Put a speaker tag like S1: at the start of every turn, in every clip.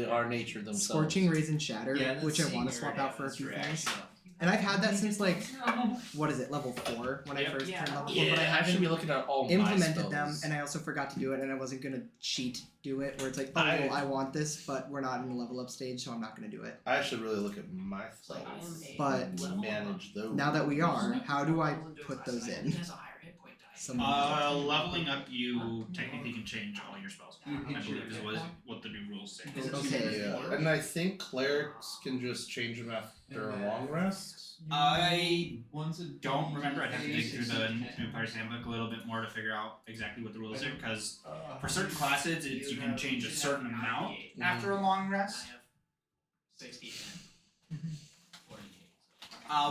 S1: They are nature themselves.
S2: Scorching Rays and Shatter, which I want to swap out for a few things. And I've had that since like, what is it, level 4 when I first turned level 4.
S1: Yeah,
S2: but I
S1: I should be looking at all
S2: implemented
S1: my
S2: them,
S1: spells.
S2: and I also forgot to do it, and I wasn't gonna cheat do it, where it's like, oh, I want this, but we're not in the level up stage, so I'm not gonna do it.
S1: I should really look at my spells.
S2: But
S1: manage those.
S2: now that we are, how do I put those in?
S3: Leveling up, you technically can change all your spells. I believe is what the new rules say.
S2: Okay.
S1: Yeah, and I think clerics can just change them after a long rest.
S3: I don't remember. I'd have to dig through the new player's handbook a little bit more to figure out exactly what the rules are. Because for certain classes, you can change a certain amount after a long rest.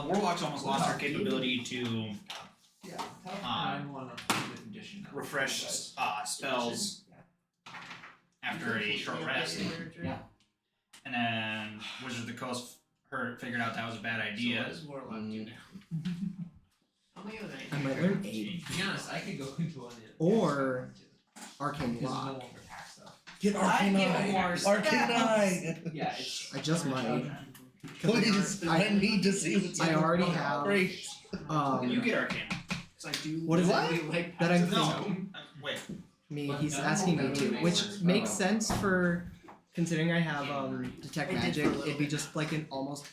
S3: Warlocks almost lost their capability to refresh spells after a short rest. And then Wizards of the Coast figured out that was a bad idea.
S2: I might learn Aid.
S4: To be honest, I could go into an
S2: Or Arcane
S4: because
S2: Lock.
S4: no longer tax stuff.
S1: Get Arcane Eye! Arcane Eye!
S4: Yeah, it's
S2: I just might.
S1: Please, I need to see what's
S2: I already have.
S1: Great.
S3: You get Arcana.
S2: What is
S1: What?
S2: it that I'm
S3: No.
S2: thinking?
S3: Wait.
S2: Me, he's asking me to, which makes sense for considering I have Detect Magic. It'd be just like an almost,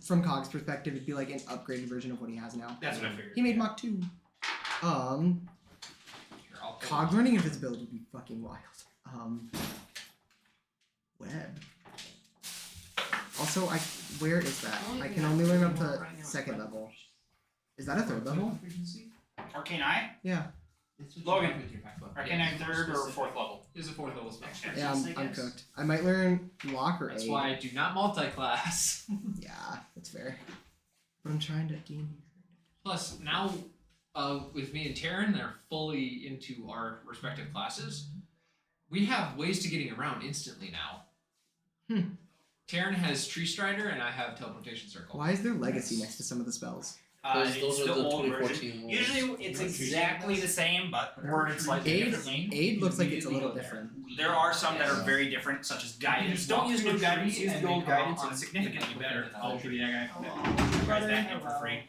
S2: from Cog's perspective, it'd be like an upgraded version of what he has now.
S3: That's what I figured.
S2: He made Mach 2. Cog running invisibility would be fucking wild. Web. Also, where is that? I can only learn up to 2nd level. Is that a 3rd level?
S3: Arcane Eye?
S2: Yeah.
S3: Logan. Arcane Eye 3rd or 4th level?
S4: It's a 4th level spell.
S2: Yeah, I'm cooked. I might learn Lock or
S4: That's
S2: Aid.
S4: why I do not multi-class.
S2: Yeah, that's fair. But I'm trying to DND.
S4: Plus, now with me and Taryn, they're fully into our respective classes. We have ways to getting around instantly now. Taryn has Tree Strider, and I have Teleportation Circle.
S2: Why is there Legacy next to some of the spells?
S1: Those
S3: It's
S1: are the
S3: old
S1: 2014
S3: version.
S1: rules.
S3: Usually it's exactly the same, but worded slightly differently.
S2: Aid looks like it's a little different.
S3: There are some that are very different, such as guidance. Don't use new guidance, use the old guidance. It's significantly better. I'll give you that guy. Guys, that for free.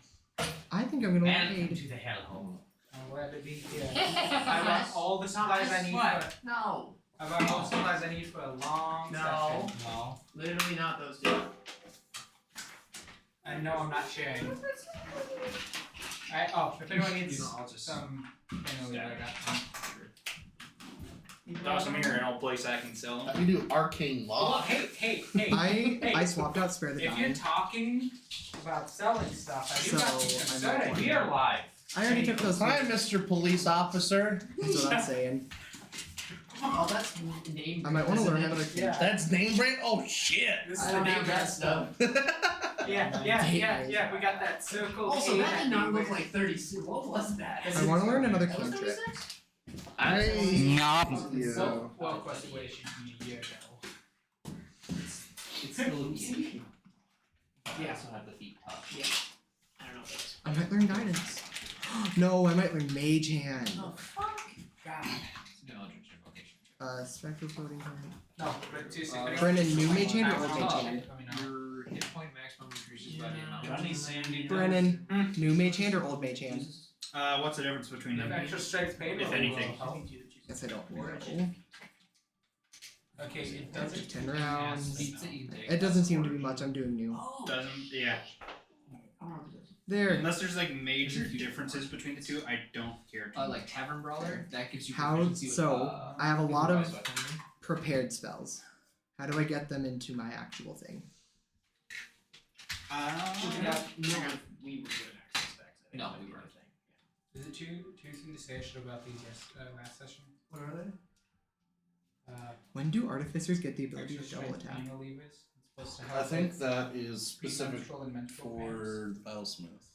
S2: I think I'm gonna learn Aid.
S5: To the hellhole.
S6: I'm glad to be here. I got all the supplies I need for.
S5: No.
S6: I got all the supplies I need for a long
S5: No.
S6: session. No.
S5: Literally not those two.
S6: I know I'm not sharing. If anyone needs some, I got some.
S3: Toss them here and I'll place I can sell them.
S1: We do Arcane
S6: Well,
S1: Lock.
S6: hey.
S2: I swapped out Spare the
S6: If you're
S2: Dying.
S6: talking about selling stuff, I do
S2: So,
S6: got some
S2: I might
S6: soda.
S2: want
S6: We
S2: to-
S6: are live.
S2: I already took those.
S1: Hi, Mr. Police Officer.
S2: That's what I'm saying.
S5: Oh, that's name.
S2: I might want to learn
S5: isn't it?
S2: another
S6: Yeah.
S1: That's name brand? Oh, shit.
S6: This
S5: I
S6: is
S5: don't
S6: the
S5: have
S6: name
S5: that
S6: brand
S5: stuff.
S6: Yeah. We got that circle.
S5: Also,
S6: A
S5: that did not look
S6: we-
S5: like 36. What was that?
S2: I want to learn another
S5: That was
S2: cantrip.
S5: 36?
S6: So, well, question a year ago.
S4: It's still a D.
S5: Yeah.
S4: Also have the feet touch.
S5: I don't know what that is.
S2: I might learn Guidance. No, I might learn Mage Hand.
S5: Oh, fuck. God.
S4: No, Eldritch Invocation.
S2: Spectral Floating Point.
S6: No, but 2 seconds.
S2: Brennan, new Mage Hand or old Mage Hand?
S4: Your hit point maximum increases by the amount.
S3: Johnny Sandy.
S2: Brennan, new Mage Hand or old Mage Hand?
S3: What's the difference between them?
S6: Extra strength paid.
S3: If anything.
S2: Guess I don't know.
S6: Okay, it doesn't.
S2: 10 rounds.
S4: Pizza you take.
S2: It doesn't seem to be much I'm doing new.
S5: Oh.
S3: Doesn't, yeah.
S5: I don't know what this is.
S2: There.
S3: Unless there's like major differences between the two, I don't care too much.
S4: Like Tavern Brawler, that gives you
S2: How
S4: proficiency with,
S2: so? I have a lot of
S4: improvised weaponry.
S2: prepared spells. How do I get them into my actual thing?
S5: We were good at access specs.
S4: No, we weren't.
S6: Is it too soon to say shit about these last session?
S5: What are they?
S2: When do artificers get the ability to
S6: Extra
S2: double
S6: strength
S2: attack?
S6: manual levers. It's supposed to
S1: I
S6: help
S1: think
S6: with
S1: that is specific
S6: menstrual and menstrual
S1: for
S6: pains.
S1: the Battlesmith.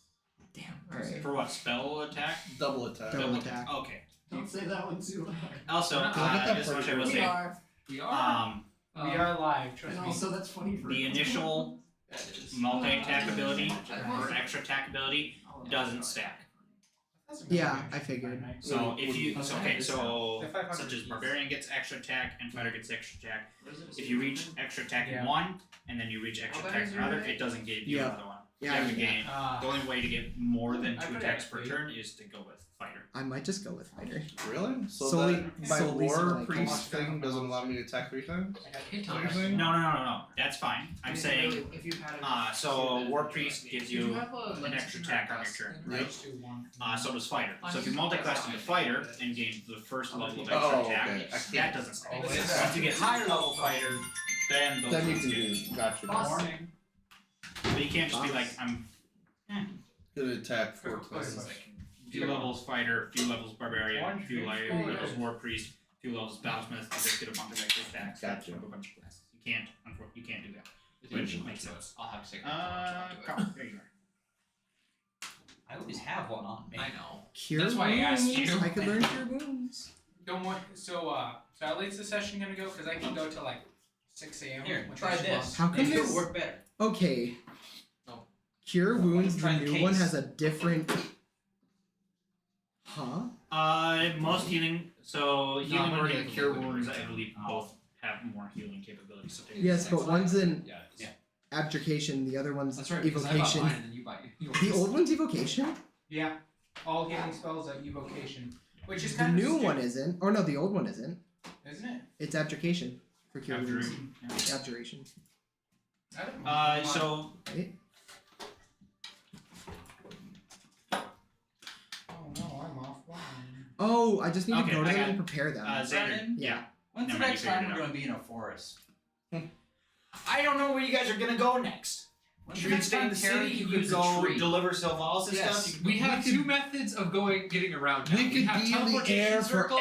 S2: Damn. Alright.
S3: For what, spell attack?
S1: Double attack.
S2: Double attack.
S3: Okay.
S5: Don't say that one too loud.
S3: Also,
S1: Look at that
S3: this is what I will
S1: purple.
S5: We
S3: say.
S5: are.
S4: We are.
S6: We are live, trust
S5: And
S6: me.
S5: also, that's funny for
S3: The initial
S4: That is.
S3: multi-attack ability or extra attack ability doesn't stack.
S2: Yeah, I figured.
S3: So if you
S6: Okay.
S3: so
S6: The 500
S3: such as
S6: piece.
S3: barbarian gets extra attack and fighter gets extra attack. If you reach extra attack in
S6: Yeah.
S3: one and then you reach extra
S5: How bad
S3: attack
S5: is
S3: in
S5: your
S3: another,
S5: rate?
S3: it doesn't give you
S2: Yeah.
S3: another one.
S2: Yeah,
S3: you have to
S2: yeah.
S3: gain. The only way to get more than
S6: I
S3: 2
S6: could
S3: attacks
S6: have
S3: per
S6: three.
S3: turn is to go with fighter.
S2: I might just go with fighter.
S1: Really? So
S2: Solely-
S1: that my
S2: solely so
S1: war
S2: like-
S1: priest thing doesn't allow me to attack 3 times?
S4: Hit
S1: What
S4: on
S1: you're
S4: it.
S1: saying?
S3: No. That's fine. I'm saying.
S5: if you've had
S3: So war priest gives
S4: Did you
S3: you
S4: have a
S3: an extra attack on your turn, right?
S6: Let's do one.
S3: So does fighter. So if you multi-class into fighter and gain the first level of extra
S1: Oh,
S3: attack,
S1: okay. I
S3: that
S1: can't.
S3: doesn't stay.
S6: Oh,
S3: Once you get higher level fighter, then those
S1: Then you
S3: ones
S1: can
S3: do.
S1: do. Gotcha.
S6: Warning.
S3: But you can't just be like, I'm
S1: Gonna attack 4
S6: Close.
S1: times.
S3: few levels fighter, few levels barbarian,
S6: One,
S3: few
S6: two,
S3: levels
S6: three.
S3: war priest, few levels battlesmith, and just get a bunch of extra attacks.
S1: Gotcha.
S3: From a bunch of classes. You can't, unfortunately, you can't do that.
S4: It
S3: Which
S4: is,
S3: makes
S4: so
S3: sense.
S4: I'll have to take a
S3: Carl, there you are.
S7: I always have one on me.
S4: I know.
S2: Cure
S4: That's why I asked
S2: wounds.
S4: you.
S2: I could learn cure wounds.
S6: Don't want. So how late's the session gonna go? Because I can go to like 6 a.m.
S7: Here,
S6: with
S7: try
S6: this
S7: this.
S2: How come
S7: Maybe
S2: this-
S7: it'll work better.
S2: Okay.
S4: Oh.
S2: Cure wounds. The
S7: Try the
S2: new one
S7: case.
S2: has a different. Huh?
S3: Most healing, so healing
S4: one
S3: word
S4: healing
S3: and cure
S4: can
S3: wounds,
S4: do
S3: I
S4: it.
S3: believe, both have more healing capabilities. So take
S2: Yes,
S3: the
S2: but
S3: next
S2: one's in
S4: Yeah.
S2: abjuration. The other one's
S4: That's right. Because I bought
S2: evocation.
S4: mine and then you buy yours.
S2: The old one's evocation.
S6: Yeah. All healing spells at evocation, which is
S2: The
S6: kind of
S2: new one isn't. Or no, the old one isn't.
S6: isn't it?
S2: It's abjuration for cure wounds.
S3: Abjuration, yeah.
S2: Abjuration.
S6: I don't know.
S3: So
S2: Right?
S6: Oh no, I'm offline.
S2: Oh, I just need
S3: Okay,
S2: to go to
S3: I
S2: them
S3: got
S2: and prepare them.
S3: Xander,
S7: Brennan,
S2: yeah.
S7: When's the
S3: Never mind,
S7: next
S3: you
S7: time
S3: figured
S7: we're
S3: it
S7: going to be in a forest?
S3: I don't know where you guys are gonna go next.
S7: When's
S3: You
S7: the
S3: could
S7: next
S3: stay in
S7: time
S3: the
S7: Terry
S3: city. You
S7: can
S3: could
S7: use a
S3: go
S7: tree?
S3: deliver Sylvanas and
S7: Yes.
S3: stuff.
S4: We have two methods of getting around. Now. We have teleportation circle.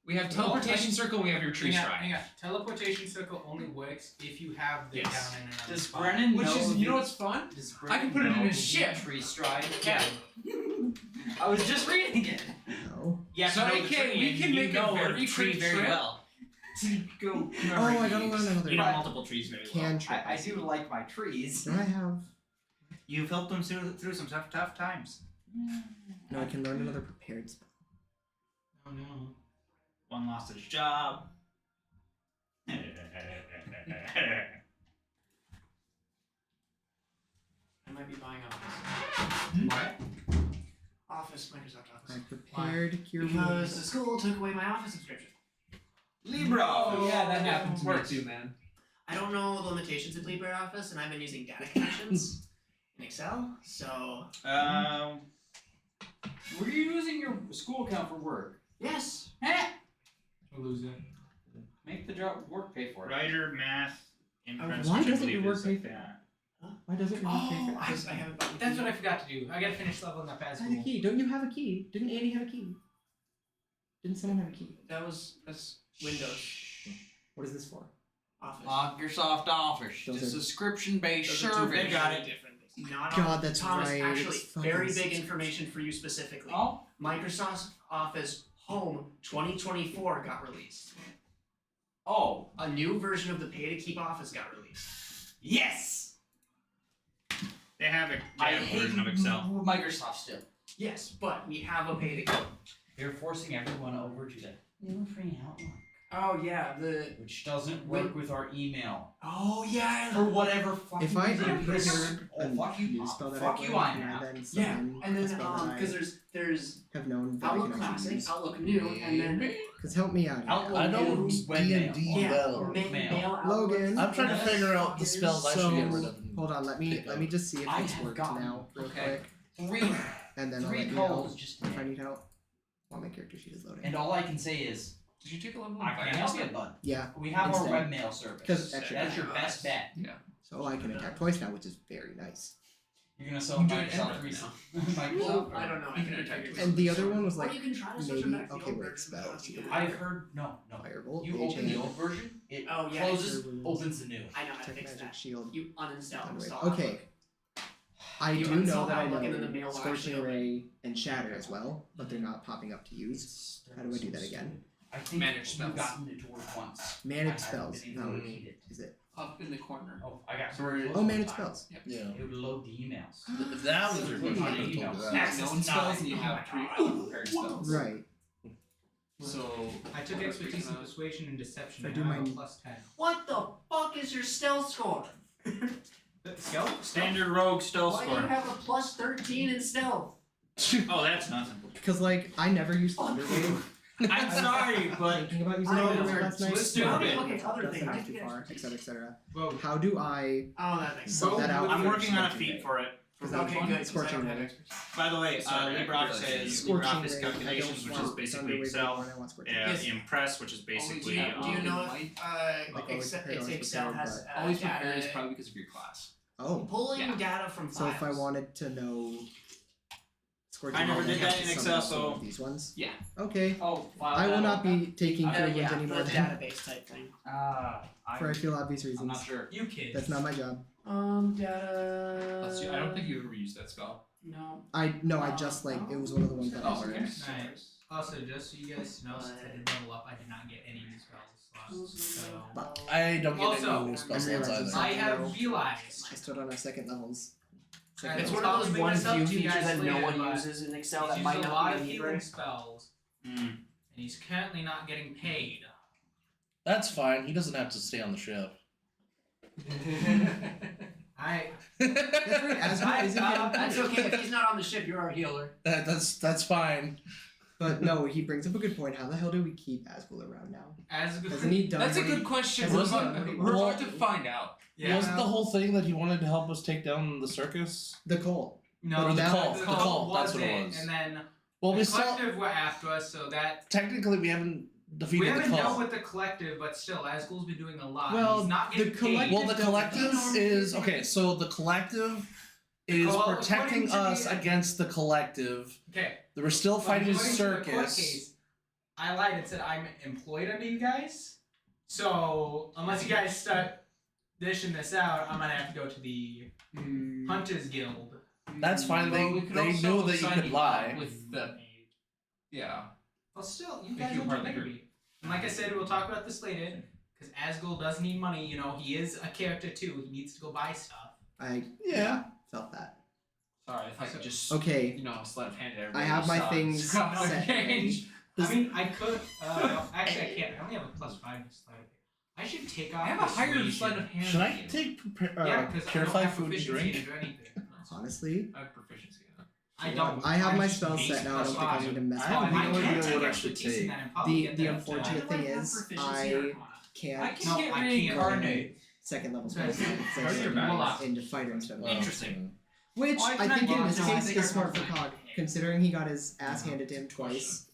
S4: We have teleportation circle. We have your tree stride.
S6: Hang on. Teleportation circle only works if you have the
S4: Yes.
S6: down in another
S7: Does
S6: spot.
S7: Brennan
S4: Which
S7: know
S4: is,
S7: the-
S4: you know what's fun?
S7: Does
S4: I can
S7: Brennan
S4: put it in
S7: know
S4: a
S7: the
S4: ship.
S7: Tree stride.
S4: Yeah.
S7: I was just reading it.
S2: No.
S3: Yeah,
S4: So, AK, we can make a very
S7: tree
S4: quick
S7: very
S4: trip.
S7: well.
S4: To go.
S2: Oh, I gotta learn another
S3: You know multiple trees very well.
S2: can trip.
S7: I do like my trees.
S2: Do I have?
S3: You've helped them through some tough times.
S2: No, I can learn another prepared spell.
S6: Oh no.
S3: One lost his job.
S5: I might be buying Office, Microsoft
S2: I
S5: Office.
S2: prepared cure
S5: Because
S2: wounds.
S5: the school took away my Office subscription.
S3: Libro.
S7: yeah, that
S4: happens to me
S7: works.
S4: too, man.
S5: I don't know the limitations of LibreOffice, and I've been using data connections in Excel, so
S7: Were you using your school account for work?
S5: yes.
S6: We'll lose it.
S7: Make the job work pay for it.
S3: Writer, math, impress.
S2: Why
S3: which I
S2: doesn't your
S3: believe
S2: work
S3: is
S2: pay
S3: like
S2: for
S3: that.
S2: Why doesn't your
S5: Oh,
S2: pay for
S5: I haven't bought
S6: That's what I forgot to do. I gotta finish leveling up as
S2: I have a
S6: school.
S2: key. Don't you have a key? Didn't Andy have a key? Didn't someone have a key?
S5: That's Windows
S2: What is this for?
S5: Office.
S7: Microsoft Office,
S2: Those
S7: the
S2: are-
S7: subscription-based
S5: Those are two
S7: service.
S5: very
S3: got it.
S5: different things. Not
S2: God,
S5: on,
S2: that's
S5: Thomas,
S2: right,
S5: actually,
S2: it's fucking
S5: very big
S2: subscription.
S5: information for you specifically.
S7: Oh,
S5: Microsoft Office Home 2024 got released.
S7: oh,
S5: A new version of the pay-to-keep Office got released.
S7: yes!
S3: They have a
S7: I
S3: version
S7: hate
S3: of Excel.
S7: Microsoft still.
S5: Yes, but we have a pay-to-keep.
S7: They're forcing everyone over to the new free Outlook,
S5: Oh yeah,
S7: which doesn't work with our email
S5: Oh yeah.
S7: for whatever fucking
S2: If I
S7: reason.
S2: unprepared
S7: Oh, fuck you,
S2: new
S7: Bob.
S2: spell that
S7: Fuck
S2: I
S7: you,
S2: learned,
S7: I
S2: can
S7: am.
S2: I then
S5: Yeah,
S2: summon
S5: and
S2: a
S5: then
S2: spell that
S5: because
S2: I
S5: there's
S2: have known that I
S5: Outlook
S2: can actually
S5: Classic,
S2: use?
S5: Outlook New, and then
S2: Cause help me out. Here.
S7: Outlook
S1: I know
S7: News,
S1: D&D
S7: webmail.
S1: well.
S7: Or mail.
S5: Mail
S2: Logan.
S1: I'm trying to figure out the spells I should get rid of.
S2: Hold on, let me just see if
S7: I
S2: it's
S7: have
S2: worked
S7: gotten-
S2: now, real
S7: okay.
S2: quick,
S7: Three,
S2: and then I'll
S7: three
S2: let you know
S7: calls just
S2: if I
S7: now.
S2: need help while my character sheet is loading.
S7: And all I can say is,
S4: Did you take a level?
S7: I can't help you, bud.
S2: Yeah,
S7: We have our
S2: Instead.
S7: webmail service.
S2: 'Cause extra
S7: That's
S5: time.
S7: your best bet.
S2: so I can attack twice now, which is very nice.
S7: You're gonna sell
S4: You do it
S7: Microsoft
S4: every
S7: 3
S4: now.
S7: Microsoft.
S5: I don't know. I
S4: You can
S5: can
S4: attack
S5: figure
S4: it.
S2: And the other one was
S5: Or
S2: like
S5: you can try to switch
S2: maybe
S5: them back to the
S2: okay,
S5: old
S2: wait,
S5: version.
S2: spells. You
S7: I've heard no.
S2: Firebolt.
S7: You
S2: Mage
S7: open the
S2: Hand,
S7: old version, it
S5: Oh yeah.
S7: closes,
S2: Cure Wounds,
S7: opens the new.
S5: I know how to
S2: Tech
S5: fix
S2: Magic
S5: that.
S2: Shield.
S5: You uninstall.
S2: Anyway,
S5: Install
S2: okay. I
S5: You
S2: do know
S5: uninstall
S2: that I
S5: Outlook and then the
S2: know
S5: mail will
S2: Scorching
S5: actually
S2: Ray and Shatter as well, but they're not popping up to use. How do I do that again?
S7: I think
S4: Manage
S7: you've
S4: spells.
S7: gotten it to work once.
S2: Manage
S7: I haven't
S2: spells.
S7: been able
S2: No,
S7: to read it.
S2: is it?
S6: Up in the corner.
S7: Oh, I got
S2: Oh, manage spells.
S1: Yeah.
S7: It would load the emails.
S1: If that was your question, I could have told you
S4: You
S1: that.
S4: have known spells and you have prepared spells.
S2: Right.
S4: So
S6: I took expertise in persuasion and deception.
S2: If I
S6: and
S2: do
S6: now I have
S2: my-
S6: a plus 10.
S5: What the fuck is your stealth score?
S6: Stealth?
S3: Standard rogue stealth
S5: Why do you
S3: score.
S5: have a plus 13 in stealth?
S3: Oh, that's nothing.
S2: Because like I never used Thunderwave.
S3: I'm sorry, but
S2: Thinking about using
S5: I know,
S2: Thunderwave last night.
S3: stupid.
S5: Let me look at other
S2: Doesn't
S5: things. I
S2: get
S5: can
S2: too
S5: get
S2: far,
S5: expertise.
S2: etc.
S6: Whoa.
S2: How do I
S5: Oh, that makes
S2: sub
S5: sense.
S2: that out?
S3: I'm
S2: for
S3: working on a
S2: Scorching
S3: feat
S2: Ray?
S3: for it.
S2: Because
S5: Okay, good. 'cause I
S2: Scorching
S5: don't have
S2: Ray.
S5: expertise.
S3: By the way,
S4: Sorry, I
S3: LibreOffice
S4: realized
S3: says
S2: Scorching
S3: LibreOffice
S2: Ray.
S3: calculations, which is basically Excel.
S2: And I want Scorching
S3: Yeah,
S2: Ray.
S3: Impress, which is basically
S5: Do you know if
S2: Like always
S5: Excel,
S2: prepared, always
S5: Excel
S2: prepared,
S5: has
S4: always prepared is
S5: data
S4: probably because of your class.
S2: Oh,
S5: pulling
S4: Yeah.
S5: data from
S2: so
S5: files?
S2: if I wanted to know Scorching
S3: I never
S2: Ray,
S3: did
S2: I have
S3: that
S2: to
S3: in
S2: sub
S3: Excel,
S2: out some
S3: so-
S2: of these ones.
S4: Yeah.
S2: Okay.
S7: Oh,
S2: I will not be taking good ones
S5: yeah,
S2: anymore
S5: the
S2: then,
S5: database type thing.
S2: for I feel obvious
S4: I'm
S2: reasons.
S4: not sure.
S6: You kids.
S2: That's not my job.
S5: Data.
S4: Let's see, I don't think you've ever used that spell.
S5: No.
S2: I just like it was one of the ones that I
S4: Oh, okay.
S2: learned.
S6: Nice. Also, just so you guys know, since I did level up, I did not get any new spell slots. So
S2: But
S1: I don't get
S6: Also,
S1: any new spell
S2: I
S1: slots
S2: realized
S1: either.
S6: I have
S2: No.
S6: realized.
S2: I stood on our second levels.
S6: And
S5: It's
S6: I'll
S5: one of those
S6: bring
S5: one
S6: this up
S5: few
S6: to you
S5: features
S6: guys
S5: that no
S6: later,
S5: one
S6: but
S5: uses in Excel
S6: He's
S5: that
S6: used
S5: might
S6: a
S5: not
S6: lot
S5: be
S6: of
S5: in
S6: healing
S5: Libre.
S6: spells,
S3: Mm.
S6: and he's currently not getting paid.
S1: That's fine. He doesn't have to stay on the ship.
S6: I
S2: That's right. Asgard isn't getting
S5: That's
S2: paid.
S5: okay. If he's not on the ship, you're our healer.
S1: That's fine.
S2: But no, he brings up a good point. How the hell do we keep Asgul around now?
S6: as good.
S2: Hasn't he done?
S4: That's a
S2: what he-
S4: good question.
S2: has
S4: We're
S2: he done
S4: about,
S2: what he
S4: we're
S1: wants?
S4: about to find out.
S6: Yeah.
S1: Wasn't the whole thing that he wanted to help us take down the circus?
S2: The cult.
S6: No,
S1: Or the
S6: the
S1: cult,
S6: cult
S1: that's
S6: was
S1: what it
S6: it,
S1: was.
S6: and then
S1: Well,
S6: the
S1: we still
S6: collective were after us, so that
S1: technically we haven't defeated
S6: we haven't
S1: the
S6: dealt
S1: cult.
S6: with the collective, but still, Asgul's been doing a lot.
S2: Well,
S6: He's not
S2: the
S6: getting
S2: collective-
S6: paid.
S1: Well, the collective is okay. So the collective is
S6: Well,
S1: protecting
S6: according to
S1: us
S6: the-
S1: against the collective.
S6: Okay.
S1: We're still fighting
S6: According to the court
S1: circus.
S6: case, I lied and said I'm employed under you guys. So unless you guys start dishing this out, I'm gonna have to go to the Hunters Guild.
S1: That's fine.
S4: Well, we
S1: They
S4: could
S1: they
S4: also
S1: knew that you
S4: sign
S1: could
S4: up
S1: lie.
S4: with the yeah.
S6: Well, still, you
S4: If
S6: guys
S4: you're
S6: are
S4: part of the
S6: Liberty. And like I said, we'll talk about this later. Because Asgul does need money. You know, he is a character too. He needs to go buy stuff.
S2: I
S1: Yeah.
S2: felt that.
S4: Sorry, if I could just
S2: Okay.
S4: you know sleight of hand it.
S2: I have my things
S6: No,
S2: set.
S6: change.
S2: This-
S6: I mean, I could. Actually, I can't. I only have a +5 to slide. I should take off.
S4: I have a higher
S6: persuasion.
S4: sleight of hand.
S1: Should
S4: than
S1: I
S4: you.
S1: take
S6: Yeah, because I don't
S1: purify
S6: have
S1: food and
S6: proficiency
S1: drink?
S6: to do anything.
S2: Honestly,
S4: I have proficiency in it.
S6: I don't.
S2: I have my
S6: just
S2: spells
S6: basic
S2: set now. I don't think I
S6: +5.
S2: need to mess
S1: I have
S2: with
S1: no
S6: I
S2: them.
S1: idea
S6: can
S1: what
S6: take
S1: I should
S6: expertise in
S1: take.
S6: that and probably get
S2: The
S6: that up to-
S2: unfortunate thing is I can't
S4: I
S6: No,
S4: can get
S6: I can't.
S4: reincarnate.
S2: second level
S6: Sorry.
S2: spells
S6: Sorry,
S2: so
S6: back.
S2: I'm into fighter instead of
S4: Interesting.
S2: which
S4: Why
S2: I
S4: can I
S2: think in
S4: get-
S2: this
S4: no, I
S2: case
S4: think
S2: is
S4: I
S2: smart for
S4: remember.
S2: Cog, considering he got his ass handed to him twice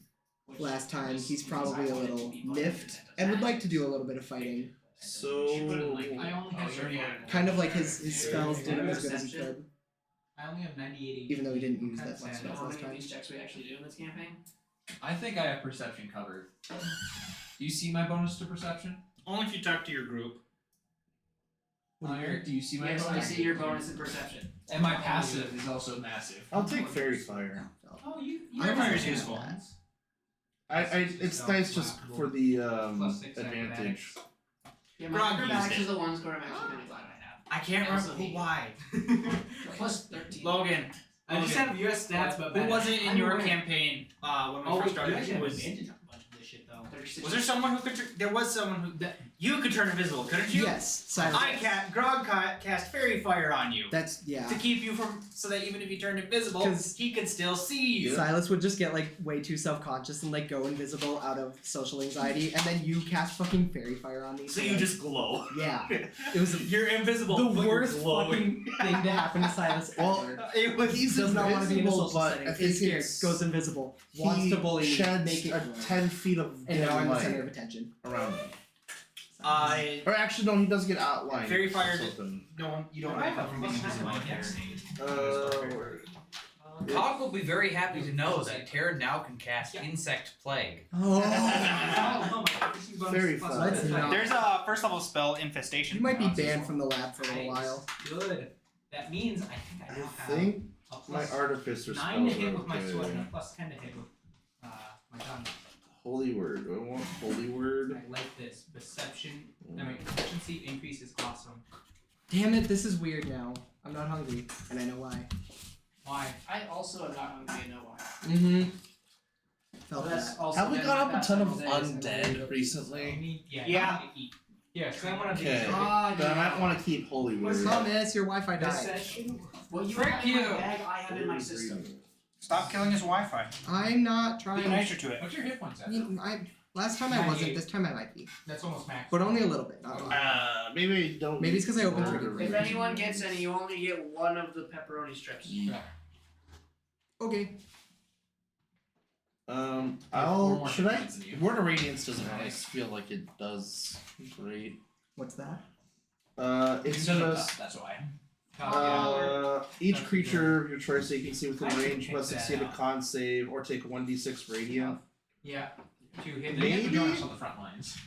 S2: last time. He's probably a little miffed and would like to do a little bit of fighting.
S1: So
S6: I only have 38.
S2: Kind of like his spells did him as good as he could,
S6: I only have 98.
S2: even though he didn't use that
S6: That's
S2: much
S6: sad.
S2: spells
S5: How
S2: last
S5: many of
S2: time.
S5: these checks we actually do in this campaign?
S4: I think I have perception covered. Do you see my bonus to perception?
S3: Only if you talk to your group.
S4: Eric, do you see my
S5: Yes, I
S4: bonus?
S5: see your bonus in perception.
S4: And my passive is also massive.
S1: I'll take fairy fire.
S6: Oh, you.
S2: I
S6: have
S2: don't
S3: Fire's
S2: know
S3: useful.
S2: that.
S1: It's nice just for the
S6: +6
S1: advantage.
S5: Yeah,
S3: Grog
S5: my
S3: used
S5: acrobatics
S3: it.
S5: is the one score I'm actually really glad I have.
S3: I can't
S5: Also
S3: remember
S5: he-
S3: why.
S5: Plus 13.
S3: Logan.
S6: I just
S3: Logan.
S6: have your stats, but
S3: Who was it in
S5: I'm
S3: your
S5: aware.
S3: campaign when we
S5: Oh,
S3: first
S5: wait,
S3: started?
S5: you actually have
S3: Was,
S5: advantage on a bunch of this shit though. 36.
S3: was there someone who could? There was someone who you could turn invisible, couldn't you?
S2: Yes, silence.
S3: I can't. Grog cast fairy fire on you
S2: That's yeah.
S3: to keep you from, so that even if you turned invisible,
S2: 'Cause-
S3: he could still see you.
S2: Silas would just get like way too self-conscious and like go invisible out of social anxiety, and then you cast fucking fairy fire on me.
S3: So you
S2: like,
S3: just glow.
S2: yeah, it was
S3: You're invisible.
S2: the
S3: but you're
S2: worst
S3: glowing.
S2: fucking thing to happen to Silas
S1: Well,
S2: ever.
S3: It was.
S1: He's
S2: Does not want to be in a
S1: invisible,
S2: social
S1: but
S2: setting.
S1: I
S2: Is
S1: think
S2: scared,
S1: it's-
S2: goes invisible, wants
S1: He
S2: to bully me,
S1: sheds
S2: make it
S1: a 10 feet of
S2: and now I'm the
S1: light
S2: center of attention.
S1: around him.
S3: I.
S1: Or actually, no, he does get outlined.
S3: Fairy fire did-
S1: something.
S3: No, you don't
S6: I
S3: have
S6: have
S3: from
S6: a
S3: being
S6: plus
S3: invisible.
S6: nine on
S3: Here.
S6: dex.
S8: Cog will be very happy to know that Terran now can cast Insect Plague.
S2: Oh,
S6: Oh, no, my proficiency bonus
S1: Very
S6: is plus
S1: fun.
S2: Let's
S6: 5.
S2: not-
S3: There's a first level spell infestation.
S2: you might be banned from the lab for a little
S6: Nice.
S2: while.
S6: Good. That means I think I now
S1: I
S6: have
S1: think
S6: a
S1: my
S6: plus
S1: artificer
S6: 9 to
S1: spells
S6: hit
S1: are
S6: with my sword and a
S1: okay.
S6: plus 10 to hit with my gun.
S1: Holy word. Do I want holy word?
S6: I like this. Proficiency increase is awesome.
S2: Damn it, this is weird now. I'm not hungry, and I know why.
S6: Why?
S5: I also am not hungry and know why.
S2: Mm-hmm. Felt
S5: That's
S2: that.
S5: also
S1: Have we
S5: been
S1: got up
S5: the
S1: a ton of
S5: past couple days.
S1: undead recently?
S6: Yeah.
S5: Yeah.
S6: You need to eat. Yeah, so I want to
S1: Okay.
S2: God,
S1: Then I might want to keep holy word.
S2: Promise your Wi-Fi
S5: This
S2: died.
S5: session, what you
S3: Frick
S5: have in my
S3: you.
S5: bag, I have in my system.
S3: Stop killing his Wi-Fi.
S2: I'm not
S3: Be
S2: trying.
S3: nicer to it.
S4: What's your hit points at?
S2: Last time I wasn't. This time I might be,
S6: That's almost max.
S2: but only a little bit. Not a lot.
S1: Maybe don't.
S2: Maybe it's 'cause I opened
S1: order
S2: three.
S5: If anyone gets any, you only get one of the pepperoni strips.
S2: Okay.
S1: I'll. Should I?
S4: points than you.
S1: Word of Radiance doesn't really feel like it does great.
S2: What's that?
S1: It's
S4: You know
S1: just.
S4: that's why.
S1: Each creature of your choice that you can see within
S6: I should
S1: range
S6: pick
S1: must
S6: that
S1: succeed a
S6: out.
S1: con save or take 1d6 radiant.
S6: Yeah. To hit
S4: They have to
S1: Maybe?
S4: join us on the front lines.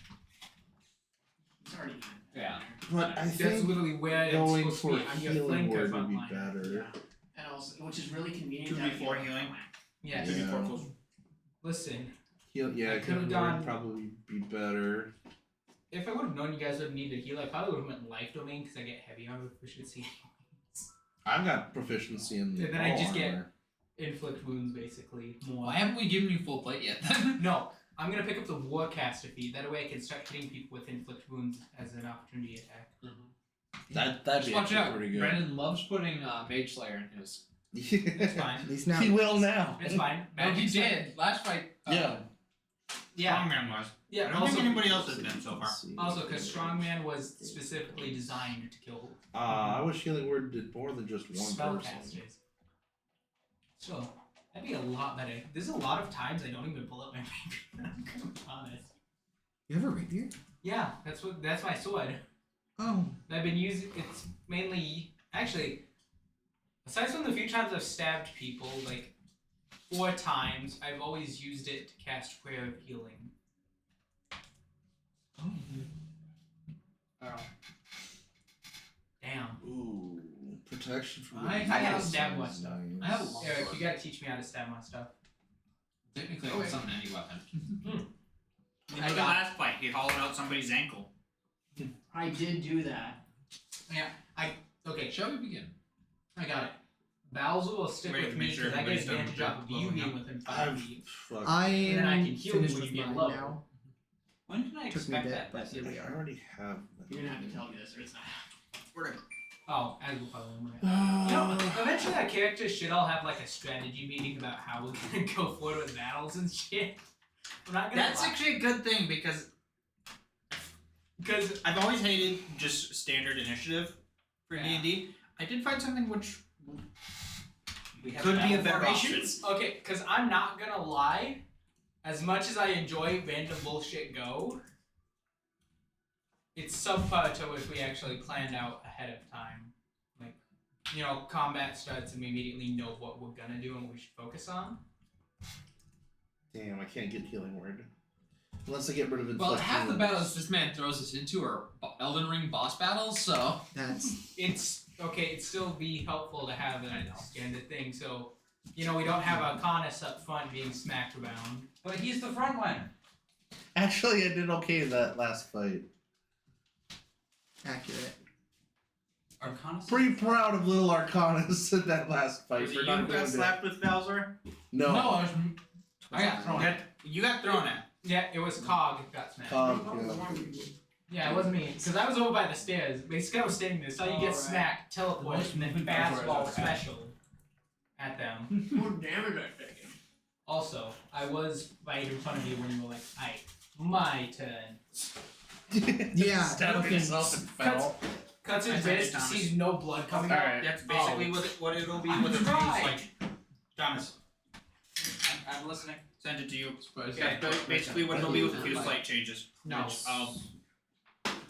S5: It's already
S4: Yeah.
S1: But I
S6: That's
S1: think
S6: literally where it's
S1: going
S6: supposed
S1: for
S6: to be. I'm your
S1: healing
S6: flanker
S1: word
S6: front
S1: would be
S6: line.
S1: better.
S5: and also, which is really convenient.
S3: 2d4 healing.
S6: Yes.
S1: Yeah.
S6: Listen,
S1: Heal, yeah,
S6: I could've
S1: healing
S6: done-
S1: word probably be better.
S6: if I would have known you guys would need to heal, I probably would have went life domain because I get heavy on proficiency.
S1: I've got proficiency in
S6: And then I just get-
S1: armor.
S6: Inflict wounds, basically.
S4: Why haven't we given you full plate yet then?
S6: No, I'm gonna pick up the Warcaster feat. That way I can start hitting people with inflict wounds as an opportunity attack.
S1: That'd
S4: Just
S1: be
S4: watch
S1: actually
S4: out.
S1: pretty good.
S4: Brandon loves putting Mage Slayer in his.
S6: It's fine.
S2: At least now.
S1: He will now.
S6: It's fine.
S4: No, he
S6: Magic's fine.
S4: did. Last fight.
S1: Yeah.
S6: Yeah.
S3: Strongman was. I
S6: Yeah.
S3: don't
S6: Also,
S3: think anybody else has been so far.
S6: also, because Strongman was specifically designed to kill
S1: I wish healing word did more than just one person.
S6: spellcasters. So that'd be a lot better. There's a lot of times I don't even pull up my rapier. I'm gonna be honest.
S2: You have a rapier?
S6: Yeah, that's my sword.
S2: Oh.
S6: I've been using. It's mainly actually. Aside from the few times I've stabbed people, like 4 times, I've always used it to cast Prayer of Healing.
S2: Oh.
S6: Damn.
S1: Ooh, protection from
S4: I
S1: the
S6: gotta
S1: nice.
S6: stab one stuff.
S4: I have a long
S6: Eric,
S4: sword.
S6: you gotta teach me how to stab my stuff.
S4: Technically, I
S6: Okay.
S4: can summon any weapon.
S3: In the last fight, he hollowed out somebody's ankle.
S5: I did do that.
S6: Okay,
S4: Shall we begin?
S6: I got it. Bowser will stick
S3: Wait,
S6: with
S3: make
S6: me
S3: sure
S6: because I get
S3: everybody's done
S6: advantage
S3: with
S6: off of you
S3: blowing
S6: being
S3: up.
S6: within 5
S1: I've
S6: feet.
S1: fuck.
S2: I
S6: And then I
S2: am
S6: can heal
S2: finished
S6: when
S2: with
S6: you get
S2: mine
S6: low.
S2: now.
S8: When can I
S2: Took me a
S8: expect
S2: bit,
S8: that?
S2: but here we
S1: I
S2: are.
S1: already have.
S5: You're gonna have to tell me this, or it's not.
S6: Oh, as we'll follow him. You know, eventually our characters should all have like a strategy meeting about how we're gonna go forward with battles and shit. I'm not gonna
S3: That's
S6: lie.
S3: actually a good thing because I've always hated just standard initiative for
S6: Yeah.
S3: D&D. I did find something which
S8: We have
S3: could be a
S8: battle
S3: better option.
S8: formations.
S6: Okay, because I'm not gonna lie, as much as I enjoy random bullshit go, it's subpar to if we actually planned out ahead of time. Like, you know, combat starts and we immediately know what we're gonna do and what we should focus on.
S1: Damn, I can't get healing word. Unless I get rid of it.
S4: Well, half the battles this man throws us into are Elden Ring boss battles, so.
S2: That's
S6: It's okay, it'd still be helpful to have a standard thing, so you know we don't have Arcanus up front being smacked around.
S8: But he's the front line.
S1: Actually, I did okay that last fight.
S2: accurate.
S8: Arcanus.
S1: Pretty proud of little Arcanus in that last fight
S3: Was it
S1: for
S3: you
S1: not
S3: who
S1: doing
S3: got
S1: that.
S3: slapped with Bowser?
S1: No.
S4: I got thrown at.
S3: You got thrown at.
S6: Yeah, it was Cog that got smacked.
S1: Yeah.
S6: Yeah, it wasn't me. Because I was over by the stairs. Basically, I was standing there, saw you get
S5: Alright.
S6: smacked, teleport, and then fast wall special at them.
S5: More damage I taken.
S6: Also, I was right in front of you when you were like, "Alright, my turn."
S2: Yeah,
S1: Stabbed
S2: fucking-
S1: himself and fell.
S6: Cuts his
S3: That's right,
S6: wrist,
S3: Thomas.
S6: sees no blood coming out.
S1: Alright.
S3: That's basically what it'll be with a
S6: I'm
S3: raise,
S6: trying.
S3: like Thomas.
S8: I'm listening.
S3: Send it to you.
S4: Suppose
S3: Yeah, basically what it'll be with a few slight changes.
S6: No.
S3: Which I'll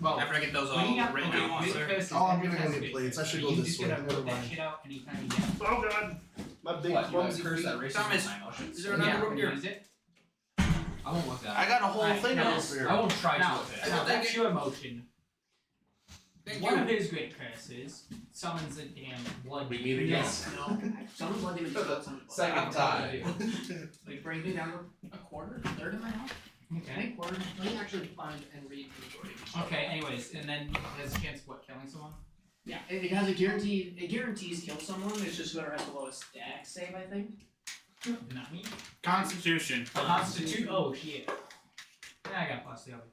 S6: Well,
S3: after I get those all
S6: when you got
S3: written
S6: okay,
S3: out.
S6: this curse is
S1: Oh, I'm gonna go
S6: infinite.
S1: get plates. I should
S6: So
S1: go
S6: you
S1: this
S6: just
S1: way.
S6: gotta
S1: Never
S6: rip that
S1: mind.
S6: shit out anytime you get.
S1: Oh god. My big
S4: What, you
S1: clumsy
S4: curse
S1: feet.
S4: that races
S3: Thomas,
S4: with my emotions?
S3: is there another
S6: Yeah,
S3: room
S6: when
S3: here?
S6: you use it.
S4: I won't look that
S1: I
S4: up.
S1: got a whole
S6: Alright,
S1: thing
S6: no,
S1: of here.
S4: I won't try
S6: Now,
S4: to look at it.
S6: now that's your emotion. One of his great curses summons a damn blood
S1: We meet
S6: demon.
S1: again.
S5: Yes, no. Someone blood demon killed someone.
S1: Second time.
S5: Like bring me down a quarter, a third of my health. I
S6: Okay.
S5: think quarter. Let me actually find and read the majority.
S6: Okay. Anyways, and then has a chance of what, killing someone?
S5: Yeah, it has a guarantee. It guarantees kill someone. It's just whoever has the lowest dex save, I think.
S6: Not me.
S3: Constitution.
S6: Constitute. Oh shit. Yeah, I got plus 3. I'll be fine.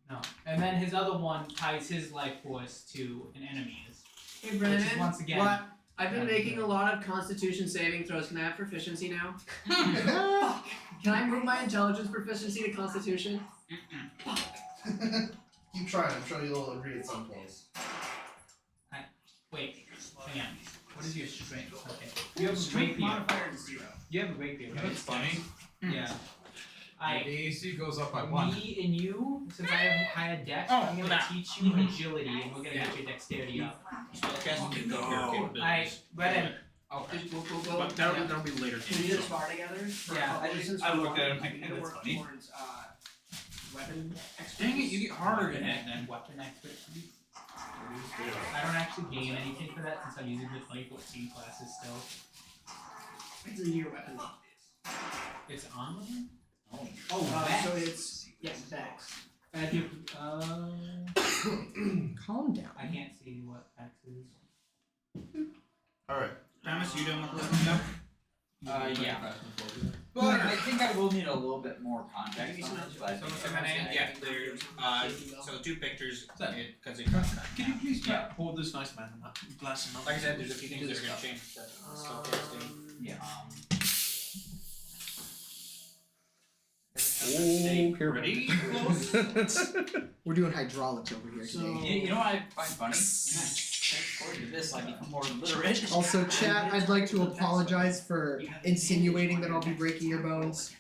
S6: No. And then his other one ties his life force to an enemy's.
S5: Hey
S6: Which
S5: Brennan.
S6: is once again.
S5: What? I've been making a lot of Constitution saving throws. Can I have proficiency now? Can I move my intelligence proficiency to Constitution?
S1: Keep trying. I'm sure you'll agree at some point.
S6: Wait. Hang on. What is your strength? Okay. You have a rapier.
S5: Modifier is 0.
S6: You have a rapier, right?
S8: That's funny.
S6: Yeah.
S8: The AC goes up by 1.
S6: Me and you, since I have higher dex,
S3: Oh,
S6: I'm gonna
S3: that.
S6: teach you agility, and we're gonna get your dexterity up. Alright, Brennan.
S3: Okay.
S5: We'll
S3: But that'll be later.
S5: Can we just spar together?
S6: Yeah,
S8: I looked at him thinking,
S5: I'm gonna
S8: that's
S5: work
S8: funny.
S5: towards weapon expertise.
S3: Dang it, you get harder than that then.
S6: Weapon expertise. I don't actually gain anything for that since I'm using the 2014 classes still.
S5: It's a year weapon.
S6: It's on them?
S5: Oh,
S6: Vex.
S5: so it's Vex.
S6: I do.
S2: Calm down.
S6: I can't see what Vex is.
S1: Alright.
S3: Thomas, you done with looking up?
S8: Yeah. But I think I will need a little bit more context on this, but
S3: So what's my name? Yeah, there's so 2 pictures because it
S4: Can you please hold this nice man? Glass and
S3: like I said, there's a few things that are gonna change the spellcasting.
S8: yeah.
S1: Oh,
S3: Pretty close.
S2: We're doing hydraulics over here
S5: So-
S2: today.
S8: You know what I find funny? According to this, I become more literate.
S2: Also, chat, I'd like to apologize for insinuating that I'll be breaking your bones.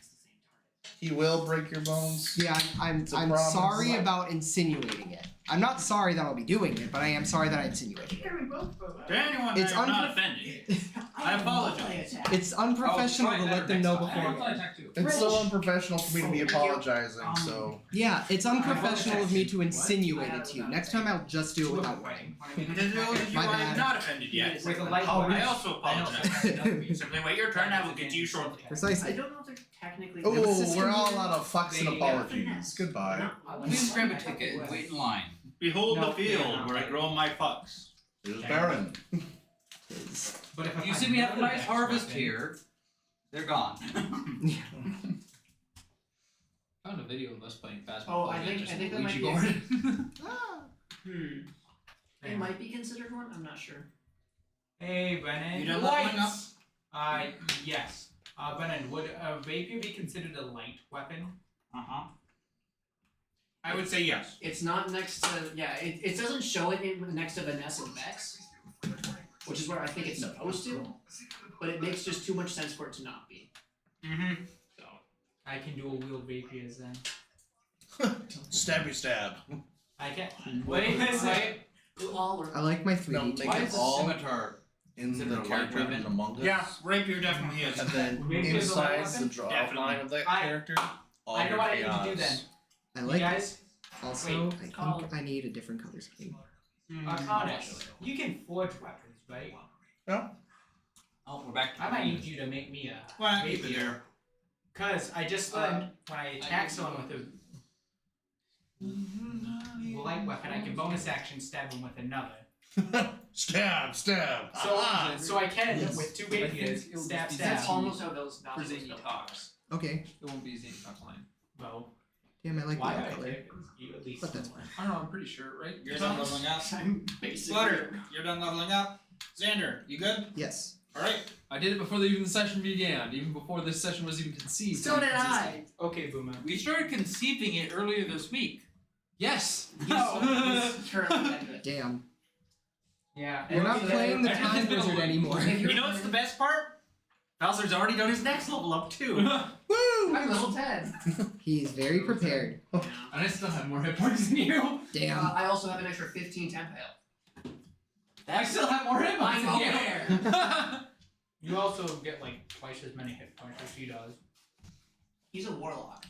S1: He will break your bones.
S2: Yeah, I'm
S1: It's a
S2: I'm
S1: promise.
S2: sorry about insinuating it. I'm not sorry that I'll be doing it, but I am sorry that I insinuated it.
S3: To anyone
S2: It's
S3: that I'm not offended. I apologize.
S2: It's unprofessional to let them know before.
S1: It's so unprofessional for me to be apologizing, so.
S2: Yeah, it's unprofessional of me to insinuate it to you. Next time I'll just do it without warning.
S3: To those of you
S2: My
S3: I
S2: bad.
S3: have not offended yet,
S6: With a light
S3: I also apologize.
S2: Simply
S3: Simply wait your turn, I will get to you shortly.
S5: I
S2: Precisely.
S5: don't know if they're technically.
S1: Oh,
S2: system-
S1: we're all out of fucks and
S5: They-
S1: apologies. Goodbye.
S8: Please grab a ticket and wait in line.
S3: Behold
S6: No,
S3: the field
S6: they're not.
S3: where I grow my fucks.
S1: There's Baron.
S6: But if
S8: You see, we have a nice harvest here. They're gone.
S4: Found a video of us playing Phasmophobia.
S5: Oh, I think that might
S4: Ouija
S5: be.
S4: board.
S5: It might be considered one. I'm not sure.
S6: Hey, Brennan.
S3: You done leveling up?
S6: Yes. Brennan, would a rapier be considered a light weapon?
S3: I would say yes.
S5: It's not next to. Yeah, it doesn't show it next to Vanessa and Vex, which is where I think it's supposed to. But it makes just too much sense for it to not be.
S3: Mm-hmm.
S5: So.
S6: I can dual wield rapiers then.
S1: Stabby stab.
S6: I can. Wait.
S5: We'll all learn.
S2: I like my
S1: No,
S2: 3D.
S1: make
S8: Why
S1: it
S8: is the
S1: all
S8: scimitar?
S1: in
S8: Is it
S1: the
S8: a
S1: character
S8: light weapon?
S1: in Among Us.
S3: Yeah, rapier definitely is.
S1: And then
S6: Maybe it's a light
S1: inside the
S6: weapon?
S1: draw
S3: Definitely.
S1: line of that
S6: I-
S1: character, all
S6: I know
S1: your
S6: what I need to do
S1: chaos.
S6: then.
S2: I
S6: You
S2: like
S6: guys,
S2: Also,
S6: Wait,
S2: I
S5: called-
S2: think I need a different color scheme.
S6: Arcanus, you can forge weapons, right?
S8: Oh, we're back to
S6: I might need you to make me a
S3: Well, keep it
S6: rapier.
S3: there.
S6: Cause I just learned when I attack someone with a light weapon, I can bonus action stab them with another.
S1: Stab, stab. Ah.
S6: So I can
S2: Yes.
S6: with 2
S4: I think
S6: rapiers
S4: it'll
S6: stab
S4: just be
S5: That's
S6: stab.
S5: almost how those.
S4: For Ziggy Talks.
S2: Okay.
S4: It won't be Ziggy Talks line.
S6: Well,
S2: Damn, I like
S6: why
S2: the
S6: I
S2: other color.
S6: pick you at least.
S2: But that's fine.
S4: I don't know, I'm pretty sure, right?
S3: You're done leveling up.
S5: I'm basically.
S3: Flutter, you're done leveling up. Xander, you good?
S2: Yes.
S3: Alright.
S4: I did it before even the session began, even before this session was even conceived.
S5: So did I.
S6: Okay, Boomer.
S8: We started conceiving it earlier this week.
S4: Yes!
S5: He's currently ended.
S2: Damn.
S6: Yeah.
S2: We're not
S6: and-
S2: playing the
S3: everything's
S2: Time
S3: been a
S2: Wizard
S3: loop.
S2: anymore.
S3: You know what's the best part? Bowser's already done his next level up too.
S2: Woo!
S5: I'm level 10.
S2: He is very prepared.
S4: And I still have more hit points than you.
S2: Damn.
S5: I also have an extra 15 temp health.
S4: I still have more hit points than you.
S5: there.
S6: You also get like twice as many hit points as he does.
S5: He's a warlock.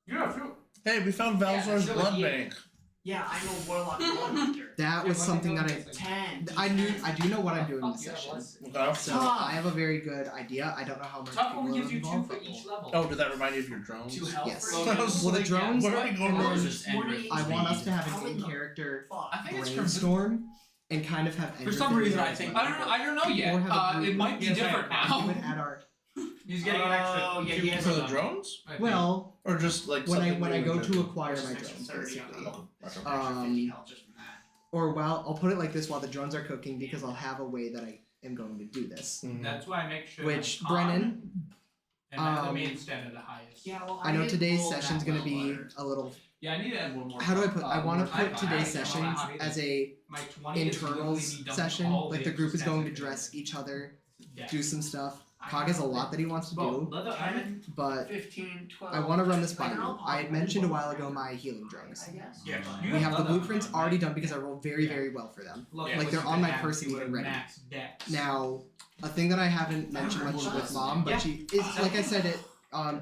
S6: Yeah, true.
S1: Hey, we found Valzar's
S5: so
S1: blood
S5: he-
S1: bank.
S5: Yeah, I'm a warlock blood hunter.
S2: that was something that
S5: 10.
S2: I do know what I'm doing in this
S6: Yeah,
S2: session.
S1: Okay.
S2: So I have a very good idea. I don't know how much
S6: Top
S2: people
S6: one
S2: are
S6: gives you 2
S2: involved.
S6: for each level.
S1: Oh, did that remind you of your drones?
S5: 2 health
S2: Yes.
S5: for each
S1: I was
S2: Well, the
S1: like,
S2: drones,
S1: where are we going
S2: and
S1: with
S2: then
S1: this?
S2: I want us to have
S5: How
S2: an
S5: in the
S2: in-character
S5: fuck?
S4: I think it's from.
S2: brainstorm and kind of have.
S8: For some reason, I think-
S4: I don't know yet.
S2: Or have a
S4: It might be
S6: Yes, I
S4: different
S6: have.
S2: do
S4: now.
S2: it at our.
S6: He's getting an extra.
S5: Oh, yeah,
S6: 2
S5: he has
S1: For
S6: for
S1: the
S6: them.
S1: drones?
S6: I think.
S2: Well,
S1: Or just like
S2: when I
S1: something
S2: when I
S1: new
S2: go
S1: in
S2: to
S1: general?
S2: acquire
S5: Just
S2: my
S5: an extra
S2: drones,
S5: 30 on
S2: basically.
S5: top.
S1: Okay.
S5: Extra 50 health just from that.
S2: Or while I'll put it like this, while the drones are cooking, because I'll have a way that I am going to do this.
S1: Mhm.
S6: That's why I make sure.
S2: Which
S6: I'm
S2: Brennan,
S6: and have the
S2: um,
S6: main stat at the highest.
S5: Yeah, well,
S2: I know
S5: didn't
S2: today's
S5: roll that
S2: session's gonna
S5: well,
S2: be
S5: Butter.
S2: a little.
S4: Yeah, I need to add one more.
S2: How do I put? I want to
S6: I-
S2: put today's
S6: I-
S2: session
S6: I-
S2: as a
S6: My 20 is literally
S2: internals
S6: me dumping
S2: session.
S6: all
S2: Like
S6: the
S2: the group is going to
S6: stats
S2: dress
S6: in
S2: each other,
S6: there.
S2: do some stuff. Cog has a lot that he wants to
S6: Well,
S2: do,
S6: leather iron.
S2: but
S5: 15, 12.
S2: I want to run this by
S5: Like,
S2: you.
S5: I'll
S2: I had
S5: pop
S2: mentioned a
S5: one.
S2: while ago my healing drones.
S5: I guess.
S3: Yeah.
S6: You
S2: We have the
S6: leather
S2: blueprints
S6: iron,
S2: already
S6: right?
S2: done because I rolled very,
S6: Yeah.
S2: very well for them.
S6: Look,
S3: Yeah.
S6: it
S2: Like, they're
S6: was
S2: on my
S6: max,
S2: person
S6: you were
S2: even ready.
S6: max dex.
S2: Now, a thing that I haven't mentioned much with mom, but she is like I said,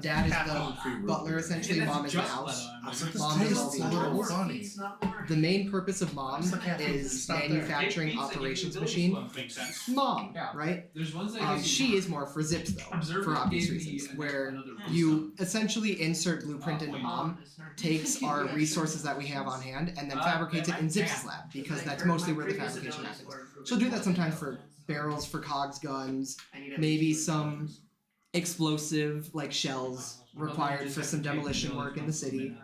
S2: dad is the butler essentially. Mom is the house.
S1: I was like, this
S2: Mom does all
S1: tastes
S2: the
S1: a little
S2: insurance.
S1: funny.
S5: It's not more.
S2: The main purpose of mom
S1: It's like half
S2: is
S1: it's not there.
S2: manufacturing
S6: Pizza, you can
S2: operations
S6: build
S2: machine.
S6: one.
S3: Makes sense.
S2: Mom,
S4: Yeah.
S2: right?
S4: There's ones that
S2: She is more for zips though,
S4: Observer
S2: for obvious
S4: gave me
S2: reasons. Where
S4: another
S2: you essentially insert blueprint into mom, takes our resources that we have on hand, and then fabricates it in Zip's lab because that's mostly where the fabrication happens. She'll do that sometimes for barrels for Cog's guns, maybe some explosive like shells required for some demolition work in the city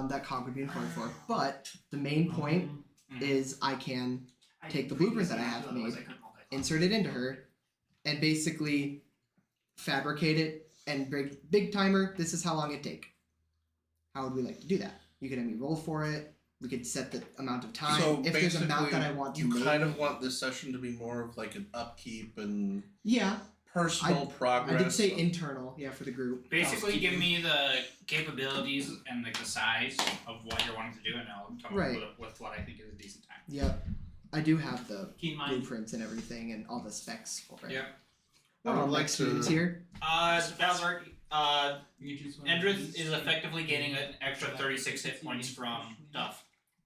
S2: that Cog would be employed for. But the main point is I can take the blueprint that I have made, insert it into her, and basically fabricate it and big timer, this is how long it take. How would we like to do that? You could have me roll for it. We could set the amount of time.
S1: So
S2: if there's an amount
S1: basically,
S2: that I want to
S1: you
S2: make.
S1: kind of want this session to be more of like an upkeep and
S2: Yeah,
S1: personal progress.
S2: I did say internal, yeah, for the group.
S3: Basically, give me the capabilities and like the size of what you're wanting to do, and I'll come
S2: Right.
S3: up with what I think is a decent time.
S2: Yep. I do have the
S6: Keep in mind.
S2: blueprints and everything and all the specs for it.
S3: Yeah.
S1: I would like
S2: next students
S1: to.
S2: here.
S3: Balzar,
S6: You can choose one.
S3: Endrith is effectively gaining an extra 36 hit points from Duff.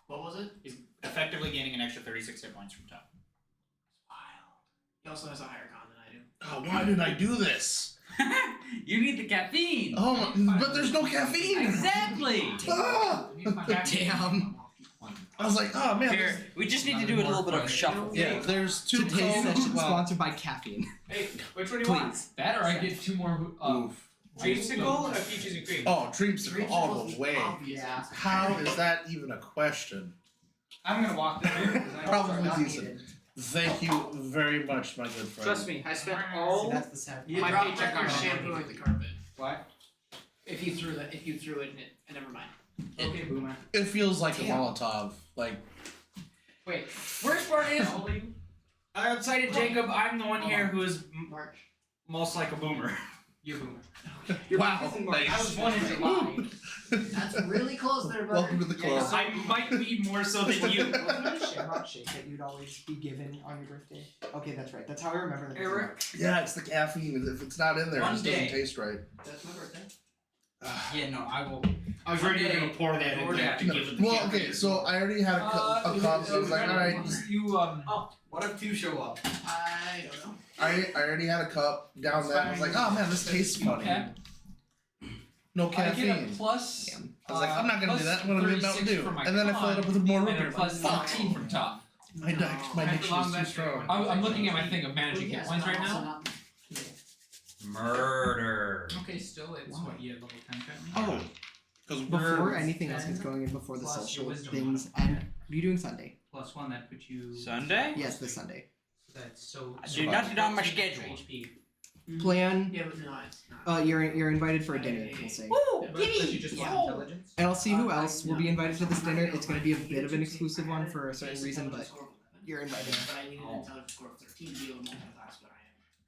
S5: What was it?
S3: He's effectively gaining an extra 36 hit points from Duff.
S5: He also has a higher con than I do.
S1: Oh, why did I do this?
S8: You need the caffeine.
S1: Oh, but there's no caffeine.
S8: Exactly.
S1: Ah!
S2: Damn.
S1: I was like, oh man.
S8: Here, we just need to do a little bit of a shuffle.
S1: Yeah, there's two
S2: Today's
S1: cones.
S2: session
S1: Well,
S2: sponsored by caffeine.
S6: Hey, which one do you want?
S2: Please.
S4: That or I get 2 more.
S1: oof.
S6: Dreamsicle or peaches and cream?
S1: Oh, dreamsicle all the way.
S2: Yeah.
S1: How is that even a question?
S6: I'm gonna walk there. 'cause I know
S1: Probably
S6: it's not
S1: decent.
S6: needed.
S1: Thank you very much, my good friend.
S5: Trust me, I spent
S2: See,
S5: all
S2: that's the sad.
S5: my
S6: dropped
S5: paycheck
S6: my
S5: on
S6: card.
S5: shampooing the carpet.
S6: What?
S5: If you threw it in it, never mind.
S6: Okay, boomer.
S1: It feels like
S2: Damn.
S1: a Molotov. Like,
S6: Wait.
S3: Worst part is,
S6: How old are you?
S3: outside of Jacob, I'm the one here who is
S5: March.
S3: most like a boomer.
S6: You boomer.
S1: wow.
S6: I was born in July.
S5: That's really close there, brother.
S1: Welcome to the club.
S3: I might be more so than you.
S2: Wasn't there a shamrock shake that you'd always be given on your birthday? Okay, that's right. That's how I remember that.
S6: Eric.
S1: Yeah, it's the caffeine. If it's not in there,
S8: One
S1: it just doesn't
S8: day.
S1: taste right.
S5: That's my birthday.
S8: Yeah, no, I will.
S3: I was ready to pour that in there to give it the
S1: Well, okay, so I already had a cup. So I was like, all right,
S4: You
S8: What if 2 show up?
S5: I don't know.
S1: I already had a cup down there. I was like, oh man, this tastes funny.
S4: Okay.
S1: No
S4: I get a
S1: caffeine.
S4: plus.
S2: Damn.
S1: I was like, I'm not gonna do that. I'm gonna leave Mountain
S4: 36
S1: Dew.
S4: for my
S1: And then I filled it up with more root
S4: And
S1: beer.
S4: a plus
S1: Fuck.
S4: 13 from top.
S1: My diction is too strong.
S4: I'm looking at my thing of managing hit points right now.
S8: Murder.
S6: Okay, still it's
S2: Wow.
S6: what year level 10 currently?
S2: Oh,
S1: Because
S2: before anything else gets going and before the
S6: Plus your
S2: social
S6: wisdom
S2: things
S6: modifier.
S2: end. What are you doing Sunday?
S6: Plus 1 that puts you.
S8: Sunday?
S2: Yes, this Sunday.
S6: That's so.
S8: I did not get on my
S6: 14
S8: schedule.
S6: HP.
S2: Plan.
S5: Yeah, but no, it's not.
S2: You're invited for a dinner. We'll say.
S6: But you just want intelligence?
S2: And I'll see who else will be invited to this dinner. It's going to be a bit of an exclusive one for a certain reason, but you're invited.
S5: But I needed an intelligence score of 13 to be able to multi-class what I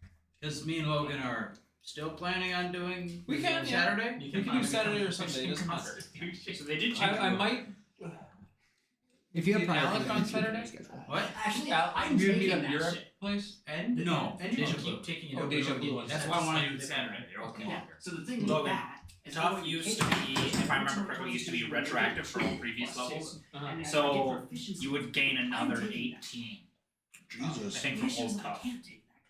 S5: am.
S8: Because me and Logan are still planning on doing
S4: We can, yeah.
S8: Saturday.
S6: You
S4: We can do Saturday or Sunday, doesn't matter.
S3: So they did change
S4: I might.
S2: If you have
S4: Did
S2: prior
S4: Alec on
S2: commitments, you can
S4: Saturday?
S2: reschedule.
S8: What?
S5: Actually,
S4: Al,
S5: I'm
S4: we would meet
S5: taking
S4: at
S5: that
S4: your
S5: shit.
S4: place.
S6: And
S8: No,
S6: and you
S4: Deja
S6: keep
S4: Vu.
S6: taking it
S4: Oh,
S6: over
S4: Deja
S6: the
S4: Vu.
S6: ones.
S8: That's why I want to do
S3: Saturday. They're all
S4: Okay.
S5: Yeah. So the thing with
S3: Logan.
S5: that
S3: Tough used to be, if I remember correctly, used to be retroactive for all previous levels.
S4: Uh-huh.
S3: So you would gain another 18. I
S1: Jesus.
S3: think from old tough.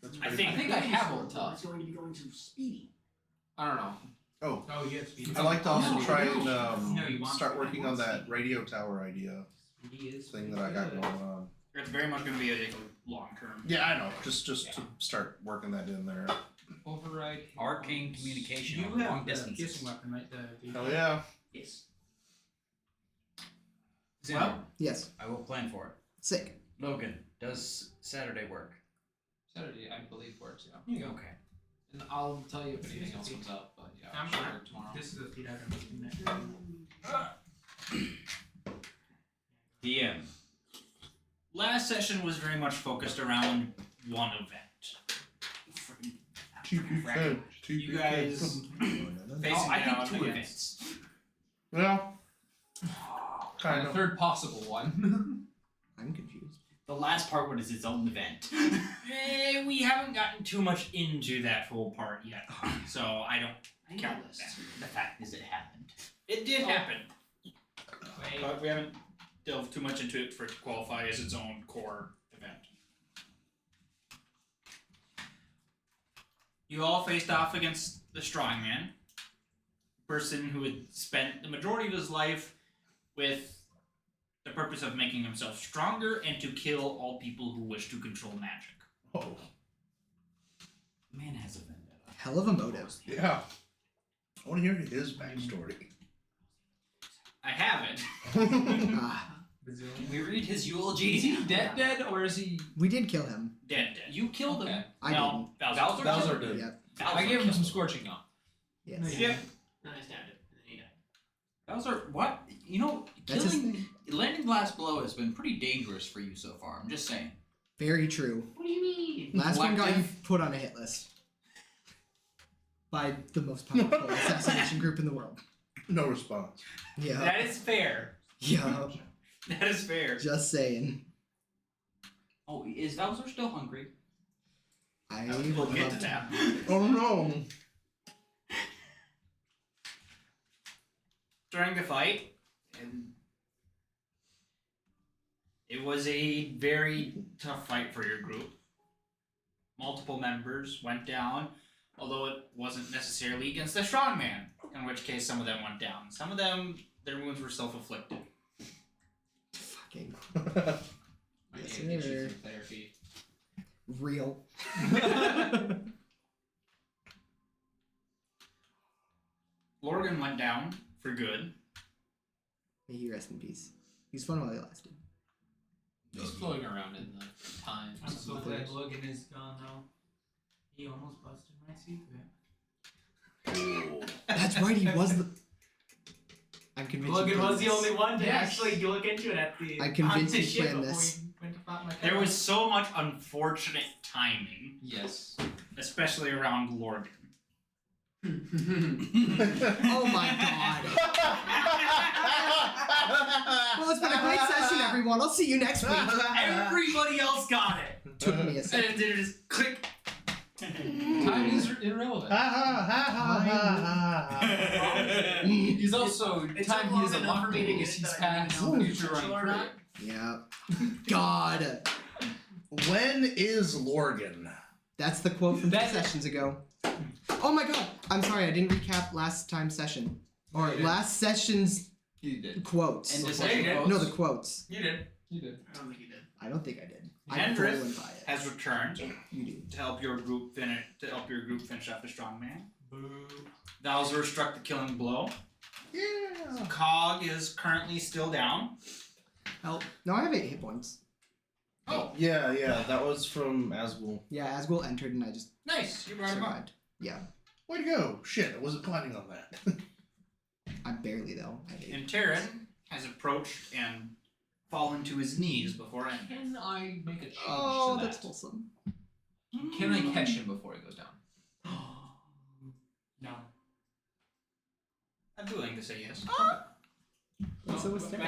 S1: That's
S3: I
S1: pretty
S3: think
S4: I have old tough.
S5: It's going to be going to speedy.
S4: I don't know.
S1: Oh,
S6: Oh, you have speed.
S1: I like to also
S6: No,
S1: try
S6: no.
S1: and
S6: No, you want
S1: start
S6: speed.
S1: working on that radio tower idea
S6: He is
S1: thing that I got
S6: good.
S1: going on.
S3: It's very much going to be a long term.
S1: Yeah, I know. Just to start working that in there.
S4: Override.
S8: Arcane communication
S6: You
S8: on long
S6: have the
S8: distances.
S6: piercing weapon, right? The
S1: Hell yeah.
S5: Yes.
S8: Xander,
S2: Yes.
S8: I will plan for it.
S2: Sick.
S8: Logan, does Saturday work?
S4: Saturday, I believe, works, yeah.
S6: Here you go.
S8: Okay.
S4: And I'll tell you if anything else comes up, but yeah,
S6: I'm
S4: sure
S6: sure.
S4: tomorrow.
S6: This is the speed I've been looking at.
S8: DM.
S3: Last session was very much focused around one event. You guys facing
S8: I
S3: down
S8: think 2
S3: against-
S8: events.
S1: Well,
S4: And
S1: kind
S4: a
S1: of.
S4: third possible one.
S2: I'm confused.
S8: The last part was its own event.
S3: We haven't gotten too much into that whole part yet, so I don't
S5: I know
S3: count
S5: this.
S3: that.
S8: The fact is, it happened.
S3: It did happen,
S6: Wait.
S3: but we haven't delved too much into it for it to qualify as its own core event. You all faced off against the strongman, person who had spent the majority of his life with the purpose of making himself stronger and to kill all people who wish to control magic.
S1: Oh,
S8: Man has a vendetta.
S2: Hell of a motive.
S1: yeah. I want to hear his backstory.
S3: I haven't.
S2: Ah,
S6: Brazilian.
S8: We read his
S4: Is
S8: eulogy.
S4: he dead, or is he...
S2: we did kill him.
S3: Dead.
S8: You killed him.
S2: I
S3: no, Bowser.
S8: Bowser?
S1: Bowser
S2: didn't.
S1: did.
S2: Yep.
S4: I gave him some scorching on.
S2: Yes.
S3: Yeah.
S5: No, I stabbed it. And then he died.
S8: Bowser, what? You know,
S2: That's his
S8: killing, landing blast blow has been pretty dangerous for you so far. I'm just saying.
S2: Very true.
S5: What do you mean?
S2: Last one got you
S8: Collective.
S2: put on a hit list. By the most powerful assassination group in the world.
S1: No response.
S2: Yeah.
S3: That is fair.
S2: Yeah.
S3: That is fair.
S2: Just saying.
S8: Oh, is Bowser still hungry?
S2: I
S3: We'll
S2: would
S3: get
S2: love
S3: to that.
S1: Oh no.
S3: During the fight, and it was a very tough fight for your group. Multiple members went down, although it wasn't necessarily against the strongman, in which case some of them went down. Some of them, their wounds were self-inflicted.
S2: Fucking
S4: I
S2: Yes,
S4: need to get
S2: sir.
S4: you some therapy.
S2: real.
S3: Lorgan went down for good.
S2: May he rest in peace. He was fun while he lasted.
S4: Just floating around in the time.
S6: I'm so glad Logan is gone now. He almost busted my secret.
S2: That's right, he was the. I'm convinced.
S6: Logan
S2: you
S6: was the
S2: planned
S6: only
S2: this.
S6: one to
S4: Yes.
S6: actually look into it at the.
S2: I convinced
S6: on the
S2: you
S6: ship
S2: planned
S6: before
S2: this.
S6: we went to pop my
S3: There was so much unfortunate timing,
S4: Yes.
S3: especially around Lorgan.
S2: Oh my god. Well, it's been a great session, everyone. I'll see you next week.
S3: Everybody else got it!
S2: Took me a
S3: And
S2: second.
S3: then it just click.
S4: Time is irrelevant. He's also
S5: It
S4: time
S5: took
S4: he
S5: long
S4: is a
S5: enough for me to
S4: because
S5: get
S4: he's
S5: that I
S4: past
S5: didn't know
S4: future
S5: potential or
S4: running
S5: not.
S2: Yeah. God.
S1: When is Lorgan?
S2: That's the quote from 2
S4: That-
S2: sessions ago. Oh my god. I'm sorry, I didn't recap last time's session. Or
S4: You did.
S2: last session's
S4: You did.
S2: quotes.
S8: And
S6: Yeah,
S8: decision
S6: you did.
S8: quotes.
S2: No, the quotes.
S6: You did.
S4: You did.
S5: I don't think he did.
S2: I don't think I did. I
S3: Hendrith
S2: fully went by it.
S3: has returned
S2: You do.
S3: to help your group finish off the strongman.
S6: Boo.
S3: Bowser struck the killing blow.
S1: Yeah.
S3: Cog is currently still down.
S2: Help. No, I have 8 hit points.
S3: Oh,
S1: Yeah, that was from Asgul.
S2: Yeah, Asgul entered and I just
S3: nice. You brought him up.
S2: survived. Yeah.
S1: Way to go. Shit, I wasn't planning on that.
S2: I barely though. I have 8.
S3: And Terran has approached and fallen to his knees before ending.
S4: Can I make a change
S2: Oh,
S4: to
S2: that's
S4: that?
S2: wholesome.
S4: Can I catch him before he goes down?
S6: No.
S3: I'm willing to say yes.
S2: That's so
S6: But then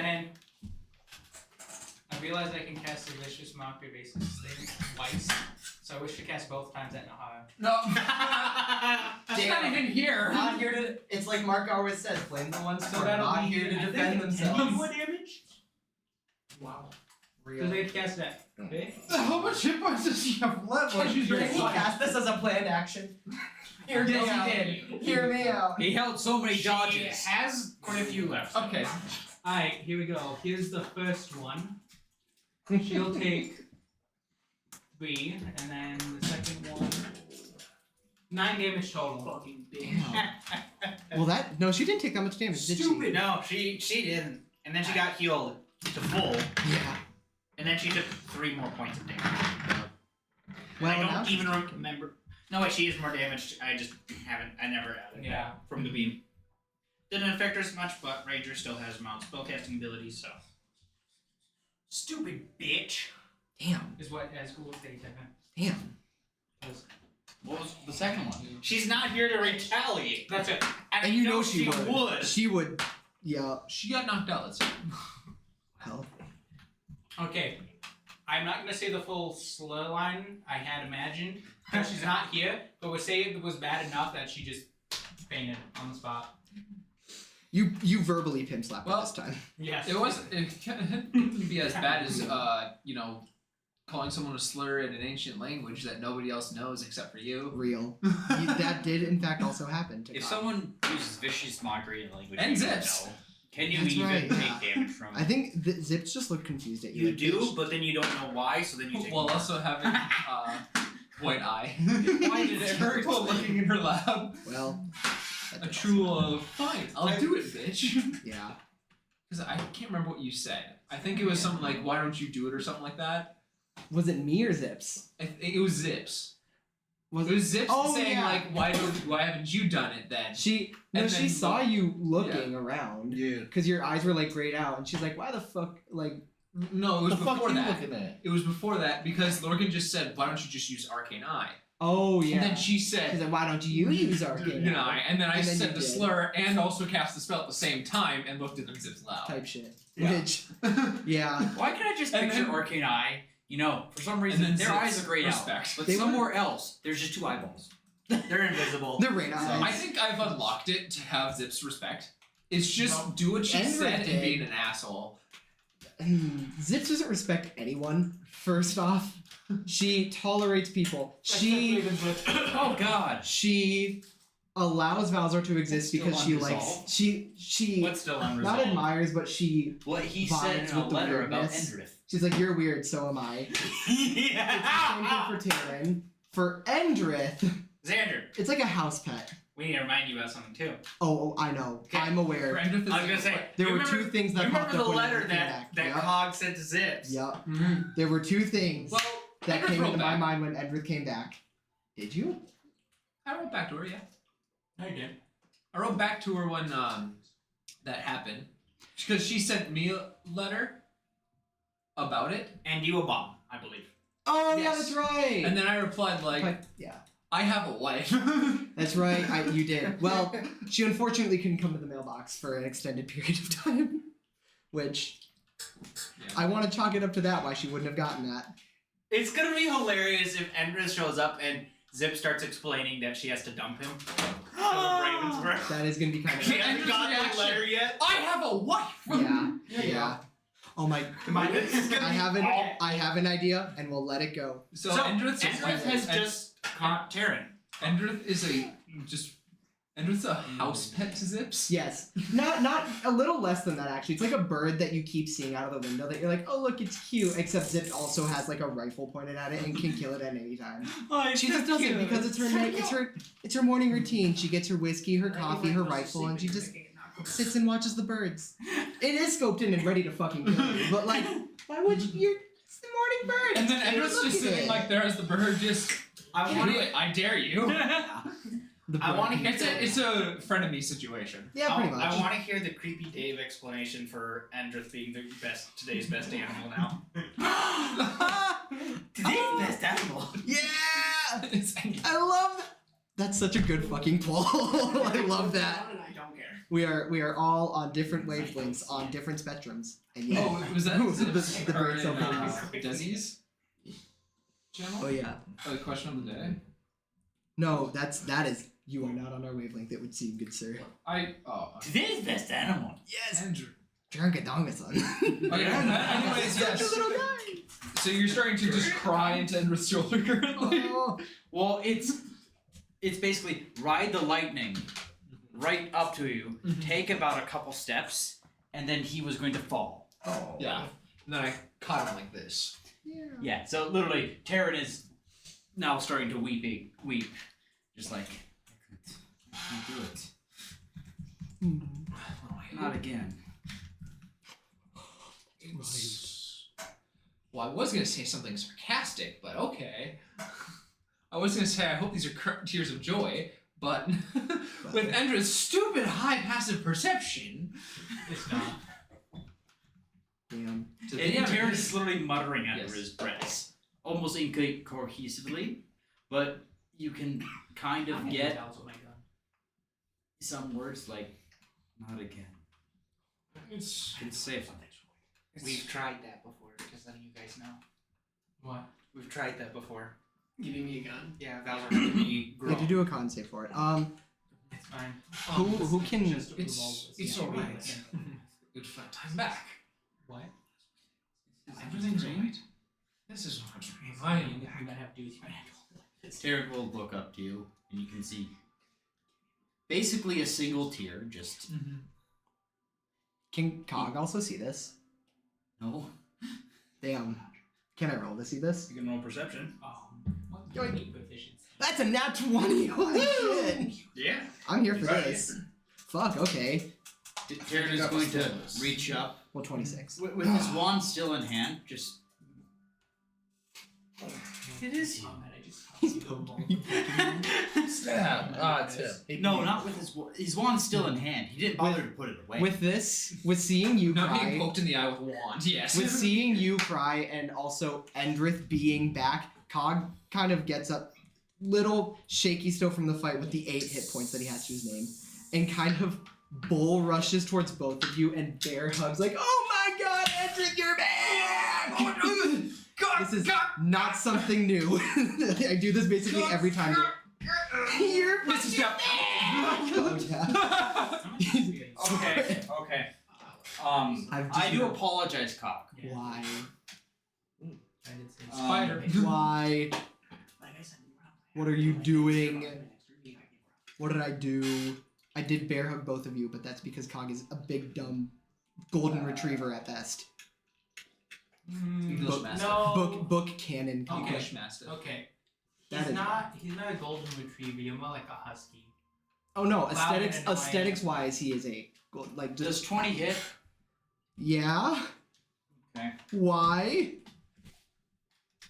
S6: I realized I can cast a vicious mock evasive thing twice, so So I wish to cast both times at Nahara.
S4: No. She's not even here.
S2: Not here to. It's like Mark always says, blame the ones who are
S6: that'll
S2: not
S6: be-
S2: here to
S6: I
S2: defend
S6: think
S2: themselves.
S6: more damage? Wow.
S2: Real.
S6: Because they cast that. Okay?
S3: How much hit points does she have left? Well, she's
S2: Can he cast this as a planned action? Hear me out. Hear me out.
S8: He held so many
S3: She
S8: dodges.
S3: has quite a few left.
S4: Okay.
S6: Alright, here we go. Here's the first one. She'll take 3, and then the second one. 9 damage total.
S5: Fucking bitch.
S2: Well, no, she didn't take that much damage, did
S3: Stupid. No, she didn't. And then she got healed to full.
S2: she? Yeah.
S3: And then she took 3 more points of damage.
S2: Well,
S3: I
S2: now
S3: don't even remember. No, wait, she is more damaged. I just haven't. I never added
S6: Yeah.
S3: that from the beam. Didn't affect her as much, but Ranger still has mild spellcasting abilities, so. Stupid bitch.
S2: Damn.
S6: Is what as cool as they take.
S2: Damn.
S8: What was the second one?
S3: She's not here to retaliate.
S6: That's it.
S3: And,
S2: And
S3: I
S2: you know she
S3: would.
S2: would. She would. Yeah.
S4: She got knocked out. Let's see.
S2: Hell.
S6: Okay. I'm not gonna say the full slur line I had imagined. Because she's not here, but we'll say it was bad enough that she just fainted on the spot.
S2: You verbally pimp slapped
S4: Well,
S2: her this time.
S6: Yes.
S4: It wasn't. It couldn't be as bad as calling someone a slur in an ancient language that nobody else knows except for you.
S2: Real. That did in fact also happen to
S8: If
S2: Kyle.
S8: someone uses vicious mockery in a language
S4: And
S8: you don't
S4: Zips.
S8: know, can you
S2: That's
S8: even
S2: right,
S8: take
S2: yeah.
S8: damage from
S2: I
S8: it?
S2: think Zips just looked confused at you.
S3: You
S2: like,
S3: do,
S2: bitch.
S3: but then you don't know why, so then you take
S4: While
S3: more.
S4: also having white eye.
S8: Why did it hurt?
S4: While looking in her lab.
S2: Well. that
S4: A
S2: did
S4: true fine, I'll do it, bitch.
S2: also- Yeah.
S4: Because I can't remember what you said. I think it was something like, why don't you do it or something like that.
S2: Was it me or Zips?
S4: I think it was Zips.
S2: Was
S4: It was Zips
S2: Oh,
S4: saying
S2: yeah.
S4: like, why haven't you done it then?
S2: She
S4: And
S2: she
S4: then
S2: saw
S4: look-
S2: you looking around
S1: Yeah.
S2: because your eyes were like grayed out, and she's like, "Why the fuck?" Like,
S4: No, it was
S1: The fuck
S4: before
S1: you
S4: that.
S1: looking at?
S4: It was before that because Lorcan just said, why don't you just use Arcane Eye?
S2: oh yeah.
S4: And then she
S2: She's
S4: said,
S2: like, "Why don't you use Arcane
S4: Arcane Eye, and then I
S2: And then
S4: said
S2: you
S4: the
S2: did.
S4: slur and also cast the spell at the same time and looked at them Zips loud.
S2: type shit?"
S4: Yeah.
S2: Which, yeah,
S8: Why can't I just
S4: And
S8: picture
S4: then-
S8: Arcane Eye? You know, for some reason
S4: then
S8: their
S4: Zips.
S8: eyes are grayed out,
S4: Respect.
S8: but
S2: They were-
S8: somewhere else there's just 2 eyeballs.
S3: They're invisible.
S2: the rain
S4: I
S2: eyes.
S4: think I've unlocked it to have Zips respect. It's just
S6: Well,
S4: do what she
S2: Endra
S4: said
S2: did.
S4: and being an asshole.
S2: Zips doesn't respect anyone. First off, she tolerates people. She
S8: Oh God!
S2: she allows Valzar to exist
S8: Still
S2: because she likes
S8: unresolved.
S2: she
S3: What's still
S2: not
S3: unresolved?
S2: admires, but she
S8: What he
S2: Vibes
S8: said in a
S2: with the
S8: letter about
S2: weirdness.
S8: Endrith.
S2: she's like, "You're weird, so am I." Same thing for Taryn. For Endrith,
S3: Xander,
S2: it's like a house pet.
S3: we need to remind you about something too.
S2: Oh, I know.
S3: Okay.
S2: I'm aware.
S4: Endrith is
S3: I was gonna say,
S2: There
S3: you
S2: were
S3: remember,
S2: 2 things that
S3: you
S2: popped
S3: remember
S2: up
S3: the
S2: when
S3: letter
S2: Endrith came
S3: that
S2: back. Yep.
S3: Cog sent to Zips.
S2: Yep.
S4: Mhm.
S2: There were 2 things
S4: Well,
S2: that
S4: Endrith
S2: came
S4: wrote
S2: into my
S4: back.
S2: mind when Endrith came back. Did you?
S4: I wrote back to her, yeah.
S6: I did.
S4: I wrote back to her when that happened. Because she sent me a letter about it.
S3: And you a bomb, I believe.
S2: Oh yeah,
S4: Yes.
S2: that's right.
S4: And then I replied like,
S2: yeah,
S4: I have a wife.
S2: that's right. You did. Well, she unfortunately couldn't come to the mailbox for an extended period of time, which
S4: Yeah.
S2: I want to chalk it up to that. Why she wouldn't have gotten that.
S3: It's gonna be hilarious if Endrith shows up and Zip starts explaining that she has to dump him. Ravensburg.
S2: That is gonna be kind of.
S3: She hasn't
S4: Endrith's
S3: gotten the
S4: reaction.
S3: letter yet.
S4: I have a wife!
S2: Yeah. Oh my.
S3: This is gonna
S2: I
S3: be
S2: have an idea, and we'll let it go.
S4: So,
S3: So,
S4: Endrith's
S3: Endrith has
S4: End-
S3: just caught Taryn.
S4: Endrith is Endrith's a house pet to Zips.
S2: Yes, not a little less than that actually. It's like a bird that you keep seeing out of the window that you're like, oh look, it's cute. Except Zip also has like a rifle pointed at it and can kill it at any time. She just does it because it's her night. It's her morning routine. She gets her whiskey, her coffee, her rifle, and she just sits and watches the birds. It is scoped in and ready to fucking kill you, but like, why would you? It's the morning bird.
S4: And then
S2: It's cute,
S4: Endrith's
S2: look
S4: just
S2: at
S4: sitting
S2: it.
S4: like there as the bird just
S3: I
S4: do
S3: want
S4: it. I dare you.
S2: The
S3: I
S2: bird.
S3: wanna hear
S4: It's a frenemy situation.
S2: Yeah, pretty much.
S3: I want to hear the creepy Dave explanation for Endrith being the today's best animal now.
S8: Today's best animal.
S2: Yeah,
S4: It's
S2: I love that. That's such a good fucking poll. I love that.
S5: And I don't care.
S2: We are all on different wavelengths, on different spectrums, and yet
S4: Oh, was that
S2: the
S4: Zips?
S2: bird
S4: Or
S2: so
S4: in,
S2: pretty.
S4: Desi's? Channel?
S2: Oh yeah.
S4: The question of the day.
S2: No, that is you are not on our wavelength. It would seem, good sir.
S8: Today's best animal.
S2: Yes.
S4: Andrew.
S2: Drangadonga-san.
S4: Okay, anyways,
S2: Such
S4: yes.
S2: a little guy.
S4: So you're starting to just cry into Endra's shoulder currently.
S2: Oh.
S8: Well, it's basically ride the lightning right up to you, take about a couple steps, and then he was going to fall.
S2: Oh.
S4: Yeah. And then I caught him like this.
S2: Yeah.
S8: Yeah, so literally, Taryn is now starting to weep, just like I can't do it. Not again.
S4: Well, I was gonna say something sarcastic, but okay. I was gonna say I hope these are tears of joy, but with Endra's stupid high passive perception,
S6: It's not.
S2: Damn.
S4: to
S8: And
S4: be honest-
S8: Taryn is literally muttering under
S4: Yes.
S8: his breath, almost incohesively, but you can kind of get some words like "not again."
S4: It's
S8: You can say something.
S5: We've tried that before, because none of you guys know.
S6: What?
S5: We've tried that before.
S6: Giving me a gun?
S5: Yeah, Valor had to be
S2: We have to do a con save for it.
S6: It's fine.
S2: Who can?
S4: it's alright. Good fun time back.
S6: What?
S4: Everything's alright. This is what's reminding me.
S5: You might have to do with
S8: Taryn will look up to you, and you can see basically a single tear. Just
S2: Can Cog also see this?
S8: no.
S2: Damn. Can I roll to see this?
S3: You can roll perception.
S6: What
S2: Yoink.
S6: unique proficiency?
S2: That's a nat 20. Holy shit.
S3: Yeah.
S2: I'm here for
S3: Right.
S2: this. Fuck. Okay.
S8: Taryn is going to reach up
S2: Well, 26.
S8: with his wand still in hand. Just it is you.
S2: He's poking me.
S1: Stab. It's him.
S8: No, not with his wand's still in hand. He didn't bother to put it away.
S2: With seeing you
S4: Not being
S2: cry,
S4: poked in the eye with a wand, yes.
S2: with seeing you cry, and also Endrith being back, Cog kind of gets up, little shaky still from the fight with the 8 hit points that he has to his name, and kind of bull rushes towards both of you and bear hugs like, "Oh my God, Endrith, you're back!" This is not something new. I do this basically every time. You're
S4: Mrs. Step.
S2: Oh, yeah.
S8: Okay.
S2: I've
S8: I do apologize, Cock.
S2: Why?
S6: I did say
S4: Spider.
S2: Why? What are you doing? What did I do? I did bear hug both of you, but that's because Cog is a big dumb golden retriever at best.
S4: English
S2: Book-
S4: master.
S6: No.
S2: Book canon Cog.
S4: English master.
S6: Okay.
S2: That
S6: He's
S2: is-
S6: not a golden retriever. You're more like a husky.
S2: Oh no,
S6: Loud and annoying.
S2: aesthetics wise, he is a gold, like
S8: Does
S2: just
S8: 20 hit?
S2: yeah.
S8: Okay.
S2: Why?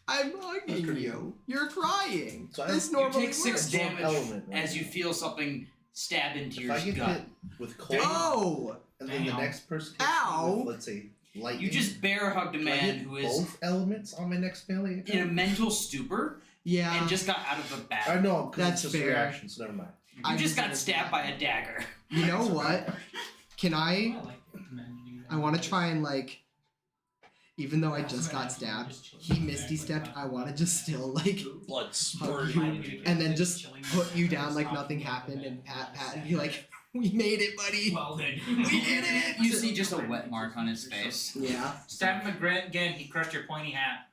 S2: I'm hugging
S1: pretty
S2: you. You're crying.
S1: So
S2: this
S8: You
S2: normally
S8: take 6
S2: works.
S8: damage
S1: element, right?
S8: as you feel something stab into
S1: If
S8: your
S1: I get
S8: gut.
S1: hit with cold,
S2: Oh!
S1: and then the
S6: Damn.
S1: next person gets
S2: Ow.
S1: hit with, let's say, lightning.
S8: You just bear hugged a
S1: do I
S8: man
S1: hit
S8: who is
S1: both elements on my next melee attack?
S8: in a mental stupor
S2: Yeah.
S8: and just got out of a
S1: I
S8: battle.
S1: know, because
S2: That's
S1: it's just
S2: fair.
S1: reaction, so never mind.
S8: You
S2: I
S8: just got
S2: deserve
S8: stabbed
S2: that.
S8: by a dagger.
S2: You know what? Can I?
S6: I like men to do that.
S2: I want to try and like, even though I just got stabbed, he misty stepped. I want to just still like
S1: Blood
S2: hug
S1: spurting.
S2: you and then just put you down like nothing happened and pat and be like, "We made it, buddy.
S6: Well then.
S2: We did it."
S8: You see just a wet mark on his face.
S2: Yeah.
S3: Stab him again. He crushed your pointy hat.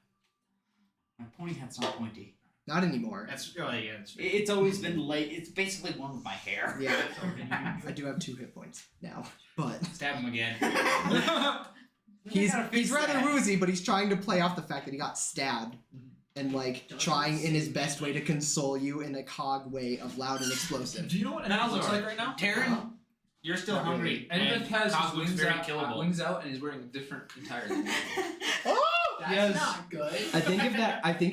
S8: My pointy hat's not pointy.
S2: Not anymore.
S3: That's yeah. That's
S8: It's always been light. It's basically one with my hair.
S2: Yeah. I do have 2 hit points now, but
S3: Stab him again.
S2: he's
S8: gotta fix
S2: rather
S8: that.
S2: woozy, but he's trying to play off the fact that he got stabbed. And like trying in his best way to console you in a cog way of loud and explosive.
S4: Do you know what Endrath looks like right now?
S8: Taryn,
S3: You're still hungry.
S4: Endrath has
S3: Cog
S4: his
S3: looks
S4: wings
S3: very
S4: out,
S3: killable.
S4: wings out, and he's wearing a different attire than you.
S5: That's
S4: Yes.
S5: not good.
S2: I think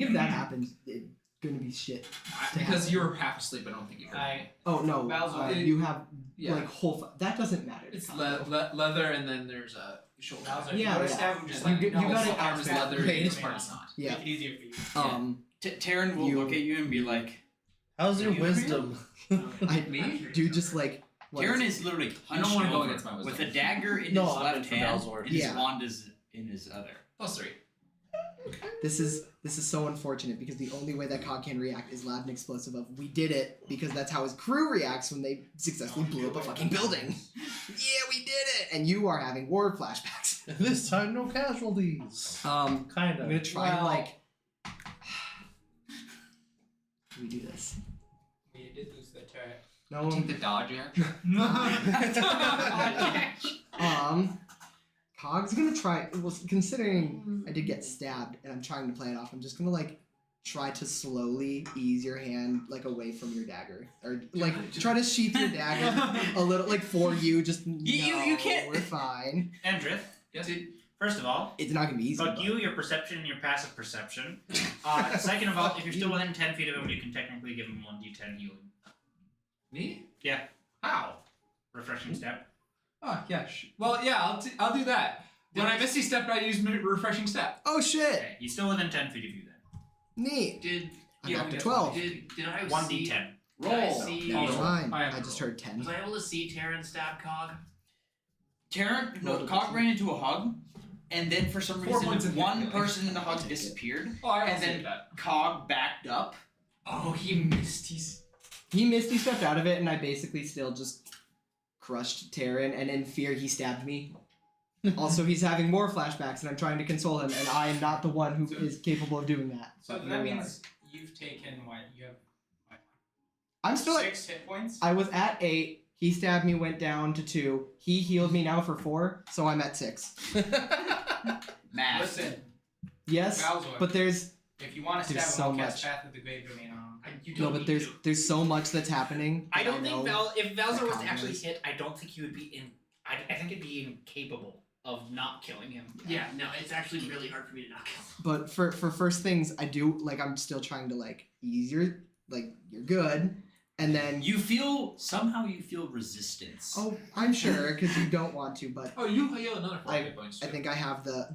S2: if that happens, it's gonna be shit.
S4: Because you were half asleep, I don't think you heard.
S2: Oh no,
S6: Bowser.
S2: you have
S4: Yeah.
S2: like whole. That doesn't matter. to
S4: It's
S2: Cog.
S4: leather, and then there's a shoulder.
S6: Bowser,
S2: Yeah,
S6: you
S2: yeah.
S6: stab him just
S2: You
S6: like
S2: get- you
S6: no,
S2: got
S6: so
S2: it
S4: arm is
S6: stab
S4: leather,
S6: him.
S4: this part is not.
S2: Yeah.
S6: Make it easier for you.
S8: Taryn will
S2: You-
S8: look at you and be like,
S1: How's your
S6: You
S1: wisdom?
S4: Me?
S2: do just like. what
S8: Taryn
S2: is-
S8: is literally
S4: I don't
S8: hunched
S4: wanna go
S8: over
S4: against my wisdom.
S8: with a dagger in
S1: No,
S8: his
S1: I meant
S8: left
S1: for
S8: hand
S1: Valzor.
S8: and his
S2: Yeah.
S8: wand is in his other.
S4: +3.
S2: This is so unfortunate because the only way that Cog can react is loud and explosive of we did it because that's how his crew reacts when they successfully blew up a fucking building. Yeah, we did it! And you are having war flashbacks.
S1: This time, no casualties.
S2: Kind
S1: Kind
S2: I'm
S1: of.
S2: gonna try and like. We do this.
S6: We did lose the turret.
S2: No.
S4: Take the dodge action.
S2: Cog's gonna try. Well, considering I did get stabbed and I'm trying to play it off, I'm just gonna like try to slowly ease your hand like away from your dagger, or like try to sheath your dagger a little, like for you. Just
S8: You can't-
S2: We're fine.
S3: Andrith,
S4: Yes.
S3: first of all,
S2: It's not gonna be easy.
S3: fuck
S2: but-
S3: you, your perception, and your passive perception. Second of all, if you're still within 10 feet of him, you can technically give him 1d10 healing.
S4: Me?
S3: Yeah.
S4: How?
S3: Refreshing step.
S4: Oh yeah. Well, yeah. I'll do that. When I misty step, I use refreshing step.
S2: Oh shit!
S3: Okay, he's still within 10 feet of you then.
S2: Neat.
S5: Did
S2: I'm
S5: yeah,
S2: up to
S5: we
S2: 12.
S5: Did I
S3: 1d10.
S5: see? Did I
S8: Roll.
S5: see?
S2: Never mind.
S4: I have
S2: I
S4: to
S2: just
S4: roll.
S2: heard 10.
S5: Was I able to see Terran stab Cog?
S8: Terran, no, Cog ran into a hug, and then for some
S4: 4 points
S8: reason,
S4: of
S8: one
S4: hit, really.
S8: person in the hug disappeared.
S4: Oh, I
S8: And
S4: and
S8: then-
S4: that.
S8: Cog backed up.
S5: Oh, he missed. He's
S2: He misty stepped out of it, and I basically still just crushed Terran, and in fear, he stabbed me. Also, he's having more flashbacks, and I'm trying to console him, and I am not the one who is capable of doing that.
S6: So that means you've taken what? You have
S2: I'm still at.
S6: 6 hit points?
S2: I was at 8. He stabbed me, went down to 2. He healed me now for 4, so I'm at 6.
S8: Math.
S6: Listen,
S2: Yes,
S6: Bowser,
S2: but there's
S6: if you want to
S2: there's
S6: stab him,
S2: so
S6: I'll cast
S2: much.
S6: Path of the Grave Domain on him.
S5: you
S2: no,
S5: don't
S2: but
S5: need to.
S2: there's so much that's happening.
S3: I
S2: that
S3: don't think
S2: know.
S3: if Valzer was to
S2: that
S3: actually
S2: combos.
S3: hit, I don't think he would be in. I think it'd be incapable of not killing him.
S5: Yeah, no, it's actually really hard for me to not kill.
S2: But for first things, I do like I'm still trying to like ease your like you're good, and then
S8: You feel resistance.
S2: oh I'm sure because you don't want to, but
S4: Oh, you heal another 4 hit points.
S2: I
S4: Too.
S2: think I have the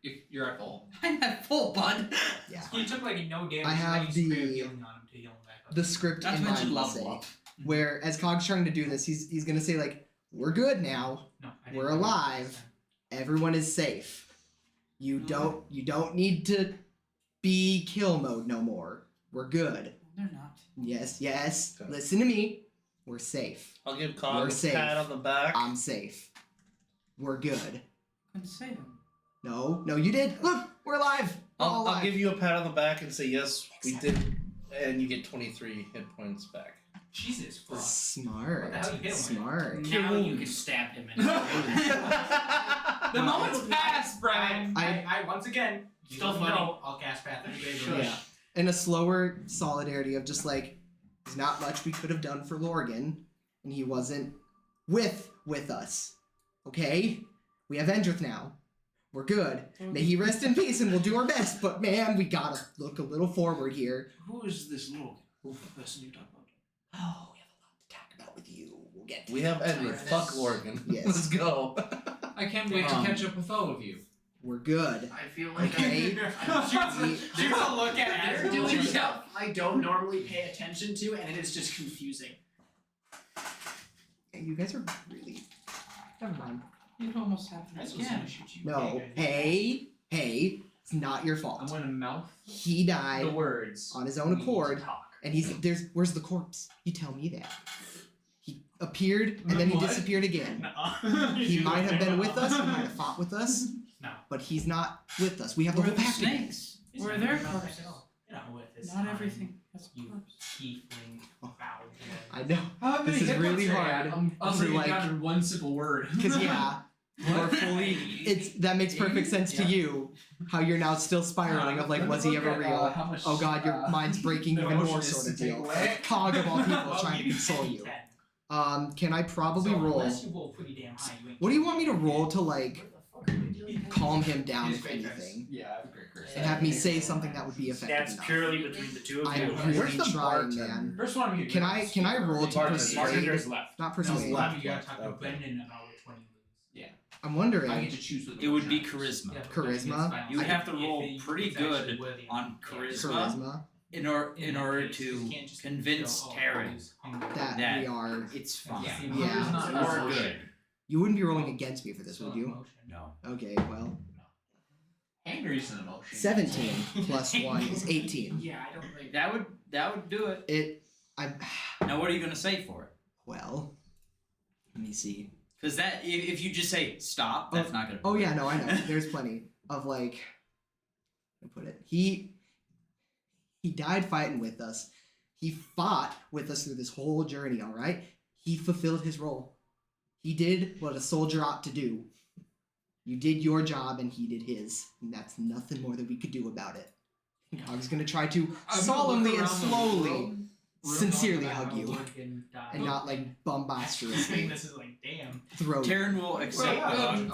S4: If you're at full.
S8: I'm at full, bud.
S2: yeah
S6: He took like no damage.
S2: I have
S6: and then you sprayed
S2: the-
S6: healing on him to heal him back up.
S2: the script
S8: Not to
S2: in
S8: mention
S2: mind will
S8: level
S2: say
S8: up.
S2: where as Cog's trying to do this, he's gonna say like we're good now,
S6: No, I didn't
S2: we're
S6: do it.
S2: alive. Everyone is safe. You don't need to be kill mode no more. We're good.
S8: They're not.
S2: Yes.
S1: Okay.
S2: Listen to me. We're safe.
S1: I'll give
S2: We're
S1: Cog a
S2: safe.
S1: pat on the back.
S2: I'm safe. We're good.
S8: Couldn't save him.
S2: No, you did. Look, we're alive. We're all
S1: I'll
S2: alive.
S1: give you a pat on the back and say yes, we did, and you get 23 hit points back.
S6: Jesus fuck.
S2: Smart.
S6: What the hell you hit him with?
S2: Smart.
S3: Now you can stab him. And
S4: The moment's passed, Brian.
S6: I once again, you
S3: Still
S6: don't
S3: funny.
S6: know, I'll cast Path of the Grave Domain.
S2: Yeah. And a slower solidarity of just like there's not much we could have done for Lorgan, and he wasn't with us. Okay? We have Endrith now. We're good. May he rest in peace, and we'll do our best. But man, we gotta look a little forward here.
S3: Who is this Lorgan? Who's the person you talk about?
S2: Oh, we have a lot to talk about with you. We'll get to
S1: We have Edward. Fuck Oregon.
S2: Yes.
S1: Let's go.
S4: I can't wait to catch up with all of you.
S2: We're good.
S5: I feel like
S2: Okay.
S6: She's a look at
S5: they're
S6: it.
S5: doing stuff I don't normally pay attention to, and it is just confusing.
S2: You guys are really. Never mind.
S8: It almost happened
S6: That's
S8: again.
S6: gonna shoot you.
S2: No. Hey. It's not your
S4: I'm
S2: fault.
S4: gonna mouth
S2: He
S4: the
S2: died
S4: words.
S2: on his own
S4: We
S2: accord.
S4: need to talk.
S2: And where's the corpse? You tell me that. He appeared and then he
S6: What?
S2: disappeared again.
S6: Nuh-uh.
S2: He might have been with us, he might have fought with us,
S6: No.
S2: but he's not with us. We have the
S8: Where
S2: whole
S8: are the
S2: pack together.
S8: snakes?
S6: He's
S8: Where are
S6: not
S8: their
S6: even
S8: corpses?
S6: You know, with his
S8: Not
S6: time,
S8: everything has a
S6: You
S8: corpse.
S6: tiefling
S2: Oh.
S6: foul.
S2: I know.
S4: How
S2: This
S4: many
S2: is
S4: hit
S2: really
S4: points are you
S2: hard
S4: at? I'm
S2: to,
S4: breaking
S2: like-
S4: down in one simple word.
S2: Because yeah, we're fully that makes perfect sense to
S4: Yeah.
S2: you. How you're now still spiraling of like, was he ever real?
S4: How much,
S2: Oh god, your mind's breaking
S4: the
S2: even
S4: motion
S2: more
S4: is
S2: sort
S4: to
S2: of
S4: take
S2: deal.
S4: away.
S2: Cog of all people
S6: Well,
S2: trying to
S6: you
S2: console
S6: can
S2: you.
S6: 10.
S2: Can I probably
S6: So
S2: roll?
S6: Unless you roll pretty damn high, you ain't
S2: What do you want me to roll to like
S5: Where the fuck are we doing?
S2: calm him down
S6: He's
S2: if
S6: great,
S2: anything?
S4: Yeah, I have a great curse.
S2: And have me say something that would be effective
S3: That's
S2: enough.
S3: purely between the two of
S2: I'm
S3: you.
S2: really
S1: Where's the
S2: trying,
S1: bartender?
S2: man.
S4: First one, you
S2: Can I roll to
S1: Bartender.
S2: persuade?
S3: Bartender's left.
S2: Not
S6: No,
S2: persuade.
S1: left.
S6: you gotta talk to
S1: Okay.
S6: Brendan about which one you lose.
S2: I'm
S4: I
S2: wondering.
S4: get to choose what
S8: It would be charisma.
S6: Yeah, but
S2: Charisma?
S6: it's fine.
S8: You would have to
S6: If
S8: roll
S6: it-
S8: pretty
S6: it's actually
S8: good
S6: worthy
S8: on
S6: Yeah.
S8: charisma.
S2: Charisma.
S8: In
S6: In
S8: order
S6: that case, you
S8: to
S6: can't just
S8: convince
S6: go, oh,
S8: Taryn
S6: he's hungry.
S2: That
S8: That-
S2: we are.
S8: it's fine.
S6: Yeah.
S2: Yeah.
S8: Or good.
S2: You wouldn't be rolling against me for this,
S6: Still
S2: would you?
S6: emotion.
S8: No.
S2: Okay, well.
S4: Anger is an emotion.
S2: 17 plus 1 is 18.
S5: Yeah, I don't think.
S8: That would do it.
S2: I'm
S8: Now, what are you gonna say for it?
S2: well. Let me see.
S8: Because that, if you just say stop, that's not gonna.
S2: Oh yeah, no, I know. There's plenty of like. How to put it? He died fighting with us. He fought with us through this whole journey. All right. He fulfilled his role. He did what a soldier ought to do. You did your job, and he did his, and that's nothing more that we could do about it. Hog's gonna try to solemnly and slowly, sincerely hug you, and not like
S6: I think
S2: bombastically
S6: this is like, damn.
S2: throw you.
S8: Taryn will accept the hug.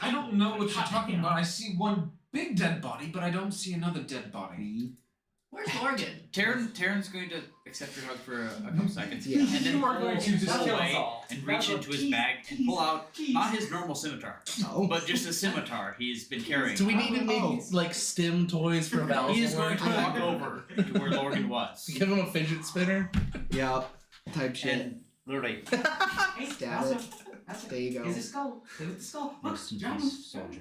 S4: I don't know what you're talking about. I see one big dead body, but I don't see another dead body.
S5: Where's Morgan?
S8: Taryn's going to accept your hug for a couple seconds,
S2: Yeah.
S8: and then
S4: You are going to
S8: pull
S4: destroy
S8: away
S6: all.
S8: and reach into his bag and pull out not his normal scimitar,
S2: No.
S8: but just a scimitar he's been carrying.
S1: Do we need to make like stim toys for Val's?
S8: He is going to walk over to where Logan was,
S1: Give him a fidget spinner.
S2: Yep. Type shit.
S8: and literally
S5: Hey,
S2: Stab it. There you go.
S5: Is it skull? Is it the skull?
S8: rest in peace, soldier.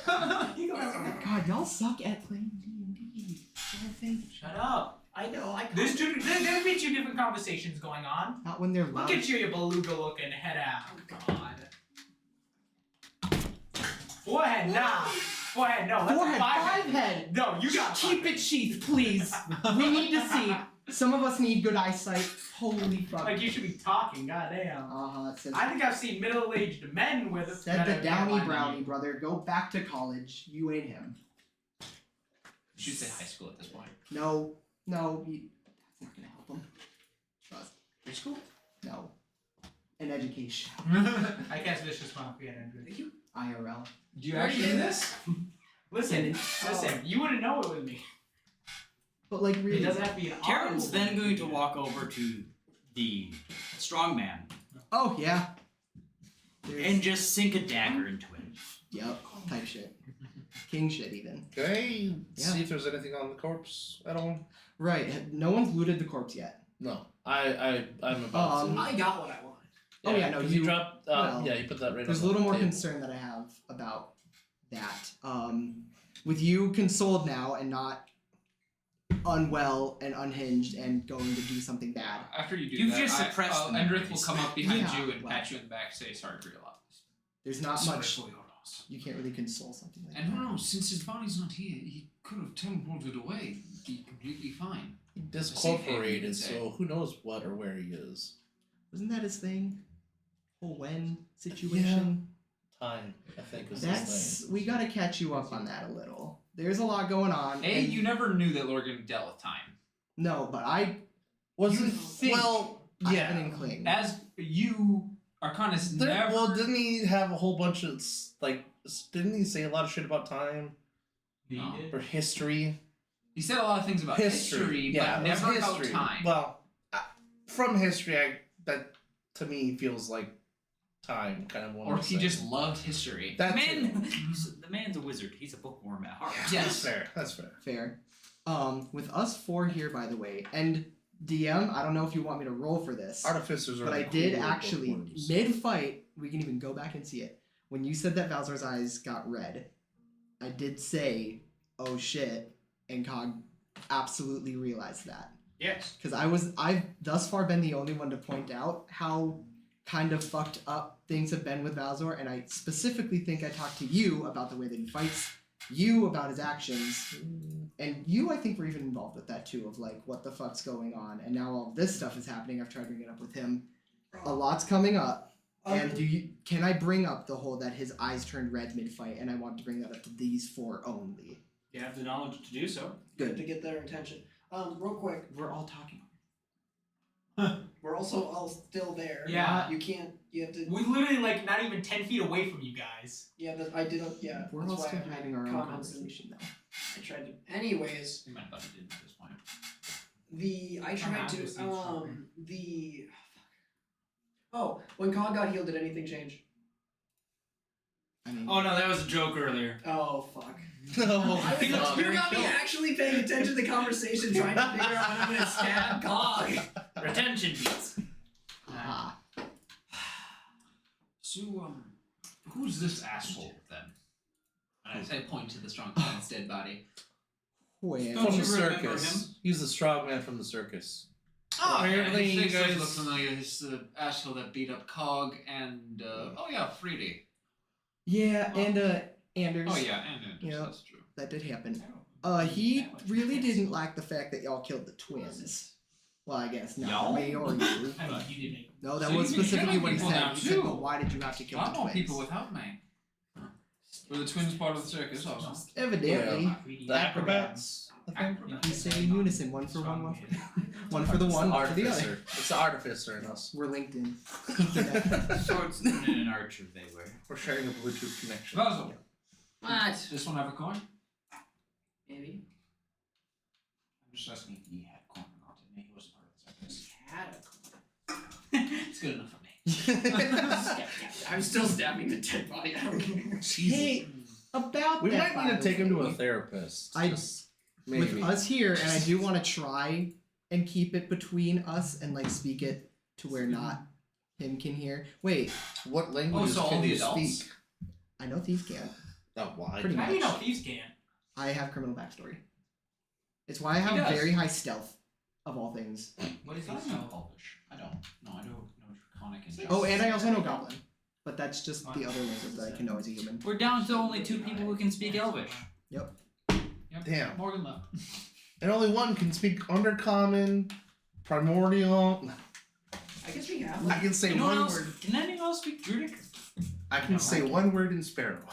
S2: God, y'all suck at playing D&D.
S6: Shut up.
S5: I know.
S6: There's two different conversations going on.
S2: Not when they're
S6: Look
S2: loud.
S6: at you beluga looking head out.
S5: God.
S6: Forehead, nah. Forehead, no. That's
S2: Forehead,
S6: a five
S2: five head.
S6: No, you got
S2: Keep it sheathed, please. We need to see. Some of us need good eyesight. Holy fuck.
S6: Like you should be talking, goddamn.
S2: It says,
S6: I think I've seen middle-aged men with
S2: said
S6: better
S2: the Downy
S6: hairline than
S2: Brownie
S6: you.
S2: brother. Go back to college. You ain't him.
S4: You should say high school at this point.
S2: No. That's not gonna help him. Trust.
S4: High school?
S2: No. An education.
S6: I cast vicious mafia energy.
S2: IRL.
S4: Do you
S5: Where
S4: actually
S5: do
S4: do
S5: you-
S4: this?
S6: Listen, you wouldn't know it with me.
S2: But like
S6: It
S2: really.
S6: doesn't have to be an
S8: Taryn's
S6: audible
S8: then
S6: thing.
S8: going to walk over to the strong man
S2: Oh yeah.
S8: and just sink a dagger into it.
S2: Yep. Type shit. King shit even.
S1: Can I
S2: Yeah.
S1: see if there's anything on the corpse at all?
S2: Right. No one's looted the corpse yet.
S1: No. I'm about to.
S5: I got what I wanted.
S2: Oh, yeah, no,
S1: 'cause
S2: you-
S1: dropped.
S2: well,
S1: yeah, you put that right.
S2: There's a
S1: on
S2: little
S1: the
S2: more
S1: table.
S2: concern that I have about that. With you consoled now and not unwell and unhinged and going to do something bad.
S4: After you do
S8: You've
S4: that,
S8: just suppressed the
S4: Endrith will
S8: memories.
S4: come up behind
S2: Yeah,
S4: you and
S2: well.
S4: pat you in the back and say, sorry for your loss.
S2: There's not
S4: Sorry
S2: much.
S4: for your loss.
S2: You can't really console something like
S4: And
S2: that.
S4: who knows, since his body's not here, he could have teleported away. Be completely fine.
S1: He
S4: safe haven, you
S1: discorporated,
S4: could say.
S1: so who knows what or where he is.
S2: Wasn't that his thing? Whole when situation.
S1: Time, I think, is his
S2: That's we gotta catch you up on that a little. There's a lot going on.
S4: A,
S2: and-
S4: you never knew that Lorgan dealt with time.
S2: No, but I
S1: Wasn't
S2: You think-
S1: well,
S2: I
S1: yeah.
S2: have an inkling.
S4: As you, Arcanus, never...
S1: Well, didn't he have a whole bunch of Didn't he say a lot of shit about time
S4: No.
S1: or history?
S4: He said a lot of things about history,
S1: yeah,
S4: but
S1: it was
S4: never
S1: history.
S4: about time.
S1: Well, from history, that to me feels like time, kind of.
S4: Or he just loved history.
S1: that
S8: The man's a wizard. He's a bookworm at heart.
S1: That's
S4: Yes.
S1: fair. That's fair.
S2: Fair. With us four here, by the way, and DM, I don't know if you want me to roll for this,
S1: Artificers are.
S2: but I
S1: the
S2: did
S1: cooler
S2: actually
S1: bookworms.
S2: mid-fight. We can even go back and see it. When you said that Valzar's eyes got red, I did say, "Oh shit," and Cog absolutely realized that.
S8: Yes.
S2: Because I've thus far been the only one to point out how kind of fucked up things have been with Valzor, and I specifically think I talked to you about the way that he fights, you about his actions, and you I think were even involved with that too, of like what the fuck's going on, and now all this stuff is happening. I've tried bringing it up with him. A lot's coming up, and can I bring up the whole that his eyes turned red mid-fight, and I want to bring that up to these four only.
S5: You have the knowledge to do so.
S2: Good.
S5: To get their attention. Real quick,
S2: We're all talking.
S5: we're also all still there.
S6: Yeah.
S5: You can't. You have to.
S6: We literally like not even 10 feet away from you guys.
S5: Yeah, I did. Yeah.
S2: We're
S5: that's
S2: all
S5: why
S2: still
S5: I made
S2: having our own
S5: comments and
S2: conversation though.
S5: I tried to. Anyways,
S4: You might have thought you did at this point.
S5: I tried
S6: I'm
S5: to.
S6: just eavesdropping.
S5: Oh, when Cog got healed, did anything change?
S2: I mean,
S8: Oh no, that was a joke earlier.
S5: Oh fuck.
S1: No,
S5: I
S8: He looks
S5: was, you
S8: very
S5: got me
S8: cool.
S5: actually paying attention to the conversation, trying to figure out when I'm gonna stab Cog.
S8: Retention beats.
S2: aha.
S4: So, who's this asshole then? I point to the strong man's dead body.
S2: Well,
S3: Don't
S1: From
S3: you
S1: the
S3: remember
S1: circus.
S3: him?
S1: He's the strong man from the circus.
S4: Apparently
S1: you
S4: his face
S1: guys-
S4: look familiar. He's the asshole that beat up Cog and oh yeah, Freedy.
S2: yeah, and Anders.
S4: Oh yeah, and Anders,
S2: Yeah.
S4: that's true.
S2: That did happen. He really didn't like the fact that y'all killed the twins. Well, I guess not
S8: Y'all?
S2: me or you.
S6: I mean, you did make.
S2: No, that
S4: So
S2: was
S4: you've been
S2: specifically
S4: killing
S2: what he
S4: people
S2: said.
S4: now,
S2: He said,
S4: too.
S2: but why did you have to kill
S4: I
S2: the
S4: want
S2: twins?
S4: people without me. Were the twins part of the circus also?
S2: Evidently,
S1: The acrobats. I think.
S2: we say in unison, one for one, one for one for the
S1: It's
S2: one,
S1: the
S2: one for the other.
S1: artificer. It's the artificer in us.
S2: We're linked in.
S8: Swordsman and an archer they were.
S1: We're sharing a Bluetooth connection.
S4: Basil,
S5: What?
S4: this one have a coin?
S5: Maybe.
S4: I'm just asking if he had coin or not. He wasn't part of the circus.
S5: Had a
S4: It's good enough for me.
S5: I'm still stabbing the dead body. I don't care.
S2: Hey, about
S1: We
S2: that,
S1: might need
S2: by
S1: to take him to
S2: the
S1: a
S2: way,
S1: therapist.
S2: I-
S1: Just maybe.
S2: with us here, and I do want to try and keep it between us and like speak it to where not him can hear. Wait,
S1: What languages
S4: so all
S1: can
S4: the
S1: you
S4: adults?
S1: speak?
S2: I know thieves can.
S1: Oh, why?
S2: Pretty
S6: How do you know
S2: much.
S6: thieves can't?
S2: I have criminal backstory. It's why I
S8: He
S2: have
S8: does.
S2: very high stealth, of all things.
S6: What is
S4: I
S6: he
S4: don't know
S6: so?
S4: Elvish. I don't. No, I don't know Draconic and
S2: Oh, and I also know goblin, but that's just the other language that I can know as a human.
S8: We're down to only 2 people who can speak Elvish.
S4: Yep.
S1: Damn.
S4: Morgan left.
S1: And only one can speak Undercommon, Primordial.
S5: I guess we have.
S1: I can say
S8: Anyone
S1: one
S8: else?
S1: word.
S8: Can anyone else speak Druidic?
S1: I can say one word in Sparrow.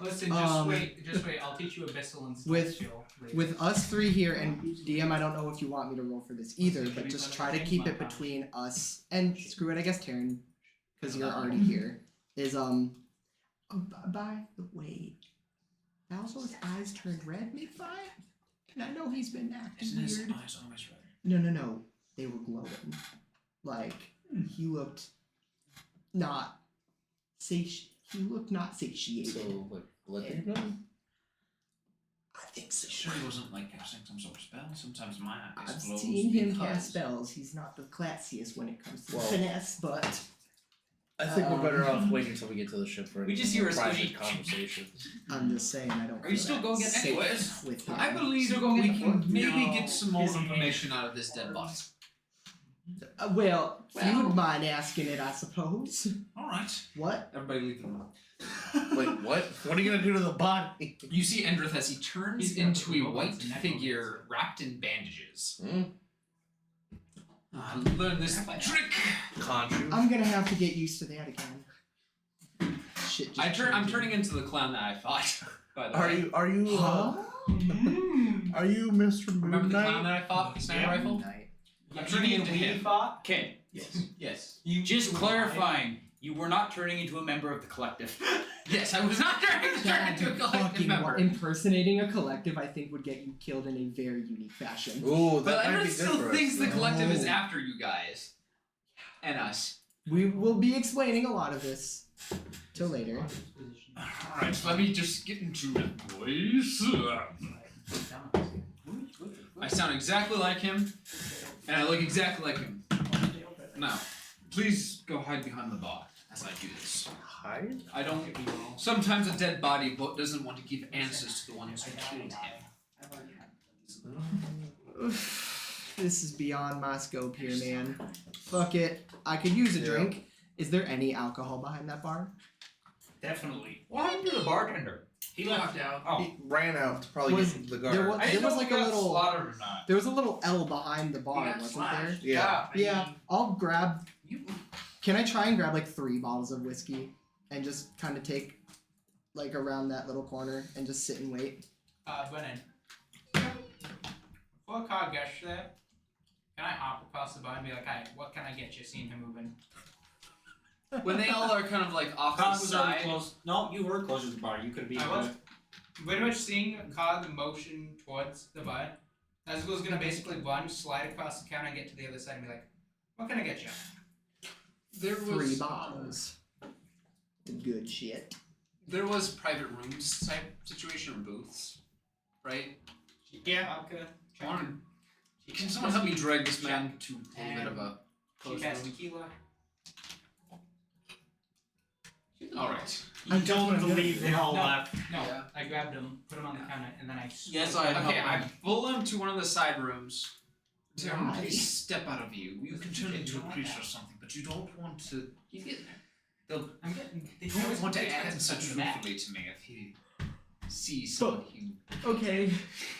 S6: Listen,
S2: Um,
S6: just wait. I'll teach you Abyssal and
S2: with-
S6: Celestial later.
S2: With us three here, and DM, I don't know if you want me to roll for this either, but just try to keep it between us and screw it, I guess, Taryn, because you're already here. Is by the way, Balzo's eyes turned red mid-fight, and I know he's been acting
S4: Isn't his
S2: weird.
S4: eyes always red?
S2: No, they were glowing. Like he looked not He looked not satiated.
S1: So, like, lithium?
S2: I think so.
S4: Sure, he wasn't like casting some sort of spell. Sometimes my eyes
S2: I've
S4: glows
S2: seen him
S4: because-
S2: cast spells. He's not the classiest when it comes to
S1: Well-
S2: finesse, but
S1: I think we're better off waiting until we get to the ship for
S8: We just hear a
S1: private
S8: squeak.
S1: conversations.
S2: I'm just saying I don't.
S8: Are you
S2: feel
S8: still
S2: that
S8: going to get
S2: safe
S4: anyways?
S2: with him.
S4: I believe
S8: Still gonna
S4: we
S8: get the
S4: can
S8: book?
S4: maybe
S6: No.
S4: get some more
S6: His
S4: information out of this dead body.
S2: Well, if you
S5: Well-
S2: would mind asking it, I suppose.
S4: All right.
S2: What?
S4: Everybody leave the room.
S1: Wait, what? What are you gonna do to the body?
S4: You see Endrith as he turns
S6: He's gonna
S4: into
S6: put
S4: a
S6: robots
S4: white
S6: in that
S4: figure wrapped in bandages.
S1: Hmm?
S4: I learned this trick.
S1: Conchu.
S2: I'm gonna have to get used to that again. Shit.
S4: I'm turning into the clown that I fought. By the
S1: Are
S4: way.
S1: you are you
S2: Huh?
S1: are you Mr. Moon
S4: Remember the clown
S1: Knight?
S4: that I fought with the sniper rifle?
S2: Night.
S4: I'm turning into
S6: we
S4: him.
S6: fought?
S8: Okay,
S4: Yes.
S8: just clarifying. You were not turning into a member of the collective.
S4: Yes, I was not trying to turn
S2: That
S4: into a collective
S2: fucking
S4: member.
S2: impersonating a collective, I think, would get you killed in a very unique fashion.
S1: Ooh,
S4: But
S1: that might
S4: Endrith
S1: be good
S4: still
S1: for
S4: thinks
S1: us,
S4: the
S1: though.
S4: collective is
S2: Oh.
S4: after you guys. And us.
S2: We will be explaining a lot of this till later.
S4: Alright, so let me just get into it, boys. I sound exactly like him, and I look exactly like him. Now, please go hide behind the bar as I do this.
S1: Hide?
S4: I don't. Sometimes a dead body doesn't want to give answers to the ones who killed him.
S2: This is beyond my scope here, man. Fuck it. I could use a
S1: Yeah.
S2: drink. Is there any alcohol behind that bar?
S8: Definitely. What happened to the bartender?
S5: He left out.
S8: Oh,
S1: He ran out to probably
S2: Was-
S1: get the guard.
S2: there was-
S8: I didn't
S2: There
S8: know
S2: like
S8: if
S2: a
S8: we got
S2: little-
S8: slaughtered or not.
S2: There was a little L behind the bar,
S5: got
S2: wasn't there?
S5: slashed.
S1: Yeah.
S2: Yeah, I'll grab. Can I try and grab like 3 bottles of whiskey and just kind of take like around that little corner and just sit and wait?
S6: Brennan. Before Cog gets there, can I hop across the bar and be like, "Hey, what can I get you?" Seeing him moving.
S4: When they all are kind of like off
S7: Cog
S4: the
S7: was already
S4: side.
S7: close. No, you were closer to the bar. You could be.
S6: I was pretty much seeing Cog motion towards the bar. Nazgul's gonna basically run, slide across the counter, and get to the other side and be like, "What can I get you?"
S4: There
S2: 3
S4: was
S2: bottles. The good shit.
S4: there was private rooms type situation or booths, right?
S6: Yeah. I'm gonna check.
S4: Lauren, can someone help me drag this man to a little bit of a
S6: She
S4: closed
S6: has
S4: room?
S6: tequila.
S4: All right.
S8: You don't believe they all
S6: No.
S8: left.
S6: No,
S5: Yeah.
S6: I grabbed him, put him on the counter, and then I.
S8: Yes, I
S4: Okay, I pull him to one of the side rooms. Taryn,
S2: Why?
S4: please step out of view. You can turn into a creature or something, but you don't want to.
S5: He's getting there.
S6: I'm getting.
S4: You don't want to act such ruefully to me if he sees someone who.
S2: Okay.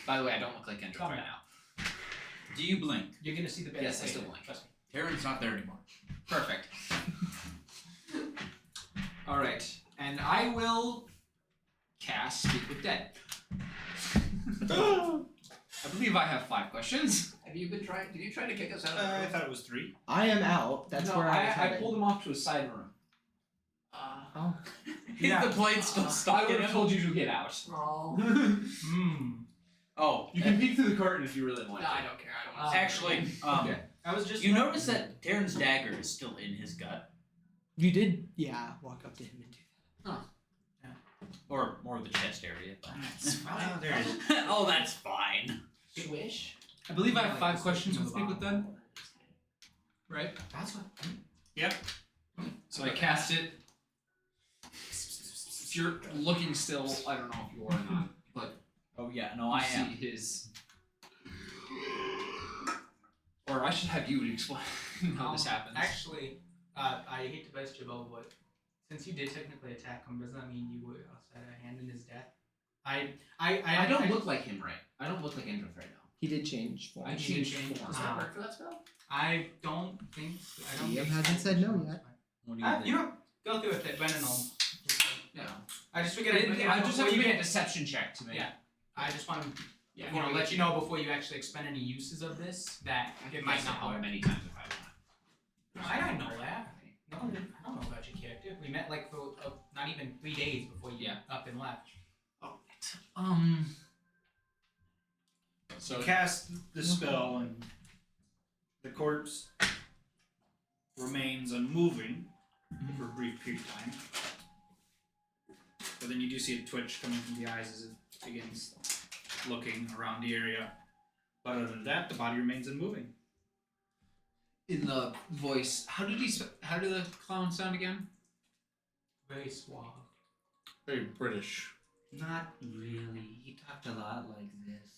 S4: By the way, I don't look like Andrew
S6: Come
S4: right
S6: here.
S4: now.
S8: Do you blink?
S6: You're gonna see the bad
S4: Yes, I
S6: side.
S4: still blink.
S6: Trust me.
S8: Taryn's not there anymore.
S4: Perfect. All right, and I will cast Speak with Dead. I believe I have 5 questions.
S5: Have you been trying? Did you try to kick us out of the
S3: I
S5: room?
S3: thought it was 3.
S2: I am out. That's
S4: no,
S2: where I was
S4: I
S2: headed.
S4: pulled him off to a side room.
S2: Oh.
S6: Yeah.
S8: The plate's still
S4: I
S8: stuck
S4: would
S8: in
S4: have
S8: him.
S4: told you to get out.
S5: Oh.
S6: Hmm.
S8: Oh,
S4: You can peek through the curtain if you really want
S5: No,
S4: to.
S5: I don't care. I don't want to.
S8: actually,
S4: Okay.
S6: I was just.
S8: you notice that Taryn's dagger is still in his gut,
S2: You did, yeah, walk up to him and do
S8: or more of the chest area. But...
S3: Oh, there it is.
S8: Oh, that's fine.
S5: Swish.
S4: I believe I have 5 questions with Speak with Dead. Right?
S5: That's what.
S4: So I cast it. If you're looking still, I don't know if you are or not, but
S8: Oh yeah, no,
S4: you
S8: I
S4: see
S8: am.
S4: his. Or I should have you explain how this happens.
S6: Actually, I hate to bust your bubble, but since you did technically attack him, doesn't that mean you would also had a hand in his death?
S4: I don't look like him, right? I don't look like Andrew right now.
S2: He did change form.
S4: I changed
S6: change
S4: form.
S5: Does that work for that spell?
S6: I don't think. I don't.
S2: DM
S6: think
S2: hasn't said no yet.
S8: What do you think?
S6: You know, go through with it. Brennan will.
S4: Yeah.
S6: I just figured.
S4: I just have to
S6: you
S4: make a
S6: get.
S4: deception check to make.
S6: Yeah. I just want to,
S4: Yeah.
S6: you know, let you know before you actually expend any uses of this that it might not work.
S4: many times if I want.
S6: I don't know that. No, I don't know about your character. We met like for not even 3 days before you up and left.
S3: So cast the spell, and the corpse remains unmoving for a brief period of time. But then you do see a twitch coming from the eyes as it begins looking around the area. But other than that, the body remains unmoving.
S4: In the voice, how did the clown sound again?
S6: Very suave.
S1: Very British.
S7: Not really. He talked a lot like this.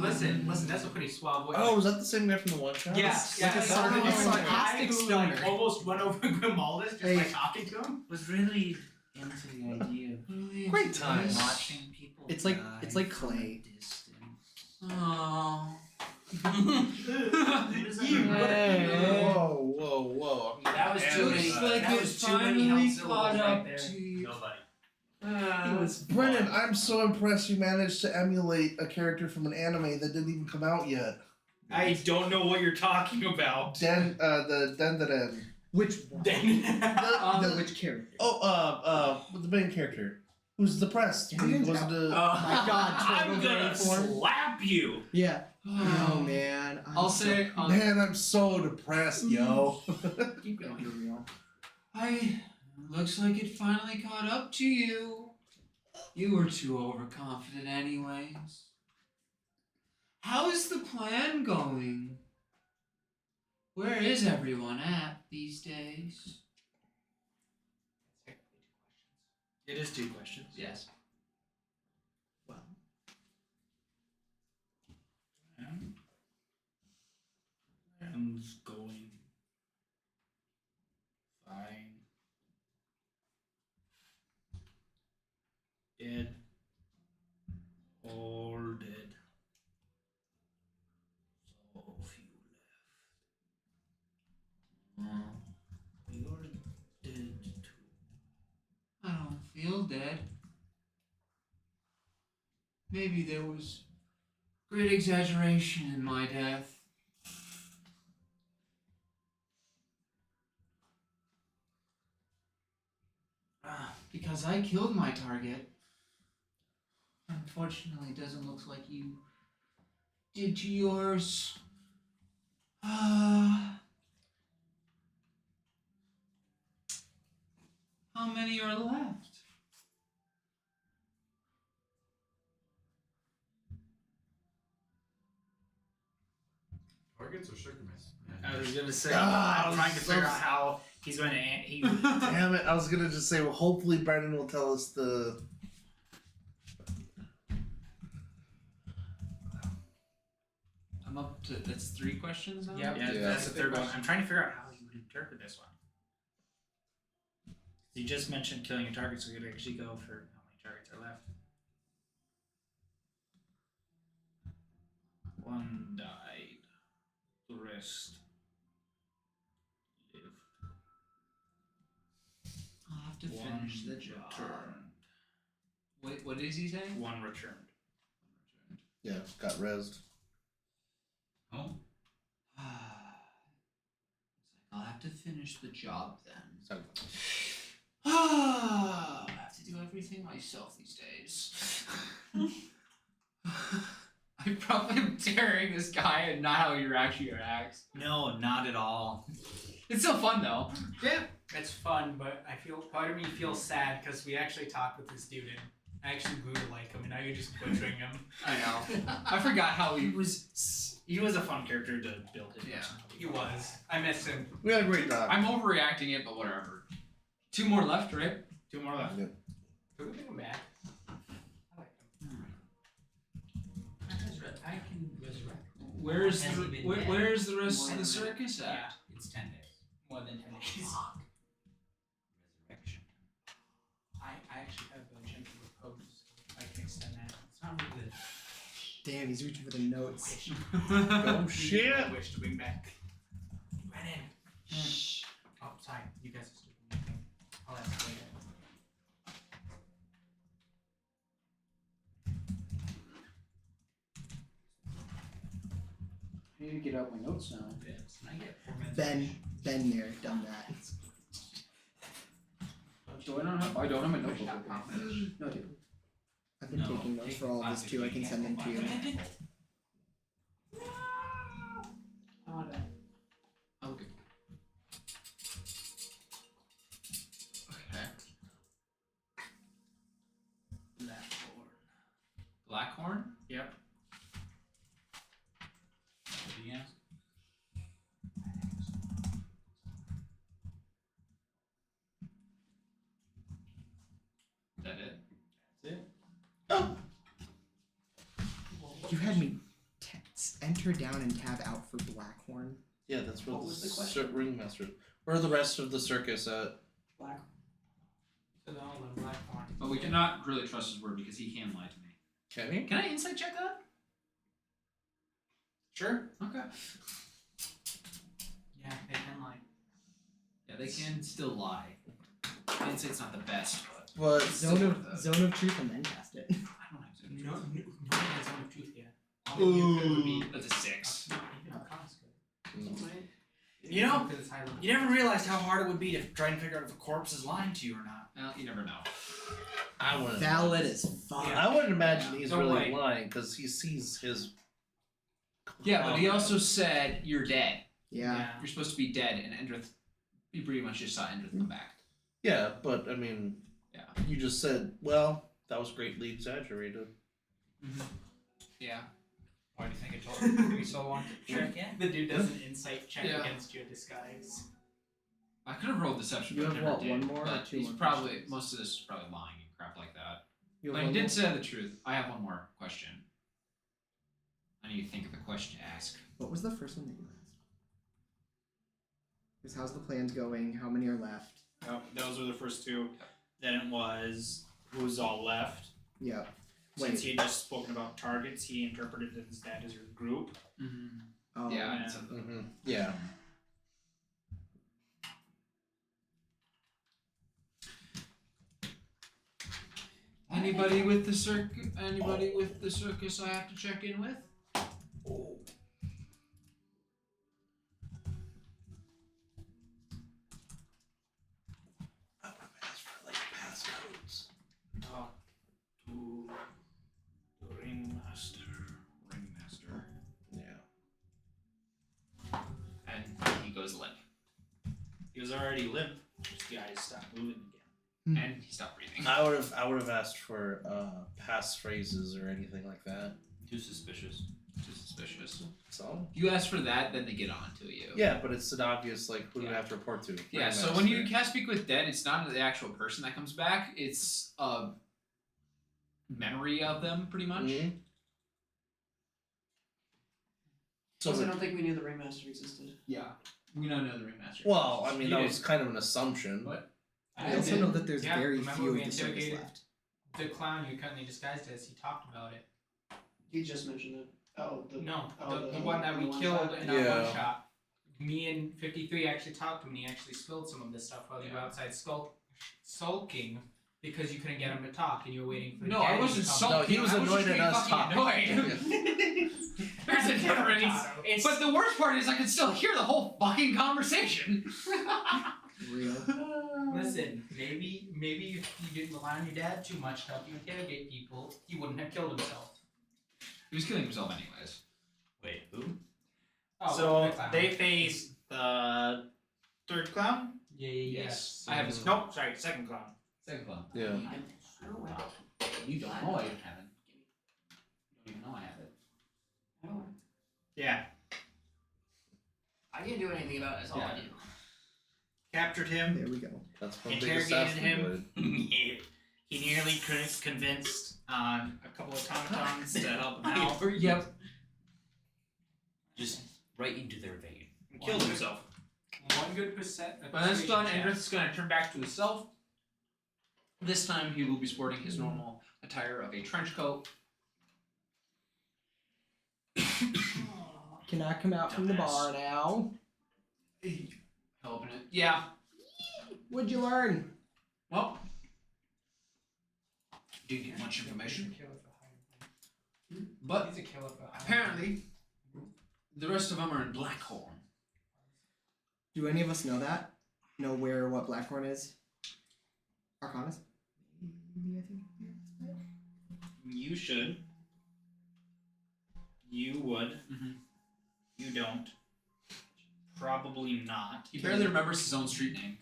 S6: Listen, that's a pretty suave voice.
S1: Oh, was that the same guy from the one shot?
S6: Yes,
S2: Like a
S6: yeah,
S2: sarcastic
S6: the guy who,
S2: stoner.
S6: like, almost run over Grimaldus just
S2: Hey.
S6: by talking to him.
S7: Was really into the idea of
S2: Great time.
S7: watching people.
S2: It's like-
S7: die
S2: it's like
S7: from a
S2: clay.
S7: distance.
S4: Oh.
S1: Whoa, whoa, whoa.
S5: That was too many.
S4: Looks like
S5: That
S4: it
S5: was too many
S4: finally
S5: health syllables
S4: caught
S5: right
S4: up
S5: there.
S4: to you.
S8: Nobody.
S1: Brennan, I'm so impressed you managed to emulate a character from an anime that didn't even come out yet.
S8: I don't know what you're talking about.
S1: The Den.
S2: Which one? The which character?
S1: The main character. Who's depressed. He
S2: Didn't
S1: wasn't a...
S2: my God,
S8: I'm
S2: total
S8: gonna
S2: brain form.
S8: slap you.
S2: Yeah. Oh man.
S4: I'll say,
S1: Man, I'm so depressed, yo.
S5: Keep going.
S4: looks like it finally caught up to you. You were too overconfident anyways. How is the plan going? Where is everyone at these days?
S3: It is 2 questions.
S4: Yes.
S2: Well,
S3: And going fine. Dead. All dead. So few left. You're dead too.
S4: I don't feel dead. Maybe there was great exaggeration in my death. Because I killed my target. Unfortunately, it doesn't look like you did to yours. How many are left?
S9: Targets or sugar miss?
S3: I was gonna say,
S1: Ah,
S3: I'm trying to figure out how He's going to. He.
S1: Damn it! I was gonna just say, well, hopefully Brendan will tell us the.
S4: I'm up to that's 3 questions now.
S6: Yep.
S3: Yeah,
S1: Yeah.
S3: that's the third one. I'm trying to figure out how you would interpret this one. You just mentioned killing a target, so we could actually go for how many targets are left. 1 died. The rest lived.
S4: I'll have to
S3: 1
S4: finish the job.
S3: returned.
S4: Wait, what is he saying?
S3: 1 returned.
S1: Yeah, got rezzed.
S7: Oh.
S4: I'll have to finish the job then.
S1: So,
S4: I have to do everything myself these days. I probably am tearing this guy and not how he actually reacts.
S3: No, not at all.
S4: It's still fun though.
S6: Yeah, it's fun, but I feel part of me feels sad because we actually talked with this dude and I actually grew to like him, and now you're just butchering him.
S4: I know. I forgot how he
S3: He was a fun character to build his
S4: Yeah.
S3: personality.
S6: He was. I miss him.
S1: we had a great time.
S4: I'm overreacting it, but whatever. 2 more left, right?
S3: 2 more left.
S1: Yeah.
S6: Can we bring him back? I like him.
S7: I can resurrect.
S4: Where's
S7: Has
S4: the,
S7: he been dead?
S4: where's the rest
S7: More
S4: of the
S7: than
S4: circus at?
S7: Yeah, it's 10 days.
S6: More than 10 days.
S7: Resurrection.
S6: I actually have a gentle repose. I can extend that.
S7: It's not really good.
S2: Damn, he's reaching for the notes.
S1: Oh shit!
S6: I wish to bring back. Brennan.
S2: Shh.
S6: Oh, sorry. You guys are stupid. I'll ask later.
S8: I need to get out my notes now.
S7: Yes. I get 4 minutes.
S2: Been there, done that.
S8: Do I not have? I don't have my notebook. No, I do.
S2: I've been taking notes for all of this too. I can send them to you.
S4: Okay. Okay. Blackhorn?
S3: Yep.
S7: What do you ask?
S4: Is that it?
S3: That's it.
S1: Oh,
S2: You had me enter down and tab out for Blackhorn.
S1: yeah, that's where
S8: What
S1: the,
S8: was the question?
S1: ringmaster. Where are the rest of the circus at?
S6: Black. So no, the black one.
S4: But we cannot really trust his word because he can lie to me.
S1: Can he?
S4: Can I insight check that?
S6: Sure.
S4: Okay.
S6: Yeah, they can lie.
S4: Yeah, they can still lie. Insight's not the best, but
S1: But
S2: Zone of truth and then cast it.
S4: I don't have to.
S6: No, no one has zone of truth yet. All you could would be
S4: That's a 6.
S6: even a cost good.
S3: You know,
S6: Because it's high level.
S3: you never realized how hard it would be to try and figure out if a corpse is lying to you or not.
S4: Well, you never know.
S1: I wouldn't.
S2: Valid as fuck.
S1: I wouldn't imagine
S4: Yeah.
S1: he's
S6: Don't
S1: really
S6: lie.
S1: lying because he sees his.
S4: Yeah, but he also said you're dead.
S2: Yeah.
S4: You're supposed to be dead, and Endrith, you pretty much just saw Endrith come back.
S1: Yeah, but I mean,
S4: Yeah.
S1: you just said, well, that was greatly exaggerated.
S4: Yeah.
S8: Why do you think it took me so long to check in?
S6: The dude does an insight check
S4: Yeah.
S6: against your disguise.
S4: I could have rolled deception,
S2: You
S4: but
S2: have
S4: never
S2: what,
S4: did.
S2: one more or
S4: But
S2: 2
S4: he's
S2: more
S4: probably
S2: questions?
S4: most of this is probably lying and crap like that.
S2: You have
S4: But he
S2: one
S4: did
S2: more?
S4: say the truth. I have one more question. I need to think of the question to ask.
S2: What was the first one that you asked? Because how's the plans going? How many are left?
S3: Yep, those were the first 2. Then it was who's all left.
S2: Yep.
S3: Since
S2: Wait.
S3: he had just spoken about targets, he interpreted it as that as your group.
S2: Oh.
S4: Yeah.
S3: Yeah.
S4: it's a-
S1: Mm-hmm. Yeah.
S4: Anybody with the circus? Anybody with the circus? I have to check in with.
S1: Oh. I would have asked for like passcodes.
S3: Talk to the ringmaster.
S4: Ringmaster.
S1: Yeah.
S4: And he goes limp.
S3: He was already limp. This guy stopped moving again.
S4: And he stopped breathing.
S1: I would have asked for pass phrases or anything like that.
S8: Too suspicious.
S4: Too suspicious.
S1: So
S4: If you ask for that, then they get on to you.
S1: yeah, but it's an obvious like who do we
S4: Yeah.
S1: have to report to?
S4: Yeah,
S1: Right,
S4: so
S1: that's
S4: when you
S1: fair.
S4: cast Speak with Dead, it's not the actual person that comes back, it's a memory of them, pretty much.
S1: Mhm. So
S5: Plus, I don't think we knew the Ringmaster existed.
S4: Yeah. We don't know the remaster.
S1: well, I mean
S6: You
S1: that
S6: did.
S1: was kind of an assumption.
S4: What?
S2: I also know that there's
S6: Yeah,
S2: very
S6: remember
S2: few
S6: we
S2: of the service
S6: interrogated-
S2: left.
S6: The clown you currently disguised as, he talked about it.
S5: He just mentioned it. Oh,
S6: No,
S5: oh,
S6: the one that we
S5: one
S6: killed
S5: shot?
S6: in our
S1: Yeah.
S6: one shot. Me and 53 actually talked to him and he actually spilled some of this stuff while you were outside sulking because you couldn't get him to talk and you were waiting for
S4: No,
S6: Daddy
S4: I
S6: to
S4: wasn't
S6: come.
S4: sulking.
S1: No, he was
S4: I was
S1: annoyed
S4: just
S1: at
S4: being
S1: us
S4: fucking
S1: talking.
S4: annoyed. There's a difference.
S6: It's
S4: But the worst part is I could still hear the whole fucking conversation.
S2: Real.
S6: listen, maybe if you didn't rely on your dad too much to help you interrogate people, he wouldn't have killed himself.
S4: He was killing himself anyways.
S8: Wait, who?
S6: Oh,
S3: So
S6: the clown.
S3: they face the third clown.
S4: Yes. I have his
S3: Nope, sorry, second clown.
S4: second clown.
S1: Yeah.
S4: You don't know I haven't. You don't even know I have it.
S3: Yeah,
S5: I can't do anything about it. That's all I
S4: Yeah.
S5: do.
S3: captured him,
S2: There we go.
S1: That's one big
S3: interrogated
S1: assassin
S3: him.
S1: would.
S3: He nearly convinced a couple of automatons to help him out.
S4: Yep.
S8: Just right into their vein.
S3: And killed himself.
S6: 1 good percent.
S4: When that's done, Andrith is going to turn back to himself. This time he will be sporting his normal attire of a trench coat.
S2: Can I come out from the bar now?
S4: Open it. Yeah.
S2: What'd you learn?
S4: Well. Didn't get much information. But
S6: He's a killer for
S4: apparently, the rest of them are in Blackhorn.
S2: Do any of us know that? Know where what Blackhorn is? Arcanus? Maybe, I think.
S3: You should. You would.
S4: Mhm.
S3: You don't. Probably not.
S4: He barely remembers his own street name.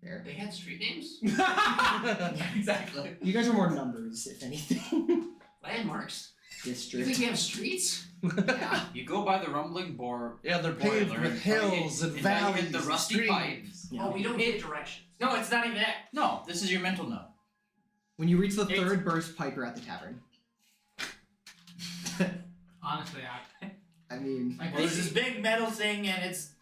S2: There.
S5: They had street names?
S2: Yeah, exactly. You guys are more numbers, if anything.
S5: Landmarks. You
S2: District.
S5: think we have streets?
S2: Yeah.
S8: You go by the rumbling bore.
S1: Yeah, they're paved
S8: boiler
S1: with
S8: and try to
S1: hills
S8: hit-
S1: and
S8: now you
S1: valleys
S8: hit the
S1: and
S8: rusty
S1: streams.
S8: pipe.
S2: Yeah.
S5: Oh, we don't get directions. No, it's not even that.
S8: No, this is your mental note.
S2: When you reach the
S6: It's-
S2: third burst pipe, you're at the tavern.
S6: Honestly,
S2: I mean,
S6: I
S3: Well, there's this big metal thing and it's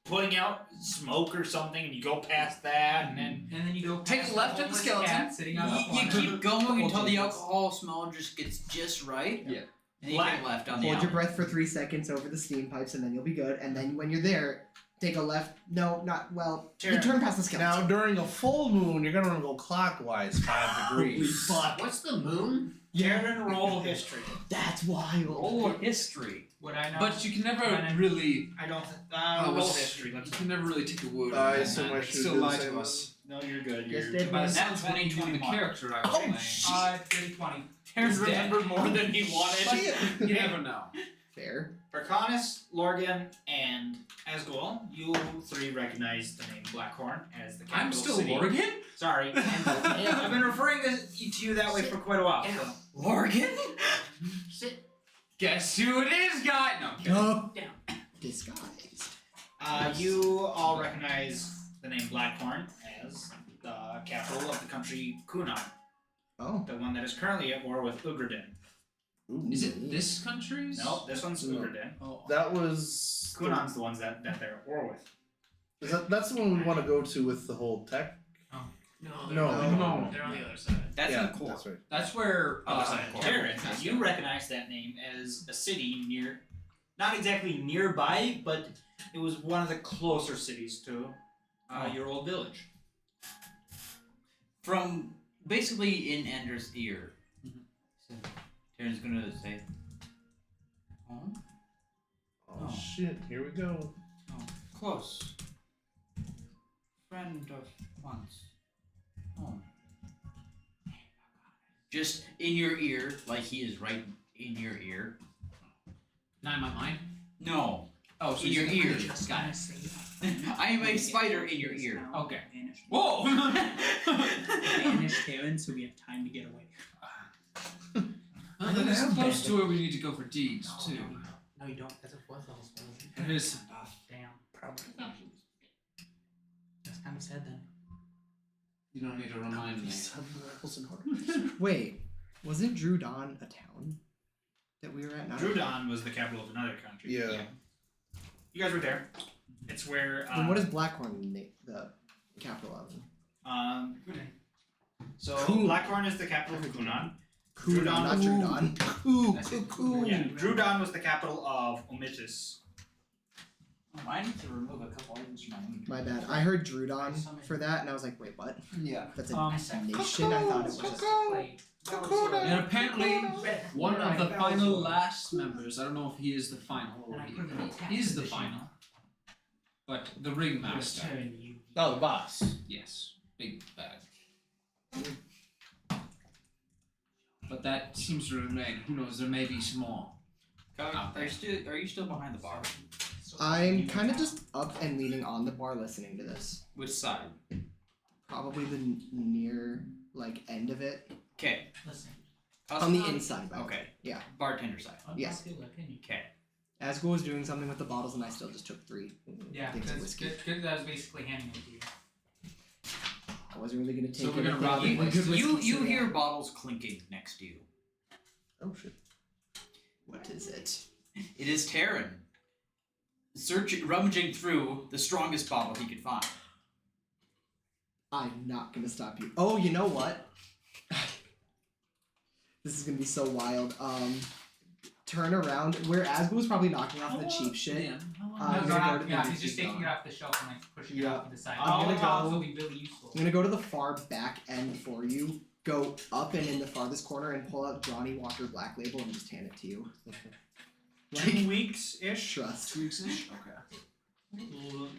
S3: putting out smoke or something, and you go past that, and then
S6: and then you go
S4: Take
S6: past
S4: left
S6: the
S4: at the
S6: homeless
S4: skeleton.
S6: cat sitting on the
S8: You
S6: corner.
S8: keep going until the
S2: tables.
S8: alcohol smell just gets just right.
S4: Yeah.
S8: And you
S3: Black-
S8: take left on the
S2: hold your
S8: alley.
S2: breath for 3 seconds over the steam pipes, and then you'll be good. And then when you're there, take a left. No, not well. You
S3: Turn.
S2: turn past the skeleton.
S1: Now during a full moon, you're gonna want to go clockwise 5 degrees.
S5: What's the moon?
S3: Karen roll history.
S2: That's wild.
S8: Oh, history.
S6: Would I know?
S4: But you can never
S6: Run
S4: really.
S3: I don't.
S4: Oh,
S3: roll
S4: it's-
S3: history.
S4: You
S3: Let's.
S4: can never really take a word.
S1: I
S4: on
S1: assume
S4: that.
S1: I
S4: It's
S1: should
S4: still
S1: do the
S4: lie
S1: same
S4: to
S1: one.
S4: us.
S3: No, you're good.
S2: Yes,
S3: You're.
S2: Dave.
S4: By the
S8: That's
S4: sounds of it, you knew the
S8: 2021.
S4: character I was
S1: Oh,
S4: playing.
S1: shit.
S6: 30-20.
S3: Terrence
S4: He's dead.
S3: remembered more than he wanted.
S4: You never know.
S2: Fair.
S3: Arcanus, Lorgan, and Asgul, you 3 recognize the name Blackhorn as the capital
S4: I'm still
S3: city.
S4: Lorgan?
S3: Sorry, and I've been referring to you that way for quite a while.
S5: Down.
S3: So.
S8: Lorgan?
S5: Sit
S4: Guess who it is, guy? No, I'm kidding.
S2: No.
S5: down.
S2: Disguised.
S3: You all recognize the name Blackhorn as the capital of the country Kunan,
S2: Oh.
S3: the one that is currently at war with Ugradin.
S1: Ooh.
S4: Is it this country's?
S3: No, this one's
S1: No.
S3: Ugradin.
S4: Oh.
S1: That was.
S3: Kunan's the ones that they're at war with.
S1: That's the one we want to go to with the whole tech.
S5: No,
S1: No.
S5: they're on the other side.
S8: That's
S1: yeah,
S8: in the core.
S1: That's right.
S4: That's where.
S3: Terran, you recognize that name as a city near, not exactly nearby, but it was one of the closer cities to your old village.
S8: From basically in Ender's ear.
S4: Mhm.
S8: So, Taryn's gonna say, "Oh,
S1: Oh,
S8: Oh.
S1: shit! Here we go.
S8: close. Friend of once. Home." Just in your ear, like he is right in your ear.
S4: Not in my mind.
S8: No.
S4: Oh, so
S8: In your
S4: he's-
S8: ear.
S4: Got it.
S8: I am a spider in your ear.
S4: Okay.
S7: Vanish.
S4: Whoa!
S7: Vanish Terran so we have time to get away.
S4: Oh, that is close to where we need to go for deeds too.
S5: No, you don't. That's a 4th level spell.
S4: It is.
S5: Damn.
S1: Probably.
S5: That's kind of sad then.
S4: You don't need to remind me.
S2: Wait, wasn't Drew Don a town that we were at? Not
S3: Drudon was the capital of another country.
S1: Yeah.
S3: You guys were there. It's where.
S2: Then what is Blackhorn the capital of?
S3: So
S2: Cool.
S3: Blackhorn is the capital of Kunan.
S2: Kunan, not Drew Don.
S3: Yeah, Drudon was the capital of Omitis.
S8: Oh, I need to remove a couple items from my inventory.
S2: My bad. I heard Drew Don for that, and I was like, wait, what?
S8: Yeah.
S2: That's a
S3: Um,
S2: nation? I thought it was just.
S4: And apparently, one of the final last members, I don't know if he is the final or he is the final, but the ringmaster.
S1: Oh, the boss.
S4: Yes, big bag. But that seems to remain. Who knows? There may be some more.
S8: Are you still behind the bar?
S2: I'm kind of just up and leaning on the bar listening to this.
S8: Which side?
S2: Probably the near, end of it.
S8: Okay.
S5: Listen.
S2: On the inside, by the way.
S8: Okay.
S2: Yeah.
S8: Bartender side.
S2: Yes.
S8: Okay.
S2: Asgul was doing something with the bottles, and I still just took 3
S6: Yeah,
S2: things of
S6: that's
S2: whiskey.
S6: good. That was basically handing it to you.
S2: I wasn't really going to take
S4: So we're gonna
S2: anything
S4: rob
S2: other
S4: you.
S2: than good
S8: You
S2: whiskey, so yeah.
S8: hear bottles clinking next to you.
S1: Oh shit.
S2: What is it?
S8: It is Terran. Rummaging through the strongest bottle he could find.
S2: I'm not going to stop you. Oh, you know what? This is going to be so wild. Turn around. Where Asgul was probably knocking off the cheap shit. I'm gonna go to the
S6: He's just taking it off the shelf and pushing it
S2: Yeah.
S6: off to the side.
S2: I'm gonna
S6: Molotovs
S2: go-
S6: will be really useful.
S2: I'm gonna go to the far back end for you. Go up and in the farthest corner and pull out Johnny Walker Black Label and just hand it to you.
S3: 2 weeks ish.
S2: Trust.
S4: 2 weeks ish? Okay.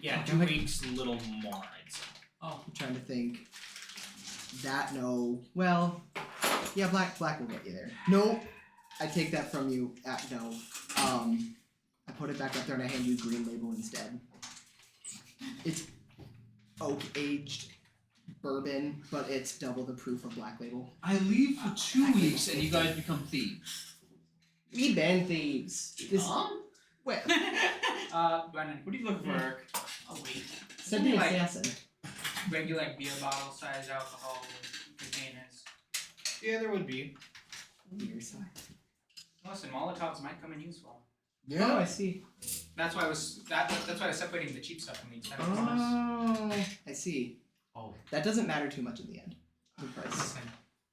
S3: Yeah,
S2: Okay.
S3: 2 weeks, a little more, I'd say.
S6: Oh,
S2: I'm trying to think. That no. Well, yeah, black will get you there. Nope. I take that from you. No. I put it back up there and I hand you Green Label instead. It's oak aged bourbon, but it's double the proof of Black Label.
S4: I leave for 2 weeks and you guys become thieves.
S2: We been thieves. This well,
S6: Brennan.
S8: What are you looking for, Eric?
S5: Oh wait.
S2: send me
S6: Like-
S2: assassin.
S6: Regular beer bottle size alcohol containers.
S3: Yeah, there would be.
S2: Beer side.
S6: Listen, Molotovs might come in useful.
S2: Oh, I see.
S6: That's why that's why I was separating the cheap stuff from the expensive stuff.
S2: Oh, I see.
S5: Oh.
S2: That doesn't matter too much in the end. The price.
S6: Listen,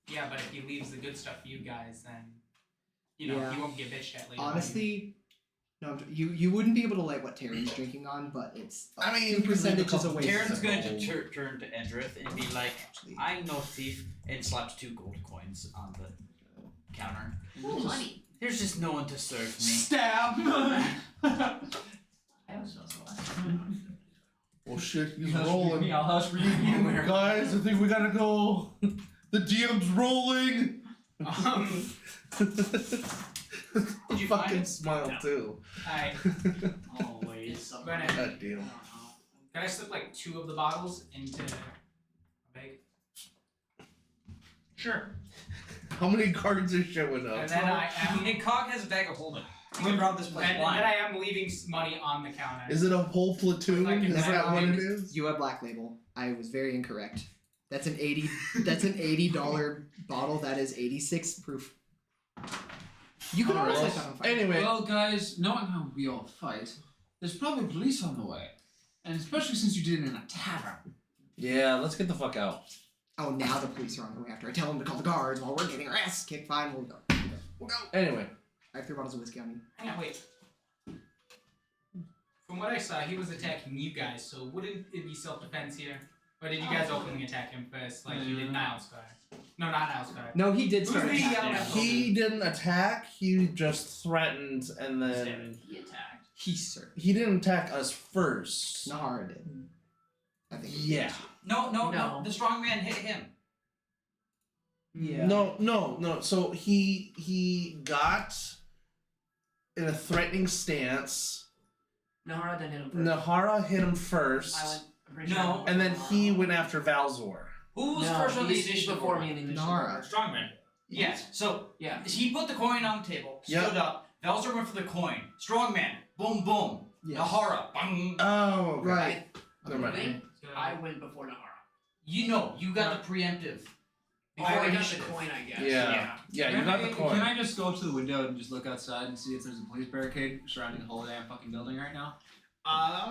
S6: yeah, but if he leaves the good stuff for you guys, then you
S2: Yeah.
S6: won't get bitched at later.
S2: Honestly, no. You wouldn't be able to like what Terran's drinking on, but it's.
S1: I mean, you
S2: 2
S1: could leave a
S2: percentages
S1: couple
S2: away.
S8: Terran's
S1: from
S8: going to
S1: gold.
S8: turn to Endrith and be like,
S2: Actually.
S8: I'm no thief, and slaps 2 gold coins on the counter.
S5: Ooh, money.
S8: There's just no one to serve me.
S4: Stab!
S5: I was also last.
S1: Well, shit, he's
S4: Hush
S1: rolling.
S4: me, I'll hush for you.
S1: Guys, I think we gotta go. The DM's rolling.
S8: Did you
S1: fucking
S8: find it?
S1: smile
S3: No.
S1: too.
S6: Alright,
S5: Always.
S6: Brennan,
S1: God damn.
S6: can I slip like 2 of the bottles into a bag? Sure.
S1: How many cards are showing up?
S6: And then I am.
S8: And Cog has a bag of holding. You can rob this place
S6: And then
S8: blind.
S6: I am leaving money on the counter.
S1: Is it a whole platoon?
S6: Like
S1: Is that what it
S2: an-
S1: is?
S2: You have Black Label. I was very incorrect. That's an $80 bottle. That is 86 proof. You can always light that on fire.
S1: Anyway,
S4: Well, guys, knowing how we all fight, there's probably police on the way. And especially since you did it in a tavern.
S9: Yeah, let's get the fuck out.
S2: Oh, now the police are on the way after. I tell them to call the guards while we're getting our ass kicked. Fine, we'll go. We'll go.
S1: anyway.
S2: I have 3 bottles of whiskey on me.
S6: Hang on, wait. From what I saw, he was attacking you guys, so wouldn't it be self-defense here? Or did you guys openly attack him first, like you did Niles Guard? No, not Niles Guard.
S2: No, he did start
S6: Who's the,
S2: attacking.
S1: He didn't attack. He just threatened, and then
S5: He attacked.
S2: He sir.
S1: he didn't attack us first.
S2: Nahara did. I think.
S1: Yeah.
S8: No.
S5: No.
S8: The strong man hit him.
S2: Yeah.
S1: No. So he got in a threatening stance.
S5: Nahara didn't hit him first.
S1: Nahara hit him first,
S5: I went. I'm pretty
S8: No.
S5: sure I
S1: and then
S5: went
S1: he
S5: wrong.
S1: went after Valzor.
S8: Who was
S5: No,
S8: first on the
S5: he's
S8: initiative
S5: before
S8: order?
S5: me in the initiative
S2: Nahara.
S5: order.
S3: Strongman.
S8: Yes. So
S5: Yeah.
S8: he put the coin on the table,
S1: Yep.
S8: stood up. Velzer went for the coin. Strongman. Boom, boom.
S2: Yes.
S8: Nahara. Bang.
S1: Oh, okay.
S2: Right.
S1: Never mind.
S5: Wait,
S6: So,
S5: I went before Nahara.
S8: You know, you got the preemptive.
S5: Before I got the
S8: initiative.
S5: coin, I guess.
S1: Yeah. Yeah, you got the coin.
S10: Can I just go to the window and just look outside and see if there's a police barricade surrounding the whole damn fucking building right now?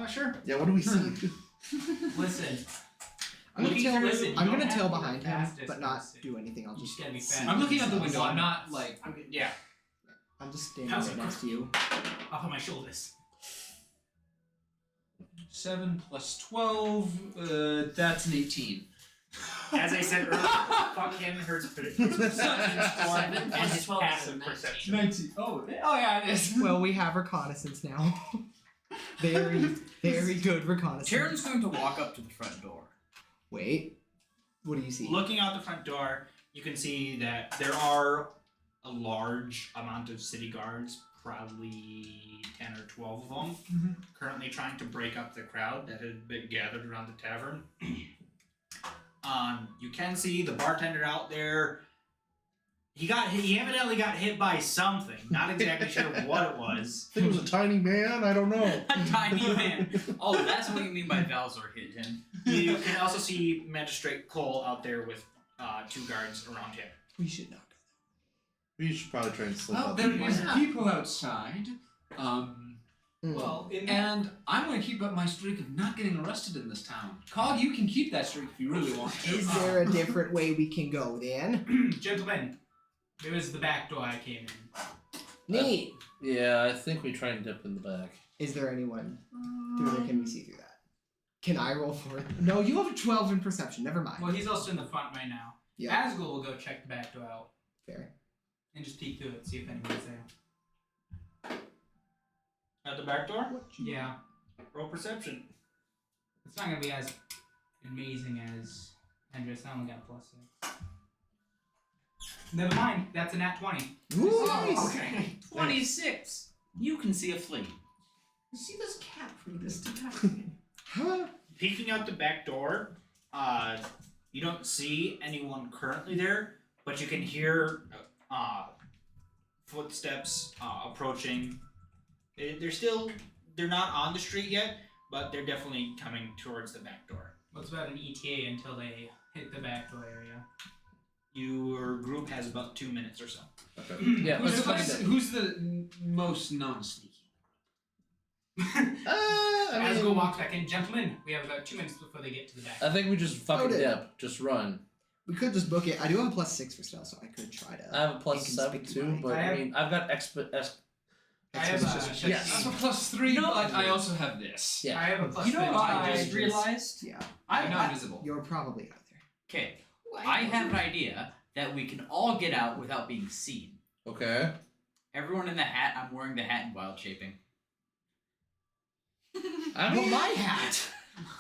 S8: Sure.
S1: Yeah, what do we see?
S6: listen.
S2: I'm gonna
S6: Listen,
S2: tail,
S6: you
S2: I'm
S6: don't
S2: gonna
S6: have
S2: tail
S6: to be the
S2: behind him,
S6: fastest
S2: but not
S6: person.
S2: do anything. I'll
S6: You
S2: just
S6: just gotta be
S2: see.
S6: fast.
S4: I'm looking out the window. I'm not like.
S5: I'm good.
S8: Yeah.
S2: I'm just standing
S6: How's
S2: right
S6: it
S2: next to you.
S6: Off of my shoulders.
S4: 7 plus 12. That's an 18.
S3: As I said earlier, fucking hurts perception.
S5: 7 plus 12 is
S3: Passive
S5: 19.
S3: perception.
S4: 19. Oh yeah, it is.
S2: Well, we have reconnaissance now. Very, very good reconnaissance.
S8: Taryn's going to walk up to the front door.
S2: Wait. What do you see?
S3: Looking out the front door, you can see that there are a large amount of city guards, probably 10 or 12 of them, currently trying to break up the crowd that had been gathered around the tavern. You can see the bartender out there. He evidently got hit by something. Not exactly sure what it was.
S1: I think it was a tiny man. I don't know.
S8: A tiny man. Oh, that's what you mean by Valzor hit him.
S3: You can also see Magistrate Cole out there with 2 guards around him.
S2: We should not go.
S1: We should probably try and slip
S4: Well,
S1: up.
S4: there is people outside.
S6: Well, in
S4: And I'm going to keep up my streak of not getting arrested in this town. Cog, you can keep that streak if you really want to.
S2: Is there a different way we can go then?
S6: gentlemen, there was the back door I came in.
S2: Neat.
S1: Yeah, I think we try and dip in the back.
S2: Is there anyone through there? Can we see through that? Can I roll for it? No, you have a 12 in perception. Never mind.
S6: Well, he's also in the front right now.
S2: Yeah.
S6: Asgul will go check the back door out
S2: Fair.
S6: and just peek through it, see if anyone's there.
S3: At the back door?
S6: Yeah,
S3: Roll perception.
S6: it's not gonna be as amazing as Hendrix. I only got a +6. Never mind. That's a nat 20.
S2: Ooh,
S5: Oh,
S2: nice.
S5: okay.
S8: 26. You can see a flea.
S5: You see this cat from this detective?
S2: Huh?
S3: Peeking out the back door, you don't see anyone currently there, but you can hear footsteps approaching. They're not on the street yet, but they're definitely coming towards the back door.
S6: What's about an ETA until they hit the back door area?
S3: Your group has about 2 minutes or so.
S1: Okay.
S10: Yeah,
S4: Who's the most non-sneaky?
S1: I
S6: Asgul
S1: mean,
S6: walks back in. Gentlemen, we have about 2 minutes before they get to the back.
S1: I think we just fucking
S2: Noted.
S1: dip. Just run.
S2: We could just book it. I do have a +6 for stealth, so I could try to.
S1: I have a +7
S2: Inconspicuous.
S1: too, but
S6: I have-
S1: I mean, I've got
S6: I have
S2: Exposition.
S6: a
S1: Yes.
S4: I have a +3,
S8: You know-
S4: but I also have this.
S1: Yeah.
S6: I have a +15.
S8: You know what I
S2: I
S8: just
S2: just-
S8: realized?
S2: Yeah.
S4: I'm not invisible.
S2: You're probably out there.
S8: Okay, I have an idea that we can all get out without being seen.
S1: Okay.
S8: Everyone in the hat, I'm wearing the hat in wild shaping.
S1: I
S2: Well, my hat.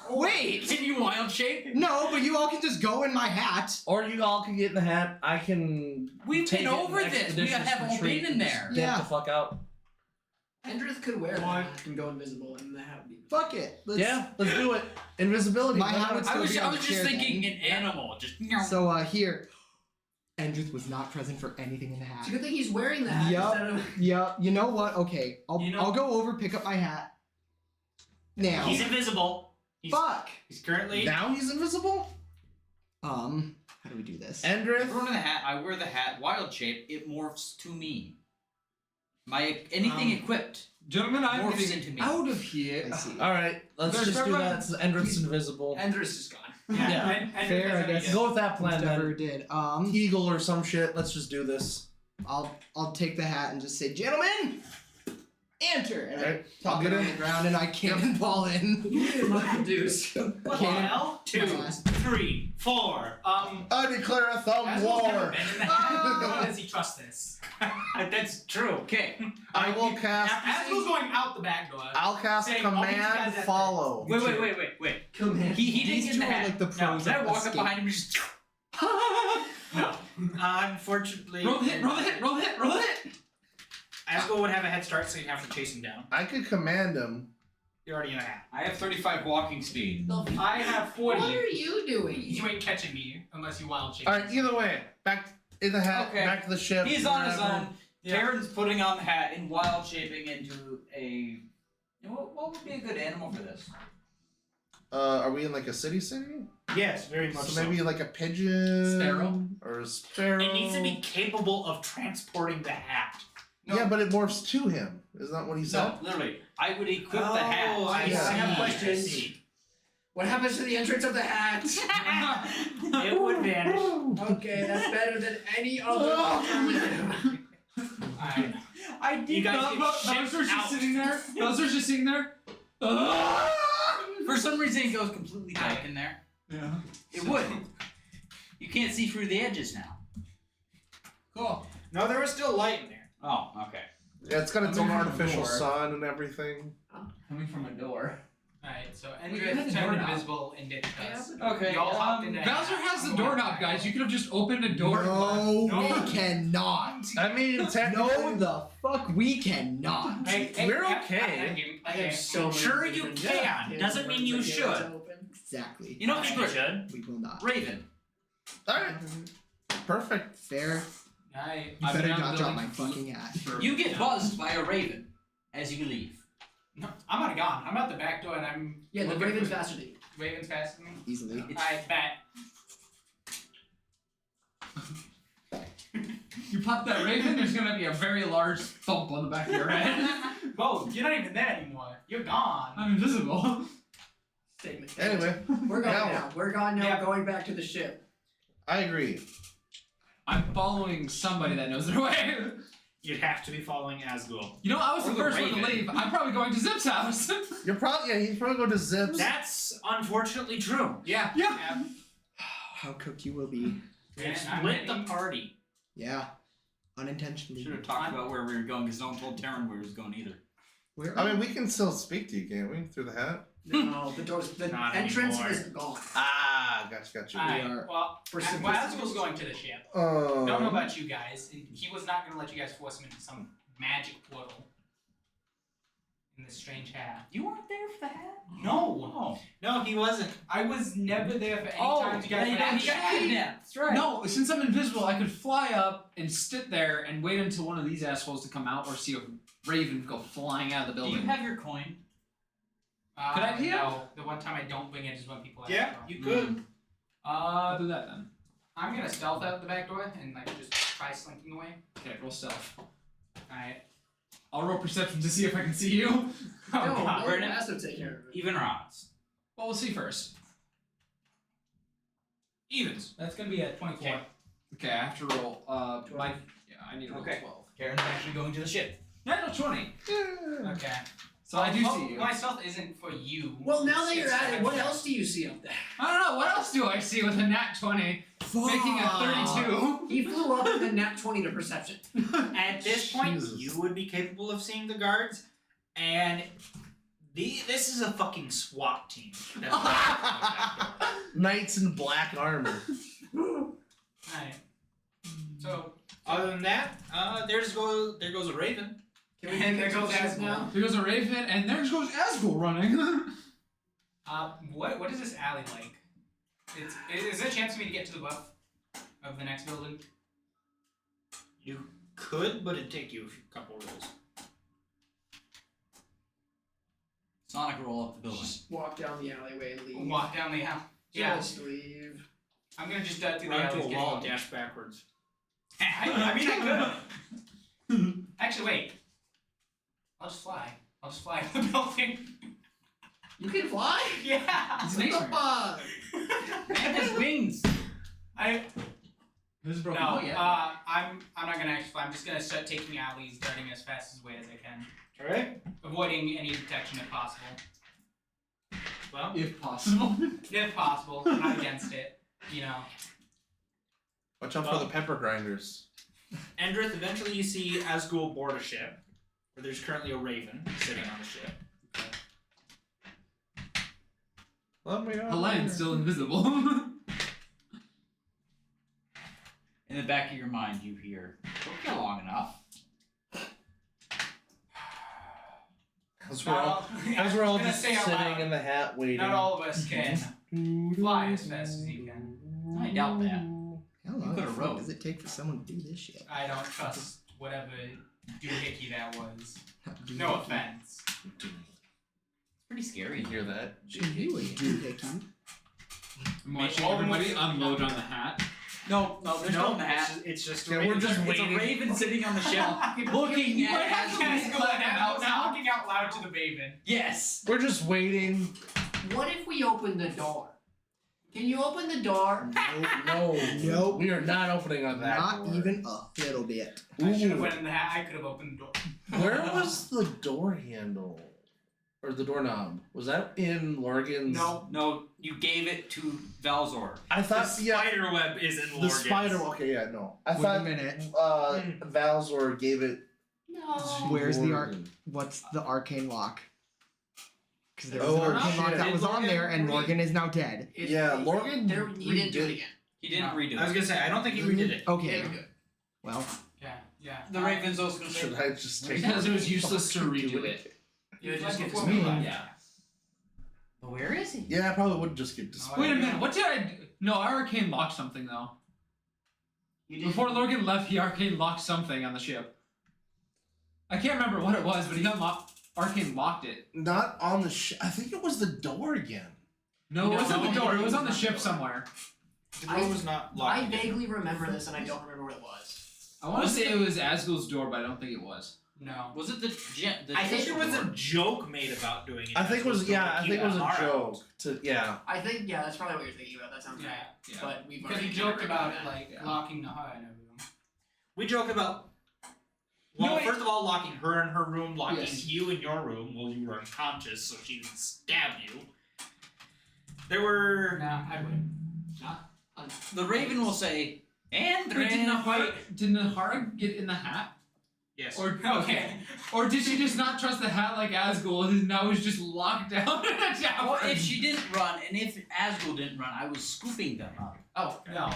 S2: Wait.
S8: Can you wild shape?
S2: No, but you all can just go in my hat.
S1: or you all can get in the hat. I can.
S8: We've
S1: take
S8: been
S1: it
S8: over
S1: in
S8: this. We
S1: expeditious
S8: have all
S1: retreat
S8: been in
S1: and
S8: there.
S1: Get
S2: Yeah.
S1: the fuck out.
S5: Hendrix could wear
S6: What?
S5: that and go invisible, and the hat would be.
S2: Fuck it. Let's,
S1: Yeah, let's do it. Invisibility.
S2: My
S1: why
S2: hat
S1: not?
S2: would
S8: I was
S2: be on the
S8: just
S2: chair
S8: thinking
S2: then.
S8: an animal. Just
S2: So here, Endrith was not present for anything in the hat.
S5: It's a good thing he's wearing the hat
S2: Yup.
S5: instead of.
S2: Yeah, you know what? Okay, I'll go over, pick up my hat. Now,
S3: He's invisible.
S2: fuck.
S3: He's currently.
S1: Now he's invisible.
S2: How do we do this?
S1: Endrith.
S8: Everyone in the hat, I wear the hat, wild shape, it morphs to me. Anything equipped
S4: Gentlemen, I'm
S8: morphs
S4: getting
S8: into me.
S4: out of here.
S2: I see.
S1: All right, let's
S4: There's
S1: just do
S4: everyone-
S1: that. So Endrith's invisible.
S5: Hendrix is gone.
S1: Yeah.
S6: And
S2: Fair, I
S6: that's
S2: guess.
S6: what
S1: Go with that plan
S2: Never
S1: then.
S2: did.
S1: Eagle or some shit. Let's just do this.
S2: I'll take the hat and just say, gentlemen, enter. And
S1: Right.
S2: I pop
S1: Get
S2: it on
S1: in.
S2: the ground and I cannonball in.
S5: You didn't want to produce.
S6: What the
S2: Cannon-
S6: hell?
S3: 2, 3, 4.
S1: I declare a thumb
S6: Asgul's
S1: war.
S6: never been in the hat. How does he trust this?
S3: That's true.
S8: Okay.
S1: I will cast.
S6: Asgul's going out the back door.
S1: I'll cast
S6: Saying, "I'll meet you guys
S1: command
S6: at
S1: follow.
S8: Wait.
S5: Command.
S8: He didn't
S2: These
S8: get in the
S2: two are
S8: hat.
S2: like the
S8: No,
S2: pros
S8: then I
S2: of
S8: walk up
S2: escape.
S8: behind him and just.
S3: No. Unfortunately.
S4: Roll the hit, roll the hit, roll the hit, roll the hit!
S3: Asgul would have a head start, so you'd have to chase him down.
S1: I could command him.
S3: You're already in a hat.
S8: I have 35 walking speed.
S6: I have 40.
S5: What are you doing?
S6: You ain't catching me unless you wild shape.
S1: All right. Either way, back in the hat,
S8: Okay.
S1: back to the ship.
S8: He's on his
S1: whatever.
S8: own. Taryn's putting on the hat and wild shaping into a. What would be a good animal for this?
S1: Are we in like a city?
S3: Yes, very much
S1: So maybe like a pigeon.
S4: Sparrow?
S1: Or a sparrow.
S3: It needs to be capable of transporting the hat.
S1: Yeah, but it morphs to him. Isn't that what he said?
S8: No, literally. I would equip the hat.
S3: Oh, I
S1: Yeah.
S3: see.
S5: I have
S3: I
S5: questions.
S3: see.
S5: What happens to the entrance of the hat?
S3: It would vanish.
S5: Okay, that's better than any other alternative.
S6: Alright.
S8: I did
S3: You guys
S8: not.
S3: get
S10: Bowser's
S3: shipped
S10: just
S3: out.
S10: sitting there. Bowser's just sitting there.
S8: For some reason, it goes completely dark in there.
S10: Yeah.
S8: It would. You can't see through the edges now.
S6: Cool.
S3: No, there was still light in there.
S8: Oh, okay.
S1: Yeah, it's got its own
S10: Coming from the
S1: artificial
S10: door.
S1: sun and everything.
S10: Coming from a door.
S6: Alright, so
S10: Wait, you had
S6: Endrith
S10: the
S6: turned
S10: doorknob.
S6: invisible and ditched us.
S8: Okay.
S6: Y'all hopped into
S4: Bowser has the doorknob, guys. You could have just opened a door.
S2: No,
S6: No.
S2: we cannot.
S1: I mean,
S2: No,
S1: technically,
S2: the fuck, we cannot.
S1: We're okay.
S5: I have so many
S3: Sure you
S5: different
S3: can.
S5: cans
S3: Doesn't
S5: of
S3: mean
S5: worms
S3: you
S5: I can't
S3: should.
S5: get to open.
S2: Exactly.
S8: You know what?
S3: You
S8: Screw it.
S3: should.
S2: We will not.
S8: Raven.
S1: all right, perfect.
S2: Fair.
S6: Alright.
S2: You
S4: I've
S2: better
S4: been out
S2: not
S4: the
S2: drop my
S4: building
S2: fucking hat.
S4: for-
S8: You get buzzed by a raven as you leave.
S6: No, I'm already gone. I'm out the back door and I'm.
S5: Yeah, the
S6: looking
S5: Raven's
S6: for-
S5: faster than you.
S6: Raven's faster than me?
S2: Easily.
S6: Alright, bet.
S4: You pop that raven, there's gonna be a very large thump on the back of your head.
S6: Whoa, you're not even there anymore. You're gone.
S4: I'm invisible.
S5: Statement.
S1: Anyway,
S5: We're gone
S1: now-
S5: now. We're gone now.
S6: Yeah.
S5: Going back to the ship.
S1: I agree.
S4: I'm following somebody that knows their way.
S3: You'd have to be following Asgul.
S4: You know, I was
S8: Or
S4: the
S8: the
S4: first one to
S8: raven.
S4: leave. I'm probably going to Zip's house.
S1: You're probably he's probably going to Zips.
S3: That's unfortunately true.
S6: Yeah.
S4: Yeah.
S2: How cooked you will be.
S3: We've
S6: I'm
S3: split the
S6: ready.
S3: party.
S2: Yeah. Unintentionally.
S8: Should have talked about where we were going because no one told Taryn where he was going either.
S2: Where
S1: I mean, we can still speak to you, can't we? Through the hat.
S5: No, the doors. The
S3: Not
S5: entrance
S3: anymore.
S5: is gone.
S1: Ah, gotcha.
S6: Alright,
S2: are-
S6: well,
S5: For
S6: well,
S5: simplicity.
S6: Asgul's going to the ship.
S1: Oh.
S6: Don't know about you guys. He was not going to let you guys force him into some magic portal. In this strange hat.
S8: You weren't there for the hat?
S6: No!
S8: Oh.
S3: No, he wasn't.
S6: I was never there for any
S8: Oh,
S6: times you guys
S8: yeah,
S6: were
S8: he
S6: actually.
S8: got kidnapped. That's right.
S4: No, since I'm invisible, I could fly up and sit there and wait until one of these assholes to come out or see a raven go flying out of the
S8: Do
S4: building.
S8: you have your coin?
S4: Could I be here?
S6: No, the one time I don't bring it is when people ask
S3: Yeah,
S6: for it.
S3: you could.
S4: I'll do that then.
S6: I'm gonna stealth out the back door and like just try slinking away.
S4: Okay, roll stealth.
S6: Alright.
S4: I'll roll perception to see if I can see you.
S6: Oh,
S5: No,
S6: God.
S5: Lord has to take care of it.
S8: Even or odds?
S4: Well, we'll see first. Evens.
S6: That's gonna be a 24.
S4: Okay. Okay, I have to roll. My yeah, I need to roll
S8: Okay.
S4: 12.
S8: Karen's actually going to the ship.
S4: Natural 20.
S6: Okay.
S4: So I do
S6: Well,
S4: see you.
S6: My stealth isn't for you.
S5: Well, now that you're
S6: It's
S5: at it, what
S6: for-
S5: else do you see up there?
S4: I don't know. What else do I see with a nat 20 making a 32?
S5: He flew up with a nat 20 to perception.
S3: At this point,
S1: Jesus.
S3: you would be capable of seeing the guards, and this is a fucking SWAT team.
S1: Knights in black armor.
S6: Alright. So,
S3: Other than that, there goes a raven.
S5: Can we
S6: And
S5: make
S6: there
S5: it
S6: goes
S5: fast
S6: Asgul.
S5: now?
S4: There goes a raven, and there goes Asgul running.
S6: what is this alley like? Is there a chance for me to get to the roof of the next building?
S3: You could, but it'd take you a couple rolls.
S8: Sonic roll up the building.
S5: Just walk down the alleyway and leave.
S6: Walk down the alley. Yeah.
S5: Just leave.
S6: I'm gonna just dart through the
S3: Run
S6: alley.
S3: to a wall, dash backwards.
S6: I mean, I could. Actually, wait. I'll just fly. I'll just fly to the building.
S5: You can fly?
S6: Yeah.
S4: It's an
S5: What the
S4: H-man.
S5: fuck?
S8: Man has wings.
S4: This is
S6: No,
S4: broken. Oh, yeah.
S6: I'm not gonna actually fly. I'm just gonna start taking alleys, darting as fast away as I can,
S3: Alright?
S6: avoiding any detection if possible.
S3: Well,
S4: If possible.
S6: If possible, I'm not against it. You know.
S1: Watch out for the pepper grinders.
S3: Endrith, eventually you see Asgul board a ship, where there's currently a raven sitting on the ship.
S1: Let me out.
S4: Helene's still invisible.
S8: In the back of your mind, you hear, "Took you long enough."
S1: As we're all
S6: I'm
S1: just
S6: gonna say out
S1: sitting
S6: loud,
S1: in the hat waiting.
S6: Not all of us can fly as fast as you can.
S8: I doubt that.
S2: Hello.
S8: could have
S2: fuck
S8: rode.
S2: does it take for someone to do this shit?
S6: I don't trust whatever doohickey that was. No offense.
S8: It's pretty scary.
S1: You hear that?
S2: You a doohickey.
S4: I'm watching
S3: All
S4: everybody
S3: the-
S4: unload on the hat.
S8: No, there's no hat.
S3: It's just
S1: Yeah, we're just
S8: It's
S1: waiting.
S8: a raven sitting on the shelf, looking
S6: You
S8: at
S6: guys
S8: Asgul's
S6: go
S8: clan
S6: out
S8: now.
S6: talking out loud to the Raven.
S8: Yes.
S1: We're just waiting.
S5: What if we open the door? Can you open the door?
S1: No.
S2: Nope.
S1: We are not opening on that
S2: Not
S1: door.
S2: even a little bit.
S6: I should have
S1: Ooh.
S6: went in the hat. I could have opened the door.
S1: Where was the door handle? Or the doorknob? Was that in Lorgan's?
S8: No, you gave it to Valzor.
S1: I
S3: the
S1: thought
S3: spider web is in
S1: the
S3: Lorgan's.
S1: spider. Okay, yeah, no. I
S2: Wait a
S1: thought
S2: minute.
S1: Valzor gave it.
S5: No.
S2: Where's the
S1: Lorgan.
S2: What's the arcane lock? Because there
S1: Oh,
S2: was an arcane lock
S1: shit.
S2: that was on there, and
S3: Morgan-
S2: Morgan is now dead.
S1: Yeah, Lorgan
S5: There, he didn't do
S1: redid-
S5: it again.
S8: He didn't redo
S3: I was
S8: it.
S3: gonna say I don't think he redid it.
S2: Okay.
S5: He didn't do it.
S2: Well,
S6: Yeah.
S8: The Raven's also gonna
S1: Should
S8: say,
S1: I just take
S4: Because it was useless to
S1: fucking
S4: redo
S1: do
S4: it.
S5: You just get
S6: before
S5: to
S6: we
S5: speed.
S6: left.
S4: Yeah.
S8: "But where is he?"
S1: Yeah, I probably would just get to
S6: Oh,
S4: Wait a
S6: yeah.
S4: minute, what did I do? No, I arcane locked something though.
S5: You did.
S4: Before Logan left, he arcane locked something on the ship. I can't remember what it was, but he arcane locked it.
S1: Not on the I think it was the door again.
S4: No, it
S5: No,
S4: wasn't the
S5: no,
S4: door. It was
S5: no,
S4: on the
S5: no,
S4: ship
S5: no.
S4: somewhere.
S3: The door was not locked.
S5: I
S3: again.
S5: vaguely remember this, and I don't remember what it was.
S4: I want to say it was Asgul's door, but I don't think it was.
S6: No.
S8: Was it the
S3: I think there was a
S8: door?
S3: joke made about doing it.
S1: I think it was I think it was a
S3: Alright.
S1: joke. Yeah.
S5: I think that's probably what you're thinking about. That sounds
S6: Yeah.
S5: right.
S4: Yeah.
S5: But we've
S6: Because
S5: already
S6: he joked about it,
S5: that.
S6: like
S4: Yeah.
S6: locking the hut in a room.
S3: We joke about. Well,
S8: No, wait.
S3: first of all, locking her in her room, locking
S4: Yes.
S3: you in your room while you were unconscious, so she would stab you. There were.
S6: Nah, I wouldn't.
S8: The Raven will say, "And
S4: Wait, did Nahara get in the hat?
S3: Yes.
S4: Or
S6: Okay.
S4: Or did she just not trust the hat like Asgul and now is just locked down in a tower?
S8: Well, if she didn't run, and if Asgul didn't run, I was scooping them up.
S6: Oh, no.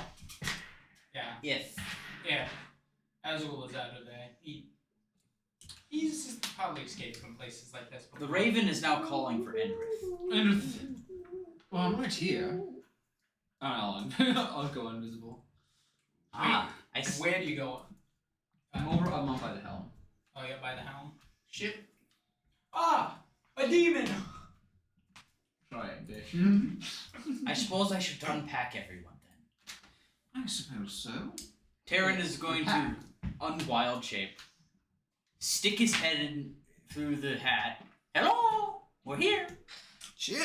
S6: Yeah.
S8: If.
S6: Yeah. Azul is out of there. He's probably escaped from places like this before.
S8: The Raven is now calling for Endrith.
S4: And well, I'm right here. I'll go invisible.
S8: Ah, I
S6: And
S8: see.
S6: where do you go?
S4: I'm up by the helm.
S6: Oh, yeah, by the helm.
S5: Ship.
S6: Ah! A demon!
S4: Try it, bitch.
S8: I suppose I should unpack everyone then.
S4: I suppose so.
S8: Terran is going to unwild shape, stick his head in through the hat. Hello, we're here.
S2: shit.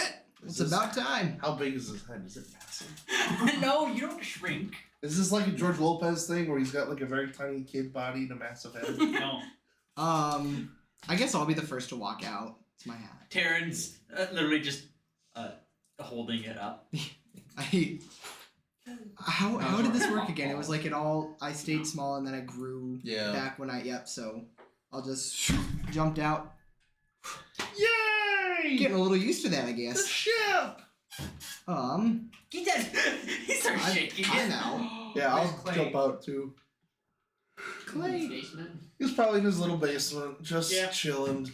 S2: It's
S1: Is this-
S2: about time.
S1: How big is his head? Is it massive?
S8: No, you don't shrink.
S1: Is this like a George Lopez thing where he's got like a very tiny kid body and a massive head?
S3: No.
S2: I guess I'll be the first to walk out. It's my hat.
S8: Terran's literally just holding it up.
S2: How did this work again? It was like I stayed small and then I grew
S1: Yeah.
S2: back when so I'll just jumped out.
S1: Yay!
S2: Getting a little used to that, I
S1: the
S2: guess.
S1: ship!
S8: He does. He starts shaking.
S2: I know.
S1: Yeah,
S6: Where's
S1: I'll
S6: Clay?
S1: jump out too.
S2: Clay.
S5: Basement.
S1: He's probably in his little basement, just
S3: Yeah.
S1: chilling.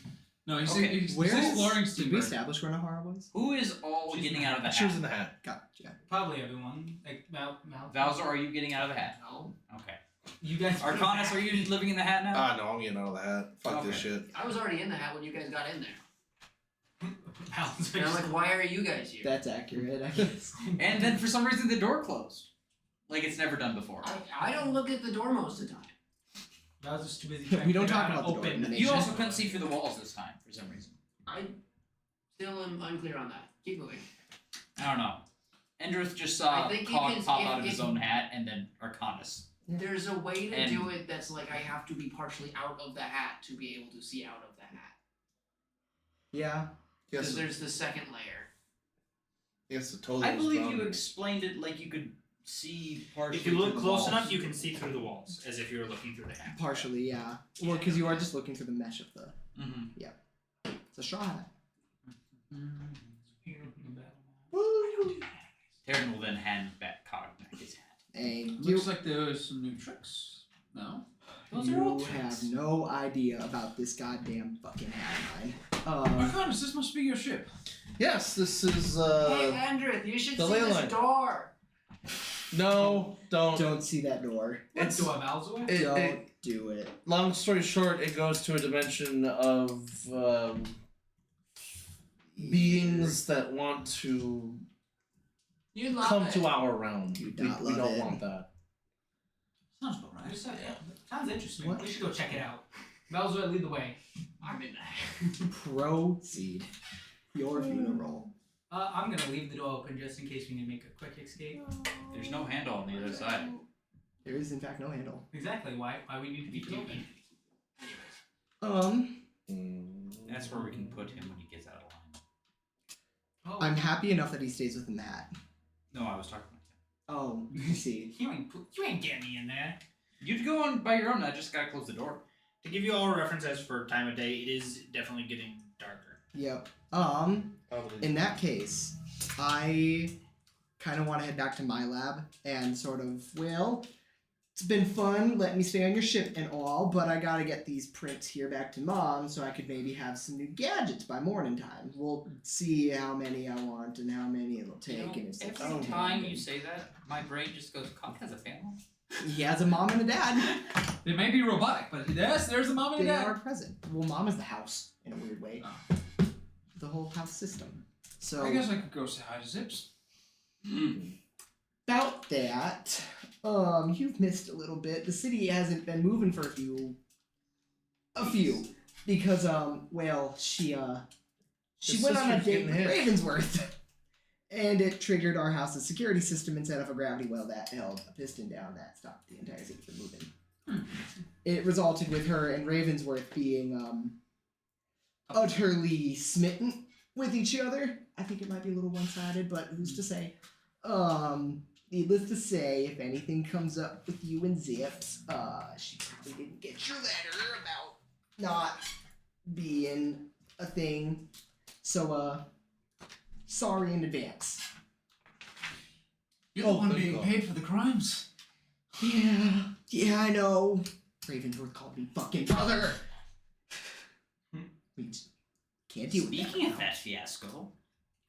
S4: No, he's
S8: Okay,
S4: he's
S2: Where is?
S4: exploring
S2: Did we
S4: timber.
S2: establish where Nahara was?
S8: Who is all getting out of the
S1: She was
S8: hat?
S1: in the hat.
S2: Gotcha.
S6: Probably everyone. Like, Mal.
S8: Valzor, are you getting out of the hat?
S5: No.
S8: Okay.
S6: You guys.
S8: Arcanus, are you living in the hat now?
S1: Ah, no, I'm getting out of the hat. Fuck this
S8: Okay.
S1: shit.
S5: I was already in the hat when you guys got in there.
S6: Mal's
S5: And I'm like, why are you guys here?
S2: That's accurate, I guess.
S8: And then for some reason the door closed. Like it's never done before.
S5: I don't look at the door most of the time.
S6: I was just too busy trying
S2: We
S6: to
S2: don't
S6: figure
S2: talk
S6: out how
S2: about
S6: to
S2: the door
S6: open
S2: in the
S8: You
S2: nation.
S8: also couldn't see through the walls this time for some reason.
S5: I still am unclear on that. Keep moving.
S8: I don't know. Endrith just saw
S5: I think you
S8: Cog
S5: can-
S8: pop
S5: if-
S8: out of his
S5: if-
S8: own hat and then Arcanus.
S5: There's a way to
S8: And-
S5: do it that's like I have to be partially out of the hat to be able to see out of the hat.
S2: Yeah.
S5: Because
S1: Yes,
S5: there's the second layer.
S1: yes, the total
S8: I
S1: was
S8: believe
S1: down.
S8: you explained it like you could see partially
S3: If you look
S8: through the
S3: close
S8: walls.
S3: enough, you can see through the walls, as if you were looking through the hat.
S2: Partially, yeah. Well, because you are just looking through the mesh of the.
S8: Mm-hmm.
S2: It's a straw hat.
S8: Terran will then hand back Cog back his hat.
S2: And you,
S4: Looks like there's some new tricks. No?
S8: Those are all
S2: you
S8: tricks.
S2: have no idea about this goddamn fucking hat of mine.
S4: Arcanus, this must be your ship.
S1: Yes, this is
S5: Hey Andrith, you should
S1: the
S5: see
S1: ley
S5: this
S1: line.
S5: door.
S1: No, don't.
S2: Don't see that door.
S6: Let's do a mouse away.
S2: Don't do it.
S1: Long story short, it goes to a dimension of beings that want to
S5: You love
S1: come
S5: it.
S1: to our realm.
S2: Do
S1: We
S2: not love
S1: don't
S2: it.
S1: want that.
S10: Sounds about right.
S6: Sounds interesting.
S2: What?
S6: We should go check it out. Malzoy, lead the way.
S5: I'm in that.
S2: Proceed. Your funeral.
S6: I'm gonna leave the door open just in case we need to make a quick escape.
S8: There's no handle on the other side.
S2: There is in fact no handle.
S6: Exactly. Why we need to be open.
S8: That's where we can put him when he gets out of line.
S6: Oh,
S2: I'm happy enough that he stays within the hat.
S8: No, I was talking about
S2: Oh, I see.
S6: you ain't getting me in there.
S8: him. You'd go on by your own. I just gotta close the door.
S3: To give you all a reference as for time of day, it is definitely getting darker.
S2: Yep.
S1: Probably.
S2: In that case, I kind of want to head back to my lab and sort of, well, it's been fun letting me stay on your ship and all, but I gotta get these prints here back to Mom so I could maybe have some new gadgets by morning time. We'll see how many I want and how many it'll take. And it's like,
S8: every
S2: oh,
S8: time
S2: man.
S8: you say that, my brain just goes, Cock has a family.
S2: He has a mom and a dad.
S10: They may be robotic, but yes, there's a mom and a
S2: They
S10: dad.
S2: are present. Well, Mom is the house in a weird way. The whole house system. So
S10: I guess I could go say hi to Zips.
S2: about that, you've missed a little bit. The city hasn't been moving for a few, because well, she
S1: His
S2: went on a
S1: sister's
S2: date with
S1: getting hit.
S2: Ravensworth, and it triggered our house's security system instead of a gravity well that held a piston down that stopped the entire city from moving. It resulted with her and Ravensworth being utterly smitten with each other. I think it might be a little one-sided, but who's to say? Needless to say, if anything comes up with you and Zips, she probably didn't get your letter about not being a thing. So, sorry in advance.
S10: You're the one
S1: good
S10: being
S1: God.
S10: paid for the crimes.
S2: Yeah, I know. Ravensworth called me fucking brother. We just can't deal with that.
S8: Speaking of that fiasco,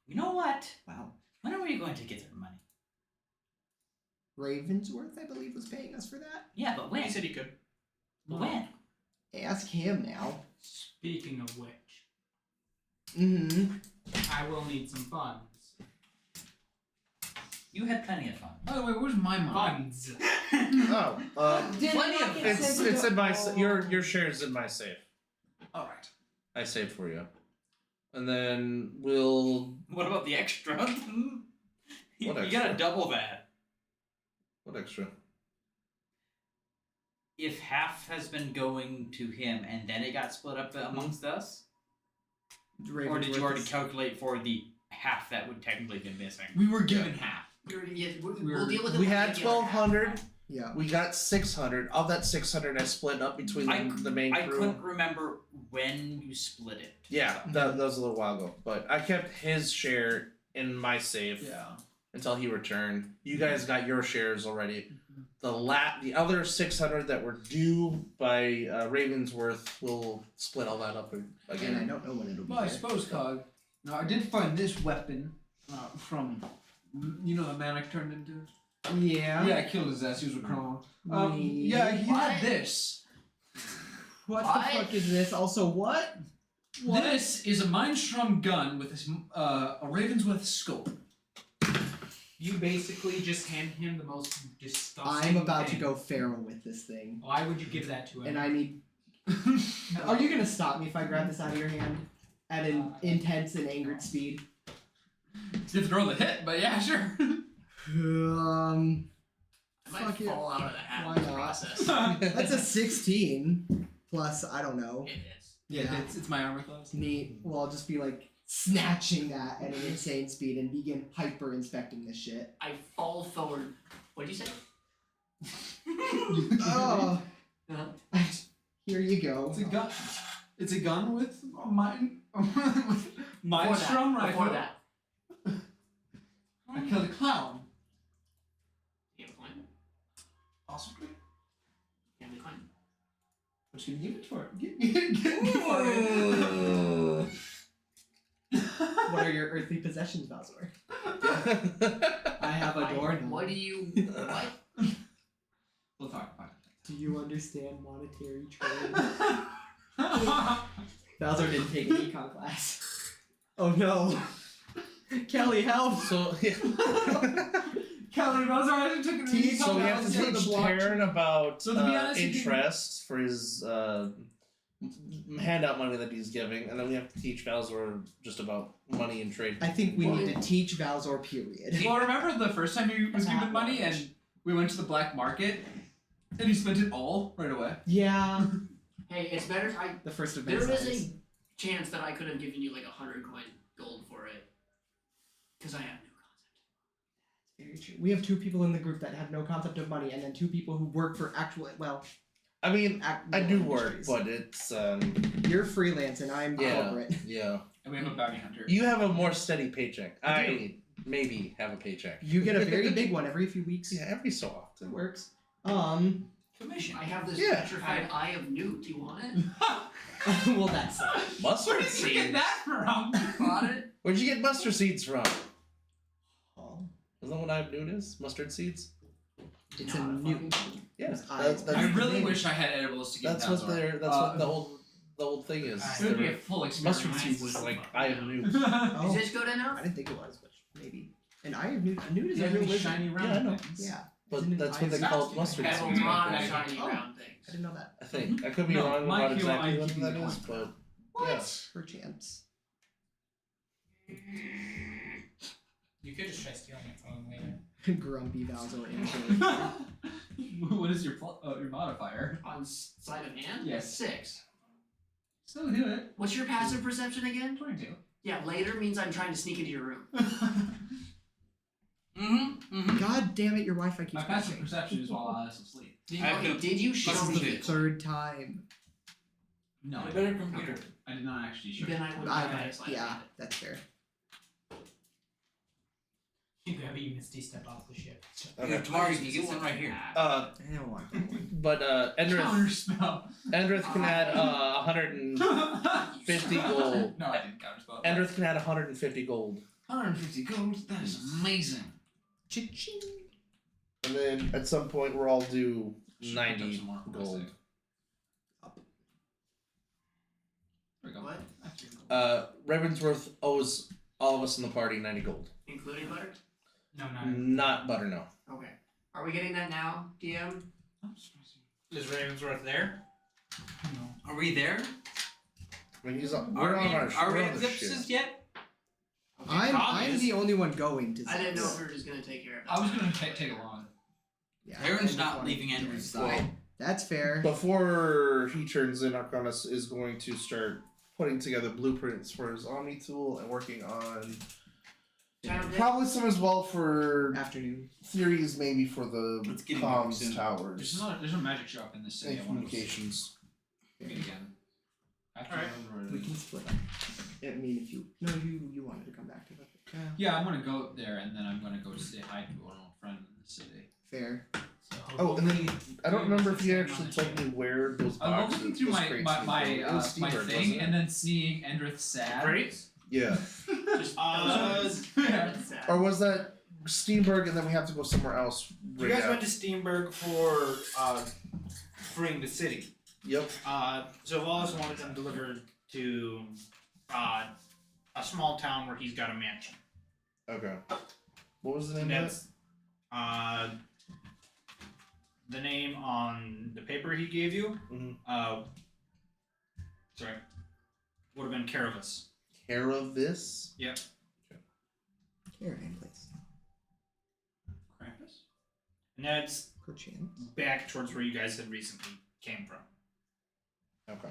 S8: you know what?
S2: Wow.
S8: When are we going to get their money?
S2: Ravensworth, I believe, was paying us for that.
S8: Yeah, but when?
S3: He said he could.
S8: But when?
S2: Ask him now.
S6: Speaking of which,
S2: Mm-hmm.
S6: I will need some funds.
S8: You had plenty of fun.
S10: By the way, where's my money?
S6: Funds.
S1: Oh,
S8: Plenty of
S1: it's in my your shares in my safe.
S10: All right.
S1: I saved for you, and then we'll
S8: What about the extra?
S1: What
S8: You
S1: extra?
S8: gotta double that.
S1: what extra?
S8: If half has been going to him and then it got split up amongst us, or did you already calculate for the half that would technically be missing?
S10: We were given half.
S5: We'll deal with it.
S1: We
S5: when
S1: had
S5: get our half.
S1: 1,200.
S2: Yeah.
S1: We got 600. Of that 600, I split up between the main
S8: I
S1: crew.
S8: couldn't remember when you split it.
S1: Yeah, that was a little while ago. But I kept his share in my safe
S10: Yeah.
S1: until he returned. You guys got your shares already. The other 600 that were due by Ravensworth will split all that up
S2: Again, I
S1: again.
S2: don't know when it'll be.
S10: Well, I
S2: there.
S10: suppose, Cog. Now, I did find this weapon from, you know, the man I turned into.
S2: Yeah.
S10: Yeah, I killed his ass. He was a criminal.
S2: Me.
S10: Yeah, he
S5: What?
S10: had this.
S2: What
S5: What?
S2: the fuck is this? Also, what? What?
S10: This is a Mindstrom gun with a Ravensworth scope.
S6: You basically just hand him the most disgusting
S2: I'm about to
S6: thing.
S2: go feral with this thing,
S6: Why would you give that to him?
S2: and I need. Are you gonna stop me if I grab this out of your hand at an intense and angered speed?
S10: You throw the hit, but yeah, sure.
S5: I might
S2: Fuck it.
S5: fall out of the hat
S2: Why
S5: in the
S2: not?
S5: process.
S2: That's a 16 plus. I don't know.
S5: It is.
S10: Yeah, it's my armor class.
S2: Neat. Well, I'll just be like snatching that at an insane speed and begin hyper inspecting this shit.
S5: I fall forward. What did you say?
S2: Oh,
S5: Uh-huh.
S2: here you go.
S10: It's a gun. It's a gun with a with Mindstrom rifle.
S5: Before that.
S10: I killed a clown.
S5: You have a coin?
S10: Possibly.
S5: You have a coin?
S10: What you gonna give it for? Give it for it.
S2: What are your earthly possessions, Balzor? I have a door now.
S5: What do you what?
S4: We'll talk about
S2: Do you understand monetary trade? Bowser didn't take an econ class. Oh no. Kelly, help!
S1: So yeah.
S4: Kelly, Bowser hasn't took an
S1: So we have to teach Taryn about
S4: So to be honest, you can-
S1: interest for his handout money that he's giving, and then we have to teach Bowser just about money and trade.
S2: I think we need to teach Valzor, period.
S4: Well, remember the first time he was given money and we went to the black market and he spent it all right away?
S2: Yeah.
S5: Hey, it's better.
S2: The first of
S5: There
S2: many
S5: is
S2: signs.
S5: a chance that I could have given you like 100 coin gold for it, because I have no concept.
S2: Very true. We have 2 people in the group that have no concept of money, and then 2 people who work for actual, well,
S1: I mean, I do work,
S2: industries.
S1: but it's
S2: You're freelance and I'm
S1: yeah,
S2: corporate.
S1: yeah.
S4: And we have a bounty hunter.
S1: You have a more steady paycheck.
S2: I do.
S1: I maybe have a paycheck.
S2: You get a very big one every few weeks.
S1: Yeah, every so
S2: It
S1: often.
S2: works.
S3: Commission.
S5: I have this
S1: Yeah.
S5: petrified eye of Newt. Do you want it?
S2: Well, that's
S1: Mustard
S4: Where did you get
S1: seeds.
S4: that from?
S5: Bought it?
S1: Where'd you get mustard seeds from?
S2: oh,
S1: Isn't that what I have noon is? Mustard seeds?
S2: it's a
S5: Not
S2: new.
S5: fucking-
S1: Yeah.
S2: Those
S1: That's,
S2: eyes.
S4: I
S1: that's,
S4: really wish I had edibles to give
S1: that's what
S4: Bowser.
S1: they're that's what the old thing is.
S4: It would be a
S1: They're-
S4: full experience.
S1: Mustard seeds is like I have noon.
S5: Is
S2: Oh,
S5: this good
S2: I
S5: enough?
S2: didn't think it was, but maybe. And I have new. Nude is
S4: Yeah,
S2: a real
S4: really
S2: lizard.
S4: shiny round
S1: Yeah, I know.
S4: things.
S2: Yeah.
S1: But
S2: Isn't it
S1: that's what they
S2: eyes?
S1: call mustard
S5: Have a
S1: seeds.
S5: lot of
S1: back then.
S5: shiny
S2: Oh.
S5: round things.
S2: I didn't know that.
S1: I think I could be
S4: No,
S1: wrong
S4: my
S1: about
S4: Q,
S1: exactly
S4: I
S1: what
S4: give
S1: that
S4: you
S1: is,
S4: one.
S1: but yeah.
S2: Perchance.
S6: You could just try stealing my phone later.
S2: Grumpy Valzor intro.
S4: What is your your modifier?
S5: On sleight of hand?
S4: Yes.
S5: 6.
S4: Still do it.
S5: What's your passive perception again?
S4: 22.
S5: Yeah, later means I'm trying to sneak into your room.
S2: God damn it, your Wi-Fi keeps
S4: My passive
S2: crashing.
S4: perception is while I was asleep.
S5: Okay, did you show
S2: This is
S5: me
S2: the
S5: it?
S2: 3rd time.
S4: No, I
S6: better
S4: didn't.
S6: computer.
S4: I did not actually show
S5: Then
S4: you.
S5: I would have had
S2: I,
S5: a sleight of
S2: yeah,
S5: hand.
S2: that's fair.
S6: You have a Misty step off the ship.
S1: Okay.
S8: Tomorrow you can get one right here.
S1: Uh,
S2: I don't want that one.
S1: but Endrith
S4: Counterspell.
S1: can add 150 gold.
S4: No, I didn't counterspell.
S1: Endrith can add 150 gold,
S4: 150 gold. That is amazing.
S2: Cha-ching.
S1: and then at some point we're all due
S4: Should pick up
S1: 90
S4: some more
S1: gold.
S4: plastic. There we go.
S5: What?
S1: Ravensworth owes all of us in the party 90 gold.
S5: Including butter?
S6: No,
S1: Not butter, no.
S5: Okay. Are we getting that now, DM?
S3: Is Ravensworth there?
S8: Are we there?
S1: I mean, he's on.
S8: Are
S1: We're
S8: we,
S1: on our.
S8: are we
S1: we're on
S8: at
S1: the
S8: Zipses
S1: ship.
S8: yet?
S2: I'm
S3: Obvious.
S2: the only one going to
S5: I didn't know
S2: Zip's.
S5: if we were just gonna take care of it.
S4: I was gonna take along.
S2: Yeah,
S8: Aaron's
S2: I just
S8: not
S2: wanted
S8: leaving
S2: to
S8: Andrew's
S2: join.
S8: side.
S2: That's fair.
S1: Before he turns in, Arcanus is going to start putting together blueprints for his Omni tool and working on probably some as well for
S2: Afternoon.
S1: theories, maybe for the
S8: It's getting dark
S1: comms
S8: soon.
S1: towers
S4: There's a magic shop in this city.
S1: and
S4: I want to
S1: communications.
S4: meet again. After
S3: Alright.
S2: We can split up. I mean, if you you wanted to come back to that.
S4: Yeah, I'm gonna go there and then I'm gonna go say hi to an old friend in the city.
S2: Fair.
S1: Oh, and then I don't remember if you actually told me where those
S4: I'm
S1: boxes,
S4: looking through
S1: those
S4: my
S1: crates
S4: my
S1: came
S4: my,
S1: from. It was
S4: my
S1: Steamberg,
S4: thing
S1: wasn't it?
S4: and then seeing Endrith sad.
S3: Crates?
S1: Yeah.
S5: Just
S4: Yeah.
S1: Or was that Steenberg and then we have to go somewhere else?
S11: You
S1: right
S11: guys
S1: now?
S11: went to Steenberg for freeing the city.
S1: Yep.
S3: So Wallace wanted them delivered to a small town where he's got a mansion.
S1: Okay. What was the name of
S3: That's the name on the paper he gave you.
S1: Mhm.
S3: Sorry, would have been Caravus.
S1: it? Care of this?
S2: Here, place.
S3: Krampus. And that's
S2: Perchance.
S3: back towards where you guys had recently came from.
S1: Okay.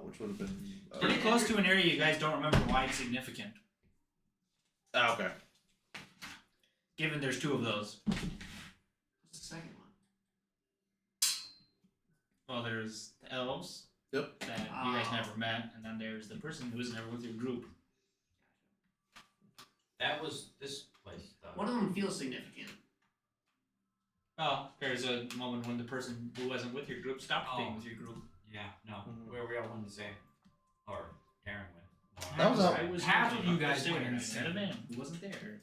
S1: Which would have been.
S3: Pretty close to an area you guys don't remember why it's significant.
S1: Okay.
S3: Given there's 2 of those.
S5: What's the second one?
S3: Well, there's the elves.
S1: Yep.
S3: That you guys never met, and then there's the person who was never with your group.
S8: That was this place, though.
S5: One of them feels significant.
S3: Oh, there's a moment when the person who wasn't with your group stopped being with your group.
S8: Yeah, no.
S1: Mhm.
S8: Where we all wanted to say. Or Aaron went.
S1: That was
S3: I was
S6: half
S3: with
S6: of you guys
S3: there.
S6: went
S3: I
S6: insane.
S3: met a man who wasn't there.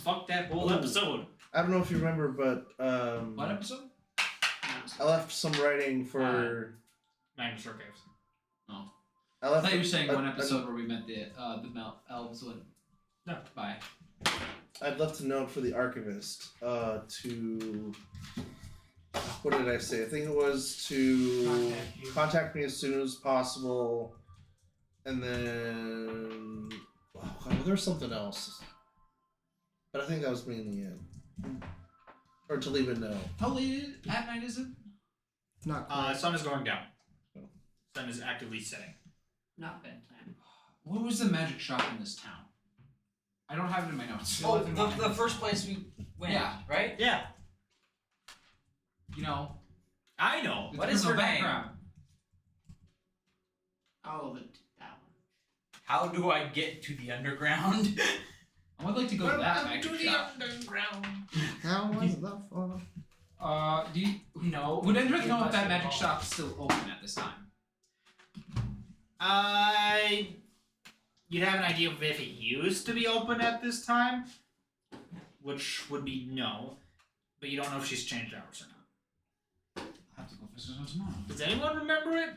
S3: Fuck that whole
S1: Ooh.
S3: episode.
S1: I don't know if you remember, but
S4: What episode?
S1: I left some writing for.
S3: Magnus Archives.
S1: I
S4: I
S1: left.
S4: thought you were saying
S1: a-
S4: one
S1: a-
S4: episode where we met the elves went.
S3: No.
S4: Bye.
S1: I'd left a note for the archivist to. What did I say? I think it was to contact me as soon as possible, and then oh God, there was something else, but I think that was mainly it. Or to leave a note.
S4: How late at night is it?
S2: It's not quite.
S3: Sun is going down.
S1: Oh.
S3: Sun is actively setting.
S5: Not bedtime.
S4: What was the magic shop in this town? I don't have it in my notes.
S8: Oh, the first place we went,
S4: Yeah.
S8: right?
S3: Yeah,
S4: You know,
S3: I know.
S8: What is her name?
S4: background?
S5: Oh, that one.
S8: How do I get to the underground?
S4: I would like to go to that magic shop.
S3: underground.
S2: How was the fun?
S4: Do you
S6: No.
S4: would anyone
S6: it
S4: know if
S6: must
S4: that
S6: have
S4: magic
S6: evolved.
S4: shop's still open at this time?
S3: You'd have an idea of if it used to be open at this time, which would be no, but you don't know if she's changed hours or not.
S4: I'll have to go visit her tomorrow.
S3: Does anyone remember it?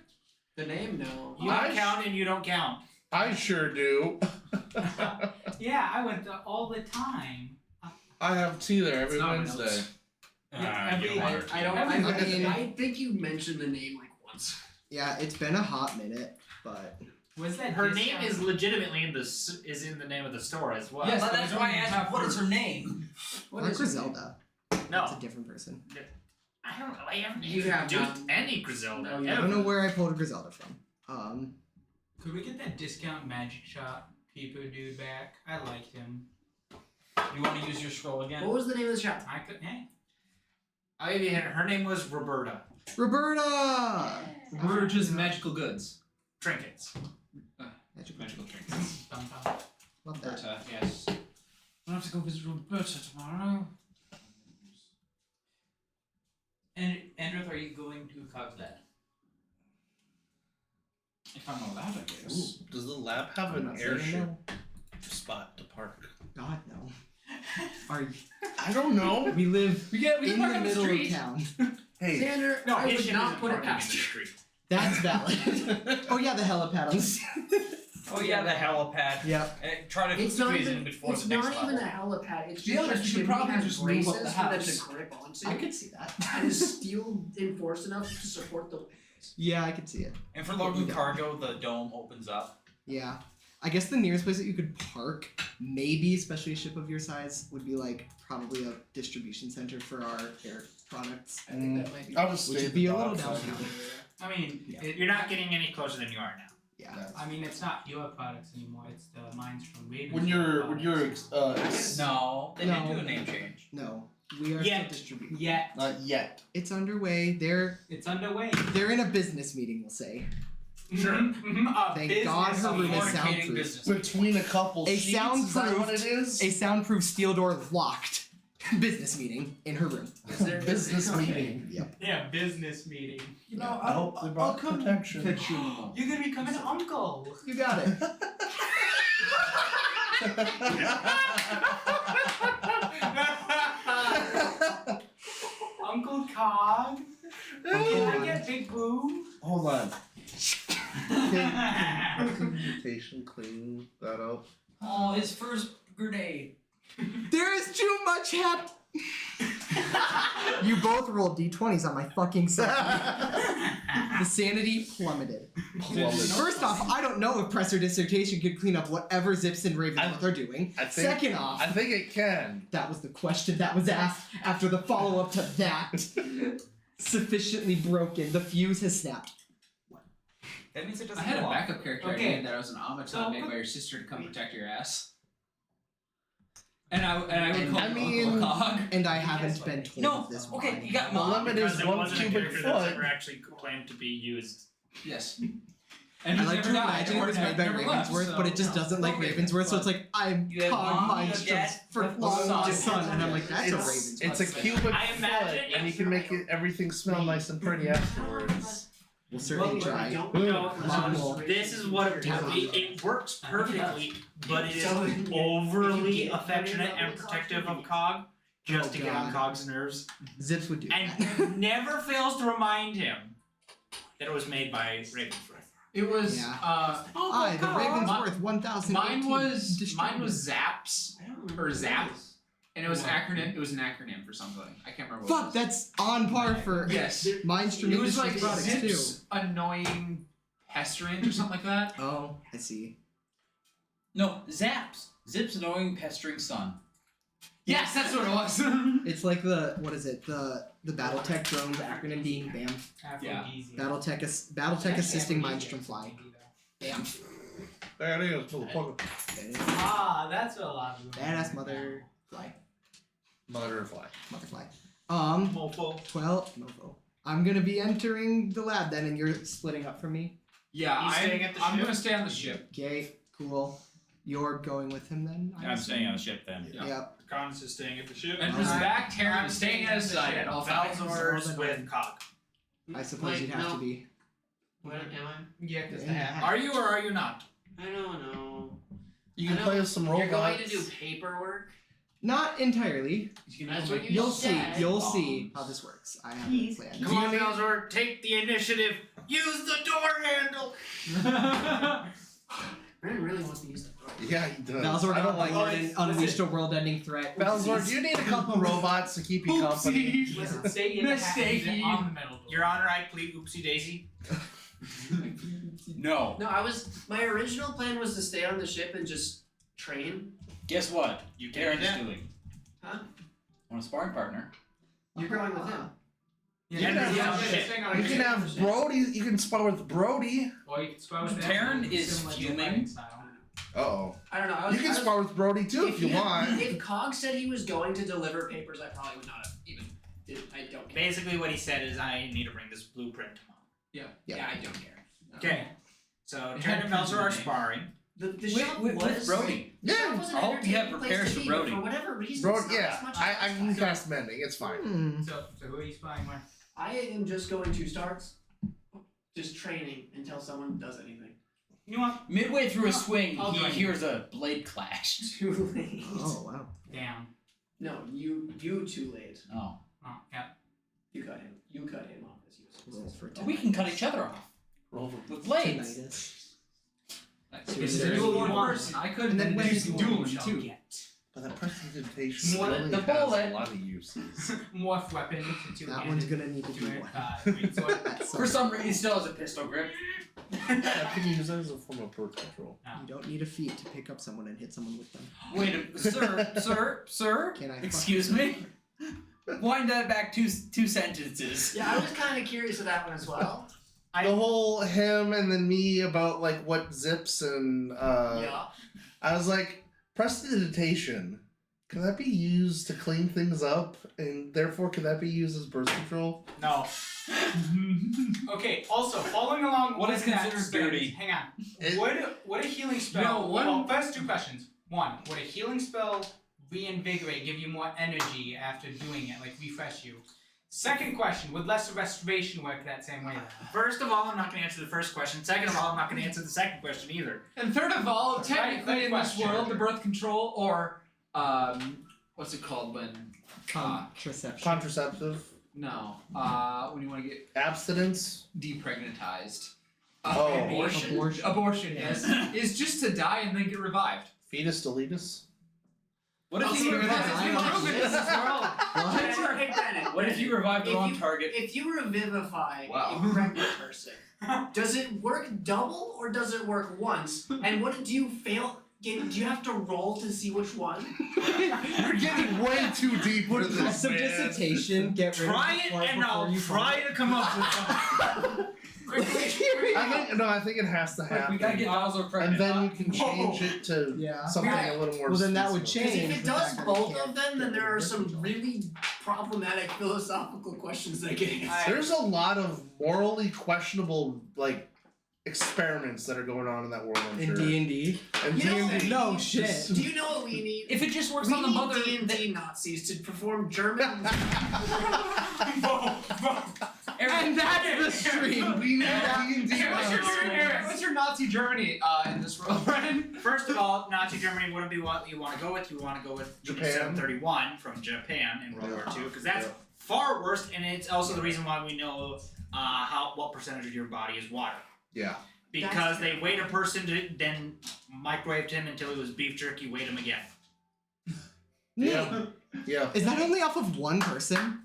S5: The name, no.
S3: You don't count and you don't count.
S1: I sure do.
S6: Yeah, I went there all the time.
S1: I have tea there every
S4: It's not my
S1: Wednesday.
S4: notes.
S5: I don't. I think you mentioned the name like once.
S2: Yeah, it's been a hot minute, but
S6: Was that
S3: Her name
S6: discount?
S3: is legitimately in the name of the store as well.
S4: Yes,
S8: Well,
S4: but
S8: that's
S4: we
S8: why I
S4: don't
S8: asked,
S4: have
S8: what
S4: her-
S8: is her name?
S5: What
S2: not
S5: is her name?
S2: Griselda. It's a
S3: No,
S2: different person.
S3: I don't know. I haven't
S5: You have
S3: introduced
S5: not.
S3: any Griselda.
S5: No, you
S2: I
S3: ever.
S2: don't know where I pulled Griselda from.
S6: Could we get that discount magic shop people dude back? I liked him.
S8: You want to use your scroll again?
S5: What was the name of the shop?
S6: I could. Hey.
S3: I'll give you a hint. Her name was Roberta.
S2: Roberta!
S4: Roberta's magical goods.
S3: Trinkets.
S4: Magical trinkets.
S2: Love that.
S4: Roberta, yes. I'll have to go visit Roberta tomorrow.
S8: And Andreth, are you going to Cogslet?
S4: If I'm allowed, I
S1: Ooh,
S4: guess.
S1: does the lab have
S2: I'm
S1: an
S2: not saying
S1: airship
S2: no.
S1: spot to park?
S2: God, no. Are you,
S1: I don't know.
S2: we live
S4: We
S2: in
S4: can park
S2: the
S4: on the
S2: middle of
S4: street.
S2: town.
S1: Hey,
S5: Xander,
S3: No,
S5: I
S3: his
S5: would
S3: ship
S5: not
S3: isn't
S5: put it
S3: parking in
S5: past
S3: the
S5: you.
S3: street.
S2: That's valid. Oh yeah, the helipad on the
S8: Oh yeah, the helipad.
S2: Yep.
S8: Try to
S5: It's not
S8: squeeze it
S5: even.
S8: in before
S5: It's
S8: the next
S5: not
S8: level.
S5: even a helipad. It's
S4: Be
S5: just
S4: honest, you
S5: should
S4: probably
S5: have
S4: just move up
S5: braces
S4: the
S5: for them
S4: house.
S5: to grip onto.
S2: I could see that.
S5: And is steel enforced enough to support the.
S2: Yeah, I could see it.
S8: And for loading cargo, the dome opens up.
S2: Yeah. I guess the nearest place that you could park, maybe, especially a ship of your size, would be like probably a distribution center for our air products.
S5: I think that might be.
S1: I'll just
S2: Which
S1: stay
S2: would
S1: at
S2: be
S1: the
S2: a little
S1: dock.
S2: downtown.
S6: I mean,
S2: Yeah.
S6: it,
S3: You're not getting any closer than you are now.
S2: Yeah.
S6: I mean, it's not your products anymore. It's the mines from Ravens.
S1: When you're
S8: No, they
S2: No.
S8: didn't do a name change.
S2: No, we are
S6: Yet.
S2: still distributing.
S6: Yet
S1: not yet.
S2: It's underway. They're
S6: it's underway.
S2: in a business meeting, we'll say.
S3: Sure.
S2: Thank God her room is
S8: Fornicating
S2: soundproof.
S8: business.
S1: Between a couple
S2: A
S1: sheets, is that what it
S2: soundproof-
S1: is?
S2: A soundproof steel door locked business meeting in her room.
S5: Is there
S1: business
S5: okay.
S1: meeting.
S2: Yep.
S6: Yeah, business meeting.
S1: You know, I hope they brought protection.
S6: You're gonna become an uncle.
S2: You got it.
S6: Uncle Cog. Can I get Big Boo?
S1: Hold on. Mutation, clean that up.
S8: Oh, his first grenade.
S2: There is too much You both rolled d20s on my fucking side. The sanity plummeted. First off, I don't know if press or dissertation could clean up whatever Zips and Ravensworth are doing.
S1: I think,
S2: Second off,
S1: I think it can.
S2: that was the question that was asked after the follow-up to that. Sufficiently broken. The fuse has snapped.
S8: That means it doesn't
S4: I had a
S8: go off.
S4: backup character
S6: Okay.
S4: idea that I was an automaton
S6: So-
S4: made by your sister to come protect your ass. And I would
S2: And
S4: call
S2: I
S4: him
S2: mean-
S4: Uncle Cog.
S2: And I haven't been told
S8: No,
S2: of this
S8: okay,
S2: why.
S8: you got
S1: The
S8: mom.
S1: limit
S3: Because
S1: is
S3: it
S1: 1
S3: wasn't a
S1: cubic
S3: character that's
S1: foot.
S3: ever actually claimed to be used.
S4: Yes. And
S2: I
S4: he's
S2: like
S4: never
S2: to
S4: died,
S2: imagine
S4: or
S2: it was made by
S4: never left,
S2: Ravensworth, but it just
S4: so,
S2: doesn't like
S8: okay.
S2: Ravensworth, so it's like, I'm
S8: You have
S2: Cog
S8: mom,
S2: Mind
S8: you have
S2: Strips
S8: dad,
S2: for
S8: you have
S2: long
S8: son.
S2: son, and I'm like, that's a
S1: It's
S2: Ravensworth.
S1: a cubic
S3: I imagine
S1: foot, and you can make it everything smell nice and pretty afterwards.
S2: We'll certainly try.
S3: This is what it works perfectly, but it is overly affectionate and protective of Cog, just to get on Cog's nerves.
S2: Zips would do that.
S3: And never fails to remind him that it was made by Ravensworth.
S4: It was
S2: Aye, the Ravensworth 1000.
S4: mine was Zaps or Zap. And it was an acronym for something. I can't remember what
S2: Fuck,
S4: it was.
S2: that's on par for
S4: Yes.
S2: Mindstream
S4: It was
S2: Industries
S4: like
S2: products
S4: Zips
S2: too.
S4: annoying pestilence or something like that.
S2: Oh, I see.
S8: No, Zaps. Zip's annoying pestering son.
S4: Yes, that's what it was.
S2: It's like the BattleTech drone's acronym being BAM.
S4: Yeah.
S2: BattleTech assisting Mindstream fly. BAM.
S1: There it is, motherfucker.
S6: Ah, that's what a lot of them.
S2: Badass mother fly.
S1: Butterfly.
S2: Motherfly.
S1: Mofo.
S2: 12 mofo. I'm gonna be entering the lab then, and you're splitting up from me.
S4: Yeah,
S3: He's staying at the
S4: I'm
S3: ship?
S4: gonna stay on the ship.
S2: Okay, cool. You're going with him then?
S8: I'm staying on the ship then.
S4: Yeah.
S2: Yep.
S3: Cons is staying at the ship.
S4: And back, Terran is staying at his side at all times.
S3: Valzor's with Cog.
S2: I suppose you'd have to be.
S5: What am I?
S6: Yeah, because
S2: Yeah.
S6: they have.
S3: Are you or are you not?
S5: I don't know.
S1: You can
S5: I know
S1: play with some robots.
S5: You're going to do paperwork?
S2: Not entirely.
S5: That's what you
S2: You'll
S5: said.
S2: see. You'll see how this works. I have a plan.
S3: Come on, Valzor, take the initiative. Use the door handle.
S5: Brandon really wants to use the door.
S1: Yeah, he does.
S2: Valzor
S1: I don't
S2: got
S1: like
S2: and unleashed a world-ending threat.
S1: Valzor, do you need a couple robots to keep you company?
S6: Listen, stay in the
S4: Mistakey.
S6: on the metal door.
S3: Your Honor, I plead oopsie daisy.
S8: No.
S5: No, my original plan was to stay on the ship and just train.
S8: Guess what?
S3: You
S8: Darren's
S3: can.
S8: doing.
S5: Huh?
S8: Want a sparring partner?
S5: You're going with him.
S3: Yeah,
S1: You can have Brody. You can spar with Brody.
S6: Or you can spar with them.
S8: Taryn is
S6: Similar to
S8: fuming.
S6: fighting style.
S1: Uh-oh.
S5: I don't know.
S1: You can spar with Brody too if you want.
S5: If Cog said he was going to deliver papers, I probably would not have even. I don't care.
S3: Basically, what he said is, I need to bring this blueprint tomorrow.
S5: Yeah, I don't care.
S3: Okay. So Terran and Valzor are sparring.
S5: The shop
S8: With
S5: was
S8: Brody.
S5: The shop
S1: Yeah.
S5: was an
S8: I hope you have
S5: entertaining place
S8: repairs
S5: to
S8: for
S5: be, but
S8: Brody.
S5: For whatever reason,
S1: Brody,
S5: it's not
S1: yeah.
S5: as much
S1: I
S5: as
S1: can cast mending. It's fine.
S2: Hmm.
S6: So who are you spying with?
S5: I am just going to start just training until someone does anything.
S6: You know what?
S8: Midway through a swing,
S6: I'll
S8: he
S6: join you.
S8: hears a blade clash.
S5: Too late.
S2: Oh wow.
S6: Damn.
S5: No, you too late.
S8: Oh.
S6: Oh, yeah.
S5: You cut him. You cut him off as usual.
S2: Roll for
S8: We can cut each other off
S1: Roll for
S8: with blades.
S2: tinnitus.
S4: This is a dual one person. I could
S2: And then when
S4: use
S2: you
S4: dual
S6: shall
S4: too.
S6: get.
S1: But that prestidigitation
S5: More
S1: really
S8: the
S1: has
S8: bullet.
S1: a lot of uses.
S6: Morph weapon to
S2: That one's gonna need to be one.
S6: greatsword.
S2: That's
S8: For some reason, he still has a pistol grip.
S1: I can use that as a form of birth control.
S2: You don't need a feat to pick up someone and hit someone with them.
S8: Wait a sir.
S2: Can I fuck
S8: Excuse
S2: you?
S8: me. Wind that back two sentences.
S5: Yeah, I was kind of curious of that one as well.
S1: The whole him and then me about like what zips and
S5: Yeah.
S1: I was like, prestidigitation. Can that be used to clean things up? And therefore, can that be used as birth control?
S3: No.
S6: Okay, also, following along
S8: What
S6: with
S8: is
S6: that
S8: considered
S6: spin-
S8: dirty?
S6: Hang on.
S1: It-
S6: Would a healing spell...
S4: No, one-
S6: Well, first two questions. One, would a healing spell reinvigorate, give you more energy after doing it, like refresh you? Second question, would lesser restoration work that same way?
S3: First of all, I'm not going to answer the first question. Second of all, I'm not going to answer the second question either.
S4: And third of all,
S6: Right,
S4: technically
S6: good
S4: in this
S6: question.
S4: world, the birth control or what's it called when
S2: Contraception.
S1: Contraceptive,
S4: no when you want to get
S1: abstinence.
S4: depregnatized.
S1: Oh.
S4: Abortion, yes, is just to die and then get revived.
S1: Fetus deletus.
S8: What if
S5: Also,
S8: you
S5: because
S8: revive?
S5: it's been proven in this world. Hey, Bennett,
S8: What if you revive the
S5: If
S8: wrong
S5: you-
S8: target?
S5: If you revivify
S4: Wow.
S5: a pregnant person, does it work double or does it work once? And what do you fail? Do you have to roll to see which one?
S1: You're getting way too deep into this,
S2: Some
S1: man.
S2: dissertation. Get rid
S3: Try
S2: of
S3: it,
S2: the part
S3: and
S2: before
S3: I'll
S2: you
S3: try to come up with something.
S1: I think it has to happen.
S8: We gotta get Valzor
S1: And
S8: pregnant.
S1: then you can change it to
S2: Yeah.
S1: something
S5: Right.
S1: a little more.
S2: Well, then that would
S1: seasonal.
S5: Because
S2: change.
S5: if it
S2: the
S5: does
S2: fact that you
S5: both
S2: can't
S5: of them, then
S2: get
S5: there are
S2: rid of
S5: some
S2: it.
S5: really problematic philosophical questions that get answered.
S1: There's a lot of morally questionable experiments that are going on in that world. I'm
S2: In
S1: sure.
S2: D&D.
S1: And
S5: You know
S1: D&D
S5: what?
S2: No shit.
S5: Do you know what we need?
S8: If it just works
S5: We
S8: on the
S5: need
S8: mother,
S5: D&D Nazis to perform German.
S2: And that's the stream.
S1: We need D&D
S4: What's your Nazi Germany in this world, Brennan?
S3: First of all, Nazi Germany wouldn't be what you want to go with. You want to go with
S1: Japan.
S3: 731 from Japan in World War II, because that's
S1: Yeah.
S3: far worse, and it's also the reason why we know what percentage of your body is water.
S1: Yeah.
S3: Because they weighed a person, then microwaved him until he was beef jerky, weighed him again.
S1: Yeah. Yeah.
S2: Is that only off of one person?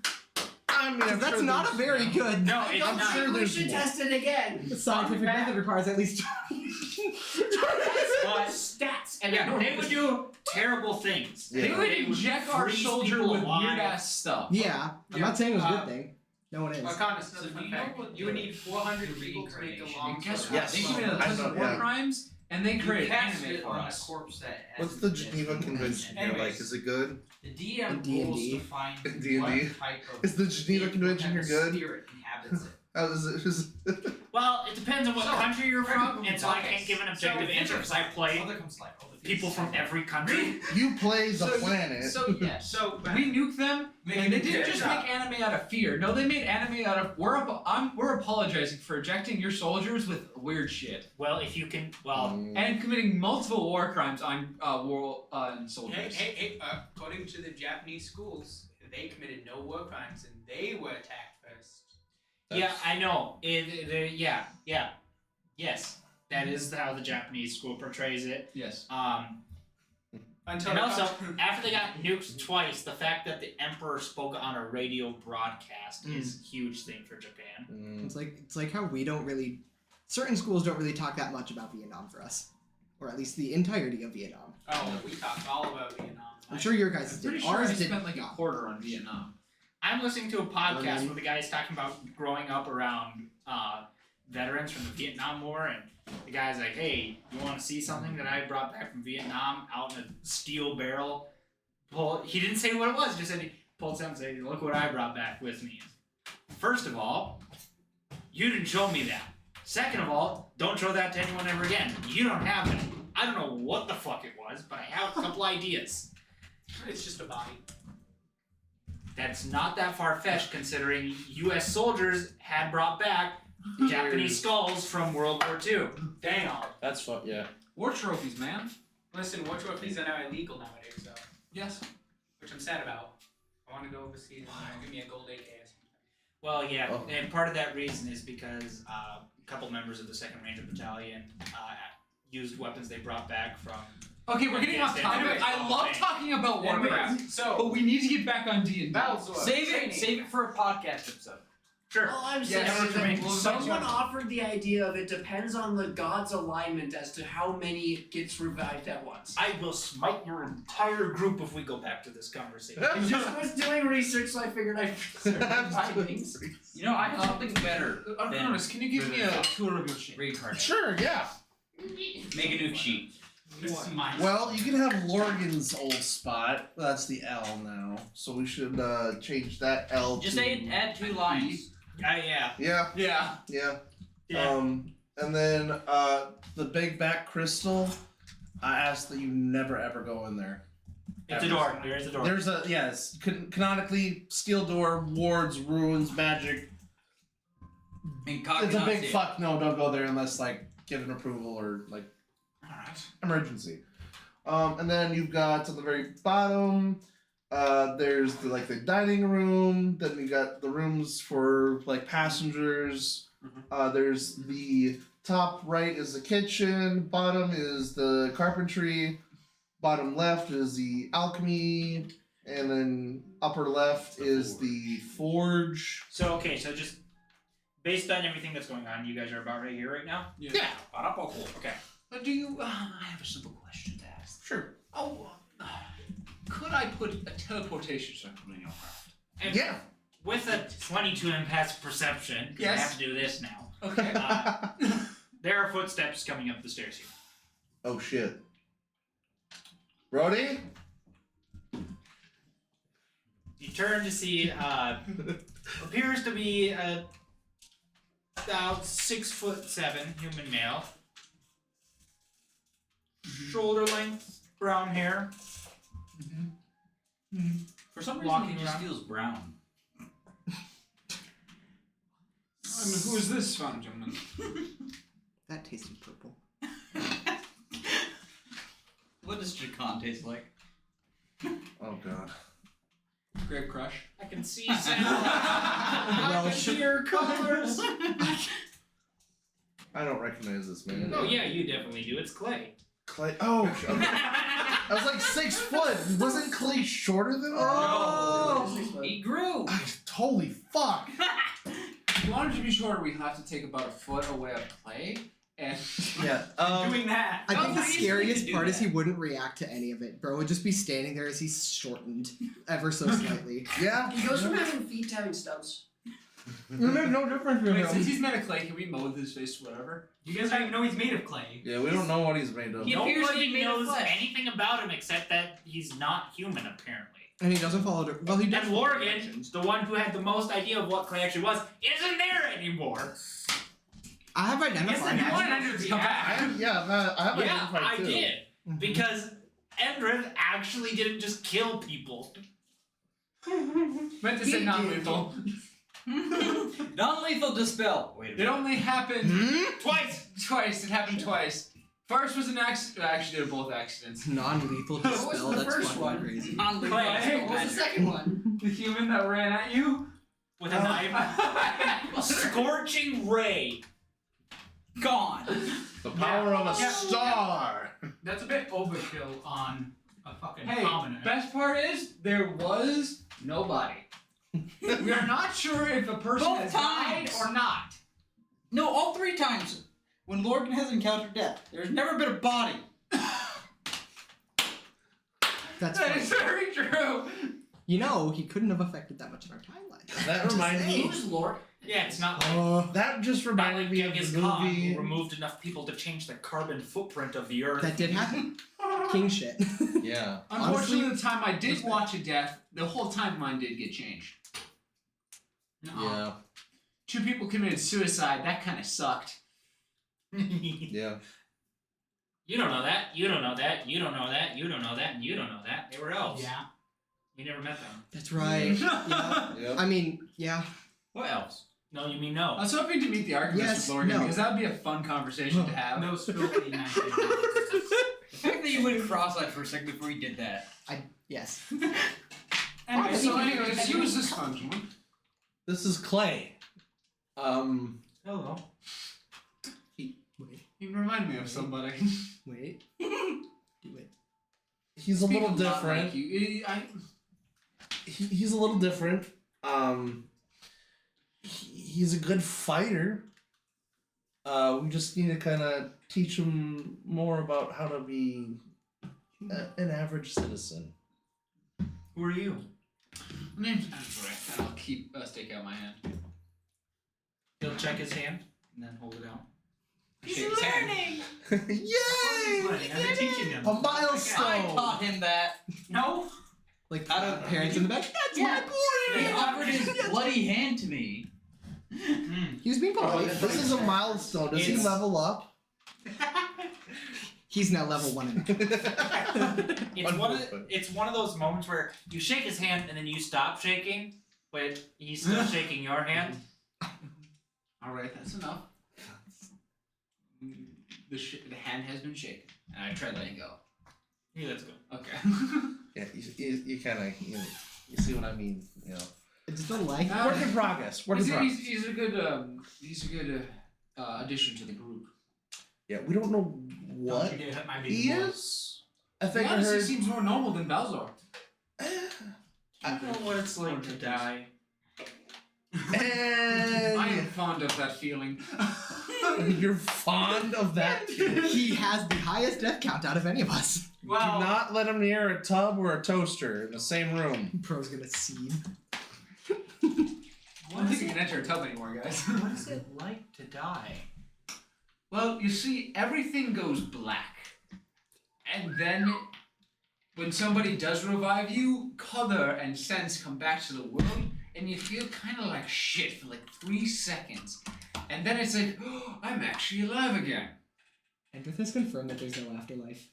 S1: I mean, I'm
S2: That's
S1: sure
S2: not a very good.
S3: No, it's
S1: I'm
S3: not.
S1: sure
S5: We
S1: there's
S5: should
S1: more.
S5: test it again.
S2: The scientific method requires at least.
S3: But
S5: Stats and
S3: yeah, they would do terrible things.
S1: Yeah.
S4: They would
S3: They would
S4: inject our
S3: freeze
S4: soldier
S3: people
S4: with
S3: alive.
S4: weird ass stuff.
S2: Yeah, I'm not saying it was a good thing. No one is.
S6: Wakanda,
S7: So
S6: another
S7: do
S6: fun
S7: you know
S6: fact.
S7: what
S6: You would
S7: the-
S6: need 400
S7: the
S6: people to make a
S7: reincarnation-
S6: long
S4: And guess
S6: sword.
S4: what?
S1: Yes.
S4: They committed a
S1: I
S4: ton
S1: know,
S4: of war
S1: yeah.
S4: crimes, and they created
S7: cast
S4: anime
S7: it
S4: for
S7: on
S4: us.
S7: a corpse that
S1: What's
S7: hasn't
S1: the
S7: been
S1: Geneva
S7: dead.
S1: Convention here like? Is it good?
S7: The DM
S2: In D&D.
S7: rules define
S1: In D&D?
S7: what type of
S1: Is the Geneva
S7: what
S1: Convention
S7: type
S1: here
S7: of
S1: good?
S7: spirit inhabits it.
S1: How is it?
S3: Well, it depends on what
S7: So,
S3: country you're from,
S7: okay,
S3: and so I can't give an objective answer because I play
S7: Other comes life. Other
S3: people from every country.
S1: You play the planet.
S4: So
S7: Yeah.
S6: So,
S4: we nuked them, and they didn't just make anime out of fear. No, they made anime out of we're apologizing for ejecting your soldiers with weird shit
S3: Well, if you can, well,
S4: and committing multiple war crimes on soldiers.
S6: hey, according to the Japanese schools, they committed no war crimes and they were attacked first.
S3: yeah, I know. Yes, that is how the Japanese school portrays it.
S4: Yes.
S6: Until
S3: And
S6: the
S3: also,
S6: con-
S3: after they got nuked twice, the fact that the emperor spoke on a radio broadcast is a huge thing for Japan.
S2: It's like how we don't really. Certain schools don't really talk that much about Vietnam for us, or at least the entirety of Vietnam.
S6: Oh, we talked all about Vietnam.
S2: I'm sure your guys
S4: I'm
S2: did.
S4: pretty sure I
S2: Ours did
S4: spent like a
S2: not.
S4: quarter on Vietnam.
S3: I'm listening to a podcast
S2: Really?
S3: where the guy's talking about growing up around veterans from the Vietnam War, and the guy's like, "Hey, you want to see something that I brought back from Vietnam out in a steel barrel?" He didn't say what it was. He just said he pulled something and said, "Look what I brought back with me." First of all, you didn't show me that. Second of all, don't show that to anyone ever again. You don't have it. I don't know what the fuck it was, but I have a couple ideas.
S6: It's just a body.
S3: That's not that far-fetched considering U.S. soldiers had brought back Japanese skulls from World War II.
S6: Damn.
S9: That's fun. Yeah.
S4: War trophies, man.
S6: Listen, war trophies are now illegal nowadays, so
S4: Yes.
S6: which I'm sad about. I want to go overseas and give me a gold AK.
S3: Well, yeah,
S1: Oh.
S3: and part of that reason is because a couple members of the 2nd Ranger Battalion used weapons they brought back from...
S4: Okay, we're getting off topic.
S3: Anyways,
S4: I love talking about Warcraft,
S6: So,
S4: but we need to get back on D&D.
S6: Battlezord.
S8: Save it for a podcast episode.
S3: Sure.
S5: All I'm
S3: Yeah,
S5: saying
S3: never
S5: is
S3: for me.
S5: that someone offered the idea of it depends on the god's alignment as to how many gets revived at once.
S3: I will smite your entire group if we go back to this conversation.
S5: I just was doing research, so I figured I'd findings.
S8: You know, I have something better than
S4: Arconis, can you give me a tour of your ship?
S8: reincarnation.
S1: Sure, yeah.
S8: Make a nuke sheet.
S6: This is mine.
S1: Well, you can have Lorgan's old spot. That's the L now. So we should change that L
S8: Just
S1: to...
S8: add 2 lines.
S3: Yeah.
S1: Yeah,
S4: Yeah.
S1: yeah.
S3: Yeah.
S1: And then the big back crystal, I ask that you never ever go in there.
S3: It's a door. There is a door.
S1: There's a, yes, canonically, steel door, wards, ruins, magic. It's a big fuck no, don't go there unless, like, given approval or, like, emergency. And then you've got at the very bottom, there's the dining room. Then you got the rooms for like passengers. There's the top right is the kitchen. Bottom is the carpentry. Bottom left is the alchemy, and then upper left is the forge.
S3: So just based on everything that's going on, you guys are about right here right now?
S1: Yeah.
S3: Okay.
S4: Do you? I have a simple question to ask.
S1: Sure.
S4: Oh, could I put a teleportation circle in your craft?
S3: And
S1: Yeah.
S3: with a 22 empath perception, 'cause I
S4: Yes.
S3: have to do this now.
S4: Okay.
S3: There are footsteps coming up the stairs here.
S1: Oh shit. Brody?
S3: You turn to see appears to be about 6'7" human male. Shoulder length, brown hair.
S8: For some reason,
S3: Walking
S8: he just
S3: around.
S8: feels brown.
S10: And who is this fine gentleman?
S2: That tasted purple.
S8: What does Jacan taste like?
S1: Oh god.
S10: Grape Crush.
S3: I can see Sam.
S2: Well,
S3: Sheer colors.
S1: I don't recognize this man.
S3: Oh yeah, you definitely do. It's Clay.
S1: Clay. Oh, okay. I was like 6 foot. Wasn't Clay shorter than that?
S2: Oh!
S3: He grew.
S1: Holy fuck.
S10: If you wanted to be shorter, we have to take about a foot away of Clay. And
S1: Yeah.
S6: Doing that.
S2: I think the
S8: How easily
S2: scariest
S8: to do
S2: part is
S8: that?
S2: he wouldn't react to any of it. Bro would just be standing there as he's shortened ever so slightly.
S1: Yeah.
S5: He goes from having feet to having stubs.
S1: There's no difference for
S10: wait, since
S1: him.
S10: he's made of clay, can we mold his face whatever?
S6: You guys don't even know he's made of clay.
S1: Yeah, we don't know what he's made of.
S8: He appears to be
S3: Nobody
S8: made of
S3: knows
S8: flesh.
S3: anything about him except that he's not human, apparently.
S2: And he doesn't follow it. Well, he does.
S3: And
S2: follow
S3: Morgan,
S2: directions.
S3: the one who had the most idea of what Clay actually was, isn't there anymore.
S2: I have
S6: Yes,
S2: identified
S6: you
S2: him.
S6: wanted him to come back.
S1: I have
S3: Yeah,
S1: identified
S3: I
S1: too.
S3: did.
S2: Mhm.
S3: Because Endrith actually didn't just kill people.
S10: Meant to say non-lethal.
S8: Non-lethal dispel. Wait a
S10: It
S8: minute.
S10: only happened
S3: Twice!
S10: twice. It happened twice. First was an accident. Actually, they were both accidents.
S2: Non-lethal
S5: What was
S2: dispel.
S5: the
S2: That's
S5: first
S2: fucking
S5: one?
S2: crazy.
S8: Non-lethal
S3: Clay.
S8: dispel
S5: What was the
S8: magic.
S5: second one?
S10: The human that ran at you.
S3: With a knife. Scorching ray.
S8: Gone.
S1: The power of a
S6: Yeah.
S1: star.
S6: That's a bit overkill on a fucking
S10: Hey,
S6: commoner.
S10: best part is there was nobody. We are not sure if a person
S8: Both
S10: has died
S8: times.
S10: or not.
S8: No, all 3 times. When Lorgan has encountered death, there's never been a body.
S2: That's
S10: That is
S2: funny.
S10: very true.
S2: You know, he couldn't have affected that much of our timeline.
S1: That reminded me.
S5: Who's Lord?
S3: Yeah, it's not like,
S1: That just
S3: not
S1: reminded
S3: like
S1: me of
S3: Genghis
S1: the
S3: Khan,
S1: movie.
S3: who removed enough people to change the carbon footprint of the earth.
S2: That did happen. King shit.
S1: Yeah.
S10: Unfortunately, the time I did watch a death, the whole timeline did get changed.
S1: Yeah.
S10: 2 people committed suicide. That kind of sucked.
S1: Yeah.
S3: You don't know that, you don't know that, you don't know that, you don't know that, and you don't know that. They were elves.
S6: Yeah.
S3: You never met them.
S2: That's right. Yeah.
S1: Yep.
S2: I mean, yeah.
S8: What else?
S3: No, you mean no.
S10: I was hoping to meet the archivist
S2: Yes,
S10: with Lorgan
S2: no.
S10: because that would be a fun conversation to have.
S6: No filthy magic.
S8: The fact that you went cross-eyed for a second before you did that.
S2: Yes.
S10: Anyway, so anyways, who is this functional?
S1: This is Clay.
S3: Hello.
S10: You remind me of somebody.
S2: Wait. Do it.
S1: He's a little
S10: Speak lot
S1: different.
S10: like you.
S1: He's a little different. He's a good fighter. We just need to kind of teach him more about how to be an average citizen.
S3: Who are you?
S10: My name's Andrew, and I'll keep a stake out my hand.
S3: He'll check his hand and then hold it out.
S8: He's learning!
S1: Yay!
S6: I'm teaching him.
S1: A milestone.
S8: I taught him that.
S6: No.
S2: Like,
S8: Out of-
S2: parents in the back. That's
S8: Yeah.
S2: my boy!
S8: He offered his bloody hand to me.
S2: He was being polite.
S1: This is a milestone. Does he
S3: It's-
S1: level up?
S2: He's now level 1 and
S3: It's one of those moments where you shake his hand and then you stop shaking, but he's still shaking your hand.
S10: Alright, that's enough. The hand has been shaken, and I tried letting go.
S3: Yeah, let's go.
S10: Okay.
S1: Yeah, you kind of you see what I mean. You know,
S2: I just don't like
S1: work in progress. Work in progress.
S10: He's a good addition to the group.
S1: Yeah, we don't know what
S6: Don't you dare hit my
S1: he
S6: baby boy.
S1: is. I
S10: He
S1: think I
S10: honestly
S1: heard.
S10: seems more normal than Balzor.
S3: I know what it's like to die.
S1: And
S10: I am fond of that feeling.
S1: you're fond of that kid.
S2: He has the highest death count out of any of us.
S6: Well,
S1: Do not let him near a tub or a toaster in the same room.
S2: Pro's gonna seed.
S10: I don't think you can enter a tub anymore, guys.
S3: What is it like to die?
S10: Well, you see, everything goes black. And then, when somebody does revive you, color and sense come back to the world, and you feel kind of like shit for like 3 seconds. And then it's like, oh, I'm actually alive again.
S2: Edwith has confirmed that there's no afterlife.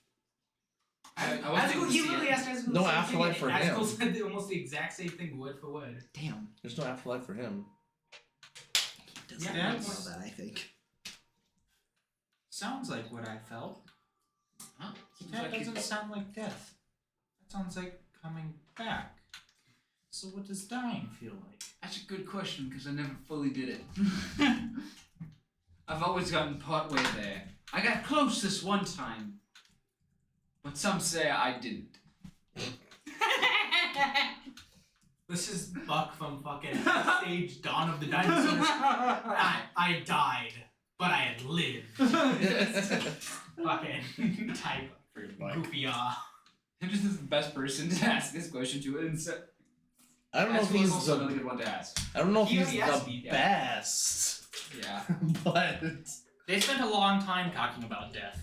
S10: I wasn't
S6: Asgul,
S10: able to
S6: he
S10: see
S6: literally
S10: it.
S6: asked Asgul
S1: No
S6: the same
S1: afterlife
S6: thing,
S1: for
S6: and
S1: him.
S6: Asgul said almost the exact same thing word for word.
S2: Damn.
S1: There's no afterlife for him.
S2: He doesn't
S3: Yeah,
S2: know
S3: that's-
S2: that, I think.
S3: Sounds like what I felt.
S4: Huh?
S3: That doesn't sound like death. That sounds like coming back. So what does dying feel like?
S10: That's a good question because I never fully did it. I've always gotten part way there. I got close this one time, but some say I didn't.
S6: This is Buck from fucking stage Dawn of the Dinosaurs. I died, but I had lived. Fucking type goofy
S10: I'm just the best person to ask this question to, and so
S1: I don't know
S10: I
S1: if
S10: suppose
S1: he's
S10: also
S1: the
S10: another good one to ask.
S1: I don't know if
S6: He
S1: he's
S6: already asked
S1: the
S6: me, yeah.
S1: best,
S10: Yeah.
S1: but
S3: They spent a long time talking about death.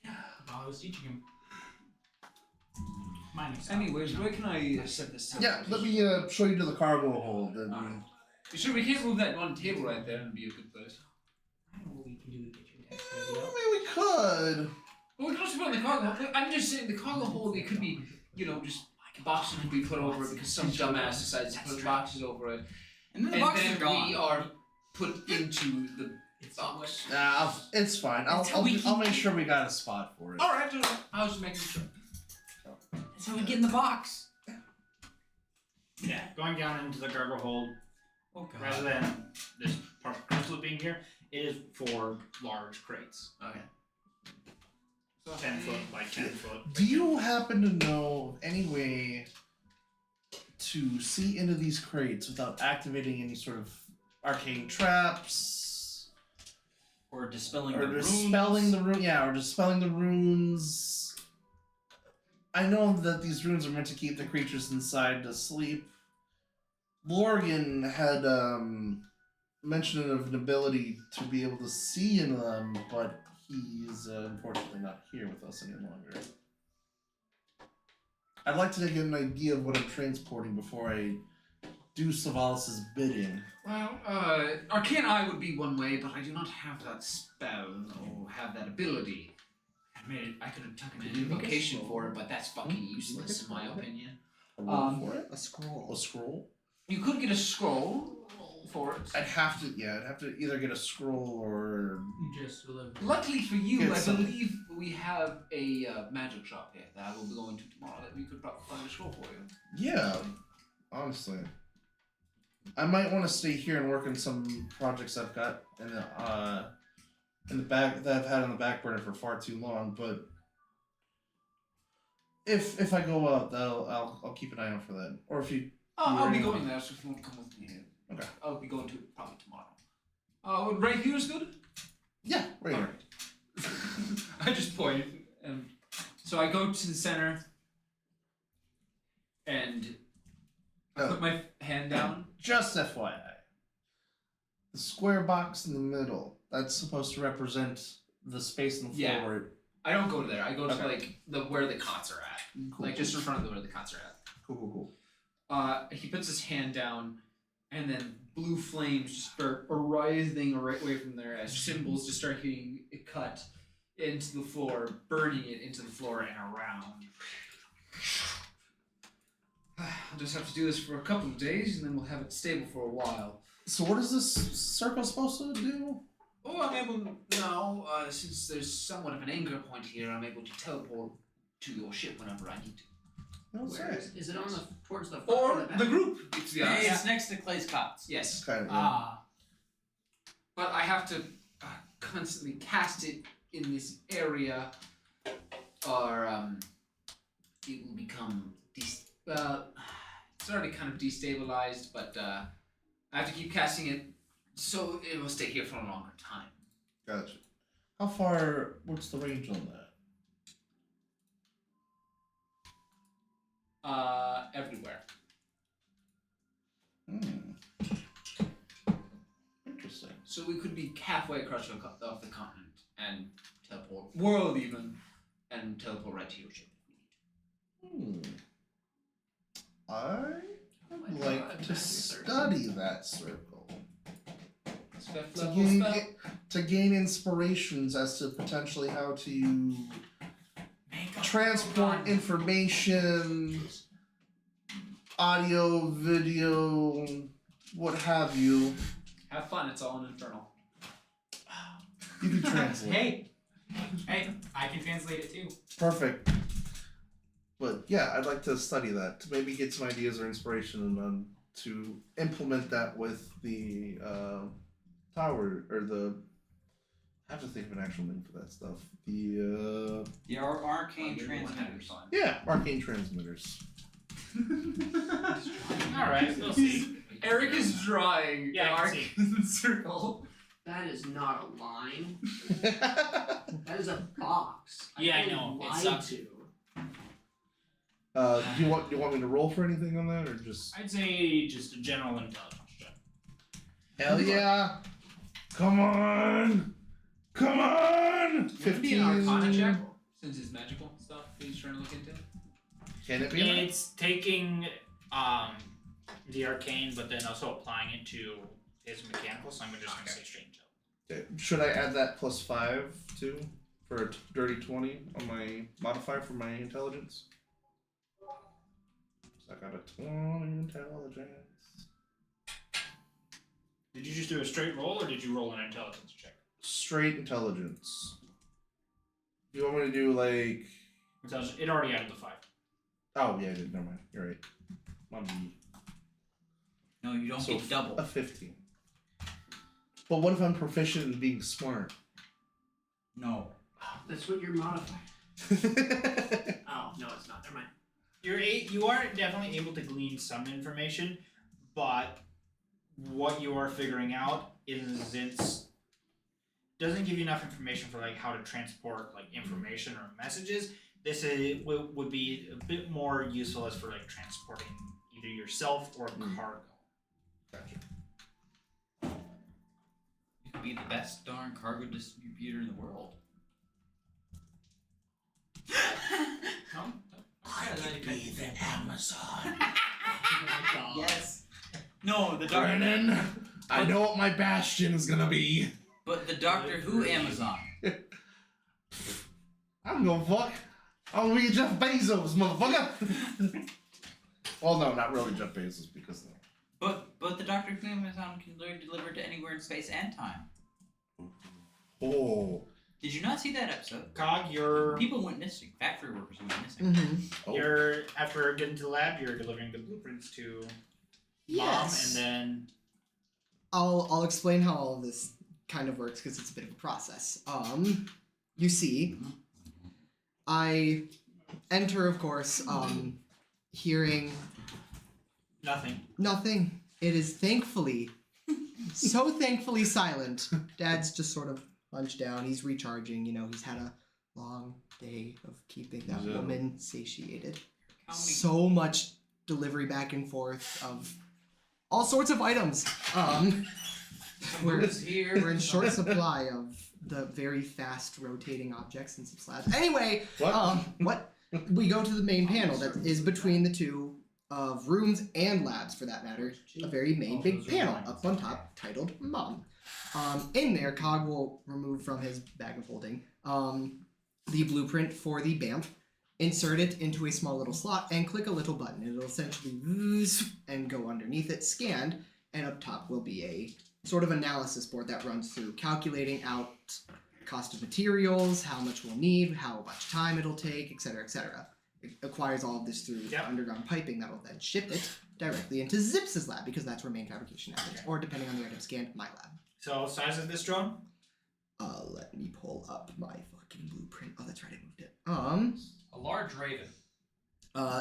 S6: I was teaching him. Mine is
S10: Anyways, where can I set this?
S1: yeah. Let me show you to the cargo hold. And
S10: You sure we can't move that one table right there and be a good place?
S6: I don't know what we can do to get you a text
S1: I
S6: video.
S1: mean, we could.
S10: Well, we can also put it in the cargo hold. I'm just saying the cargo hold, it could be, just boxes could be put over it because some dumbass decides to put boxes over it.
S8: And then the
S10: And
S8: boxes
S10: then
S8: are gone.
S10: we are put into the box.
S1: Nah, it's fine. I'll make sure we got a spot for it.
S10: Alright, I was just making sure.
S8: That's how we get in the box.
S3: Yeah, going down into the cargo hold,
S8: Oh god.
S3: rather than this crystal being here, it is for large crates.
S10: Okay.
S3: 10 foot by 10 foot.
S1: Do you happen to know of any way to see into these crates without activating any sort of arcane traps?
S8: Or dispelling
S1: Or
S8: the
S1: dispelling
S8: runes.
S1: the rune, yeah, or dispelling the runes. I know that these runes are meant to keep the creatures inside to sleep. Lorgan had mentioned of an ability to be able to see in them, but he's unfortunately not here with us any longer. I'd like to get an idea of what I'm transporting before I do Savalis' bidding.
S10: Well, Arcane Eye would be one way, but I do not have that spell or have that ability. I could have taken an invocation for it, but that's fucking useless in my opinion.
S1: A roll for it?
S2: A scroll.
S1: A scroll?
S10: You could get a scroll for it.
S1: I'd have to either get a scroll or
S6: You just delivered.
S10: Luckily for you,
S1: Get
S10: I
S1: some.
S10: believe we have a magic shop here that I will be going to tomorrow that we could probably find a scroll for you.
S1: yeah. Honestly, I might want to stay here and work on some projects I've got in the back that I've had on the back burner for far too long. But if I go out, I'll keep an eye out for that. Or if you
S10: I'll be
S1: Yeah.
S10: going there, so if you want to come with me,
S1: Okay.
S10: I'll be going to it probably tomorrow. Right here is good?
S1: yeah, right here.
S10: Alright. I just point. So I go to the center and I put my hand down.
S1: Just FYI, the square box in the middle, that's supposed to represent the space on the floor
S10: Yeah.
S1: where it...
S10: I don't go to there. I go to
S1: Okay.
S10: like where the cots are at.
S1: Cool,
S10: Like just in front of where the cots are at.
S1: Cool.
S10: He puts his hand down, and then blue flames just start arising right away from there as symbols just start getting cut into the floor, burning it into the floor and around. I'll just have to do this for a couple of days, and then we'll have it stable for a while.
S1: So what is this circle supposed to do?
S10: Oh, I'm able now, since there's somewhat of an anchor point here, I'm able to teleport to your ship whenever I need to.
S1: No,
S5: Where is it on the towards the front
S10: Or
S5: or the back?
S10: the group. It's the
S8: It's next to Clay's cots.
S10: Yes.
S1: Kind of.
S6: Ah.
S10: But I have to constantly cast it in this area, or it will become it's already kind of destabilized. But I have to keep casting it, so it will stay here for a longer time.
S1: Gotcha. How far? What's the range on that?
S10: Everywhere.
S1: Interesting.
S10: So we could be halfway across the continent and teleport, world even, and teleport right to your ship.
S1: I would like to study that circle. To gain inspirations as to potentially how to transport information, audio, video, what have you.
S10: Have fun. It's all in Infernal.
S1: You can translate.
S6: Hey, I can translate it too.
S1: Perfect. But yeah, I'd like to study that to maybe get some ideas or inspiration and to implement that with the tower or the. I have to think of an actual name for that stuff. The
S8: arcane transmitters.
S1: yeah, arcane transmitters.
S3: Alright, we'll see.
S4: Eric is drawing
S3: Yeah, I
S4: an
S3: can
S4: arc circle.
S5: That is not a line. That is a box.
S3: Yeah, I
S5: feel
S3: know. It
S5: lied
S3: sucks.
S5: to.
S1: Do you want me to roll for anything on that or just?
S3: I'd say just a general intelligence check.
S1: Hell yeah! Come on! Come on!
S4: Would it be
S1: 15.
S4: an Arcana check since it's magical stuff that he's trying to look into?
S1: Can it be?
S3: It's taking the arcane, but then also applying it to his mechanical. So I'm just gonna say straight intelligence.
S1: Okay. Should I add that +5 too for a dirty 20 on my modifier for my intelligence? So I got a 20 intelligence.
S3: Did you just do a straight roll, or did you roll an intelligence check?
S1: Straight intelligence. You want me to do like?
S3: It already added the 5.
S1: Oh yeah, I did. Never mind. You're right. My B.
S8: No, you don't
S1: So
S8: get double.
S1: a 15. But what if I'm proficient in being smart?
S8: No.
S5: That's what you're modifying. Oh, no, it's not. Never mind.
S3: You are definitely able to glean some information, but what you are figuring out is it's doesn't give you enough information for like how to transport like information or messages. This would be a bit more useful as for like transporting either yourself or cargo.
S1: Gotcha.
S8: You could be the best darn cargo distributor in the world.
S1: Amazon.
S5: Yes.
S8: No, the Doctor.
S1: Brennan, I know what my bastion is gonna be.
S8: But the Doctor Who Amazon.
S1: I'm gonna fuck. I'm gonna be Jeff Bezos, motherfucker. Well, no, not really Jeff Bezos because no.
S8: But the Doctor Who Amazon can literally deliver to anywhere in space and time.
S1: Oh.
S8: Did you not see that episode?
S3: Cog, you're
S8: People went missing. Factory workers went missing.
S2: Mm-hmm.
S1: Oh.
S3: you're after getting to the lab, you're delivering the blueprints to Mom, and then
S2: I'll explain how all of this kind of works because it's a bit of a process. You see, I enter, of course, hearing
S3: nothing.
S2: It is thankfully, so thankfully silent. Dad's just sort of hunched down. He's recharging. You know, he's had a long day of keeping that woman satiated. So much delivery back and forth of all sorts of items. We're in short supply of the very fast rotating objects and some slabs. Anyway, what we go to the main panel that is between the two of rooms and labs, for that matter. A very main big panel up on top titled Mom. In there, Cog will remove from his bag of holding the blueprint for the BAMF, insert it into a small little slot, and click a little button. It'll essentially and go underneath it, scanned, and up top will be a sort of analysis board that runs through calculating out cost of materials, how much we'll need, how much time it'll take, etc., etc. It acquires all of this through underground piping that'll then ship it directly into Zips's lab, because that's where main fabrication happens, or depending on the item scanned, my lab.
S3: So, size of this drone?
S2: Let me pull up my fucking blueprint. Oh, that's right, I moved it.
S4: A large raven.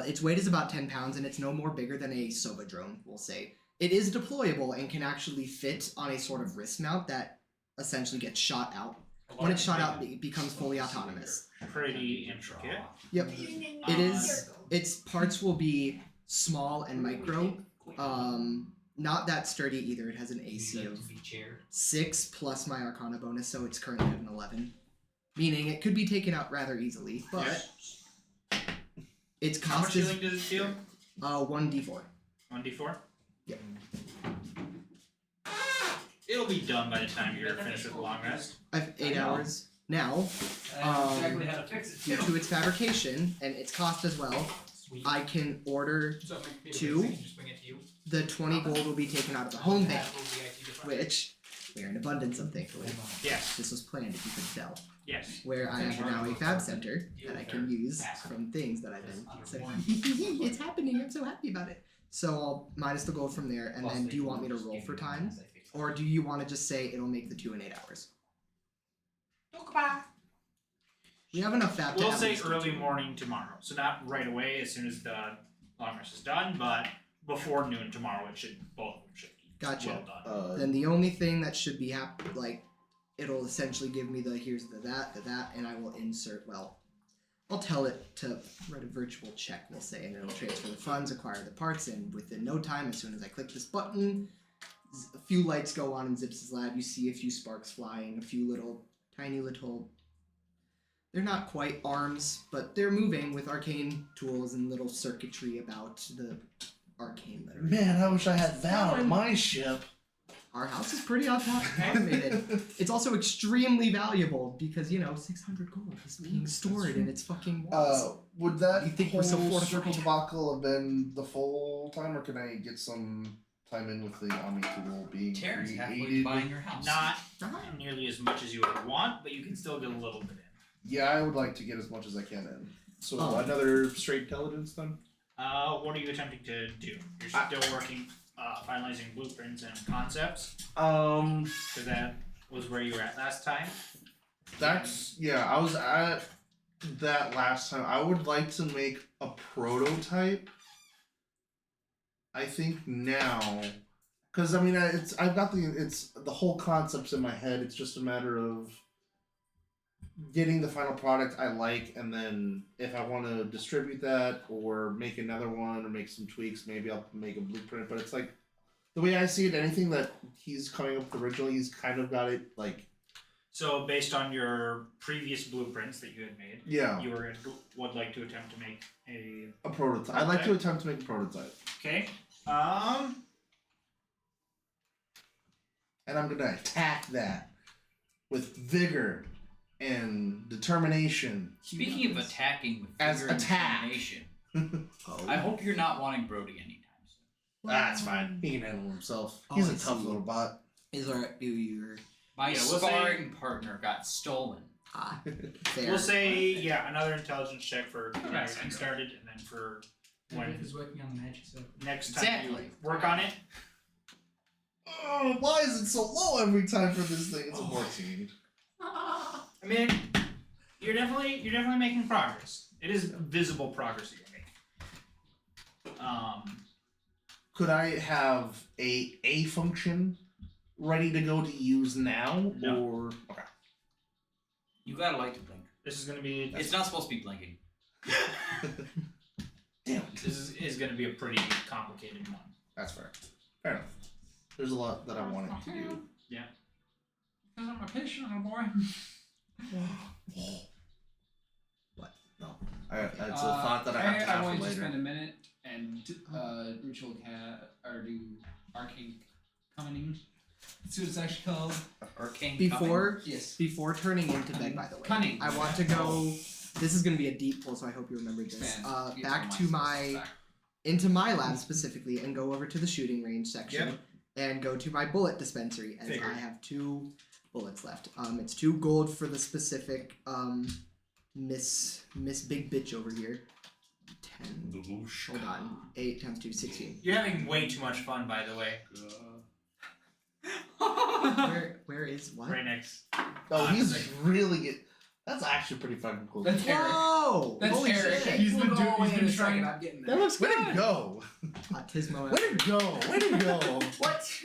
S2: Its weight is about 10 pounds, and it's no more bigger than a Sova drone, we'll say. It is deployable and can actually fit on a sort of wrist mount that essentially gets shot out. When it's shot out, it becomes fully autonomous.
S3: Pretty intricate.
S2: Yep. It is. Its parts will be small and micro. Not that sturdy either. It has an AC of 6 plus my Arcana bonus, so it's currently at an 11. Meaning it could be taken out rather easily, but its cost
S3: How much
S2: is
S3: healing does it deal?
S2: 1d4.
S3: 1d4?
S2: Yep.
S3: It'll be done by the time you're finished with the long rest.
S2: I have 8 hours. Now,
S6: exactly how to fix it.
S2: due to its fabrication and its cost as well,
S6: Sweet.
S2: I can order
S6: So, maybe
S2: 2
S6: just bring it to you.
S2: the 20 gold will be taken out of the home bank, which we're in abundance of, thankfully.
S3: Yes.
S2: This was planned, if you could tell.
S3: Yes.
S2: Where I have now a fab center that I can use from things that I've been saying, it's happening, I'm so happy about it. So I'll minus the gold from there, and then do you want me to roll for time? Or do you want to just say it'll make the 2 in 8 hours? We have enough fab to
S3: We'll
S2: at
S3: say
S2: least do
S3: early
S2: 2.
S3: morning tomorrow. So not right away as soon as the long rest is done, but before noon tomorrow both of them should be
S2: Gotcha.
S3: well done.
S2: Then the only thing that should be it'll essentially give me here's the that, and I will insert, I'll tell it to write a virtual check, we'll say, and it'll transfer the funds, acquire the parts, and within no time, as soon as I click this button, a few lights go on in Zips' lab, you see a few sparks flying, a few tiny little, they're not quite arms, but they're moving with arcane tools and little circuitry about the arcane lettering.
S1: Man, I wish I had that on my ship.
S2: Our house is pretty automated. It's also extremely valuable because, 600 gold is being stored in its fucking walls.
S1: Would that
S2: You think we're
S1: whole
S2: so fortified?
S1: circle debacle have been the full time, or can I get some time in with the Omni tool being
S8: Terrence halfway
S1: created?
S8: buying your house.
S3: Not nearly as much as you would want, but you can still get a little bit in.
S1: Yeah, I would like to get as much as I can in. So
S2: Oh.
S1: another straight intelligence then?
S3: What are you attempting to do? You're still working, finalizing blueprints and concepts. So that was where you were at last time.
S1: I was at that last time. I would like to make a prototype. I think now, because I've got the whole concepts in my head. It's just a matter of getting the final product I like, and then if I want to distribute that or make another one or make some tweaks, maybe I'll make a blueprint. But it's like, the way I see it, anything that he's coming up with originally, he's kind of got it like.
S3: So based on your previous blueprints that you had made,
S1: Yeah.
S3: you would like to attempt to make a
S1: Prototype. I'd like to attempt to make a prototype.
S3: Okay.
S1: And I'm gonna attack that with vigor and determination.
S8: Speaking of attacking with
S1: As
S8: vigor and
S1: attack.
S8: determination,
S2: Oh.
S8: I hope you're not wanting Brody anytime soon.
S1: That's fine. He can handle himself.
S2: Oh,
S1: He's
S2: I
S1: a tough
S2: see.
S1: little bot.
S2: Is our your
S8: My
S3: Yeah, we'll
S8: sparring partner got stolen.
S2: fair?
S3: We'll say another intelligence check for getting
S4: Right.
S3: everything started, and then for when
S6: Who's working on the magic circle?
S3: next time
S8: Exactly.
S3: you work on it.
S1: Oh, why is it so low every time for this thing? It's a 14.
S3: I mean, you're definitely making progress. It is visible progress that you're making.
S1: Could I have a function ready to go to use now?
S3: No.
S1: Or okay.
S8: You got a light to blink.
S3: This is gonna be
S8: It's not supposed to be blinking.
S1: Damn it.
S3: this is gonna be a pretty complicated one.
S1: That's fair. Fair enough. There's a lot that I wanted to do.
S4: Because I'm a patient little boy.
S1: What? No. It's a thought that I have to
S10: I
S1: have
S10: wanted
S1: for
S10: to
S1: later.
S10: spend a minute and ritual or do arcane summoning. That's what it's actually called.
S8: Arcane
S10: Yes.
S2: Before turning into bed, by the way,
S10: Cunning.
S2: I want to go. This is going to be a deep pull, so I hope you remember this.
S10: Expand. Get
S2: Back
S10: some
S2: to
S10: of my
S2: my into my lab specifically, and go over to the shooting range section,
S3: Yep.
S2: and go to my bullet dispensary, as
S3: Figured.
S2: I have 2 bullets left. It's 2 gold for the specific Miss Big Bitch over here. 10. Hold on. 8 times 2, 16.
S3: You're having way too much fun, by the way.
S2: Where is what?
S3: Right next.
S1: Oh, he's really good. That's actually pretty fucking cool.
S10: That's Eric.
S2: Whoa!
S10: That's
S2: Holy
S10: Eric.
S2: shit.
S10: He's been
S6: He's been
S10: trying.
S6: I'm getting
S2: That looks
S1: Way
S2: good.
S1: to go!
S2: Autismo.
S1: Way to go! Way to go!
S2: What?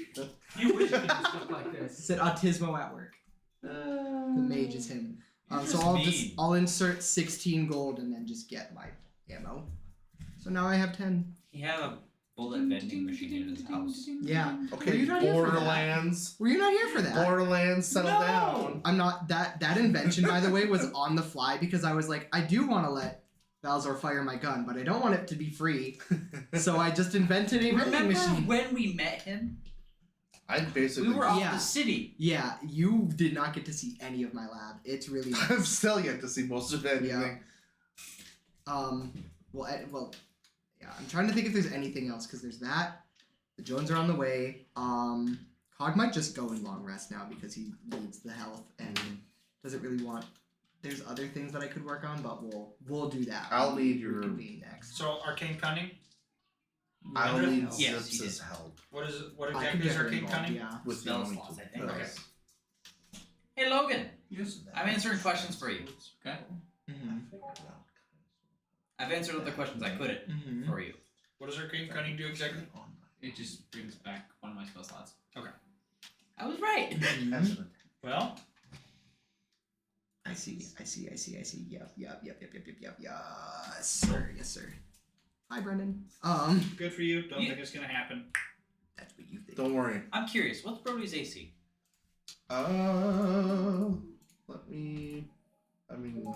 S6: You wish you could do stuff like
S2: It
S6: this.
S2: said Autismo at work. The mage is him.
S8: You're
S2: So
S8: just mean.
S2: I'll insert 16 gold and then just get my ammo. So now I have 10.
S8: He had a bullet vending machine in his house.
S2: Yeah. Were
S1: Okay,
S2: you not here for that?
S1: Borderlands.
S2: Were you not here for that?
S1: Borderlands, settle down.
S2: I'm not. That invention, by the way, was on the fly because I was like, I do want to let Valzor fire my gun, but I don't want it to be free. So I just invented a vending
S8: Remember
S2: machine.
S8: when we met him?
S1: I basically.
S8: We were off
S2: Yeah.
S8: the city.
S2: Yeah, you did not get to see any of my lab. It's really nice.
S1: I'm still yet to see most of anything.
S2: Well, yeah. I'm trying to think if there's anything else because there's that. The Jones are on the way. Cog might just go in long rest now because he needs the health and doesn't really want. There's other things that I could work on, but we'll do that.
S1: I'll need your.
S2: Reconvene next.
S3: So arcane cunning.
S1: I'll need
S8: Yes, he
S1: Zips'
S8: did.
S1: help.
S3: What is it? What
S2: I
S3: exactly
S2: could get
S3: is
S2: her
S3: arcane
S2: involved,
S3: cunning?
S2: yeah.
S1: With
S8: Spell
S1: the
S8: slots, I think.
S3: Okay.
S8: Hey Logan,
S10: Yes.
S8: I'm answering questions for you.
S10: Okay.
S2: Mm-hmm.
S8: I've answered all the questions I could
S2: Mm-hmm.
S8: for you.
S3: What does arcane cunning do exactly?
S10: It just brings back one of my spell slots.
S8: I was right.
S3: Well,
S2: I see. Yep. Yes, sir. Yes, sir. Hi, Brendan.
S3: good for you. Don't
S8: Yeah.
S3: think it's gonna happen.
S2: That's what you think.
S1: Don't worry.
S8: I'm curious, what's Brody's AC?
S1: Let me. I mean,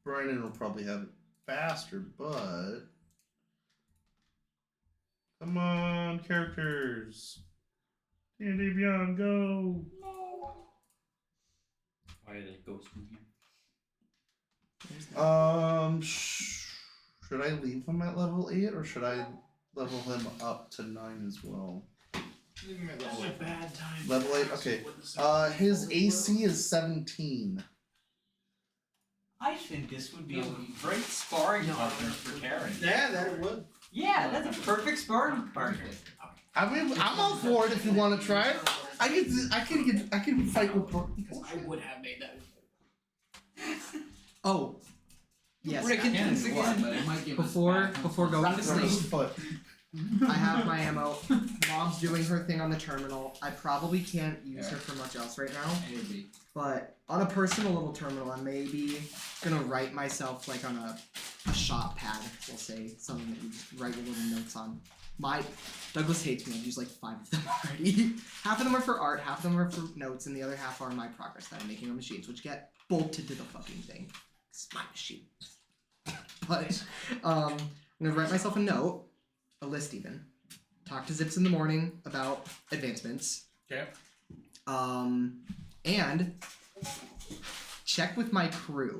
S1: Brandon will probably have it faster, but. Come on, characters. D&D Beyond, go.
S8: Why are they ghosting here?
S1: Should I leave him at level 8 or should I level him up to 9 as well?
S3: Bad time.
S1: Level 8, okay. His AC is 17.
S8: I think this would be a great sparring partner for Karen.
S3: Yeah, that would.
S8: Yeah, that's a perfect sparring partner.
S1: I mean, I'm all for it if you want to try it. I can fight with.
S5: I would have made that.
S2: Oh. Yes.
S8: Rick and
S10: Can
S8: Dennis
S10: do what,
S8: again.
S10: but it might give us
S2: Before
S10: back.
S2: going to sleep,
S1: Foot.
S2: I have my ammo. Mom's doing her thing on the terminal. I probably can't use her for much else right now.
S10: Maybe.
S2: But on a personal little terminal, I'm maybe gonna write myself like on a shop pad, we'll say, something that you just write your little notes on. Douglas hates me, I've used like 5 of them already. Half of them are for art, half of them are for notes, and the other half are my progress that I'm making on machines, which get bolted to the fucking thing. It's my machine. But I'm gonna write myself a note, a list even. Talk to Zips in the morning about advancements.
S3: Okay.
S2: And check with my crew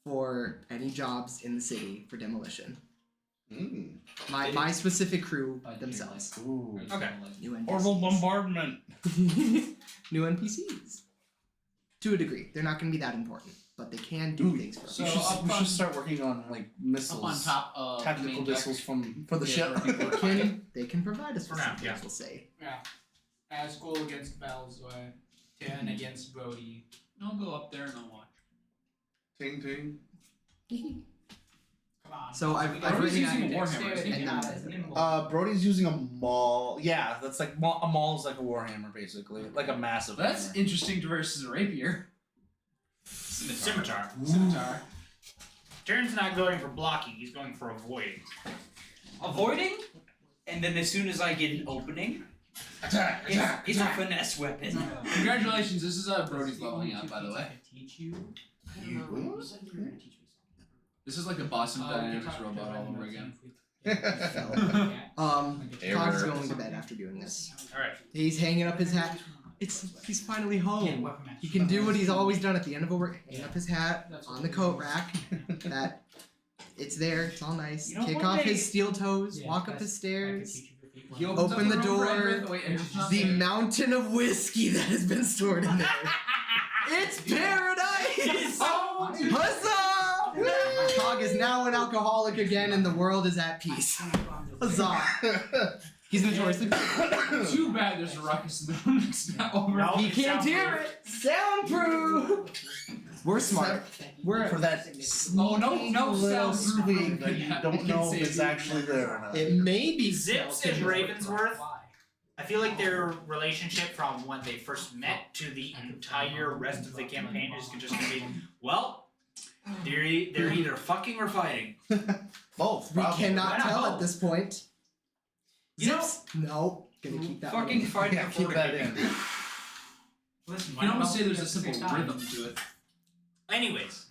S2: for any jobs in the city for demolition.
S1: Mm.
S2: My specific crew themselves.
S1: Ooh.
S3: Okay.
S2: New
S9: Orbital
S2: NPCs.
S9: bombardment.
S2: New NPCs. To a degree. They're not going to be that important, but they can do things for us.
S9: So
S1: we should start working on like missiles.
S10: Up on top of the
S1: Tactical
S10: main deck.
S1: missiles for the
S10: Yeah,
S1: ship.
S2: They can provide us
S3: For
S2: with
S3: now,
S2: some things,
S3: yeah.
S2: we'll say.
S6: Yeah. Asgul against Balzoy. 10 against Brody.
S10: I'll go up there and I'll watch.
S1: Ting ting.
S6: Come on.
S2: So I've
S10: Brody's
S2: written
S10: using a
S2: down-
S10: Warhammer, isn't he?
S2: and
S6: not
S2: then-
S6: as nimble.
S1: Brody's using a maul. Yeah, that's like a maul is like a warhammer basically, like a massive.
S10: That's
S1: hammer.
S10: interesting versus a rapier.
S3: Scimitar.
S10: Scimitar.
S3: Darren's not going for blocking, he's going for avoiding.
S8: Avoiding, and then as soon as I get an opening,
S1: Attack!
S8: it's a finesse weapon.
S10: Congratulations, this is Brody's leveling up, by the way.
S5: Teach you.
S10: This is like a Boston Dynamics robot all over again.
S2: Cog's going to bed after doing this.
S3: Alright.
S2: He's hanging up his hat. He's finally home. He can do what he's always done at the end of a work. Hang up his hat on the coat rack. It's there. It's all nice.
S8: You know,
S2: Kick
S8: one
S2: off
S8: day-
S2: his steel toes. Walk up the stairs.
S10: He opens
S2: Open
S10: up
S2: the
S10: room for
S2: door.
S10: everything- wait, and it's not
S2: The
S10: there.
S2: mountain of whiskey that has been stored in there. It's paradise! Huzzah! Cog is now an alcoholic again, and the world is at peace. Huzzah! He's notoriously.
S10: Too bad there's a ruckus in the room next over.
S3: No.
S2: He can't hear it. Soundproof. We're smart. We're
S1: For that
S10: Oh, no
S1: little
S10: soundproof.
S1: squeak that you
S10: Yeah, we
S1: don't
S10: can
S1: know
S10: say
S1: if it's
S10: it.
S1: actually there or not.
S2: It may be
S3: Zips and Ravensworth, I feel like their relationship from when they first met to the entire rest of the campaign is just gonna be, well, they're either fucking or fighting.
S1: Both.
S2: We
S1: probably.
S2: cannot
S3: I
S2: tell
S3: know.
S2: at this point.
S8: You know-
S2: Zips? No. Gonna keep that
S8: Fucking
S2: one.
S8: fighting
S1: Yeah,
S8: before
S1: keep that in.
S5: Listen,
S10: You can almost say there's a simple rhythm to it.
S3: Anyways,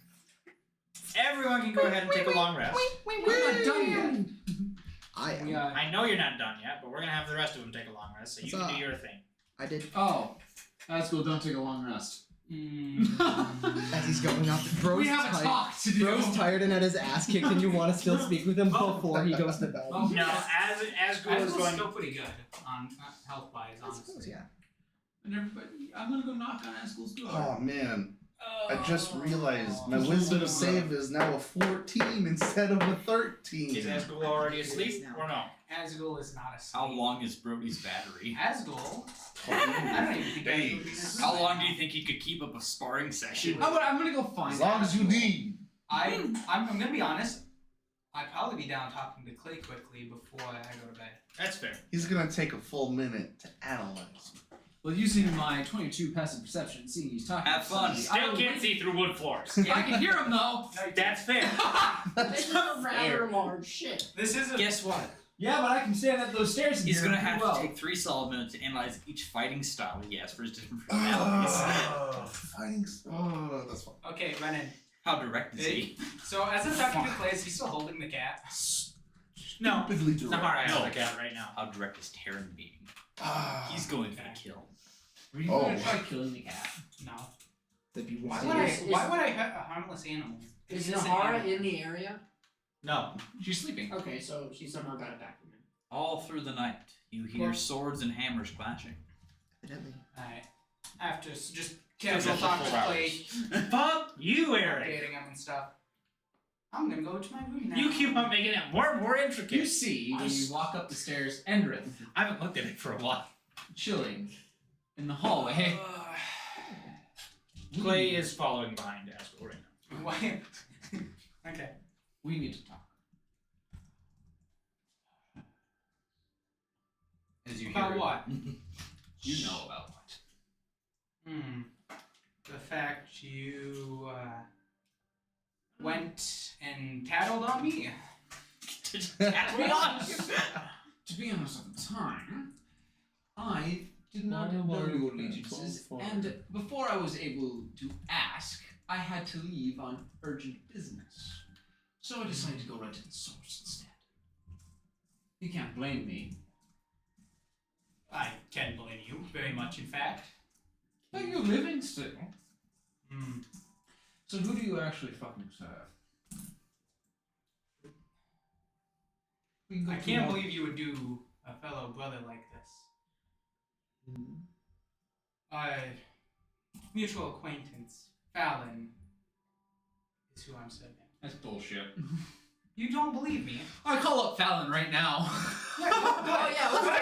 S3: everyone can go ahead and take a long rest.
S10: We're not done yet.
S2: I am.
S3: I know you're not done yet, but we're gonna have the rest of them take a long rest, so you can do your thing.
S2: I did.
S10: Oh, that's cool. Don't take a long rest.
S2: As he's going up, Bro's
S4: we have a
S2: tired.
S4: talk to do.
S2: Bro's tired and had his ass kicked, and you want to still speak with him before he goes to bed.
S6: Oh,
S3: No, as Ghoul is
S6: Asgul's
S3: going.
S6: still pretty good on health wise,
S2: I
S6: honestly.
S2: suppose, yeah.
S10: And everybody, I'm gonna go knock on Askel's door.
S1: Oh man, I just realized my wisdom save is now a 14 instead of a 13.
S3: Is Asgul already asleep or no?
S6: Asgul is not asleep.
S8: How long is Brody's battery?
S6: Asgul? I don't even think Asgul would be asleep.
S8: How long do you think he could keep up a sparring session?
S10: How about I'm gonna go find
S1: As long as you
S10: Askel.
S1: need.
S6: I'm gonna be honest. I'd probably be down talking to Clay quickly before I go to bed.
S3: That's fair.
S1: He's gonna take a full minute to analyze.
S10: Well, using my 22 passive perception, seeing he's talking.
S8: Have
S10: to
S8: fun.
S10: somebody, I
S3: Still
S10: will
S3: can't
S10: wait-
S3: see through wood floors.
S10: I can hear him though.
S3: That's fair.
S5: This is a rather large ship.
S6: This is a
S8: Guess what?
S10: Yeah, but I can stand up those stairs. And
S8: He's
S10: hear
S8: gonna
S10: him
S8: have
S10: pretty well.
S8: to take 3 solid minutes to analyze each fighting style he has for his different personalities.
S1: Fighting. Oh, that's fun.
S6: okay, Brennan.
S8: How direct is he?
S6: So as I'm talking to Clay, is he still holding the cat?
S3: No.
S1: Stupidly direct.
S3: Nahara has
S8: No.
S3: the cat right now.
S8: How direct is Terran being?
S1: Ah.
S8: He's going for the kill.
S10: Were you
S1: Oh.
S10: gonna try killing the cat?
S6: No.
S2: That'd be
S6: Why
S2: wild.
S6: would I hurt a harmless animal?
S5: Is
S6: It's an
S5: Nahara
S6: animal.
S5: in the area?
S3: No.
S10: She's sleeping.
S5: Okay, so she somehow got it back from him.
S8: All through the night, you hear
S5: Well-
S8: swords and hammers clashing.
S2: Evidently.
S6: Alright. After just
S3: That's
S6: casual
S3: for
S6: talk
S3: 4
S6: to Clay,
S3: Fuck you, Eric.
S6: updating him and stuff. I'm gonna go to my room now.
S3: You keep on making it more and more
S10: You
S3: intricate.
S10: see, when you walk up the stairs, Endrith
S3: I haven't looked at it for a while.
S10: chilling in the hallway.
S3: Clay is following behind Asgul right now.
S6: Why? Okay.
S10: We need to talk.
S8: As you
S6: About
S8: hear
S6: what?
S10: You know about what?
S6: The fact you went and tattled on me.
S10: To be honest, at the time, I did not know your allegiances, and before I was able to ask, I had to leave on urgent business. So I decided to go right to the source instead. You can't blame me.
S6: I can blame you very much, in fact.
S10: But you're living still.
S6: Hmm.
S10: So who do you actually fucking serve? We can go
S6: I
S10: through
S6: can't
S10: all-
S6: believe you would do a fellow brother like this. Mutual acquaintance, Fallon, is who I'm serving.
S10: That's bullshit.
S6: You don't believe me?
S10: I call up Fallon right now.
S5: Oh yeah, let's
S10: Wait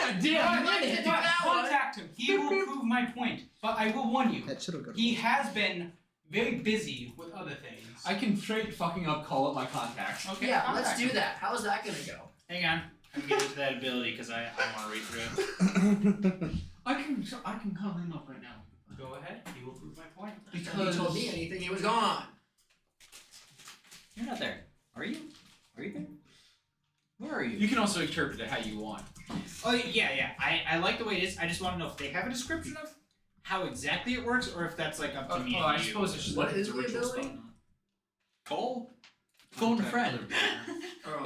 S10: a damn minute!
S6: Contact him. He will prove my point. But I will warn you.
S2: That should have gone.
S6: He has been very busy with other things.
S10: I can straight fucking up call up my contacts.
S6: Okay.
S5: Yeah, let's
S6: contact
S5: do
S6: him.
S5: that. How's that gonna go?
S3: Hang on. I'm getting to that ability because I want to read through it.
S10: I can call him up right now.
S6: Go ahead. He will prove my point.
S5: If he told me anything, he was gone.
S8: You're not there. Are you? Are you there? Where are you?
S10: You can also interpret it how you want.
S3: Oh yeah. I like the way it is. I just want to know if they have a description of how exactly it works, or if that's like up to me.
S10: Oh, I
S3: and you.
S10: suppose it's just
S5: What
S10: like
S5: is
S10: the
S5: the
S10: ritual
S5: ability?
S10: spell.
S8: Cole? Phone a friend.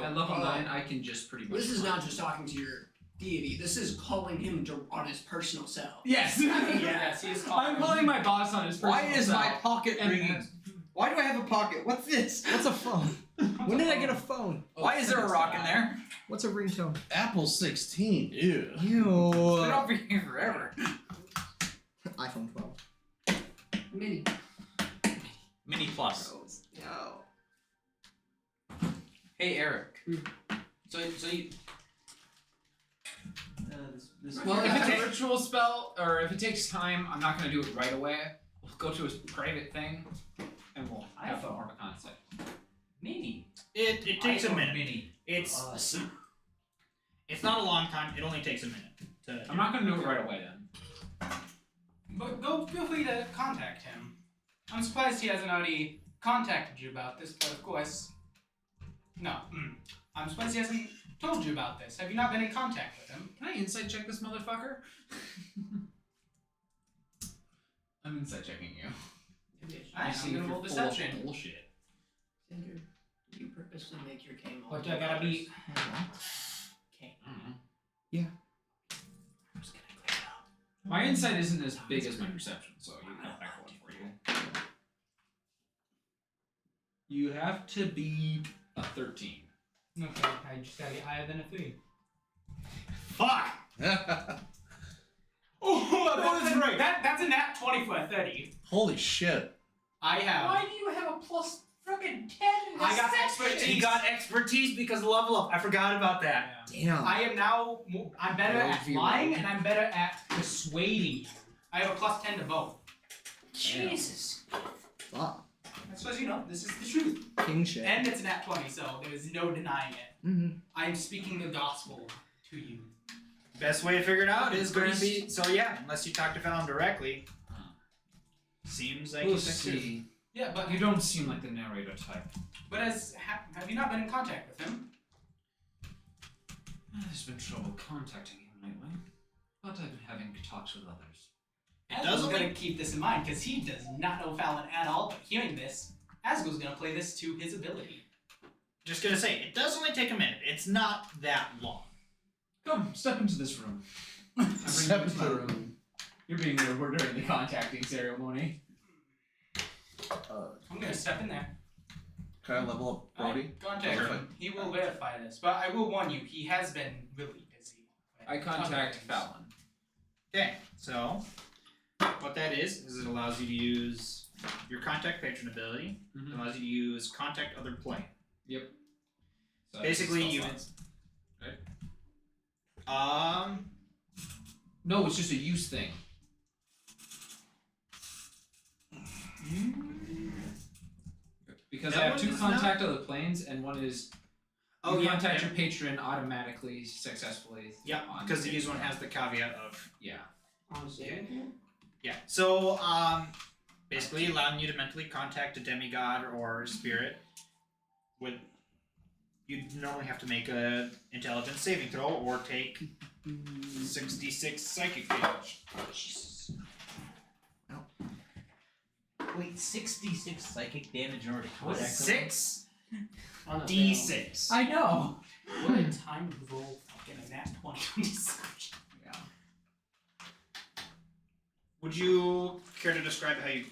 S10: At level 9, I can just pretty much.
S5: This is not just talking to your deity. This is calling him on his personal cell.
S10: Yes!
S6: Yes, he is calling.
S10: I'm calling my boss on his personal
S8: Why is my
S10: cell.
S8: pocket
S10: And-
S8: ringing? Why do I have a pocket? What's this?
S2: What's a phone? When did I get a phone?
S8: Why is there a rock in there?
S2: What's a ringtone?
S1: Apple 16. Ew.
S8: It's been
S2: Ew.
S8: over here forever.
S2: iPhone 12.
S5: Mini.
S8: Mini Plus.
S2: Gross. No.
S8: Hey Eric. So you. This
S10: Well, if it's a ritual spell, or if it takes time, I'm not going to do it right away. We'll go to a private thing, and we'll have more of a concept.
S8: Mini.
S3: It takes a
S8: iPhone
S3: minute.
S8: Mini.
S3: It's not a long time. It only takes a minute.
S10: I'm not going to do it right away then.
S6: But go feel free to contact him. I'm surprised he hasn't already contacted you about this, but of course. No. I'm surprised he hasn't told you about this. Have you not been in contact with him?
S10: Can I insight check this motherfucker? I'm insight checking you.
S6: I'm gonna roll deception.
S10: Bullshit.
S5: Cinder, you purposely make your game all
S6: But I gotta be.
S5: Okay.
S10: I don't know.
S2: Yeah.
S5: I'm just gonna clear it up.
S4: My insight isn't as big as my perception, so you have that going for you. You have to beat a 13.
S6: Okay, I just gotta get higher than a 3.
S3: Fuck!
S6: Oh, that's a nat 20 for a 30.
S1: Holy shit.
S6: I have.
S10: Why do you have a plus frickin' 10 in this
S6: I got
S10: section?
S6: expertise.
S3: He got expertise because of level up. I forgot about that.
S2: Damn.
S6: I am now. I'm better
S2: Rogue
S6: at
S2: v.
S6: lying
S2: rogue.
S6: and I'm better at persuading you. I have a plus 10 to both.
S3: Jesus.
S2: Fuck.
S6: I suppose you know this is the truth.
S2: King shit.
S6: And it's a nat 20, so there is no denying it.
S2: Mm-hmm.
S6: I'm speaking the gospel to you.
S3: Best way to figure it out is going to be so yeah. Unless you talk to Fallon directly, seems like
S4: We'll
S3: it's a truth.
S4: see.
S6: Yeah, but
S4: You don't seem like the narrator type.
S6: But have you not been in contact with him?
S4: There's been trouble contacting him lately, but I've been having talks with others.
S6: Asgo's gonna keep this in mind because he does not know Fallon at all. But hearing this, Asgo's gonna play this to his ability.
S3: Just gonna say, it does only take a minute. It's not that long.
S4: Come, step into this room. I bring you into my room. You're being there during the contacting ceremony.
S6: I'm gonna step in there.
S1: Can I level up Brody?
S6: Contact
S1: Sure.
S6: him. He will verify this, but I will warn you, he has been really busy.
S4: I contact Fallon.
S3: Okay, so what that is it allows you to use your contact patron ability. It allows you to use contact other plane.
S4: Yep. So
S3: Basically, you.
S4: Right? No, it's just a use thing. Because
S3: That
S4: I have
S3: one
S4: 2
S3: is
S4: contact other planes, and one is
S3: Oh,
S4: you
S3: yeah,
S4: contact
S3: yeah.
S4: your patron automatically, successfully.
S3: Yeah,
S4: on
S3: because the
S4: the
S3: use one has the caveat of
S4: Yeah.
S3: yeah. So basically allowing you to mentally contact a demigod or spirit. With you normally have to make a intelligence saving throw or take 66 psychic damage.
S8: Jesus. Wait, 66 psychic damage in order to contact someone?
S3: 6 D6.
S8: I know.
S6: What a time to roll fucking a nat 20 deception.
S4: Yeah.
S3: Would you care to describe how you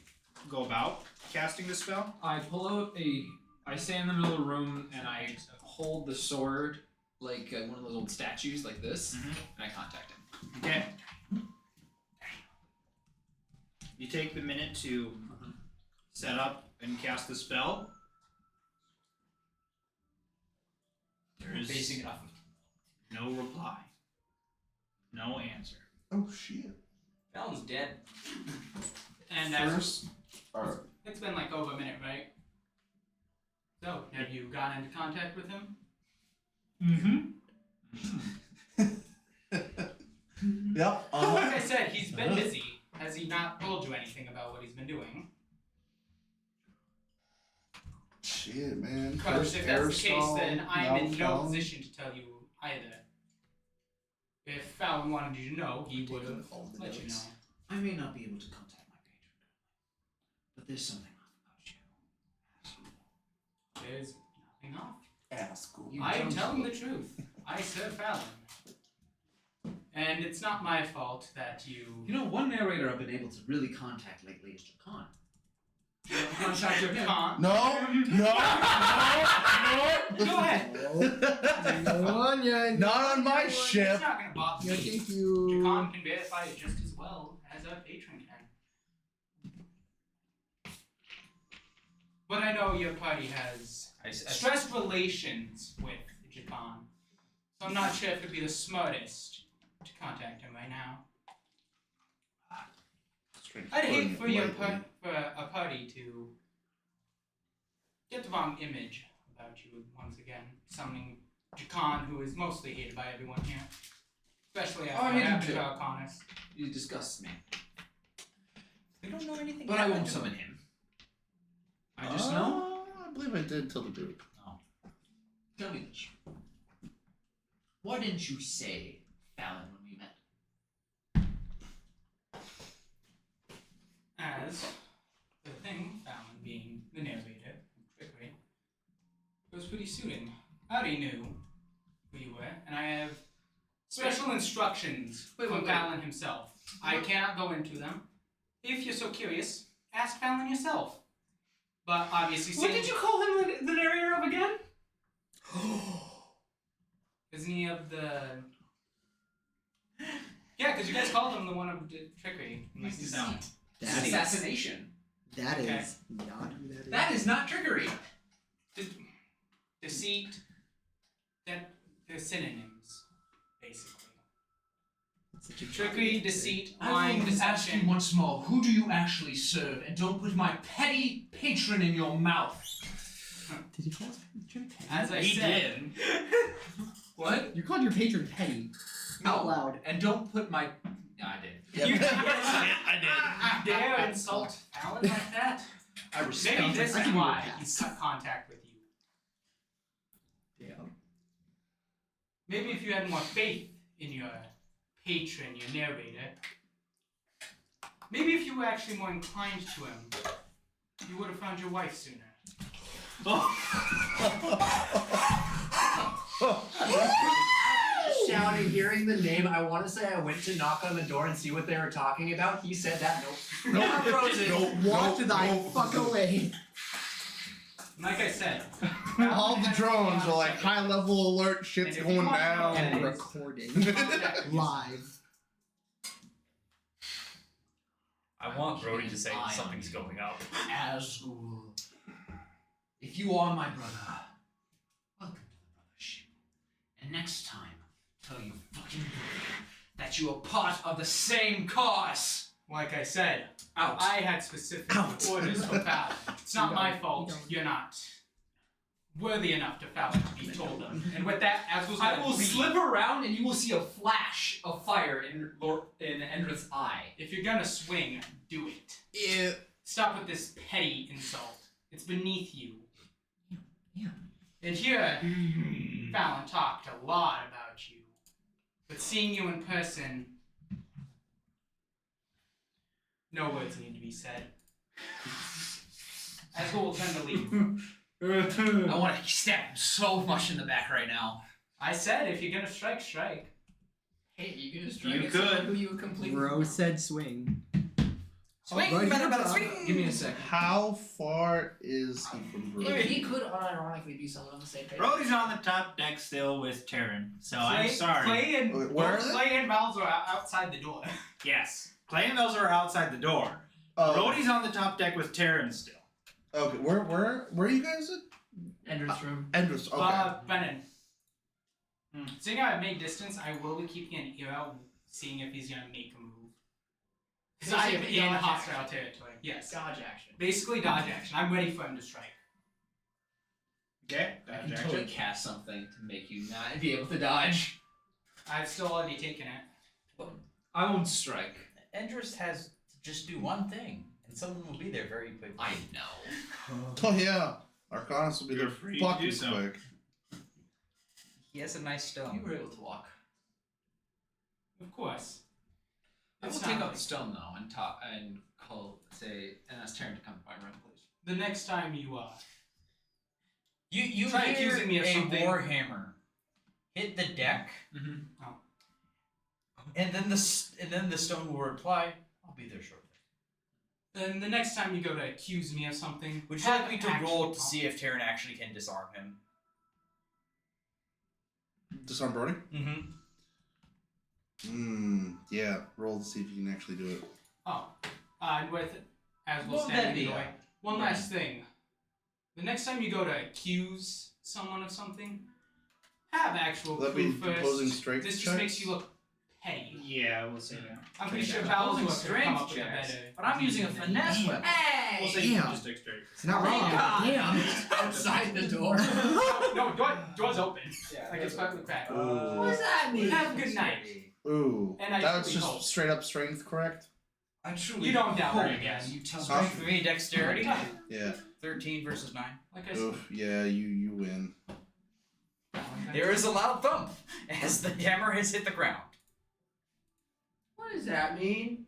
S3: go about casting the spell?
S4: I pull out I stand in the middle of the room and I hold the sword like one of those old statues like this, and I contact him.
S3: Okay. You take the minute to set up and cast the spell. There is
S8: Basing it off of
S3: no reply. No answer.
S1: Oh shit.
S8: Fallon's dead.
S6: And
S1: First,
S6: it's been like over a minute, right? So, have you gotten into contact with him?
S1: yep.
S6: Like I said, he's been busy. Has he not told you anything about what he's been doing?
S1: Shit, man.
S6: Because
S1: First
S6: if that's the case,
S1: aerosol,
S6: then I'm
S1: now
S6: in no
S1: Fallon.
S6: position to tell you either. If Fallon wanted you to know, he would have
S1: all the
S6: let you know.
S1: notes.
S4: I may not be able to contact my patron, but there's something off about you.
S6: There's nothing off.
S1: Asshole.
S4: You
S6: I am
S4: don't
S6: telling the
S4: look-
S6: truth. I serve Fallon. And it's not my fault that you...
S10: You know, one narrator I've been able to really contact lately is Jakan.
S6: contact your con.
S1: No, no,
S6: Go ahead.
S1: not on my
S6: It's
S1: ship.
S6: not going to bother
S2: Yeah,
S6: me.
S2: thank you.
S6: Jakan can verify it just as well as our patron can. But I know your party has stressed relations with Japan, so I'm not sure if it'd be the smartest to contact him right now. I'd hate for for a party to get the wrong image about you once again, summoning Jakan, who is mostly hated by everyone here, especially after
S4: I
S6: what
S4: hate him
S6: happened
S4: too.
S6: to Alconis.
S4: You disgust me.
S8: We don't know anything
S4: But I
S8: happened
S4: won't
S8: to
S4: summon
S8: him.
S4: him. I just know.
S1: I believe I did till the group.
S10: Tell me this. Why didn't you say Fallon when we met?
S6: As the thing, Fallon being the narrator, trickery, was pretty suiting. I already knew who you were, and I have special instructions from Fallon himself. I cannot go into them. If you're so curious, ask Fallon yourself. But obviously,
S4: What did you call him the narrator of again?
S6: Isn't he of the? Yeah, because you guys called him the one of the trickery.
S3: No.
S2: That is,
S4: Assassination.
S2: that
S6: Okay.
S2: is not who that is.
S4: That is not trickery.
S6: Deceit. That they're synonyms, basically.
S2: Such a
S6: Trickery,
S2: copy.
S6: deceit,
S10: I
S6: lying,
S10: will ask you
S6: deception.
S10: once more, who do you actually serve? And don't put my petty patron in your mouth.
S2: Did you call his patron petty?
S6: As I
S3: He
S6: said,
S3: did.
S4: What?
S2: You called your patron petty. Out loud.
S10: And don't put my... Yeah, I did.
S6: you
S3: I
S6: dare insult Fallon like that?
S2: I respect
S6: Maybe this
S2: I
S6: is
S2: give you a
S6: why
S2: pass.
S6: he cut contact with you.
S2: Yeah.
S6: Maybe if you had more faith in your patron, your narrator, maybe if you were actually more inclined to him, you would have found your wife sooner.
S5: Shouting, hearing the name, I want to say I went to knock on the door and see what they were talking about. He said that, nope.
S1: Nope.
S5: Frozen.
S2: Walk thy fuck away.
S6: Like I said,
S1: All the drones are like high level alert, shit's
S6: And if you
S1: going
S6: want to
S1: down.
S6: know-
S2: And recording.
S6: Contact
S2: Live.
S8: I want Brody to say
S10: I
S8: something's going up.
S10: Asgul. If you are my brother, welcome to the brothership. And next time, tell you fucking brother that you are part of the same cause.
S6: Like I said,
S10: Out.
S6: I had specific
S2: Out.
S6: orders for Fallon. It's not
S2: You
S6: my
S2: don't-
S6: fault.
S2: you don't.
S6: You're not worthy enough to Fallon to be told them. And with that, as was
S4: I will slip around and you will see a flash of fire in Endrath's eye.
S6: If you're gonna swing, do it.
S1: Yeah.
S6: Stop with this petty insult. It's beneath you.
S2: Yeah.
S6: And here, Fallon talked a lot about you. But seeing you in person, no words need to be said. Asgul will tend to leave.
S10: I want to stab him so much in the back right now.
S6: I said, if you're gonna strike, strike.
S5: Hey, you gonna strike
S3: You
S5: at someone
S3: could.
S5: who you completely
S2: Bro said swing.
S5: Swing,
S2: Right
S5: better,
S2: here,
S5: better,
S2: bro.
S5: swing!
S10: Give me a second.
S1: How far is he from Brody?
S5: He could unironically be someone on the same page.
S3: Brody's on the top deck still with Terran, so I'm sorry.
S6: Clay and,
S1: Wait, where are they?
S6: Clay and Val's are outside the door.
S3: Yes. Clay and those are outside the door.
S1: Oh,
S3: Brody's on the top deck with Terran still.
S1: okay. Where are you guys at?
S5: Ender's room.
S1: Endless. Okay.
S6: Brennan. Seeing how I made distance, I will be keeping an ear out, seeing if he's gonna make a move. Because I am in
S5: Dodge
S6: hostile
S5: action.
S6: territory. Yes.
S5: Dodge action.
S6: Basically dodge action. I'm ready for him to strike.
S3: Okay.
S4: I can totally cast something to make you not be able to dodge.
S6: I've still already taken it.
S4: I won't strike.
S8: Endress has to just do one thing, and someone will be there very quickly.
S4: I know.
S1: Oh yeah. Arcanus will be
S3: You're
S1: there
S3: free to
S1: fucking
S3: do so.
S1: quick.
S8: He has a nice stone.
S4: You were able to walk.
S6: Of course.
S4: I will
S6: It's
S4: take
S6: not-
S4: out the stone though and talk and call and ask Taryn to come to my room, please.
S6: The next time you
S8: You
S6: Try
S8: hear
S6: accusing me of
S8: a
S6: something.
S8: warhammer hit the deck,
S4: Mm-hmm.
S8: and then the stone will reply, "I'll be there shortly."
S6: then the next time you go to accuse me of something,
S8: Would you
S6: have
S8: like me to
S6: action
S8: roll to
S6: talk.
S8: see if Terran actually can disarm him?
S1: Disarm Brody?
S8: Mm-hmm.
S1: Yeah. Roll to see if you can actually do it.
S6: Oh, and with as we'll
S8: What would that
S6: stand in
S8: be?
S6: the way. One last thing. The next time you go to accuse someone of something, have actual
S1: Will that be
S6: proof first.
S1: opposing strength
S6: This just
S1: checks?
S6: makes you look petty.
S3: Yeah, we'll say that.
S6: I'm pretty sure
S8: Okay.
S6: Val's
S8: Opposing
S6: will come
S8: strength
S6: up with a
S8: checks,
S6: better.
S8: but I'm using a finesse weapon.
S3: We'll say
S2: Damn.
S3: just dexterity.
S2: It's not wrong. Damn.
S5: Outside the door.
S6: No, door's open. Like it's perfectly cracked.
S1: Ooh.
S5: What does that mean?
S6: Have a good night.
S1: Ooh.
S6: And I
S1: That's
S6: truly
S1: just
S6: hope.
S1: straight up strength, correct?
S4: I truly
S6: You don't doubt
S4: hope
S6: me again.
S4: You tell
S1: Huh?
S8: For me, dexterity,
S1: Yeah.
S8: 13 versus 9.
S6: Like I said.
S1: Oof. Yeah. You win.
S8: There is a loud thump as the hammer has hit the ground.
S5: What does that mean?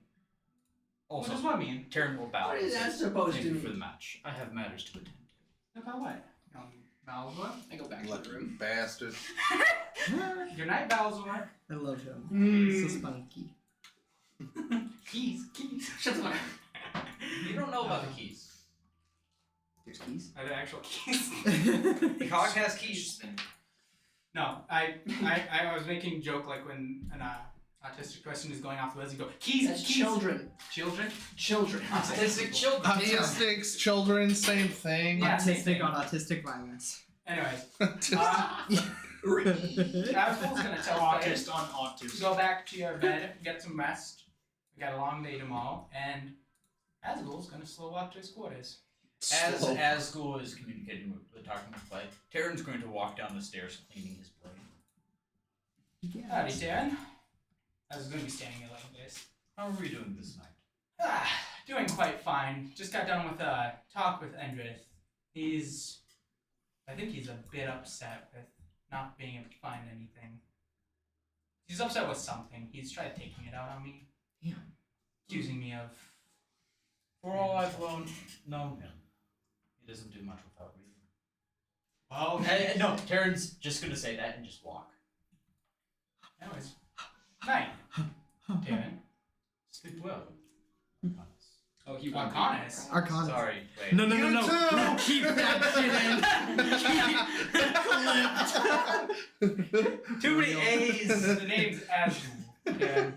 S6: What
S8: Also,
S6: does what mean?
S8: Terran will bow.
S5: What is that supposed
S8: Thank
S5: to
S8: you
S5: mean?
S8: for the match. I have matters to attend to.
S6: About what? Val's what?
S5: I go back to
S1: Lucky
S5: the room.
S1: bastard.
S6: Good night, Val's what?
S2: I love him. So spunky.
S6: Keys. Shut the fuck up.
S8: You don't know about the keys.
S2: There's keys.
S6: Are there actual keys?
S8: The cog has keys.
S6: No, I was making a joke like when an autistic person is going off the list, you go, keys,
S5: That's
S6: keys.
S5: children.
S6: Children?
S5: Children.
S8: Autistic children.
S1: Autistics, children, same thing.
S6: Yeah, same
S2: Autistic
S6: thing.
S2: on autistic violence.
S6: Anyways,
S1: Autistic.
S6: Asgul's gonna tell Faye,
S3: Autist on autism.
S6: go back to your bed, get some rest. We got a long day tomorrow, and Asgul's gonna slow walk to his quarters.
S8: As school is communicating with talking with Blade, Terran's going to walk down the stairs cleaning his blade.
S6: Howdy, Darren. I was gonna be standing here like this.
S8: How are we doing this night?
S6: Doing quite fine. Just got done with a talk with Endrith. I think he's a bit upset with not being able to find anything. He's upset with something. He's tried taking it out on me.
S2: Yeah.
S6: Accusing me of...
S8: For all I've known him, he doesn't do much without reason.
S6: Well,
S8: No, Terran's just going to say that and just walk.
S6: anyways. Night, Darren.
S8: Sleep well.
S4: Oh, he
S6: Well,
S4: won't.
S6: Arcanus.
S2: Arcana.
S8: Sorry, wait.
S2: No.
S1: You too!
S2: Keep that
S8: Too many A's.
S6: The name's Azul. Darren.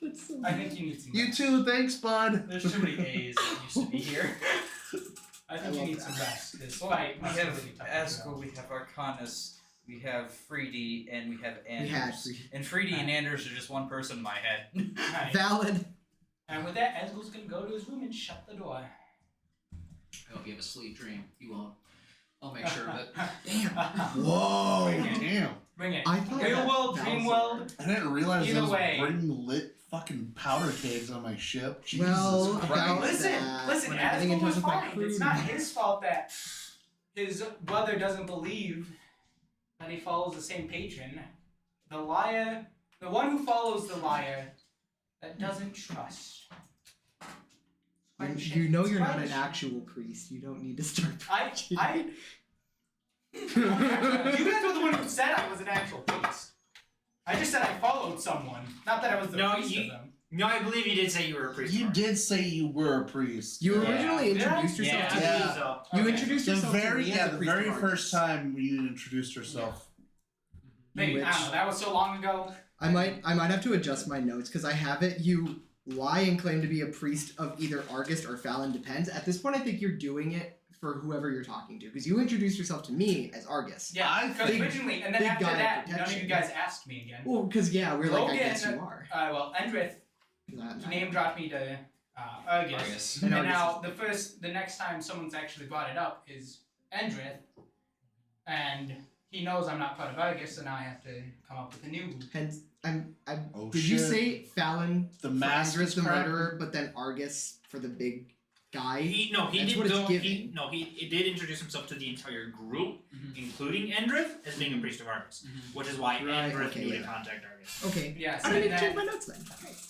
S2: That's so
S6: I think you need some
S1: You
S6: rest.
S1: too, thanks, bud.
S8: There's too many A's that used to be here.
S6: I think you need some rest. This fight
S8: We
S6: must
S8: have
S6: really tough.
S8: Asco, we have Arcanus, we have Freedy, and we have Anders.
S2: We had Freedy.
S8: And Freedy and Anders are just one person in my head.
S6: Night.
S2: Valid.
S6: And with that, Asgul's gonna go to his room and shut the door.
S4: I hope you have a sleep dream. You won't. I'll make sure of it.
S2: Damn.
S1: Whoa, damn.
S6: Bring it.
S2: I thought
S6: Real
S2: that-
S6: world,
S2: that
S6: dream
S2: was-
S6: world.
S1: I didn't realize
S6: Either
S1: I was
S6: way.
S1: bringing lit fucking powder kegs on my ship. Jesus
S2: Well,
S1: Christ.
S2: about
S6: Listen,
S2: that,
S6: listen,
S2: when I'm getting in
S6: Asgul
S2: touch
S6: was
S2: with my
S6: fine.
S2: crew
S6: It's not
S2: now.
S6: his fault that his brother doesn't believe that he follows the same patron. The liar, the one who follows the liar, that doesn't trust.
S2: You know you're not an actual priest. You don't need to start.
S6: You guys were the one who said I was an actual priest. I just said I followed someone, not that I was the
S3: No,
S6: priest
S3: you-
S6: of them.
S3: No, I believe you did say you were a priest.
S1: You
S3: Mark.
S1: did say you were a priest.
S2: You
S3: Yeah.
S2: originally
S6: Did I?
S2: introduced yourself
S3: Yeah,
S2: to
S3: I
S2: me.
S3: believe so.
S2: You
S6: Okay.
S2: introduced
S1: The
S2: yourself to
S1: very,
S2: me as
S1: yeah,
S2: a
S1: the
S2: priest
S1: very
S2: of
S1: first
S2: Argus.
S1: time you introduced yourself.
S6: Maybe, I
S2: Which-
S6: don't know, that was so long ago.
S2: I might have to adjust my notes because I have it. You lie and claim to be a priest of either Argus or Fallon. Depends. At this point, I think you're doing it for whoever you're talking to because you introduced yourself to me as Argus.
S6: Yeah,
S1: I
S6: because
S1: think
S6: originally, and then
S2: big
S6: after
S2: guy
S6: that, none of
S2: protection.
S6: you guys asked me again.
S2: Well, because yeah, we're like, I
S6: Logan-
S2: guess you are.
S6: Well, Endrith name dropped me to Argus.
S4: Argus.
S6: And
S2: And
S6: now the next time someone's actually brought it up is Endrith, and he knows I'm not part of Argus, so now I have to come up with a new.
S2: Hence,
S1: Oh,
S2: did you
S1: shit.
S2: say Fallon
S1: The
S2: for
S1: mask
S2: Andrus
S1: is
S2: the
S1: cracked?
S2: murderer, but then Argus for the big guy?
S3: He
S2: That's
S3: did
S2: what it's
S3: go.
S2: giving.
S3: He did introduce himself to the entire group, including Endrith, as being a priest of Argus, which is why
S2: Right,
S3: Endrith
S2: okay,
S3: knew to
S2: yeah.
S3: contact Argus.
S2: Okay.
S6: Yes,
S2: I
S6: and
S2: didn't check
S6: then,
S2: my notes then.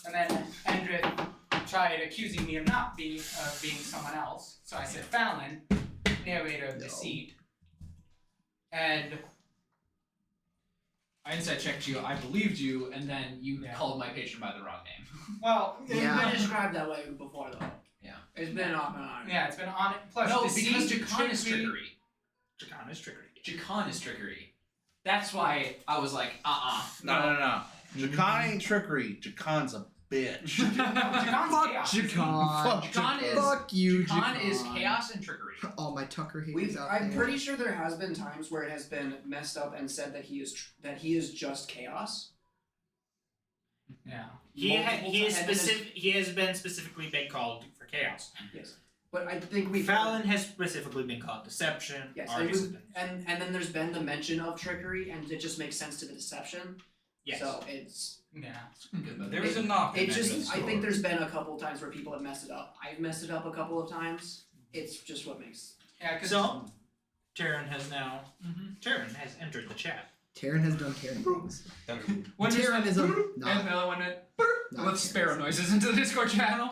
S6: and then Endrith tried accusing me of not being someone else. So I said Fallon, narrator of
S2: No.
S6: deceit, and
S4: I inside checked you. I believed you, and then you
S6: Yeah.
S4: called my patron by the wrong name.
S6: well,
S5: It's
S2: Yeah.
S5: been described that way before, though.
S4: Yeah.
S5: It's been off and on.
S6: yeah, it's been on it. Plus,
S4: No,
S6: deceit,
S4: because Jakan is
S6: trickery.
S4: trickery.
S3: Jakan is trickery.
S4: Jakan is trickery. That's why I was like,
S1: No. Jakan ain't trickery. Jakan's a bitch.
S6: Jakan's
S2: Fuck
S6: chaos.
S2: Jakan.
S1: Fuck
S4: Jakan is
S2: Fuck you,
S4: Jakan is
S2: Jakan.
S4: chaos and trickery.
S2: All my Tucker haters out
S5: I'm
S2: there.
S5: pretty sure there has been times where it has been messed up and said that he is just chaos.
S6: Yeah.
S3: He
S5: Multiple
S3: is
S5: times, and then
S3: he has been specifically been called for chaos.
S5: Yes, but I think we've
S3: Fallon has specifically been called deception.
S5: Yes,
S3: Argus has been.
S5: and then there's been the mention of trickery, and it just makes sense to the deception.
S3: Yes.
S5: So it's
S6: Yeah.
S8: There was a knock.
S5: it just I think there's been a couple times where people have messed it up. I've messed it up a couple of times. It's just what makes.
S6: Yeah, because
S3: So, Terran has now. Terran has entered the chat.
S2: Taryn has done Taryn things.
S4: One just went,
S2: Terranism,
S4: and
S2: not,
S4: the other one went,
S2: not
S4: let's sparrow
S2: Terranism.
S4: noises into the Discord channel.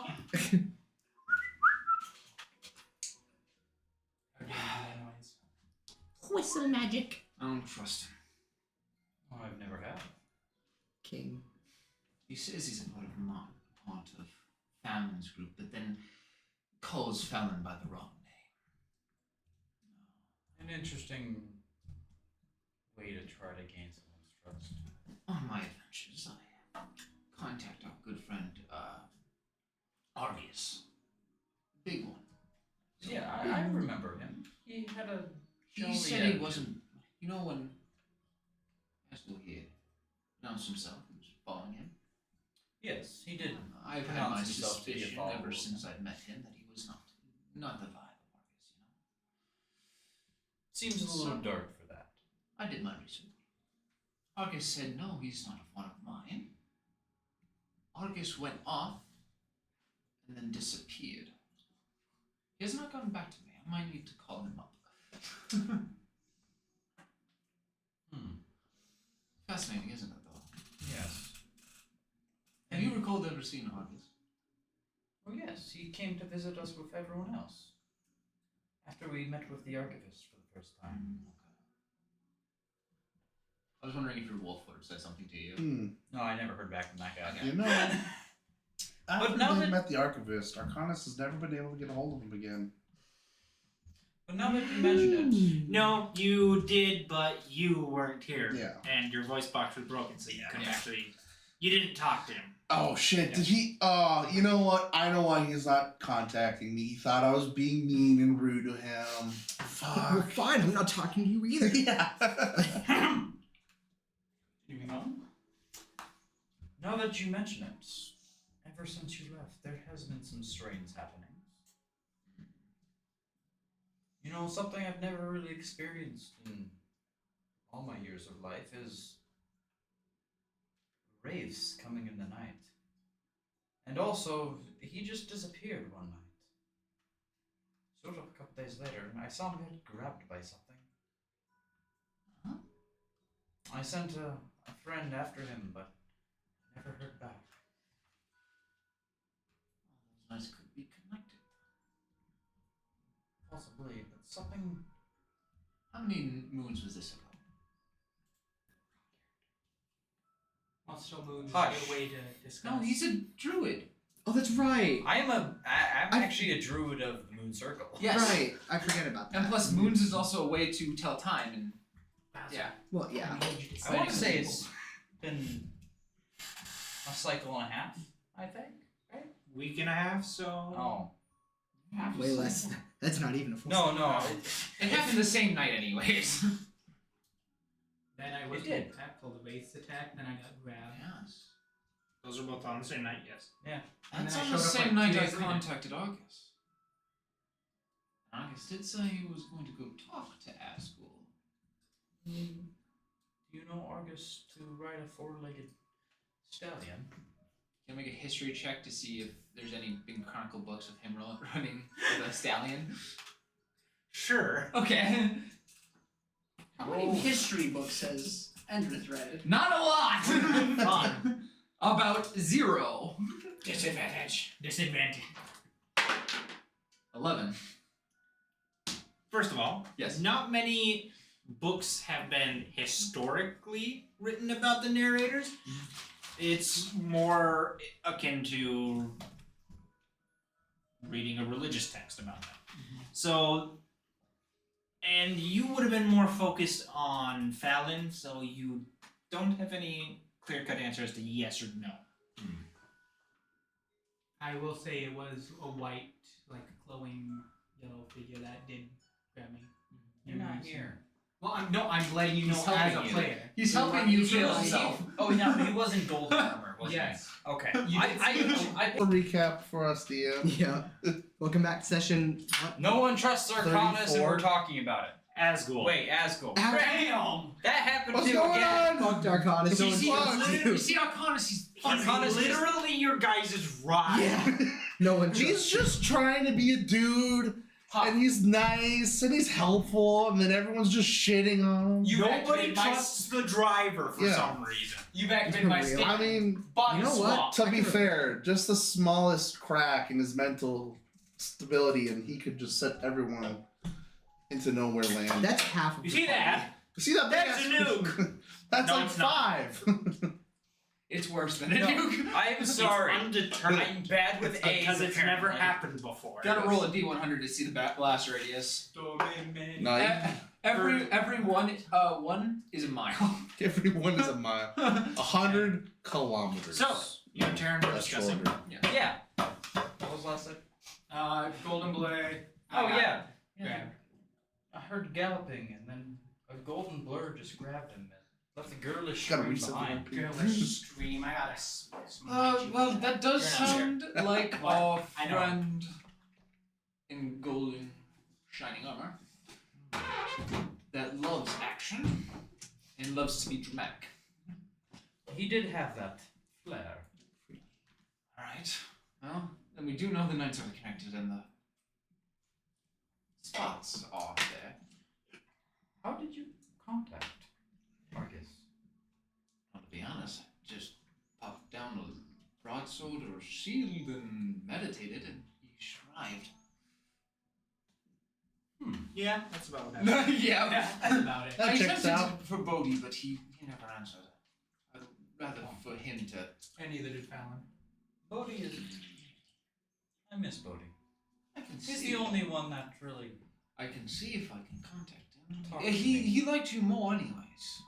S2: Whistle magic.
S4: I don't trust him.
S8: Oh, I've never had.
S2: King.
S4: He says he's a part of
S10: Fallon's group, but then calls Fallon by the wrong name.
S8: An interesting way to try to gain someone's trust.
S10: On my adventures, I contact our good friend, Argus. Big one.
S8: Yeah, I remember him. He had a.
S10: He said he wasn't. You know when Haskell here announced himself, he was following him.
S8: Yes, he did.
S10: I've had
S8: pronounce
S10: my
S8: himself to be a
S10: suspicion
S8: follower
S10: ever
S8: of
S10: since
S8: him.
S10: I met him that he was not the vibe of Argus.
S8: Seems a little dark for that.
S10: I did my research. Argus said no, he's not one of mine. Argus went off and then disappeared. He has not gotten back to me. I might need to call him up. Fascinating, isn't it, though?
S8: Yes.
S10: Have you recalled ever seen Argus?
S8: Oh yes, he came to visit us with everyone else. After we met with the archivist for the first time.
S10: I was wondering if your wolf would have said something to you.
S8: No, I never heard back from that guy.
S10: Okay.
S1: You know, after
S8: now
S1: they
S8: that-
S1: met the archivist, Arcanus has never been able to get a hold of him again.
S8: But now that you mention it,
S3: No, you did, but you weren't here.
S1: Yeah.
S3: And your voice box was broken, so you couldn't actually. You didn't talk to him.
S1: Oh shit! Did he? You know what? I know why he's not contacting me. He thought I was being mean and rude to him.
S2: We're
S1: Fuck.
S2: fine. I'm not talking to you either.
S1: Yeah.
S8: moving on. Now that you mention it, ever since you left, there has been some strange happenings. You know, something I've never really experienced in all my years of life is wraiths coming in the night. And also, he just disappeared one night. Showed up a couple days later, and I saw him get grabbed by something.
S10: Huh?
S8: I sent a friend after him, but never heard back.
S10: Those eyes could be connected.
S8: Possibly, but something.
S10: How many moons was this ago?
S6: Also, Moon is
S8: Hush.
S6: a good way to discuss.
S10: No, he's a druid.
S2: Oh, that's right.
S8: I'm actually a druid of the Moon Circle.
S10: Yes.
S2: Right. I forget about that.
S4: And plus, moons is also a way to tell time, and yeah.
S2: Well, yeah.
S8: I want to say it's been a cycle and a half, I think. Right?
S3: Week and a half, so.
S8: Oh. Half a
S2: Way
S8: cycle.
S2: less. That's not even a full.
S8: No, no.
S4: It happened the same night, anyways.
S6: Then I was
S8: It did.
S6: attacked, called a waste attack, then I got grabbed.
S10: Yes.
S3: Those are both on the same night, yes.
S6: And
S10: That's
S6: then I
S10: on the
S6: showed up,
S10: same
S6: like,
S10: night
S6: 2
S10: I
S6: days later.
S10: contacted Argus. Argus did say he was going to go talk to Asgul.
S8: Do you know Argus to ride a four-legged stallion?
S4: Can I make a history check to see if there's any big chronicle books of him running with a stallion?
S3: Sure.
S4: Okay.
S5: How many history books has Endrith read?
S4: Not a lot!
S3: Fun.
S4: About 0.
S3: Disadvantage. Disadvantage.
S4: 11.
S3: First of all,
S4: Yes.
S3: not many books have been historically written about the narrators. It's more akin to reading a religious text about them. So, and you would have been more focused on Fallon, so you don't have any clear-cut answer as to yes or no.
S6: I will say it was a white, like glowing yellow figure that did grab me.
S8: You're not here.
S6: Well, I'm letting you know
S4: He's
S6: as
S4: helping
S6: a
S4: you.
S6: player.
S4: He's helping you
S8: He
S4: heal
S8: was-
S4: himself.
S8: Oh, no, he was in golden armor, wasn't
S6: Yes.
S8: he? Okay.
S6: You
S8: I
S1: A recap for us, DM.
S2: Yeah. Welcome back to session. What?
S8: no one trusts Arcanus, and
S1: 34.
S8: we're talking about it.
S3: Asgul.
S8: Wait, Asgul.
S3: Bam!
S8: That happened
S1: What's
S8: to
S1: going
S8: again.
S1: on?
S2: Fuck Darkonis.
S3: You
S2: No
S3: see,
S2: one trusts
S3: literally-
S2: you.
S3: you see Arcanus, he's
S8: Arcanus is-
S3: literally your guys' ride.
S2: Yeah. No one
S1: He's
S2: trusts you.
S1: just trying to be a dude, and he's nice, and he's helpful, and then everyone's just shitting on him.
S6: You
S3: Nobody
S6: activated my-
S3: trusts the driver for
S1: Yeah.
S3: some reason.
S6: You've activated my
S2: Real.
S6: state.
S1: I mean,
S6: Body
S2: you know what?
S6: swap.
S1: to be fair, just the smallest crack in his mental stability, and he could just set everyone into nowhere land.
S2: That's half of
S3: You
S2: the
S3: see
S2: party.
S3: that?
S1: See that?
S3: That's
S1: big
S3: a
S1: ass-
S3: nuke.
S1: That's
S3: No,
S1: like
S3: it's not.
S1: 5.
S4: It's worse than a
S8: No,
S4: nuke.
S8: I'm sorry.
S3: Undetermined.
S8: I'm bad with A's
S3: because it's never
S8: apparently.
S3: happened before.
S4: Gotta roll a D100 to see the blast radius.
S1: No,
S4: Every one is a mile.
S1: everyone is a mile. 100 kilometers.
S3: So, you and Taryn were
S1: That's
S3: discussing.
S1: shorter.
S8: Yeah. What was last time?
S6: Golden Blade.
S8: Oh yeah.
S6: Yeah.
S8: I heard galloping, and then a golden blur just grabbed him and left the girlish
S1: Gotta
S8: scream
S1: reset the
S8: behind.
S6: Girlish stream. I gotta smite you.
S4: Well, that does
S3: You're not
S4: sound like
S6: What?
S4: our
S6: I know.
S4: friend in golden shining armor that loves action and loves to be dramatic.
S8: He did have that flair.
S4: Alright. Well, then we do know the knights are connected and the spots are there.
S8: How did you contact Marcus?
S4: Well, to be honest, I just popped down a broadsword or shield and meditated and he shrived.
S3: Yeah, that's about what happened.
S4: Yeah.
S6: That's about it.
S1: That
S4: I
S1: checks
S4: attempted
S1: out.
S4: for Bodhi, but he never answered. I'd rather for him to.
S6: And neither did Fallon.
S8: Bodhi is. I miss Bodhi.
S4: I can
S8: He's
S4: see.
S8: the only one that really.
S4: I can see if I can contact him.
S8: Talk
S4: Yeah,
S8: to
S4: he
S8: me.
S4: he liked you more, anyways.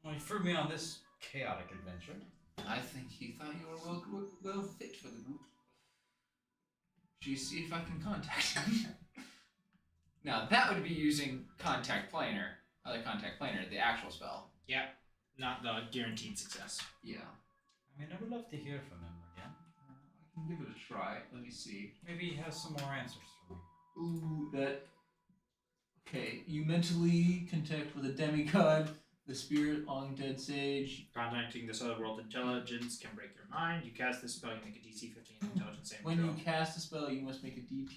S8: Well, he threw me on this chaotic adventure.
S4: I think he thought you were well fit for the group. Should you see if I can contact him? Now that would be using contact planar, the actual spell.
S3: Yeah, not the guaranteed success.
S4: Yeah.
S8: I mean, I would love to hear from him again.
S4: I can give it a try. Let me see.
S8: Maybe he has some more answers for me.
S4: Ooh, that. Okay, you mentally contact with a demigod, the spirit on dead sage.
S3: Contacting this other world intelligence can break your mind. You cast this spell, you make a DC 15 intelligence saving
S4: When
S3: throw.
S4: you cast a spell, you must make a DP.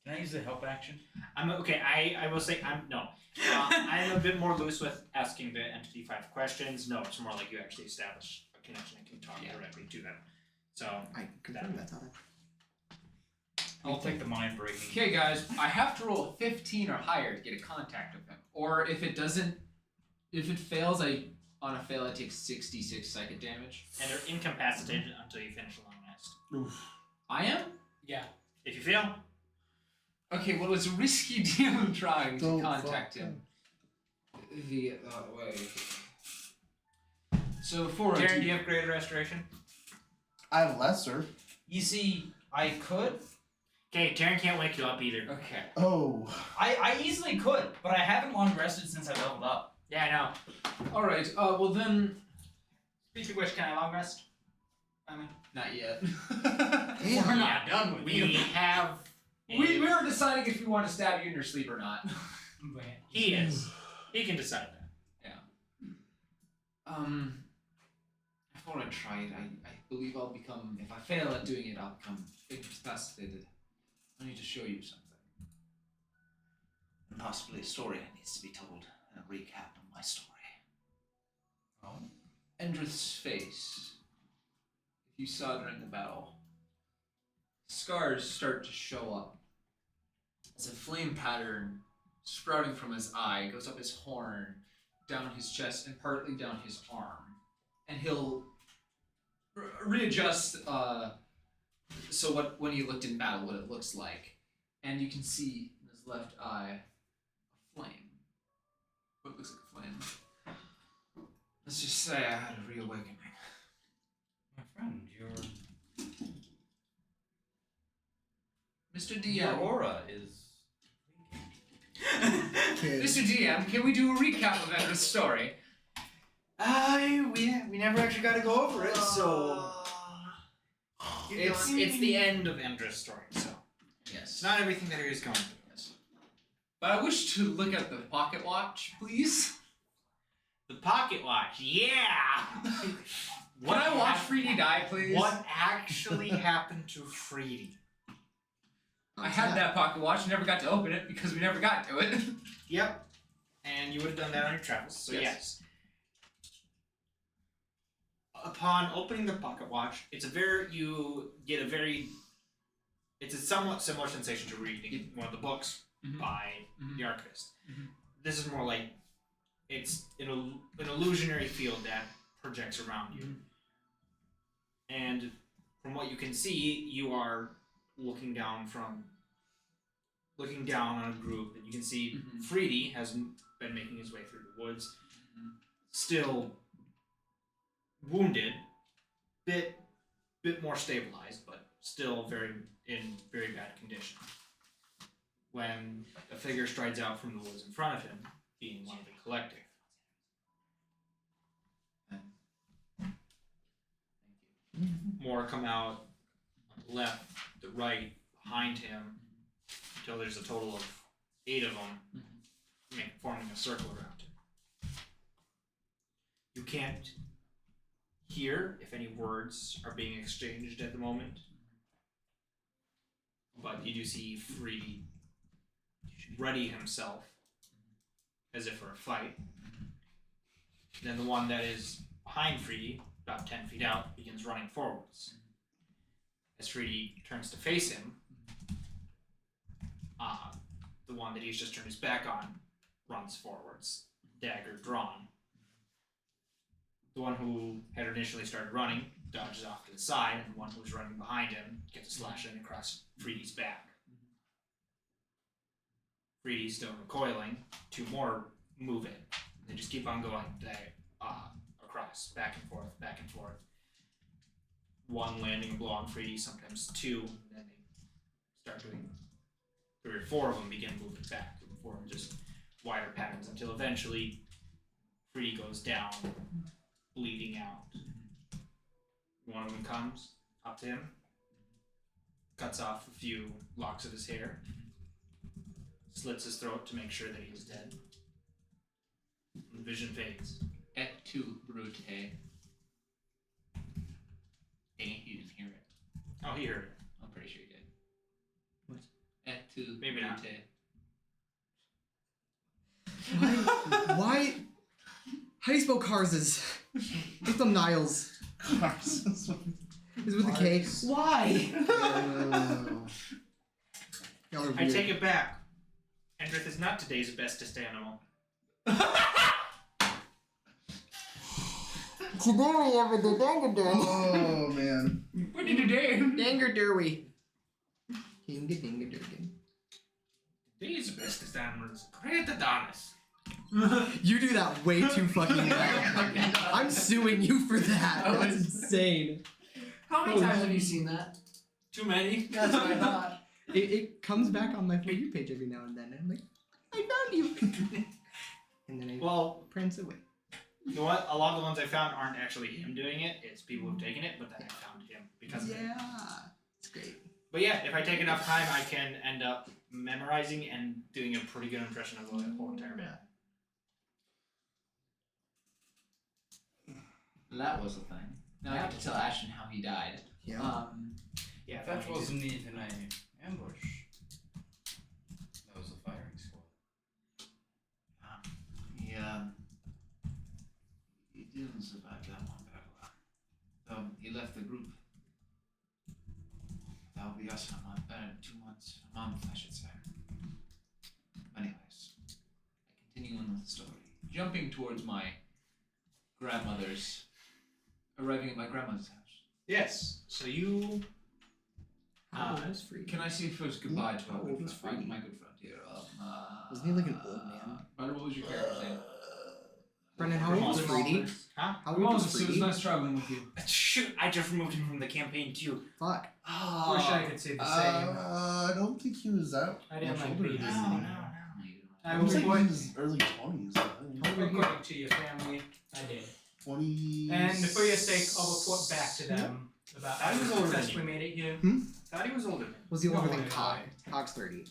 S8: Can I use the help action?
S3: I'm okay. I will say I'm no. I'm a bit more loose with asking the entity 5 questions. No, it's more like you actually establish a connection and can talk directly to them. So
S2: I confirm that's how that.
S8: I'll take the mind breaking.
S4: Okay, guys, I have to roll a 15 or higher to get a contact with him. Or if it doesn't, if it fails, on a fail I take 66 psychic damage.
S3: and they're incapacitated until you finish a long rest.
S4: I am?
S6: Yeah.
S3: If you fail,
S4: Okay, well, it's a risky deal trying to
S1: Don't
S4: contact
S1: fuck
S4: him via that way. So for a
S3: Taryn, do you have greater restoration?
S1: I have lesser.
S8: You see, I could.
S3: Okay, Taryn can't wake you up either.
S4: Okay.
S1: Oh.
S8: I easily could, but I haven't long rested since I leveled up.
S3: Yeah, I know.
S4: Alright, well then...
S6: Speak of which, can I long rest? I mean,
S4: Not yet.
S6: we're not done with
S3: We
S6: you.
S3: have.
S4: we were deciding if we want to stab you in your sleep or not.
S3: He is. He can decide that.
S4: Before I try it, I believe I'll become, if I fail at doing it, I'll become incapacitated. I need to show you something. And possibly a story that needs to be told, and a recap of my story.
S8: Oh?
S4: Endrith's face. If you saw during the battle, scars start to show up. As a flame pattern sprouting from his eye goes up his horn, down his chest, and partly down his arm. And he'll readjust so when he looked in battle, what it looks like. And you can see in his left eye a flame. What looks like a flame. Let's just say I had a reawakening.
S8: My friend, your
S4: Mr.
S8: your
S4: DM.
S8: aura is.
S4: Mr. DM, can we do a recap of Endra's story?
S3: We never actually got to go over it, so it's the end of Endra's story. So
S4: Yes.
S3: it's not everything that he is going through.
S4: Yes. But I wish to look at the pocket watch, please.
S3: The pocket watch, yeah.
S4: Can I watch Freedy die, please?
S3: What actually happened to Freedy?
S4: I had that pocket watch, never got to open it because we never got to it.
S3: Yep. And you would have done that on your travels. So yes. Upon opening the pocket watch, it's a somewhat similar sensation to reading one of the books by the archivist.
S4: Mhm.
S3: This is more like it's an illusionary field that projects around you. And from what you can see, you are looking down on a group, and you can see Freedy has been making his way through the woods, still wounded, bit more stabilized, but still in very bad condition. When a figure strides out from the woods in front of him, being one of the collective. More come out on the left, the right, behind him, until there's a total of 8 of them forming a circle around him. You can't hear if any words are being exchanged at the moment, but you do see Freedy ready himself as if for a fight. Then the one that is behind Freedy, about 10 feet out, begins running forwards. As Freedy turns to face him, the one that he's just turned his back on runs forwards, dagger drawn. The one who had initially started running dodges off to the side, and the one who's running behind him gets a slash in across Freedy's back. Freedy's still recoiling. 2 more move in. They just keep on going across, back and forth, back and forth. 1 landing a blow on Freedy, sometimes 2, and then they start doing 3 or 4 of them begin moving back and forth, just wider patterns until eventually Freedy goes down, bleeding out. One of them comes up to him, cuts off a few locks of his hair, slits his throat to make sure that he is dead. And the vision fades.
S4: Et tu, Brute. Hey, you didn't hear it.
S3: Oh, he heard it.
S4: I'm pretty sure you did.
S2: What?
S4: Et tu,
S3: Maybe not.
S2: Why? How do you spell Karz's? It's the Niles.
S1: Cars.
S2: Is it with a K? Why? Y'all are
S3: I
S2: weird.
S3: take it back. Hendrith is not today's bestest animal.
S2: Today we have a Dangadurmy.
S1: Oh man.
S4: What did you do?
S2: Dangadurmy. Dingadurgan.
S3: Today's bestest animal is Great Adonis.
S2: You do that way too fucking well. I'm suing you for that. That's insane.
S5: How many times have you seen that?
S3: Too many.
S5: That's what I thought.
S2: It comes back on my For You page every now and then, and I'm like, I found you. And then I prance away.
S3: You know what? A lot of the ones I found aren't actually him doing it. It's people who've taken it, but then I found him because of it.
S2: Yeah, it's great.
S3: But yeah, if I take enough time, I can end up memorizing and doing a pretty good impression of the whole entire band.
S4: That was a thing. Now I have to tell Ashton how he died.
S2: Yeah.
S3: Yeah,
S8: That wasn't even an ambush. That was a firing squad.
S4: He didn't survive that one very well. He left the group. That will be us in a month, 2 months, a month, I should say. Anyways, I continue on with the story. Jumping towards my grandmother's, arriving at my grandmother's house.
S3: Yes. So you.
S2: How old was Freedy?
S4: Can I say first goodbye to
S2: How old was
S4: my
S2: Freedy?
S4: good friend here?
S2: Wasn't he like an old man?
S4: Ryder, what was your character's name?
S2: Brennan, how old was Freedy?
S3: Huh?
S2: How old was
S10: It was
S2: Freedy?
S10: nice traveling with you.
S3: Shoot! I just removed him from the campaign too.
S2: Fuck.
S6: Wish I could say the same.
S1: I don't think he was out.
S6: I didn't
S1: much
S6: like
S1: older
S6: Freedy.
S1: than
S6: No,
S1: me.
S6: I
S1: It was
S6: was
S1: like in his early 20s.
S6: according to your family, I did.
S1: 20.
S6: And for your sake, I'll report back to them about
S3: I
S6: how
S3: was older than
S6: success
S3: you.
S6: we made it here.
S3: Thought he was older than me.
S2: Was he older
S6: No,
S2: than
S6: no,
S2: Cog?
S6: no.
S2: Cog's 30.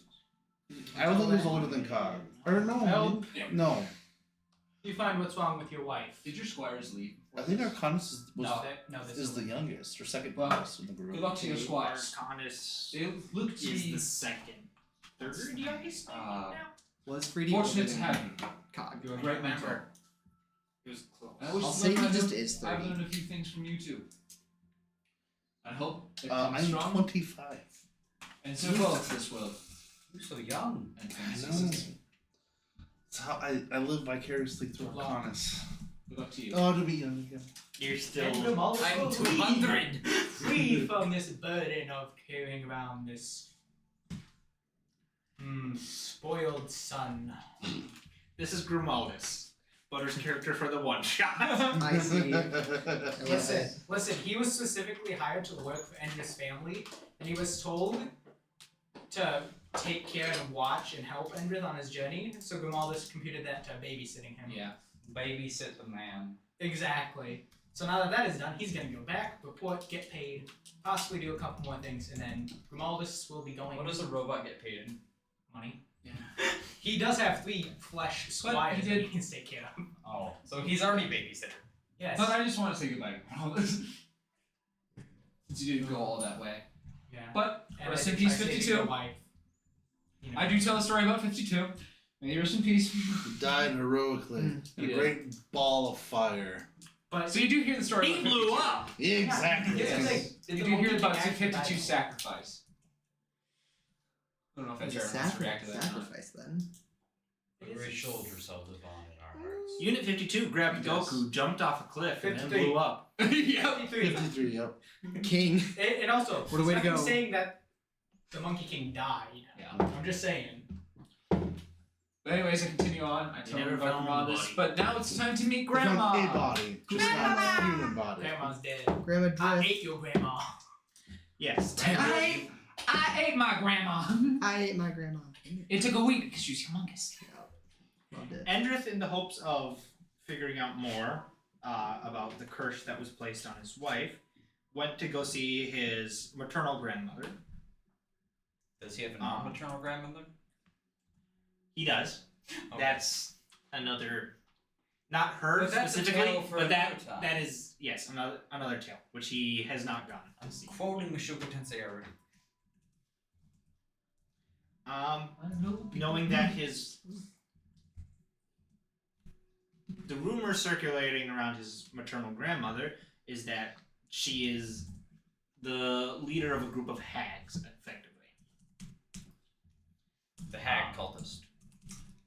S1: I don't think he was older than Cog. Or no.
S6: Well,
S1: No.
S6: you find what's wrong with your wife.
S4: Did your squires leave?
S1: I think Arcanus
S6: This
S1: is the youngest or second
S4: Well,
S1: youngest in the group.
S4: Good luck to your squires.
S3: Arcanus
S4: They look to
S3: is
S4: be
S3: the second. Third youngest?
S2: Was Freedy
S4: fortunate
S2: older
S4: to
S2: than
S4: have you.
S2: Cog?
S4: You're a great mentor.
S3: He was close.
S4: I always
S2: I'll
S4: look
S2: say he
S4: at
S2: just
S4: him.
S2: is
S4: I've
S2: 30.
S4: learned a few things from you too. I hope it comes
S1: I'm
S4: strong
S1: 25.
S4: and supports this world.
S8: You're so young.
S4: And
S1: I know. It's how I live vicariously through Arcanus.
S10: Good luck to you.
S1: Oh, to be young again.
S3: You're still.
S6: And Grimaldi
S4: I'm
S6: will
S4: 200.
S6: free from this burden of carrying around this spoiled son.
S3: This is Grimaldus, Butter's character for the one shot.
S2: I see.
S6: Listen, he was specifically hired to work for Endra's family, and he was told to take care and watch and help Endrith on his journey, so Grimaldus computed that to babysitting him.
S4: Yeah.
S8: Babysit the man.
S6: Exactly. So now that is done, he's gonna go back, report, get paid, possibly do a couple more things, and then Grimaldus will be going.
S8: What does a robot get paid in?
S6: Money.
S4: Yeah.
S6: He does have 3 flesh squires
S4: he
S6: that
S4: did-
S6: he can take care of.
S8: Oh, so he's already babysitter.
S6: Yes.
S10: But I just want to say goodbye. Since you didn't go all that way.
S6: Yeah.
S10: But
S6: And
S10: rest
S6: I
S10: in
S6: think
S10: peace,
S6: by saving
S10: 52.
S6: your wife, you know.
S10: I do tell a story about 52. May he rest in peace.
S1: He died heroically in
S10: He
S1: a
S10: did.
S1: great ball of fire.
S6: But
S10: So you do hear the story
S3: He
S10: about
S3: blew
S10: 52.
S3: up.
S1: Yeah, exactly.
S6: Here's the
S10: Yes.
S6: thing. Did
S10: You
S6: the
S10: do hear
S6: Monkey
S10: about
S6: King actually
S10: 52
S6: die?
S10: sacrifice. I don't know if
S2: It's
S10: that's
S2: a
S10: wants to react to that or not.
S2: sacrifice then.
S6: It
S8: Very
S6: is.
S8: soldier shall live on in our hearts.
S3: Unit 52 grabbed
S10: He does.
S3: Goku, jumped off a cliff, and then
S6: 53.
S3: blew up.
S10: Yep.
S6: 53.
S1: 53, yep.
S2: King.
S6: And also,
S2: What a way to
S6: nothing
S2: go.
S6: saying that the Monkey King died.
S10: Yeah.
S6: I'm just saying.
S10: But anyways, I continue on. I tell
S3: never
S10: him about
S3: found
S10: Grandma
S3: the
S10: this,
S3: body.
S10: but now it's time to meet
S1: He
S10: Grandma.
S1: found a body, just not a human body.
S6: Grandma's dead.
S2: Grandma
S6: I
S2: Drift.
S6: ate your grandma.
S3: Yes.
S10: I ate my grandma.
S2: I ate my grandma.
S10: It took a week because she was humongous.
S2: Loved it.
S3: Endrith, in the hopes of figuring out more about the curse that was placed on his wife, went to go see his maternal grandmother.
S8: Does he have a non-maternal grandmother?
S3: He does.
S8: Okay.
S3: That's another, not her
S8: But that's a
S3: specifically,
S8: tale for
S3: but that
S8: another time.
S3: that is yes another tale which he has not gone to see.
S8: Quoting Mushoku Tensei already.
S3: Knowing that the rumor circulating around his maternal grandmother is that she is the leader of a group of hags, effectively.
S8: The hag cultist.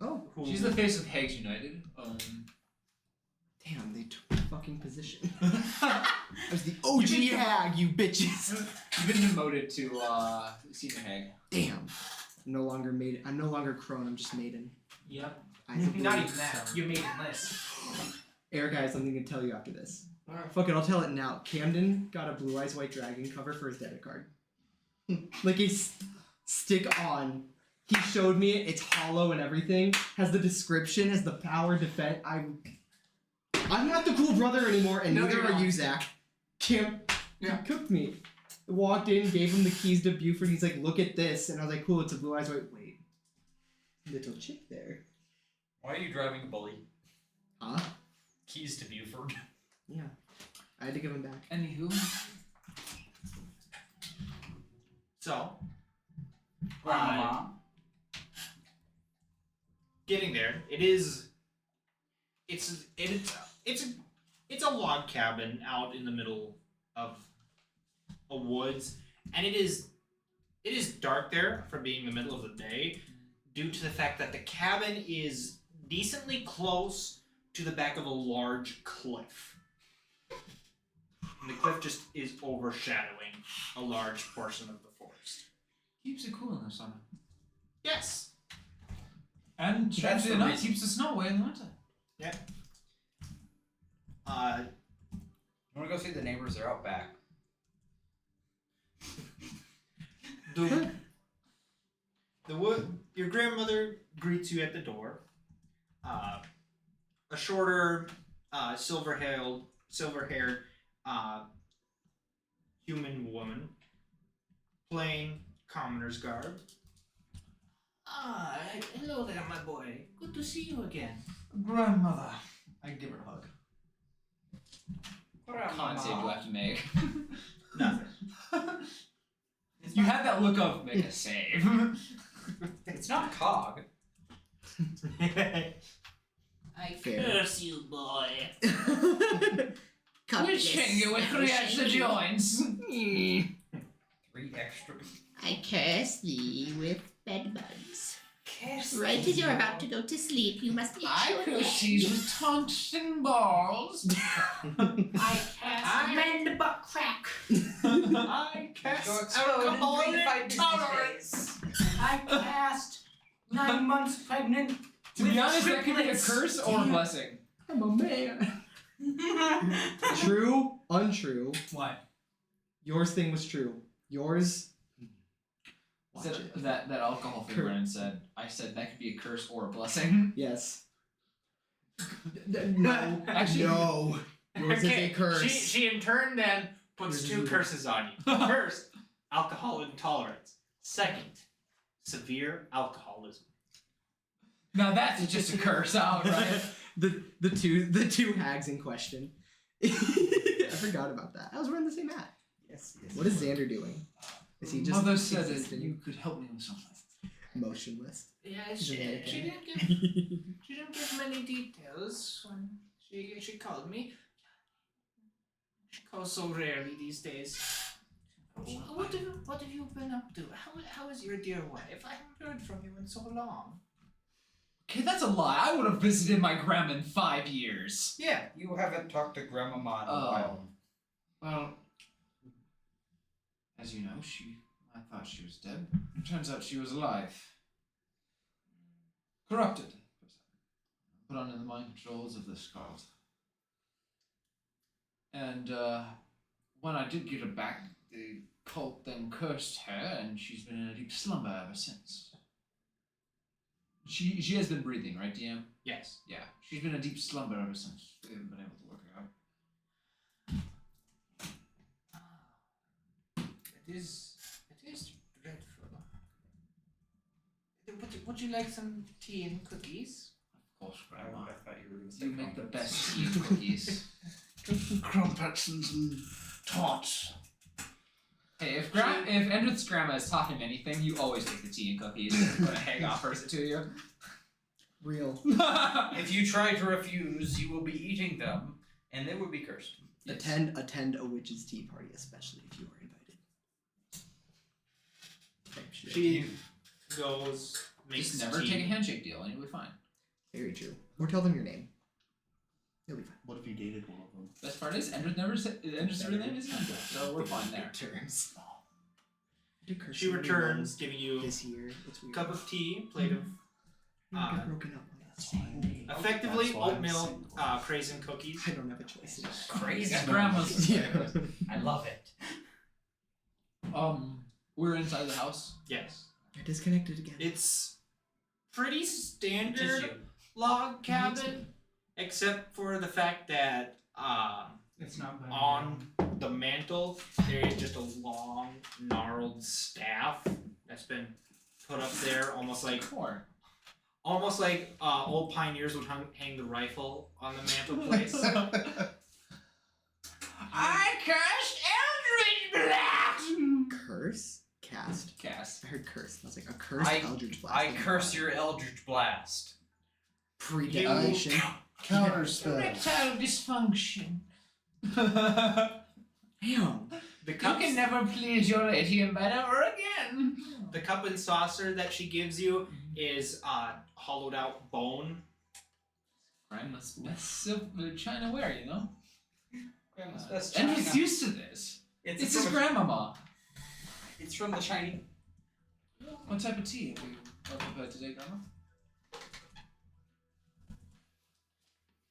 S2: Oh,
S10: She's the face of Hags United.
S2: damn, they took my fucking position. I was the OG hag, you bitches.
S10: You've been demoted to senior hag.
S2: Damn. I'm no longer maiden. I'm no longer crone. I'm just maiden.
S6: Yep.
S2: I suppose.
S6: Not even that. You made it list.
S2: Eric, I have something to tell you after this. Fuck it, I'll tell it now. Camden got a Blue Eyes White Dragon cover for his debit card. Like a stick on. He showed me it. It's hollow and everything. Has the description. Has the power defense. I'm not the cool brother anymore, and
S10: No,
S2: neither
S10: you're
S2: are
S10: not.
S2: you, Zach. Cam,
S10: Yeah.
S2: he cooked me. Walked in, gave him the keys to Buford. He's like, "Look at this," and I was like, "Cool, it's a Blue Eyes White." Wait, little chick there.
S8: Why are you driving a bully?
S2: Huh?
S8: Keys to Buford.
S2: Yeah. I had to give him back.
S10: Anywho.
S3: So,
S8: Grandma.
S3: getting there, it's a log cabin out in the middle of a woods, and it is dark there for being the middle of the day, due to the fact that the cabin is decently close to the back of a large cliff. And the cliff just is overshadowing a large portion of the forest.
S10: Keeps it cool in the summer.
S3: Yes.
S10: And
S8: That's
S10: strangely
S8: the
S10: enough,
S8: reason.
S10: keeps the snow away in the winter.
S3: Yeah.
S8: You wanna go see the neighbors? They're out back.
S3: Your grandmother greets you at the door. A shorter, silver-haired, human woman, plain commoner's garb. Hello there, my boy. Good to see you again.
S10: Grandmother. I give her a hug.
S8: Grandma.
S10: Con save do I have to make?
S3: Nothing.
S10: You had that look of make a save.
S8: It's not Cog.
S3: I
S2: Fair.
S3: curse you, boy.
S10: Which finger with 3 extra joints?
S8: 3 extra.
S2: I curse thee with bed bugs.
S10: Yes.
S12: Right as you're about to go to sleep, you must make
S10: I
S12: sure
S10: could
S12: that
S10: seize with tungsten balls.
S5: I cast mend but crack.
S10: I cast alcohol intolerance.
S5: I cast 9 months pregnant.
S4: To be
S5: with
S4: honest, that could be a
S5: triplets.
S4: curse or a blessing.
S2: I'm a man. True, untrue.
S6: What?
S2: Yours thing was true. Yours. Watch
S4: Said
S2: it.
S4: that alcohol thing Brennan said. I said that could be a curse or a blessing.
S2: Yes. No.
S4: Actually,
S2: no. Yours is a curse.
S3: She in turn then puts two curses on you. First, alcohol intolerance. Second, severe alcoholism.
S4: Now that's just a curse out, right?
S2: the two hags in question. I forgot about that. I was wearing the same hat. Yes. What is Xander doing? Is he just
S4: Mother said that
S2: existing?
S4: you could help me with something.
S2: Motionless?
S3: Yeah,
S2: He's
S3: she
S2: American.
S3: didn't give many details when she called me. She calls so rarely these days. What have you been up to? How is your dear wife? I haven't heard from you in so long.
S4: Okay, that's a lie. I would have visited my grandma in 5 years.
S8: Yeah, you haven't talked to Grandmama in a while.
S4: Well, as you know, I thought she was dead. It turns out she was alive. Corrupted. Put under the mind controls of this cult. And when I did get her back, the cult then cursed her, and she's been in a deep slumber ever since. She has been breathing, right, DM?
S3: Yes.
S4: Yeah, she's been in a deep slumber ever since. We haven't been able to work her out.
S3: It is dreadful. Would you like some tea and cookies?
S4: Of course, Grandma.
S8: I thought you were going to say
S4: You make the best tea and cookies.
S9: Crumpets and tots.
S4: Hey, if Endrith's grandma has taught him anything, you always take the tea and cookies when a hag offers it to you.
S2: Real.
S8: If you try to refuse, you will be eating them, and they will be cursed.
S2: Attend a witch's tea party, especially if you are invited.
S3: She goes, makes
S4: Just never
S3: tea.
S4: take a handshake deal and you'll be fine.
S2: Very true. Or tell them your name. You'll be fine.
S9: What if you dated one of them?
S4: Best part is Endrith never said Endrith's real name is Endrith, so we're fine there.
S2: Terms.
S3: She returns, giving you
S2: this year. It's
S3: a
S2: weird.
S3: cup of tea, plate of
S2: We get broken up on that same day.
S3: effectively
S9: That's why I'm
S3: oatmeal
S9: single.
S3: craisin cookies.
S2: I don't have a choice.
S8: Crazy.
S4: It's grandma's.
S2: Yeah.
S8: I love it.
S4: We're inside the house.
S3: Yes.
S2: You're disconnected again.
S3: It's pretty
S8: Just
S3: standard
S8: you.
S3: log cabin, except for the fact that
S6: It's not bad.
S3: on the mantle there is just a long, gnarled staff that's been put up there, almost like old pioneers would hang the rifle on the mantelpiece.
S10: I cast Eldritch Blast!
S2: Curse? Cast?
S4: Cast.
S2: I heard curse. I was like, a curse Eldritch Blast.
S8: I curse your Eldritch Blast.
S2: Predetonation.
S9: Counterspell.
S10: Erectile dysfunction.
S2: Damn.
S3: The
S10: You
S3: cup,
S10: can never please your lady in bed ever again.
S3: the cup and saucer that she gives you is hollowed out bone.
S4: Grandma's best China ware, you know?
S8: That's
S4: Endrith's
S8: China.
S4: used to this.
S8: It's
S4: It's his
S8: from,
S4: grandmama.
S8: it's from the Chinese.
S4: What type of tea have you prepared today, Grandma?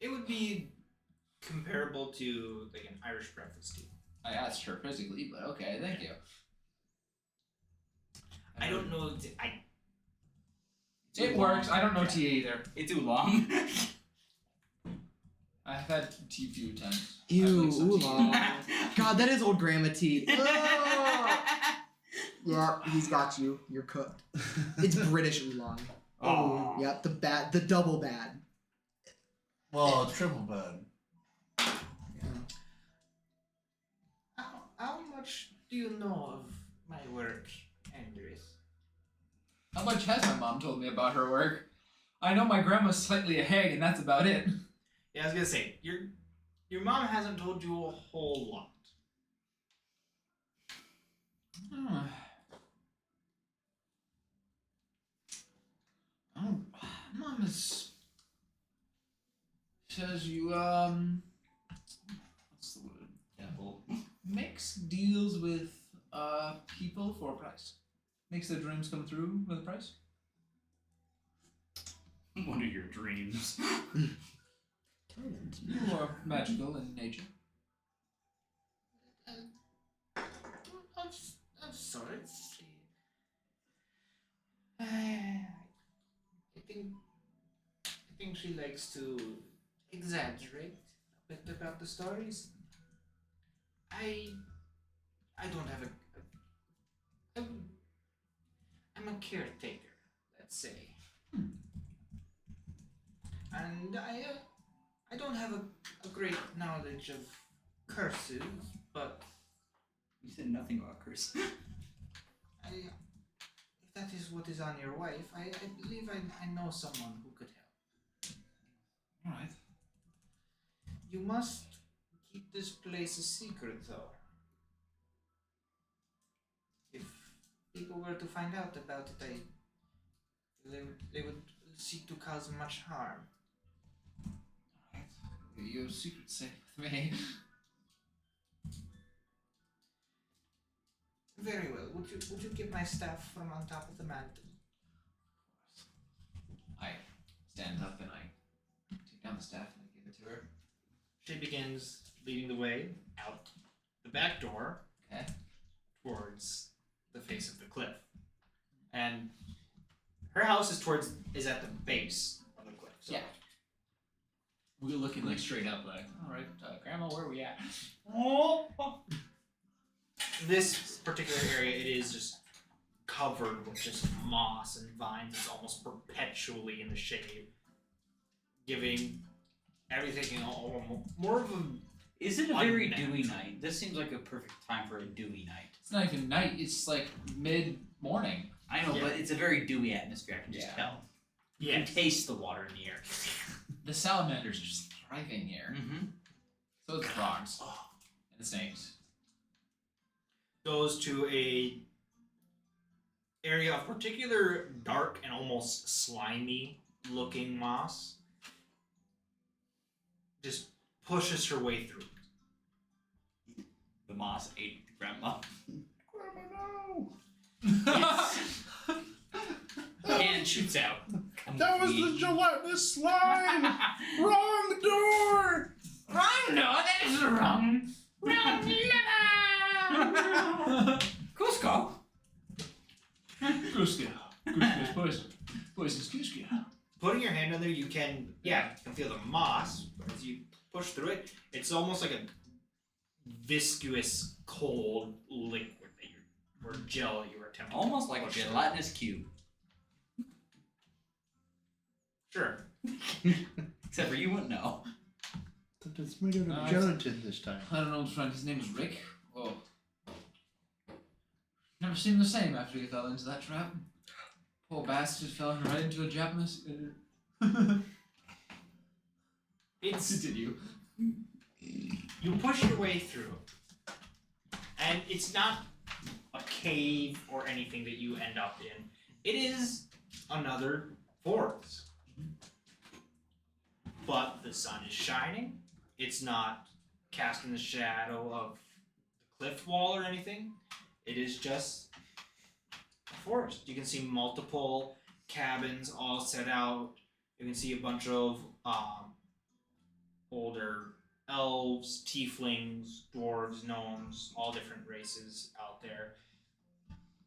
S3: It would be comparable to like an Irish breakfast tea.
S4: I asked her physically, but okay, thank you.
S3: I don't know.
S4: It works. I don't know tea either.
S8: It's oolong.
S4: I've had tea a few times.
S2: Ew,
S4: I've licked some tea.
S2: oolong. God, that is old grandma tea. Ugh. Yeah, he's got you. You're cooked. It's British oolong.
S8: Oh.
S2: Yep, the double bad.
S9: Well, it's triple bad.
S3: How much do you know of my work, Andres?
S4: How much has my mom told me about her work? I know my grandma's slightly a hag, and that's about it.
S3: Yeah, I was gonna say your mom hasn't told you a whole lot.
S10: Thomas says you what's the word?
S8: Devil.
S10: Makes deals with people for a price. Makes their dreams come through with a price.
S3: What are your dreams?
S10: You are magical in nature.
S13: Of sorts. I think she likes to exaggerate a bit about the stories. I don't have I'm a caretaker, let's say. And I don't have a great knowledge of curses, but
S8: You said nothing about curse.
S13: if that is what is on your wife, I believe I know someone who could help.
S10: Alright.
S13: You must keep this place a secret, though. If people were to find out about it, they would seek to cause much harm.
S10: Alright. Your secret's safe with me.
S13: Very well. Would you get my staff from on top of the mantle?
S10: I stand up and I take down the staff and I give it to her.
S3: She begins leading the way out the back door towards the face of the cliff. And her house is at the base of the cliff. So.
S10: Yeah. We're looking like straight up like, alright, Grandma, where are we at?
S3: This particular area, it is just covered with just moss and vines. It's almost perpetually in the shade, giving everything more of a.
S8: Is it a very dewy night? This seems like a perfect time for a dewy night.
S10: It's not even night, it's like mid-morning.
S8: I know, but it's a very dewy atmosphere, I can just tell. You can taste the water in the air.
S10: The salamanders are just thriving here.
S8: Mm-hmm.
S10: So is the frogs. And the snakes.
S3: Goes to a area of particular dark and almost slimy looking moss. Just pushes her way through.
S8: The moss ate Grandma.
S9: Grandma, no!
S8: And shoots out.
S9: That was the gelatinous slime! Wrong door!
S13: Wrong door? That is wrong. Wrong lever!
S8: Cusco!
S10: Cusco. Cusco's poison. Poison's Cusco.
S3: Putting your hand on there, you can feel the moss, but as you push through it, it's almost like a viscous, cold liquid or gel that you were attempting.
S8: Almost like a gelatinous cube.
S3: Sure.
S8: Except for you wouldn't know.
S9: But it's made out of gelatin this time.
S10: I don't know, friend. His name is Rick. Oh. Never seemed the same after he fell into that trap. Poor bastard fell right into a Japanese.
S3: It's
S10: Continue.
S3: You push your way through, and it's not a cave or anything that you end up in. It is another forest. But the sun is shining. It's not casting the shadow of the cliff wall or anything. It is just a forest. You can see multiple cabins all set out. You can see a bunch of older elves, tieflings, dwarves, gnomes, all different races out there.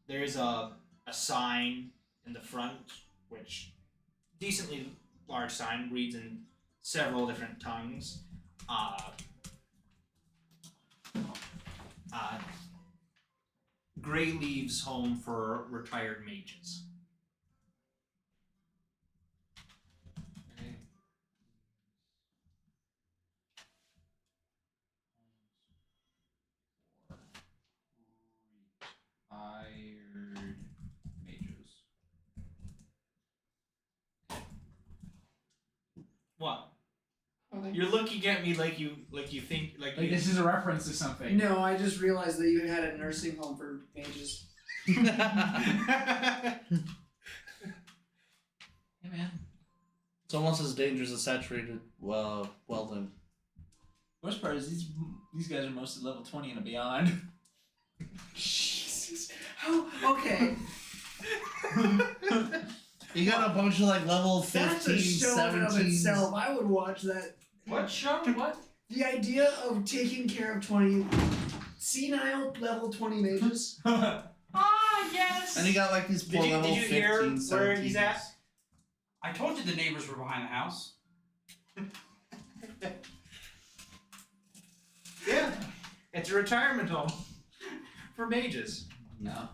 S3: There's a sign in the front, which decently large sign, reads in several different tongues. Gray Leaves Home for Retired Mages.
S10: Retired mages.
S3: What? You're looking at me like you think
S10: Like this is a reference to something.
S2: No, I just realized that you had a nursing home for mages.
S10: Hey man.
S1: It's almost as dangerous as saturated welding.
S11: Worst part is these guys are mostly level 20 and beyond.
S2: Jesus. How? Okay.
S1: You got a bunch of like level 15,
S2: That's a show in of
S1: 17.
S2: itself. I would watch that.
S10: What show? What?
S2: The idea of taking care of 20 senile level 20 mages.
S5: Ah, yes!
S1: And you got like these poor level 15,
S3: hear
S1: 17.
S3: where he's at?
S8: I told you the neighbors were behind the house.
S3: Yeah. It's a retirement home for mages.
S11: No.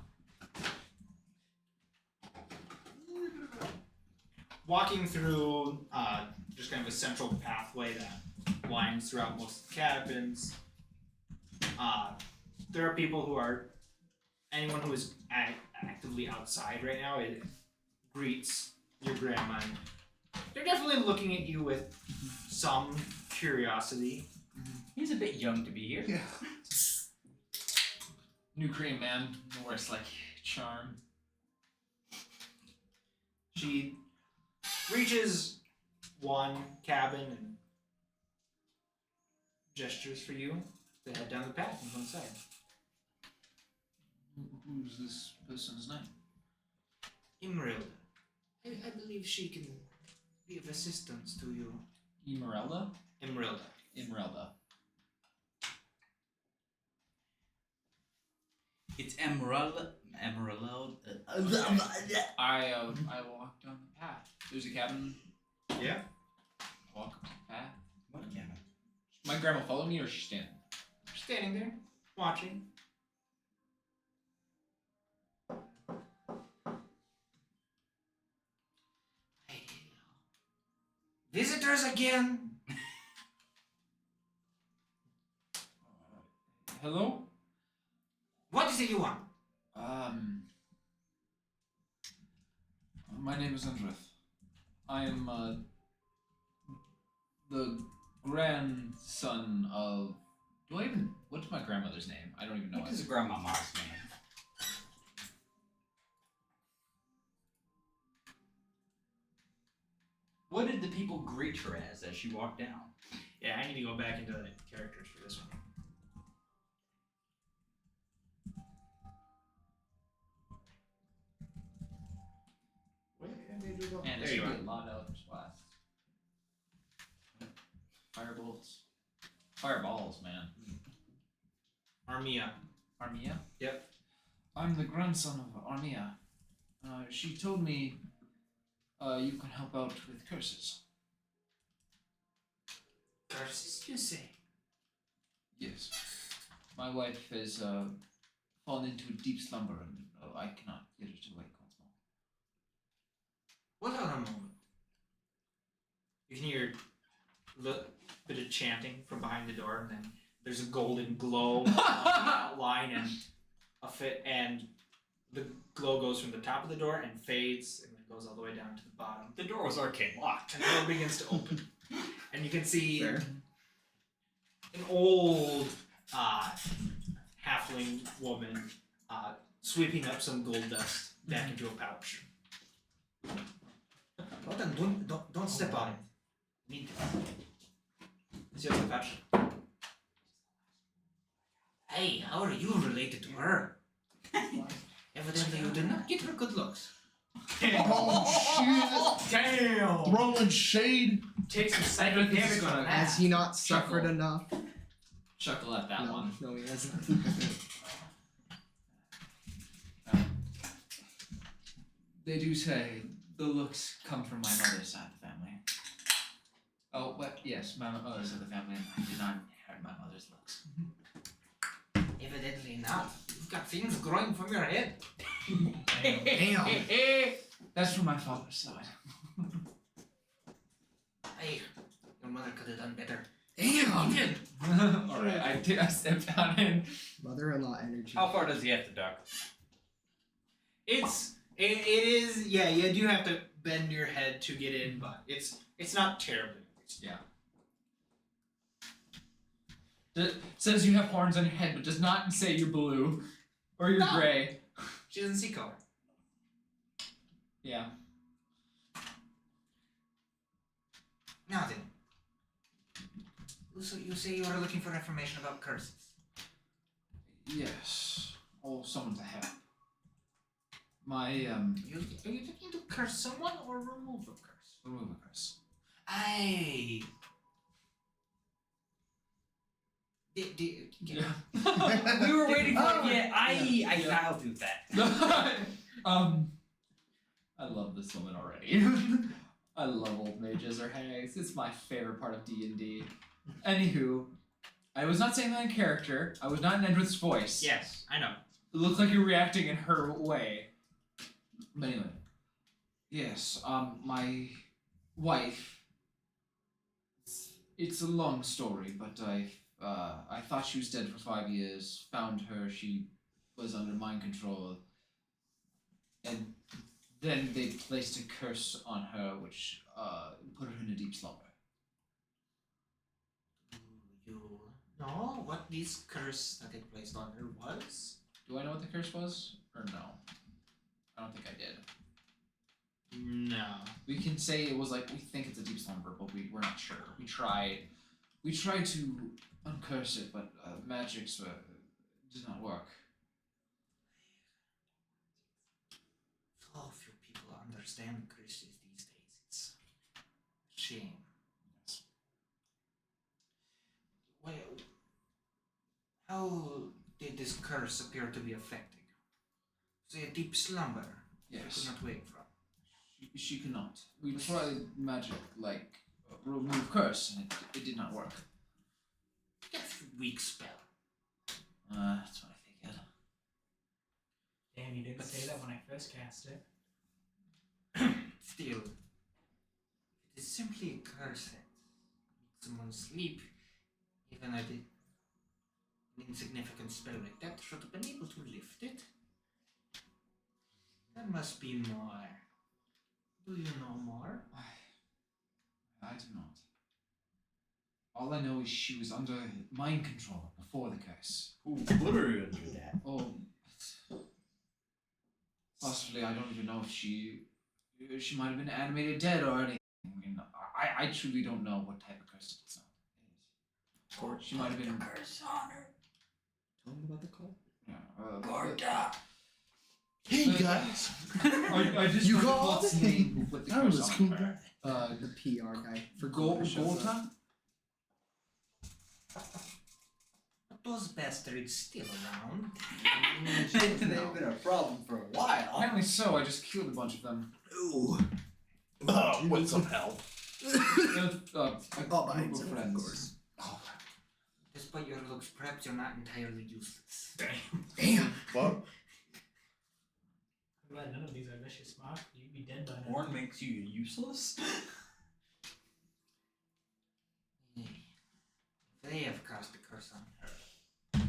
S3: Walking through just kind of a central pathway that winds throughout most of the cabins. There are people who are, anyone who is actively outside right now, it greets your grandma. They're definitely looking at you with some curiosity.
S8: He's a bit young to be here.
S2: Yeah.
S10: New Korean man, the worst like charm.
S3: She reaches one cabin and gestures for you to head down the path and go inside.
S10: Who's this person's name?
S3: Emerald. I believe she can be of assistance to you.
S10: Emeralda?
S3: Emerald.
S10: Emeralda.
S8: It's Emerald.
S10: I walk down the path. There's a cabin.
S3: Yeah.
S10: Walk up the path.
S8: What cabin?
S10: My grandma follow me or is she standing?
S3: Standing there, watching. Visitors again?
S10: Hello?
S3: What is it you want?
S10: My name is Andreth. I am the grandson of. What's my grandmother's name? I don't even know.
S8: What is Grandma Mark's name? What did the people greet her as she walked down?
S3: Yeah, I need to go back into the characters for this one. Where did we go?
S10: Man,
S3: There
S10: there
S3: you
S10: should
S3: are.
S10: be a lot of spots. Firebolts. Fireballs, man.
S3: Armia.
S10: Armia?
S3: Yep.
S10: I'm the grandson of Armia. She told me you can help out with curses.
S3: Curses, you say?
S10: Yes. My wife has fallen into a deep slumber and I cannot get her to wake once more.
S3: Hold on a moment. You can hear a bit of chanting from behind the door, and then there's a golden glow on the outline, and the glow goes from the top of the door and fades, and then goes all the way down to the bottom.
S8: The door was arcane locked.
S3: And the door begins to open, and you can see
S2: Fair.
S3: an old halfling woman sweeping up some gold dust back into a pouch. Hold on, don't step on it. Need to. See the pouch. Hey, how are you related to her? Evidently you did not get her good looks.
S1: Oh shit!
S3: Damn!
S1: Throwing shade.
S3: Take some psychic damage on that.
S2: Has he not suffered
S10: Chuckle.
S2: enough?
S10: Chuckle at that
S2: no,
S10: one.
S2: no, he hasn't.
S10: They do say the looks come from my mother's side of the family. Oh, but yes, my mother's side of the family. I did not inherit my mother's looks.
S3: Evidently not. You've got things growing from your head.
S10: Damn. That's from my father's side.
S3: Hey, your mother could have done better.
S2: Damn!
S3: You did.
S10: Alright, I stepped down in.
S2: Mother-in-law energy.
S8: How far does he have to duck?
S3: It is, yeah, you do have to bend your head to get in, but it's not terribly.
S10: Yeah. It says you have horns on your head, but does not say you're blue. Or you're
S3: No.
S10: gray.
S3: She doesn't see color.
S10: Yeah.
S13: Now then. So you say you are looking for information about curses.
S10: Yes. Or someone to help. My,
S13: Are you looking to curse someone or remove a curse?
S10: remove a curse.
S13: Aye.
S10: Yeah.
S8: We were waiting for it. Yeah, I
S10: Yeah.
S8: fouled through that.
S10: I love this woman already. I love old mages or hags. It's my favorite part of D&D. Anywho, I was not saying that in character. I was not in Edward's voice.
S3: Yes, I know.
S10: It looks like you're reacting in her way. But anyway. Yes, my wife. It's a long story, but I thought she was dead for 5 years. Found her, she was under mind control. And then they placed a curse on her, which put her in a deep slumber.
S13: You know what this curse that it placed on her was?
S10: Do I know what the curse was? Or no? I don't think I did.
S3: No.
S10: We can say it was like, we think it's a deep slumber, but we're not sure. We tried to uncurse it, but magics did not work.
S13: So few people understand curses these days. It's a shame.
S10: Yes.
S13: Well, how did this curse appear to be affecting? Say a deep slumber. She
S10: Yes.
S13: could not wake from.
S10: She cannot. We tried magic, like remove curse, and it did not work.
S13: That's a weak spell.
S10: That's what I figured.
S6: Damn, you didn't say that when I first cast it.
S13: Still, it is simply a curse that makes someone sleep, even an insignificant spell like that should have been able to lift it. There must be more. Do you know more?
S10: I do not. All I know is she was under mind control before the curse.
S8: Who put her into that?
S10: Oh, possibly. I don't even know if she might have been animated dead or anything. I mean, I truly don't know what type of curse it is. She might have been.
S8: Curse on her.
S2: Tell them about the cult.
S10: Yeah.
S8: Gorda.
S9: Hey guys!
S10: I just
S2: You
S10: know the
S2: called?
S10: cult's name who put the
S9: That
S10: curse
S9: was
S10: on
S9: cool.
S10: her.
S2: The PR guy for
S10: Golta?
S13: But those bastards still around.
S8: They've been a problem for a while.
S10: Apparently so. I just killed a bunch of them.
S1: Ooh. With some help.
S2: All by
S10: group of
S2: himself,
S10: friends.
S2: of course.
S10: Oh,
S13: Despite your looks, perhaps you're not entirely useless.
S2: Damn.
S1: What?
S6: I'm glad none of these are vicious, Mark. You'd be dead by now.
S8: Horn makes you useless?
S13: They have cast a curse on her.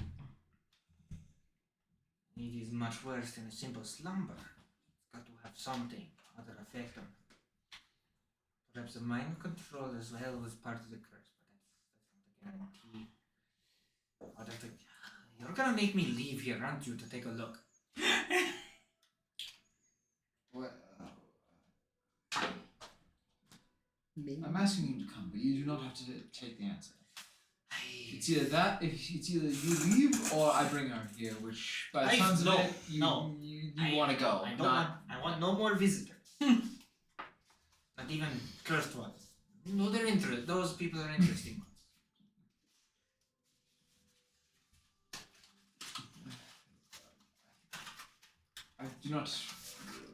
S13: It is much worse than a simple slumber. It's got to have something, other effect on her. Perhaps a mind control as well was part of the curse, but that's not a guarantee. I'd have to, you're gonna make me leave here, aren't you, to take a look?
S10: What?
S2: Maybe.
S10: I'm asking you to come, but you do not have to take the answer. It's either that, if it's either you leave or I bring her here, which by the sounds of it, you want to go.
S13: I want no more visitors. Not even cursed ones. No, they're interesting. Those people are interesting ones.
S10: I do not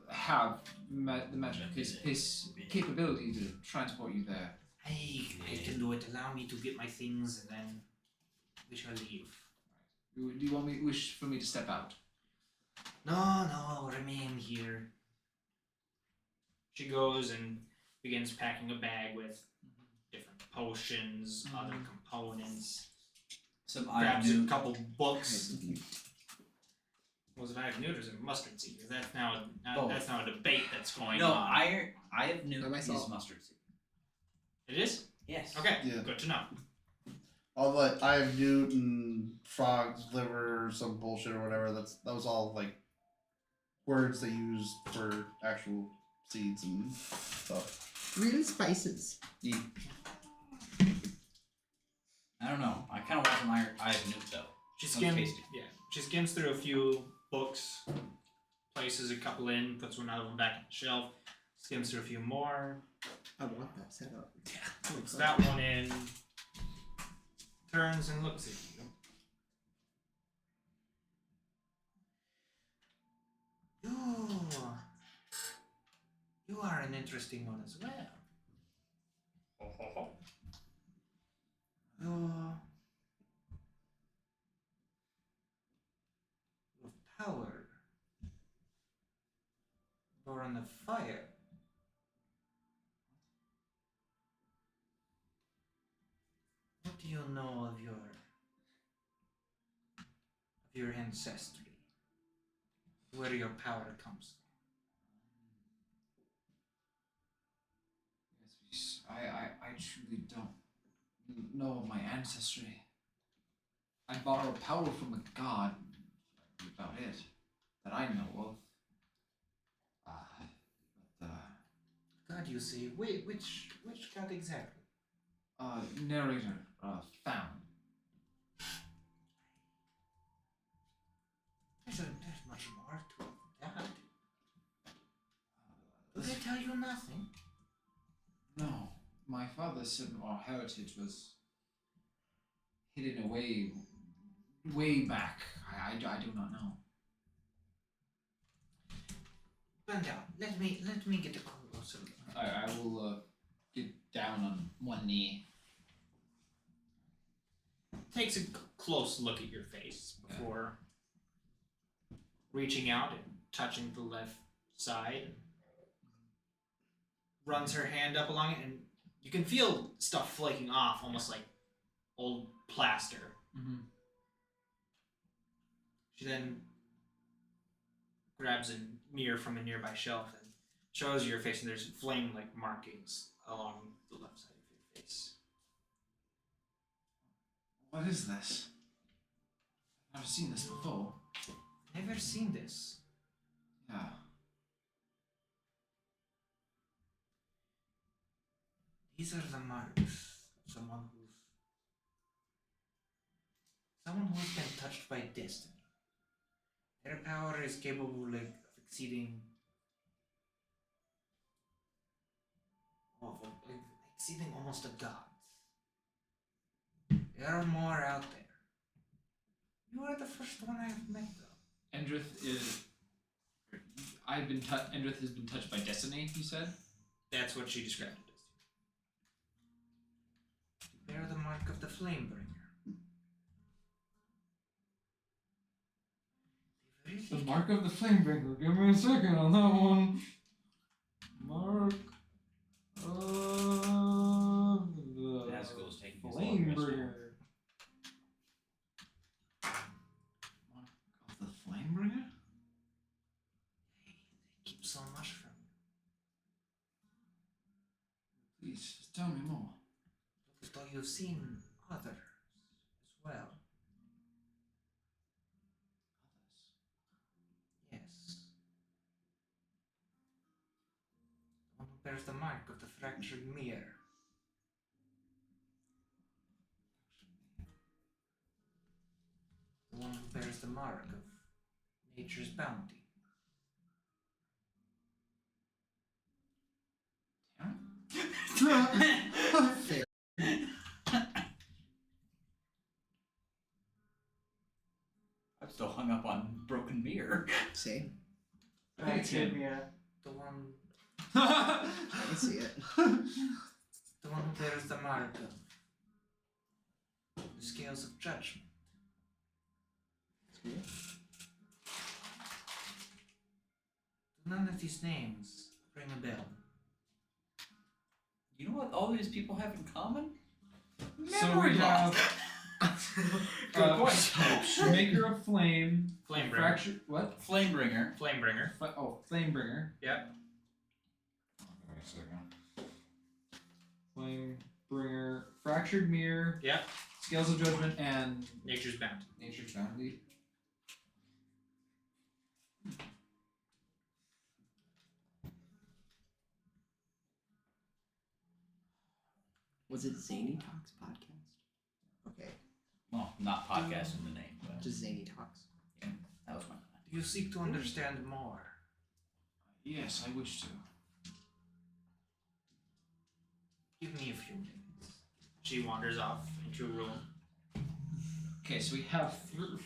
S10: have the magic, his capability to transport you there.
S13: I can do it. Allow me to get my things and then we shall leave.
S10: Do you want me wish for me to step out?
S13: No, remain here.
S3: She goes and begins packing a bag with different potions, other components.
S8: Some
S3: Grabs a
S8: iron.
S3: couple books. Was it iron or is it mustard seed? 'Cause that's now that's now a debate that's going
S8: No,
S3: on.
S8: I have new
S2: By myself.
S8: is mustard seed.
S3: It is?
S8: Yes.
S3: Okay,
S1: Yeah.
S3: good to know.
S1: All like I have newt and frog's liver or some bullshit or whatever. That was all like words they use for actual seeds and stuff.
S2: Real spices.
S8: I don't know. I kind of want some eye of newt though.
S3: She
S8: Sounds
S3: skims.
S8: tasty.
S3: Yeah, she skims through a few books, places a couple in, puts one of them back on the shelf, skims through a few more,
S2: I want that set up.
S3: puts that one in, turns and looks at you. You are an interesting one as well. Your power. You're on the fire. What do you know of your ancestry? Where your power comes
S10: Yes, I truly don't know my ancestry. I borrow power from a god. That's about it that I know of.
S3: from? God, you say, wait, which god exactly?
S10: Narrator, found.
S3: There's much more to that. Did they tell you nothing?
S10: No, my father said our heritage was hidden away, way back. I do not know.
S3: Bend down. Let me get a closer look.
S10: I will get down on one knee.
S3: Takes a close look at your face before reaching out and touching the left side. Runs her hand up along it, and you can feel stuff flaking off, almost like old plaster.
S10: Mm-hmm.
S3: She then grabs a mirror from a nearby shelf and shows you your face, and there's flame-like markings along the left side of your face.
S10: What is this? I've never seen this before.
S3: Never seen this.
S10: Yeah.
S3: These are the marks of someone who's been touched by destiny. Their power is capable of exceeding almost a god's. There are more out there. You are the first one I've met, though.
S10: Endrith Endrith has been touched by destiny, you said?
S3: That's what she described it as. You bear the mark of the Flamebringer.
S10: The mark of the Flamebringer. Give me a second on that one. Mark of the
S8: Nazgul's taking his long rest now.
S10: Flamebringer. Mark of the Flamebringer?
S3: They keep so much from you.
S10: Please, just tell me more.
S3: Look as though you've seen others as well. Yes. The one who bears the mark of the fractured mirror. The one who bears the mark of nature's bounty.
S2: Fair.
S8: I'm still hung up on broken mirror.
S2: Same.
S10: I think it's him.
S3: The one
S2: I can see it.
S3: The one who bears the mark of the scales of judgment. None of these names ring a bell.
S8: You know what all these people have in common?
S10: So we
S8: Memory
S10: have
S8: Good question.
S10: Maker of Flame,
S3: Flamebringer.
S10: Fractured. What?
S8: Flamebringer.
S3: Flamebringer.
S10: Flamebringer.
S3: Yep.
S10: Wait a second. Flamebringer, Fractured Mirror,
S3: Yep.
S10: Scales of Judgment, and
S3: Nature's bounty.
S10: Nature's Bounty.
S2: Was it Zany Talks podcast? Okay,
S8: Well, not podcast in the name, but
S2: just Zany Talks.
S8: that was my plan.
S13: Do you seek to understand more?
S10: Yes, I wish to.
S13: Give me a few minutes.
S3: She wanders off into a room.
S11: Okay, so we have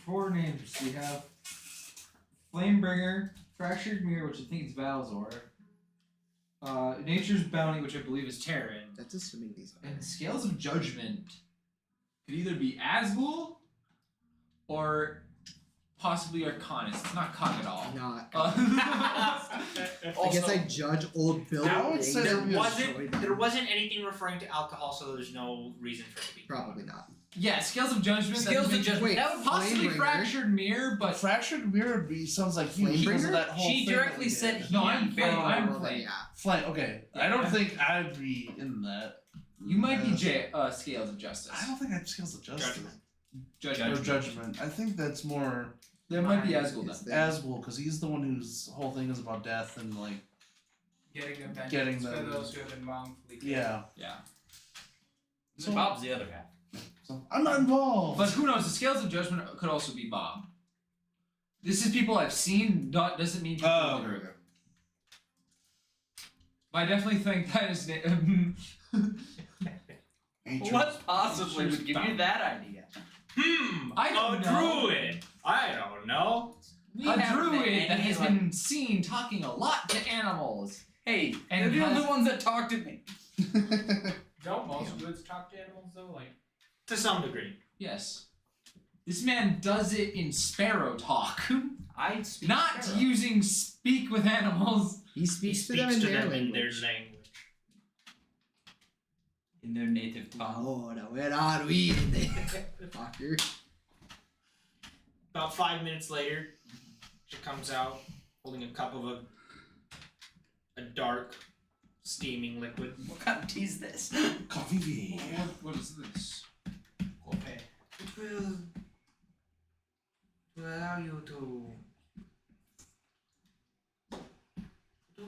S11: 4 names. We have Flamebringer, Fractured Mirror, which I think is Valzor, Nature's Bounty, which I believe is Terran,
S2: That's assuming these.
S11: and Scales of Judgment could either be Azgul or possibly Arcanist. It's not Cog at all.
S2: Not.
S11: Uh,
S2: I guess I judge old Bill.
S1: I would say
S3: There wasn't anything referring to alcohol, so there's no reason for it to be.
S2: Probably not.
S11: yeah, Scales of Judgment.
S8: Scales of Judgment.
S2: Wait,
S11: That would possibly
S2: Flamebringer?
S11: Fractured Mirror,
S1: But
S11: but
S1: Fractured Mirror sounds like you because of that whole
S8: She
S1: thing
S8: directly
S1: that we
S8: said
S1: did.
S11: no, I'm
S8: very
S11: I'm
S2: well, then,
S11: playing.
S2: yeah.
S1: Flame. Okay, I
S11: Yeah.
S1: don't think I'd be in that.
S11: You might be Scales of Justice.
S1: I don't think I'd Scales of Justice.
S11: Judgment.
S1: Or Judgment. I think that's more
S11: There might be Azgul then.
S2: It's there.
S1: Asbel because he's the one whose whole thing is about death and like
S6: Getting a vengeance
S1: Getting
S6: for
S1: them-
S6: those who have been wrongfully killed.
S1: yeah.
S11: Yeah.
S8: So Bob's the other half.
S1: So I'm not involved.
S11: But who knows? The Scales of Judgment could also be Bob. This is people I've seen. Not doesn't mean people
S1: Oh,
S11: literally.
S1: okay.
S11: But I definitely think that is.
S8: What possibly would give you that idea?
S11: I don't know.
S3: Druid. I don't know.
S11: A druid that has been seen talking a lot to animals.
S8: Hey,
S11: And
S8: they're the
S11: has-
S8: only ones that talk to me.
S6: Don't most druids talk to animals though? Like,
S3: To some degree.
S11: Yes. This man does it in sparrow talk,
S8: I'd speak
S11: not
S8: Sparrow.
S11: using speak with animals.
S2: He speaks to them in their language.
S3: language.
S8: in their native tongue.
S2: Ahora, where are we? Fucker.
S3: About 5 minutes later, she comes out holding a cup of a dark, steaming liquid.
S8: What kind of tea is this?
S1: Coffee.
S11: What is this?
S6: okay.
S13: It will allow you to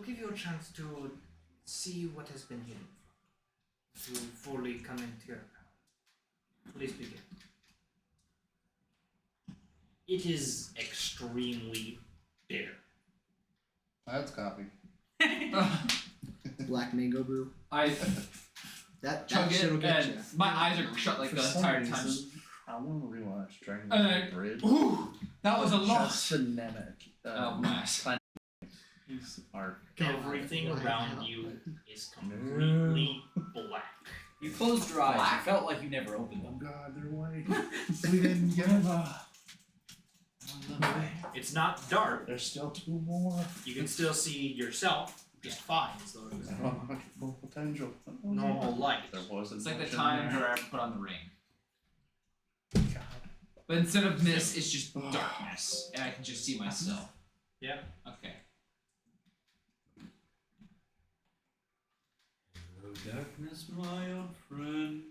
S13: give you a chance to see what has been hidden from you, to fully come into your power. Please begin.
S3: It is extremely bitter.
S1: That's coffee.
S2: Black mango brew.
S11: I
S2: That
S11: chug
S2: shit'll
S11: it,
S2: get
S11: and
S2: you.
S11: my eyes are shut like
S1: For
S11: the
S1: some
S11: entire time.
S1: reason, I want to rewatch Dragon
S11: Uh,
S1: Ball Bridge.
S11: Ooh, that was a lot.
S1: Just phonetic.
S11: Oh, nice.
S1: Art.
S3: Everything
S2: God,
S3: around
S2: wow.
S3: you is completely black.
S8: You closed your eyes.
S11: Black.
S8: You felt like you never opened
S1: Oh
S8: them.
S1: God, they're white. We didn't give up.
S3: It's not dark.
S1: There's still 2 more.
S3: You can still see yourself just fine, as though it was
S1: Full potential.
S3: normal light.
S1: There wasn't.
S11: It's like the
S1: much in
S11: time
S1: there.
S11: where I put on the ring.
S1: God.
S11: But instead of mist, it's just darkness, and I can just see myself.
S3: Yeah.
S11: Okay.
S8: Hello, darkness, my old friend.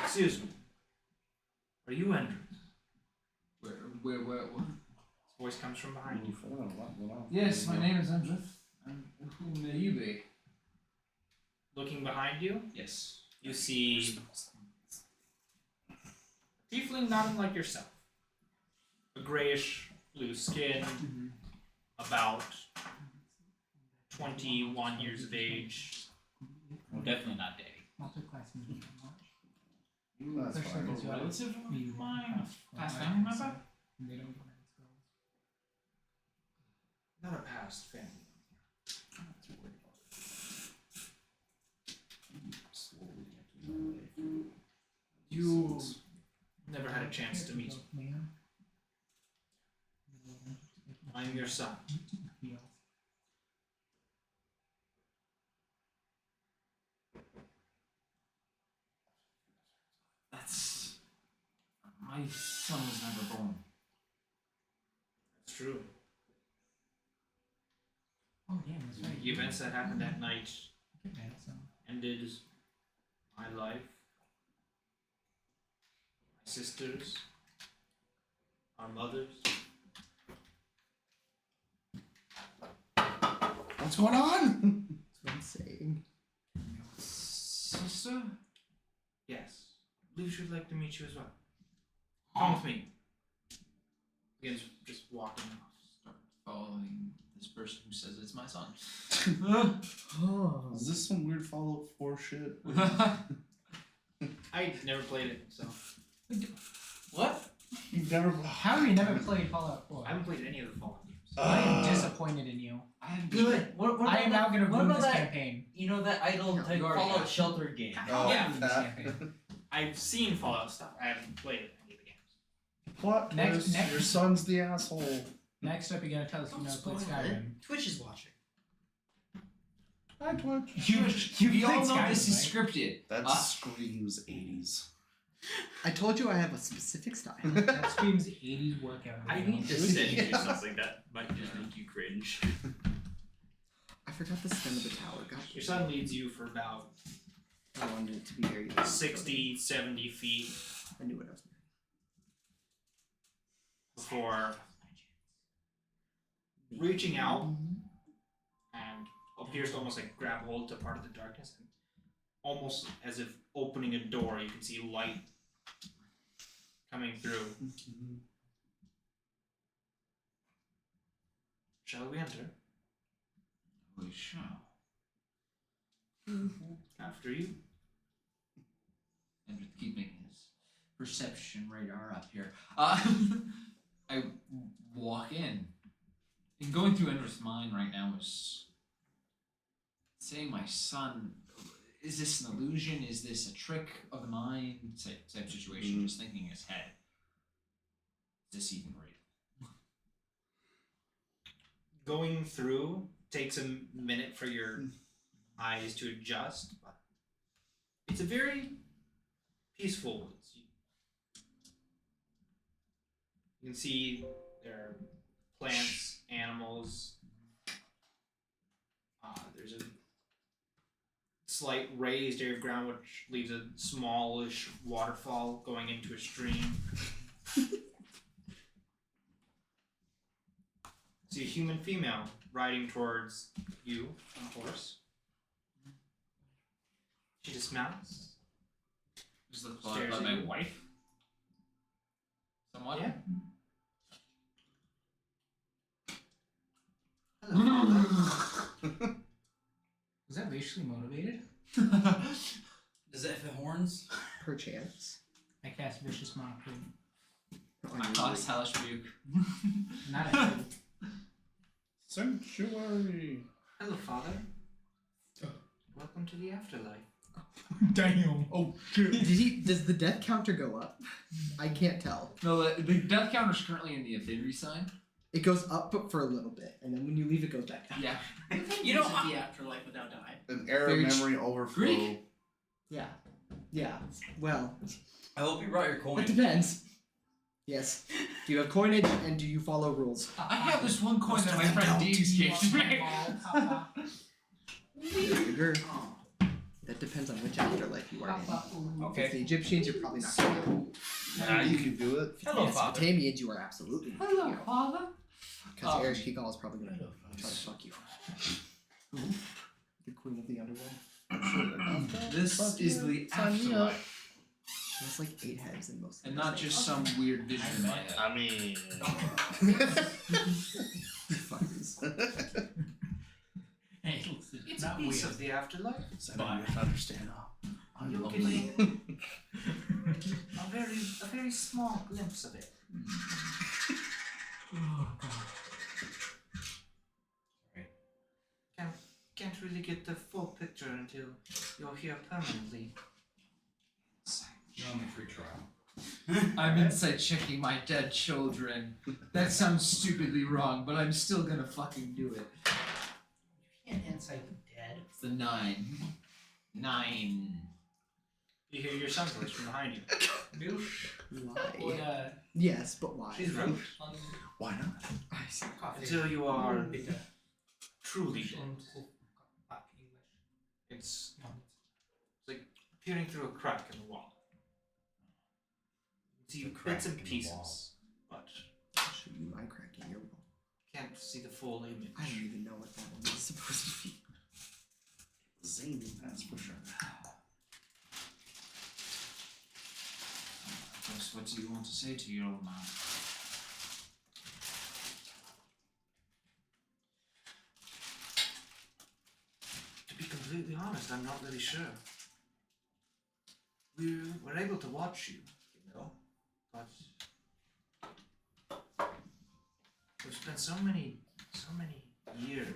S3: Excuse me. Are you Andrew?
S11: Where, what?
S3: His voice comes from behind you.
S11: Yes, my name is Andrith. And who may you be?
S3: Looking behind you,
S11: Yes.
S3: you see a tiefling not unlike yourself. A grayish blue skin, about 21 years of age.
S8: Well, definitely not Daddy.
S1: That's fine.
S11: A relative of mine? A past family member?
S3: Not a past family. You never had a chance to meet me. I'm your son.
S11: That's. My son was never born.
S3: It's true.
S11: Oh, yeah, that's right.
S3: The events that happened that night ended my life, my sisters, our mothers.
S1: I'm What's going on?
S2: That's what I'm saying.
S3: Sister? Yes. Luce would like to meet you as well. Come with me. Begins just walking off.
S11: Start following this person who says it's my son.
S2: Oh.
S1: Is this some weird Fallout 4 shit?
S3: I never played it, so.
S8: What?
S1: You've never.
S6: How have you never played Fallout 4?
S3: I haven't played any of the Fallout games.
S6: I am disappointed in you.
S11: I am
S8: Good. What
S6: I am now going to ruin this
S8: that?
S6: campaign.
S8: You know that idle type
S11: you already
S8: Fallout
S11: have.
S8: Shelter game.
S1: Oh,
S3: Yeah.
S6: Ruin this campaign.
S3: I've seen Fallout stuff. I haven't played any of the games.
S1: Plot
S6: Next-
S1: twist,
S6: next-
S1: your son's the asshole.
S6: Next up, you gotta tell us if you know played Skyrim.
S5: Twitch is watching.
S1: Hi, Twitch.
S11: We all
S6: played
S11: know
S6: Skyrim,
S11: this is
S6: right?
S11: scripted.
S1: That
S11: Huh?
S1: screams 80s.
S2: I told you I have a specific style.
S6: That screams 80s workout.
S3: I
S6: video.
S3: need to send you something that might just make you cringe.
S2: I forgot the stem of the tower. God,
S3: Your son leads you for about
S2: I wanted it to be very
S3: 60, 70 feet
S2: I knew what I was doing.
S3: before reaching out and appears to almost like grab hold to part of the darkness, and almost as if opening a door, you can see light coming through. Shall we enter?
S11: We shall.
S3: After you.
S11: And with keeping his perception radar up here. I walk in. And going through Ender's mind right now is saying my son, is this an illusion? Is this a trick of the mind? Type situation, just thinking in his head. Is this even real?
S3: Going through takes a minute for your eyes to adjust, but it's a very peaceful woods. You can see there are plants, animals. There's a slight raised area of ground which leaves a smallish waterfall going into a stream. See a human female riding towards you on a horse. She dismounts.
S11: Is the plot
S3: Stares
S11: about
S3: at
S11: my
S3: you.
S11: wife? Somewhat?
S3: Yeah.
S6: Was that racially motivated?
S8: Does it have horns?
S2: Perchance.
S6: I cast Vicious Mockery.
S11: I cause hellish rebuke.
S6: Not actually.
S1: Sanctuary.
S3: Hello, Father. Welcome to the afterlife.
S6: Damn.
S2: Oh shit. Does the death counter go up? I can't tell.
S11: No, the death counter is currently in the affinity sign.
S2: It goes up but for a little bit, and then when you leave it goes back down.
S11: Yeah.
S5: You know the afterlife without dying.
S1: An error
S2: Very
S1: memory overflow.
S11: Greek?
S2: Yeah. Yeah. Well,
S8: I hope you brought your coin.
S2: it depends. Yes. Do you have coinage and do you follow rules?
S11: I have this one coin that my friend Deegs gave me.
S2: Bigger. That depends on which afterlife you are in.
S8: Okay.
S2: If it's the Egyptians, you're probably not going to.
S1: You can do it.
S8: Hello,
S2: Yes,
S8: Father.
S2: Mesopotamians, you are absolutely.
S6: Hello, Father.
S2: Because Eric Kegel is probably going to try to fuck you. The queen of the underworld.
S11: This is the afterlife.
S2: She has like 8 heads in most of
S11: And
S2: these
S11: not
S2: things.
S11: just some weird vision in my head.
S1: I mean.
S2: Fuckers.
S6: Hey, listen,
S3: It's
S6: not
S3: a piece
S6: weird.
S3: of the afterlife.
S1: So now you have to understand. I'm
S3: You're
S1: lonely.
S3: getting a very small glimpse of it.
S6: Oh, God.
S3: Can't really get the full picture until you're here permanently.
S10: You're on the free trial.
S11: I'm inside checking my dead children. That sounds stupidly wrong, but I'm still gonna fucking do it.
S5: You can't incite the dead.
S11: It's the 9. 9.
S3: You hear your son's voice from behind you.
S5: Would,
S2: Why? Yes, but why?
S3: She's rude.
S1: Why not?
S2: I see.
S3: Until you are truly dead. It's like peering through a crack in the wall. You see bits and pieces, but
S2: I'll show you my crack in your wall.
S13: can't see the full image.
S2: I don't even know what that one is supposed to be.
S1: Zany, that's for sure.
S11: Just what do you want to say to your old man?
S13: To be completely honest, I'm not really sure. We're able to watch you, but we've spent so many years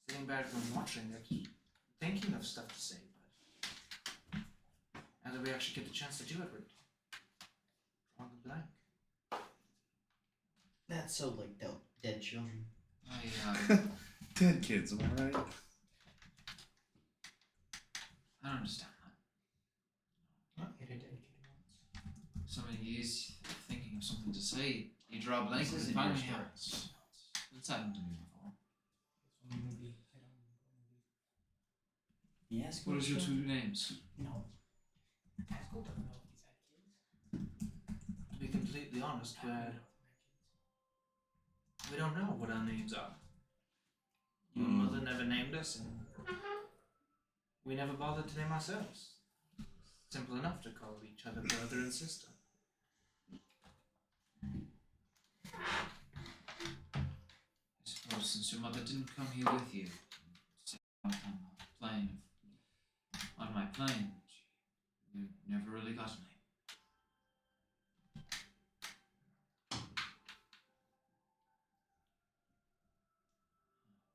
S13: sitting back and watching it, thinking of stuff to say, but now that we actually get the chance to do it, we're drawing the blank.
S7: That's so like dead children.
S1: Dead kids, am I right?
S11: I don't understand that.
S7: Hit a dead kid once.
S11: So many years thinking of something to say, you draw a blank
S7: This
S11: and
S7: isn't
S11: finally
S7: your story.
S11: happens. It's happened to me before.
S7: Yes.
S11: What is your two names?
S7: No.
S6: Haskell doesn't know if he's had kids.
S13: To be completely honest, we don't know what our names are. Your mother never named us, and we never bothered to name ourselves. Simple enough to call each other brother and sister.
S11: I suppose since your mother didn't come here with you, set out on the plane on my plane, you never really got a name.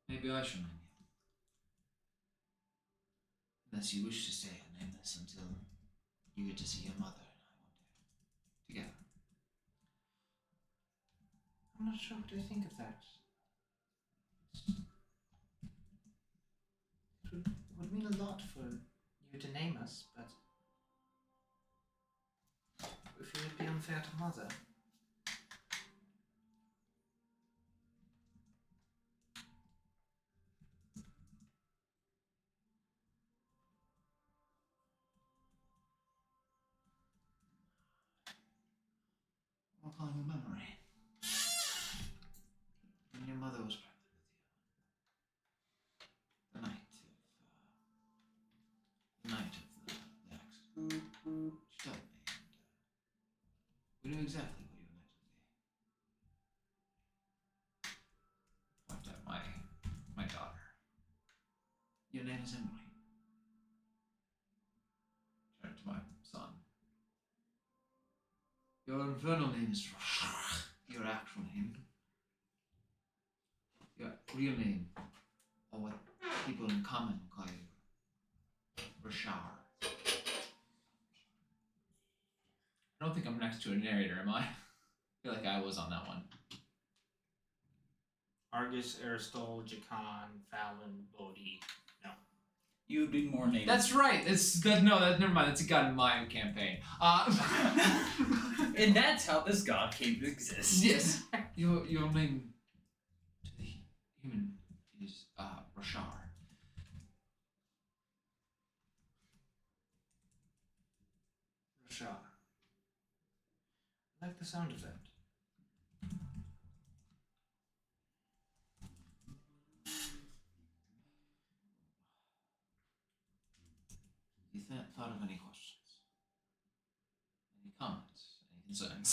S11: Maybe I should name you. Unless you wish to stay nameless until you get to see your mother and I one day. Together.
S13: I'm not sure what to think of that. It would mean a lot for you to name us, but we feel it'd be unfair to Mother.
S11: I'll call you memory. When your mother was pregnant with you. The night of the accident. She told me, and we knew exactly what you were meant to be. Pointed out my daughter. Your name is Emily. Turned to my son. Your infernal name is Rashar. Your actual name. Your real name, or what people in common call you, Rashar. I don't think I'm next to a narrator, am I? I feel like I was on that one.
S3: Argus, Aristotle, Jacan, Fallon, Bodhi. No.
S8: You would be more named.
S11: That's right. Never mind. That's a God in my campaign.
S8: And that's how this god came to exist.
S11: Yes. Your name to the human is Rashar.
S13: Rashar. I like the sound of that.
S11: You thought of any questions? Any comments? Any concerns?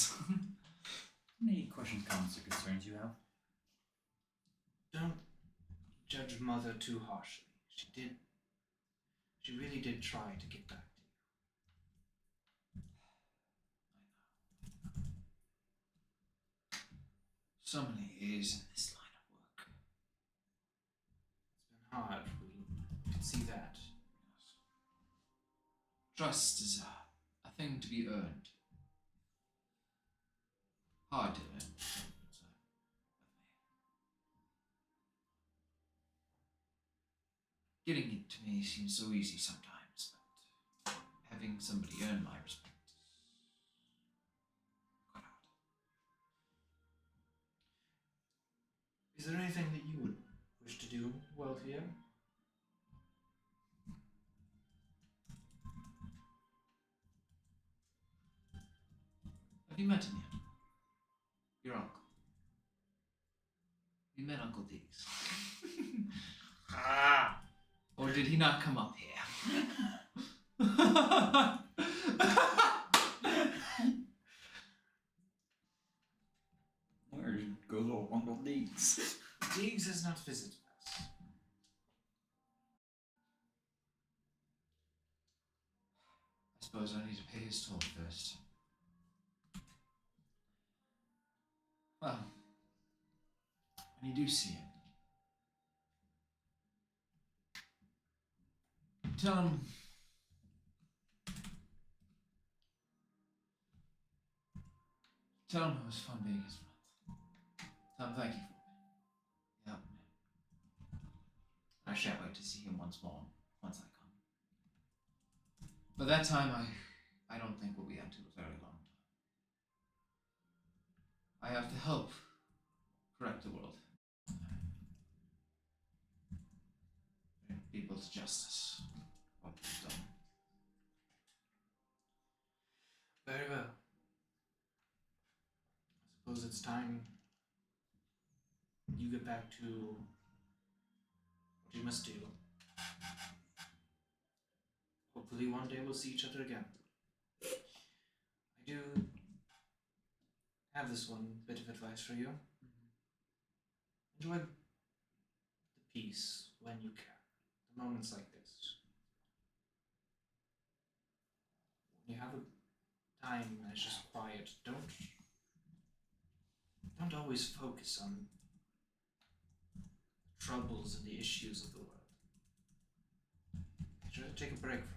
S8: Any questions, comments, or concerns you have?
S13: Don't judge Mother too harshly. She really did try to get back to you.
S11: So many years in this line of work.
S13: It's been hard. We can see that.
S11: Trust is a thing to be earned. Hard to earn. Getting it to me seems so easy sometimes, but having somebody earn my respect is quite hard.
S13: Is there anything that you would wish to do while here?
S11: Have you met him yet? Your uncle? We met Uncle Deeks.
S1: Ah!
S11: Or did he not come up here?
S8: Where goes old Uncle Deeks?
S3: Diggs has not visited us.
S11: I suppose I need to pay his toll first. Well, when you do see him, tell him it was fun being his friend. Tell him thank you for me. He helped me. I shan't wait to see him once more, once I come. But that time, I don't think will be until a very long time. I have to help correct the world. Bring people to justice. What they've done.
S3: Very well. I suppose it's time you get back to what you must do. Hopefully one day we'll see each other again. I do have this one bit of advice for you. Enjoy the peace when you can. The moments like this. When you have a time that's just quiet, don't always focus on the troubles and the issues of the world. Try to take a break from it.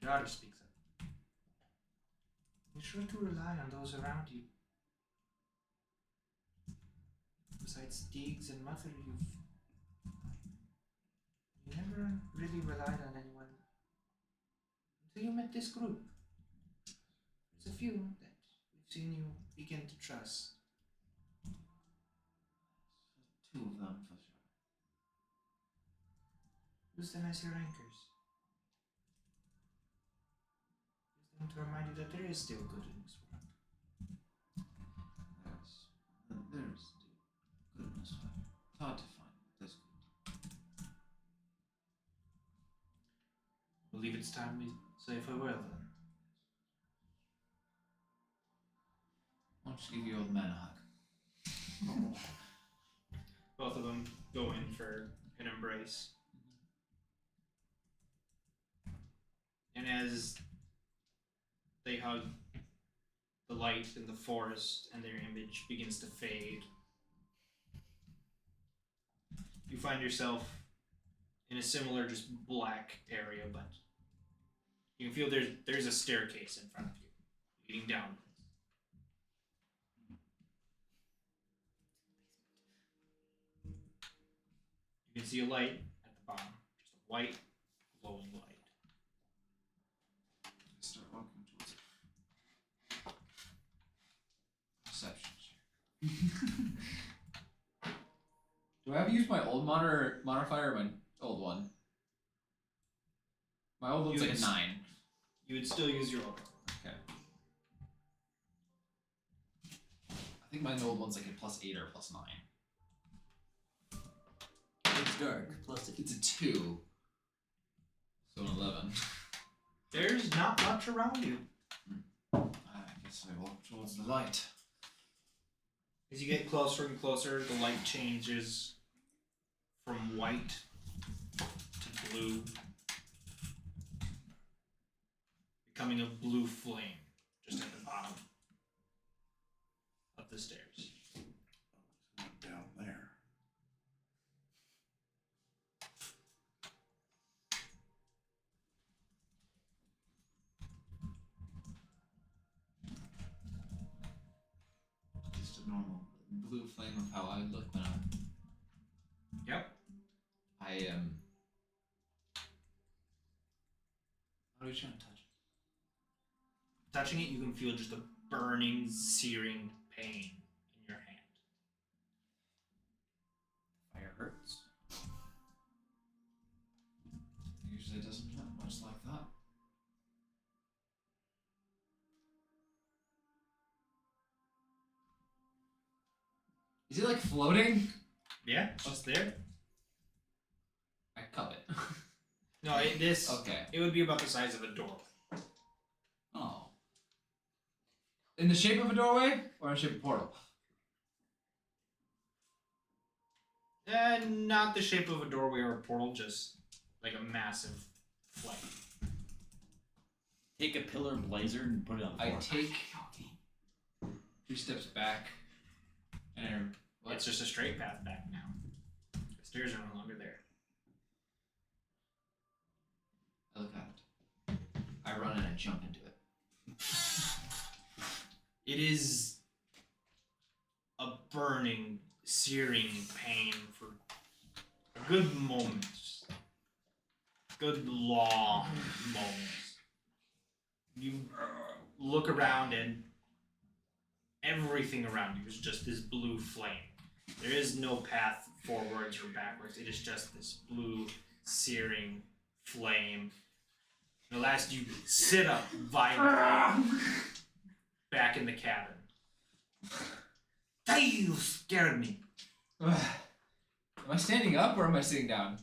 S3: Your daughter speaks up. Be sure to rely on those around you. Besides Deegs and Mother, you never really relied on anyone until you met this group. There's a few that we've seen you begin to trust.
S11: Two of them, for sure.
S3: Use them as your anchors. Use them to remind you that there is still good in this world.
S11: There is still goodness. It's hard to find. There's good.
S3: I believe it's time we say farewell then.
S11: I'll just give you old man a hug.
S3: Both of them go in for an embrace. And as they hug, the light in the forest and their image begins to fade. You find yourself in a similar, just black area, but you can feel there's a staircase in front of you, leading down. You can see a light at the bottom, just a white, glowing light.
S11: Start walking towards it. Perception check. Do I have to use my old modifier or my old one? My old one's like a 9.
S3: You would still use your old one.
S11: Okay. I think my old one's like a +8 or +9.
S8: It's dark.
S11: It's a 2. So an 11.
S3: There's not much around you.
S11: I guess I walk towards the light.
S3: As you get closer and closer, the light changes from white to blue, becoming a blue flame just at the bottom of the stairs.
S9: Down there.
S11: Just a normal blue flame of how I look when I'm.
S3: Yep.
S11: I am. How do we try and touch it?
S3: Touching it, you can feel just a burning, searing pain in your hand.
S11: Fire hurts. Usually it doesn't hurt much like that.
S4: Is it like floating?
S3: Yeah, it's just there.
S4: I cup it.
S3: No,
S4: Okay.
S3: it would be about the size of a door.
S4: Oh. In the shape of a doorway or in the shape of a portal?
S3: Not the shape of a doorway or a portal, just like a massive flame.
S8: Take a pillar blazer and put it on the
S4: I
S8: floor.
S4: take 2 steps back, and
S3: It's just a straight path back now. The stairs are no longer there.
S4: I look at it. I run and I jump into it.
S3: It is a burning, searing pain for a good moment. Good long moments. You look around and everything around you is just this blue flame. There is no path forwards or backwards. It is just this blue, searing flame. And at last you sit up violently back in the cabin. You scared me.
S4: Am I standing up or am I sitting down?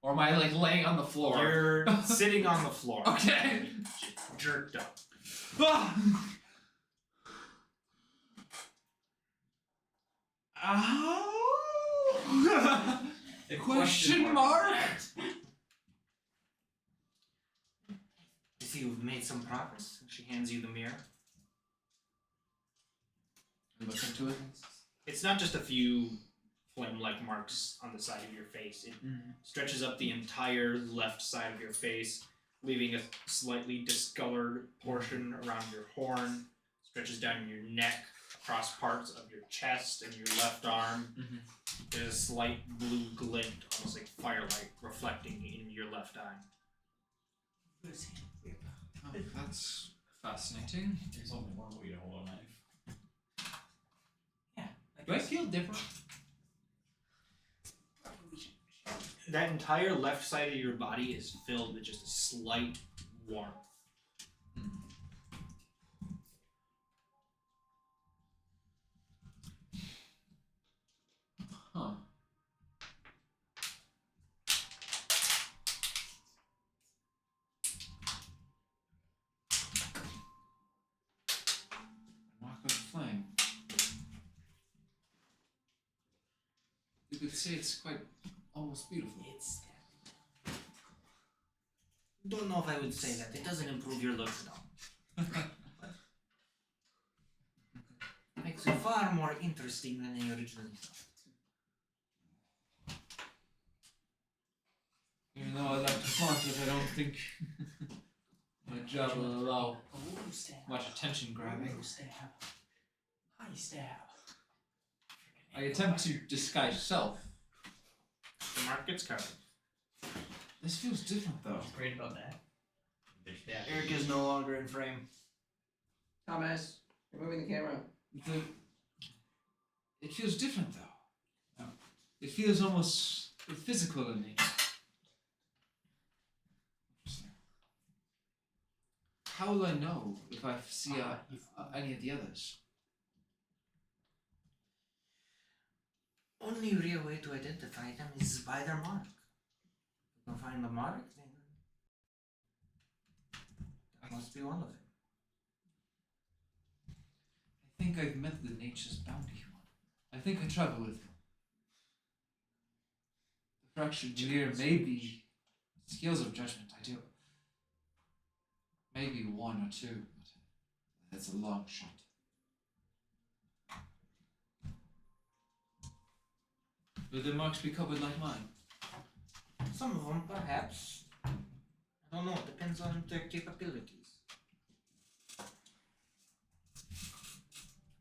S4: Or am I like laying on the floor?
S3: You're sitting on the floor.
S4: Okay.
S3: Jerked up.
S4: Ow! Question mark?
S3: You see, you've made some progress. She hands you the mirror.
S4: Look into it.
S3: It's not just a few flame-like marks on the side of your face. It stretches up the entire left side of your face, leaving a slightly discolored portion around your horn. Stretches down your neck, across parts of your chest and your left arm. There's a slight blue glint, almost like firelight, reflecting in your left eye.
S4: Oh, that's fascinating.
S8: There's only one way to hold a knife.
S4: Do I feel different?
S3: That entire left side of your body is filled with just a slight warmth.
S4: Huh. Mark of flame. You could say it's quite almost beautiful.
S3: It's don't know if I would say that. It doesn't improve your looks at all. Makes you far more interesting than you originally thought.
S4: Even though I like to flaunt it, I don't think my job will allow much attention grabbing.
S5: High stab.
S4: I attempt to disguise self.
S3: The mark gets covered.
S4: This feels different though.
S5: What's great about that?
S2: Eric is no longer in frame.
S5: Thomas, you're moving the camera.
S4: It feels different though. It feels almost physical in nature. Interesting. How will I know if I see any of the others?
S3: Only real way to identify them is by their mark. If you can find the mark, then that must be one of them.
S4: I think I've met the nature's bounty one. I think I travel with him. The fractured engineer may be skills of judgment, I do. Maybe one or two, but that's a long shot. Will the marks be covered like mine?
S3: Some of them, perhaps. I don't know. It depends on their capabilities.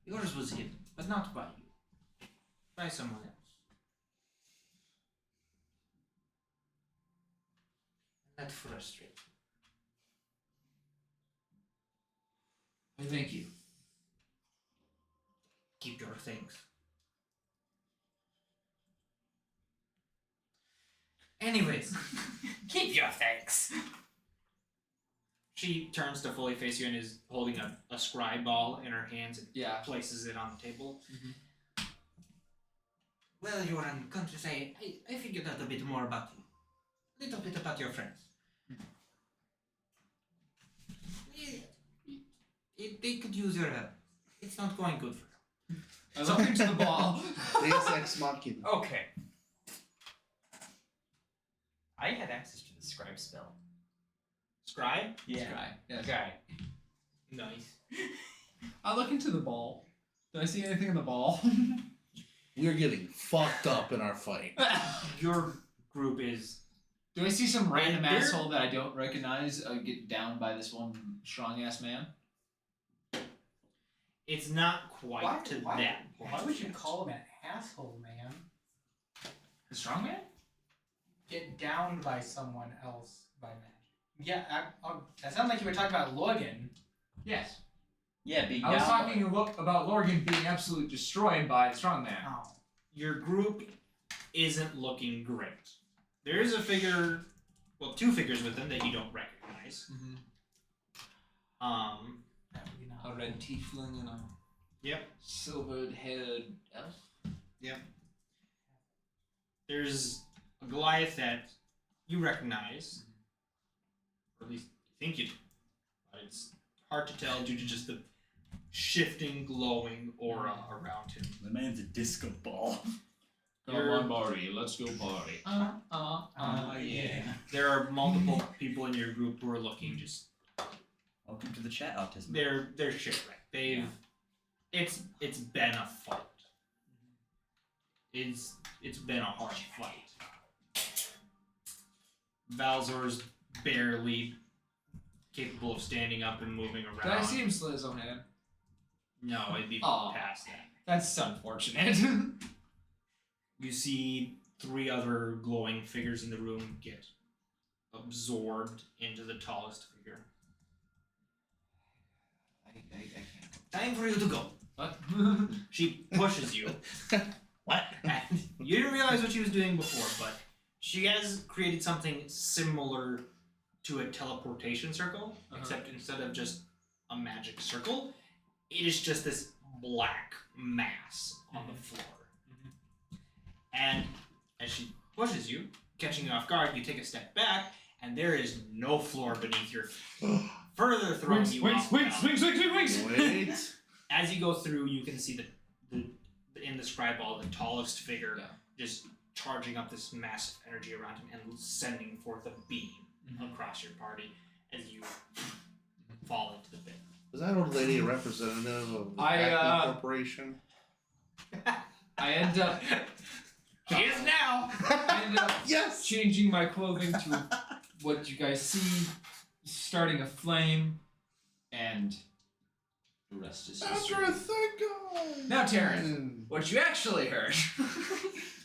S3: Yours was hidden, but not by you. By someone else. That frustrates me.
S4: I thank you.
S3: Keep your things. Anyways, keep your thanks. She turns to fully face you and is holding a scribe ball in her hands and places it on the table.
S13: Well, you're going to say, I figured out a bit more about you. A little bit about your friends. They could use your help. It's not going good for them.
S11: I look into the ball.
S1: Deus Ex Machina.
S8: Okay. I had access to the scribe spell.
S3: Scribe?
S8: Yeah.
S11: Sky. Yes.
S8: Okay.
S3: Nice.
S11: I look into the ball. Do I see anything in the ball?
S1: We're getting fucked up in our fight.
S3: Your group is.
S11: Do I see some random
S3: There-
S11: asshole that I don't recognize get down by this one strong ass man?
S3: It's not quite to that point.
S6: Why would you call him an asshole, man?
S11: The strong man?
S6: Get downed by someone else by magic. Yeah, that sounded like you were talking about Logan.
S11: Yes.
S8: Yeah, being
S11: I was
S8: down
S11: talking about Lorgan being absolutely destroyed by the strong man.
S6: Oh.
S3: Your group isn't looking great. There is a figure, well, two figures with them that you don't recognize.
S11: Mm-hmm.
S6: That would be not.
S11: A red tiefling and a
S3: Yep.
S11: silver-haired elf.
S3: Yep. There's a Goliath that you recognize, or at least you think you do, but it's hard to tell due to just the shifting, glowing aura around him.
S8: The man's a disco ball.
S11: Come on, Barty, let's go party.
S6: Yeah.
S3: There are multiple people in your group who are looking just.
S8: Welcome to the chat, autism.
S3: They're shipwrecked. They've. It's been a fight. It's been a hard fight. Valzor's barely capable of standing up and moving around.
S11: Did I see him slit his own hand?
S3: No, it'd be
S11: Aw.
S3: past that.
S11: That's unfortunate.
S3: You see three other glowing figures in the room get absorbed into the tallest figure.
S11: I can't.
S3: Time for you to go.
S11: What?
S3: She pushes you. What? And you didn't realize what she was doing before, but she has created something similar to a teleportation circle, except instead of just a magic circle, it is just this black mass on the floor. And as she pushes you, catching you off guard, you take a step back, and there is no floor beneath your feet. Further throwing you off balance.
S1: Wait.
S3: As you go through, you can see the in the scribe ball, the tallest figure just charging up this massive energy around him and sending forth a beam across your party as you fall into the pit.
S1: Is that old lady a representative of the
S11: I,
S1: Acme Corporation?
S11: I end up.
S3: She is now!
S11: I end up
S1: Yes!
S11: changing my clothing to what you guys see, starting a flame, and the rest is history. Now, Taryn, what you actually heard.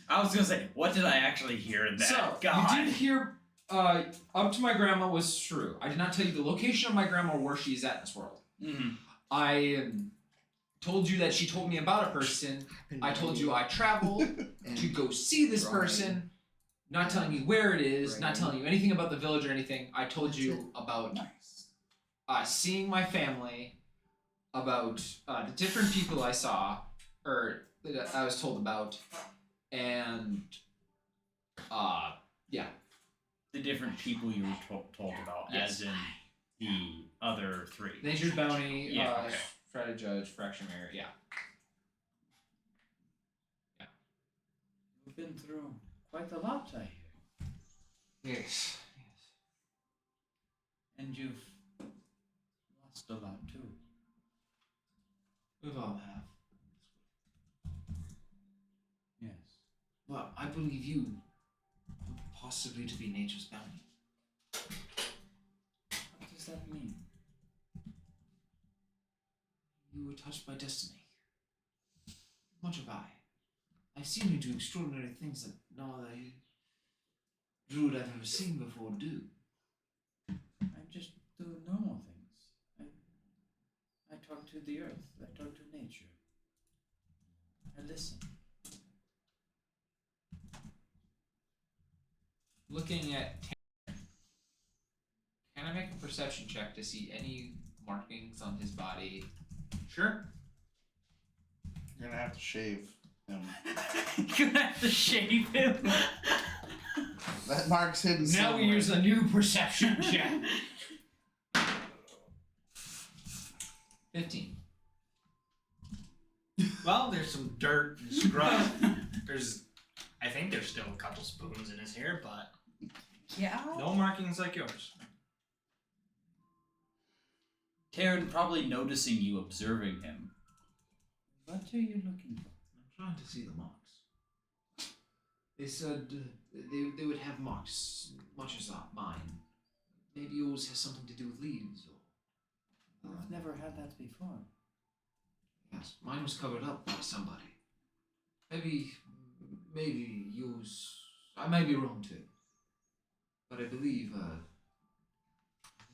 S8: I was gonna say, what did I actually hear in that?
S11: So,
S8: God.
S11: you did hear, up to my grandma was true. I did not tell you the location of my grandma or where she is at in this world.
S8: Mm-hmm.
S11: I told you that she told me about a person. I told you I traveled to go see this person, not telling you where it is, not telling you anything about the village or anything. I told you about seeing my family, about the different people I saw, or that I was told about, and yeah.
S8: The different people you were told about,
S11: Yes.
S8: as in the other three.
S11: Nature's Bounty,
S8: Yeah, okay.
S11: Friday Judge, Fraction Mayor, yeah.
S8: You've been through quite a lot, I hear.
S11: Yes.
S8: And you've lost a lot too.
S11: We all have.
S8: Yes.
S11: Well, I believe you possibly to be Nature's Bounty.
S8: What does that mean?
S11: You were touched by destiny. Much have I. I've seen you do extraordinary things that no other druid I've ever seen before do.
S8: I just do normal things. I talk to the earth. I talk to nature. I listen.
S11: Looking at Tanner, can I make a perception check to see any markings on his body?
S3: Sure.
S1: You're gonna have to shave.
S8: You're gonna have to shave him.
S1: That mark's hidden
S4: Now we
S1: somewhere.
S4: use a new perception check. 15.
S3: Well, there's some dirt and scrub. I think there's still a couple spoons in his hair, but
S8: Yeah.
S3: no markings like yours.
S8: Taryn probably noticing you, observing him. What are you looking for?
S11: I'm trying to see the marks. They said they would have marks, much as mine. Maybe yours has something to do with leaves, or.
S8: I've never had that before.
S11: Yes, mine was covered up by somebody. Maybe yours. I may be wrong too, but I believe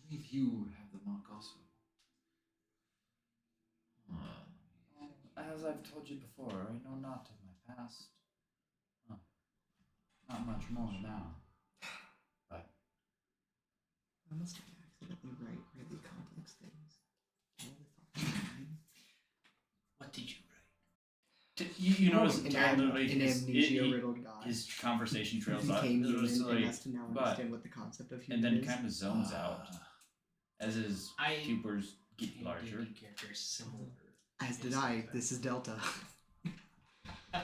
S11: you have the mark also.
S8: As I've told you before, I know not of my past. Not much more now. But
S2: I must accidentally write really complex things. All the time.
S3: What did you write?
S8: You notice
S2: an
S8: Taryn literally
S2: amnesia-riddled god.
S8: his conversation
S2: He
S8: trails off.
S2: became
S8: It was
S2: human and
S8: like,
S2: has to now
S8: but-
S2: understand what the concept of
S8: and
S2: human
S8: then
S2: is.
S8: kind of zones out as his pupils get larger.
S3: D&D characters similar.
S2: As did I. This is Delta. I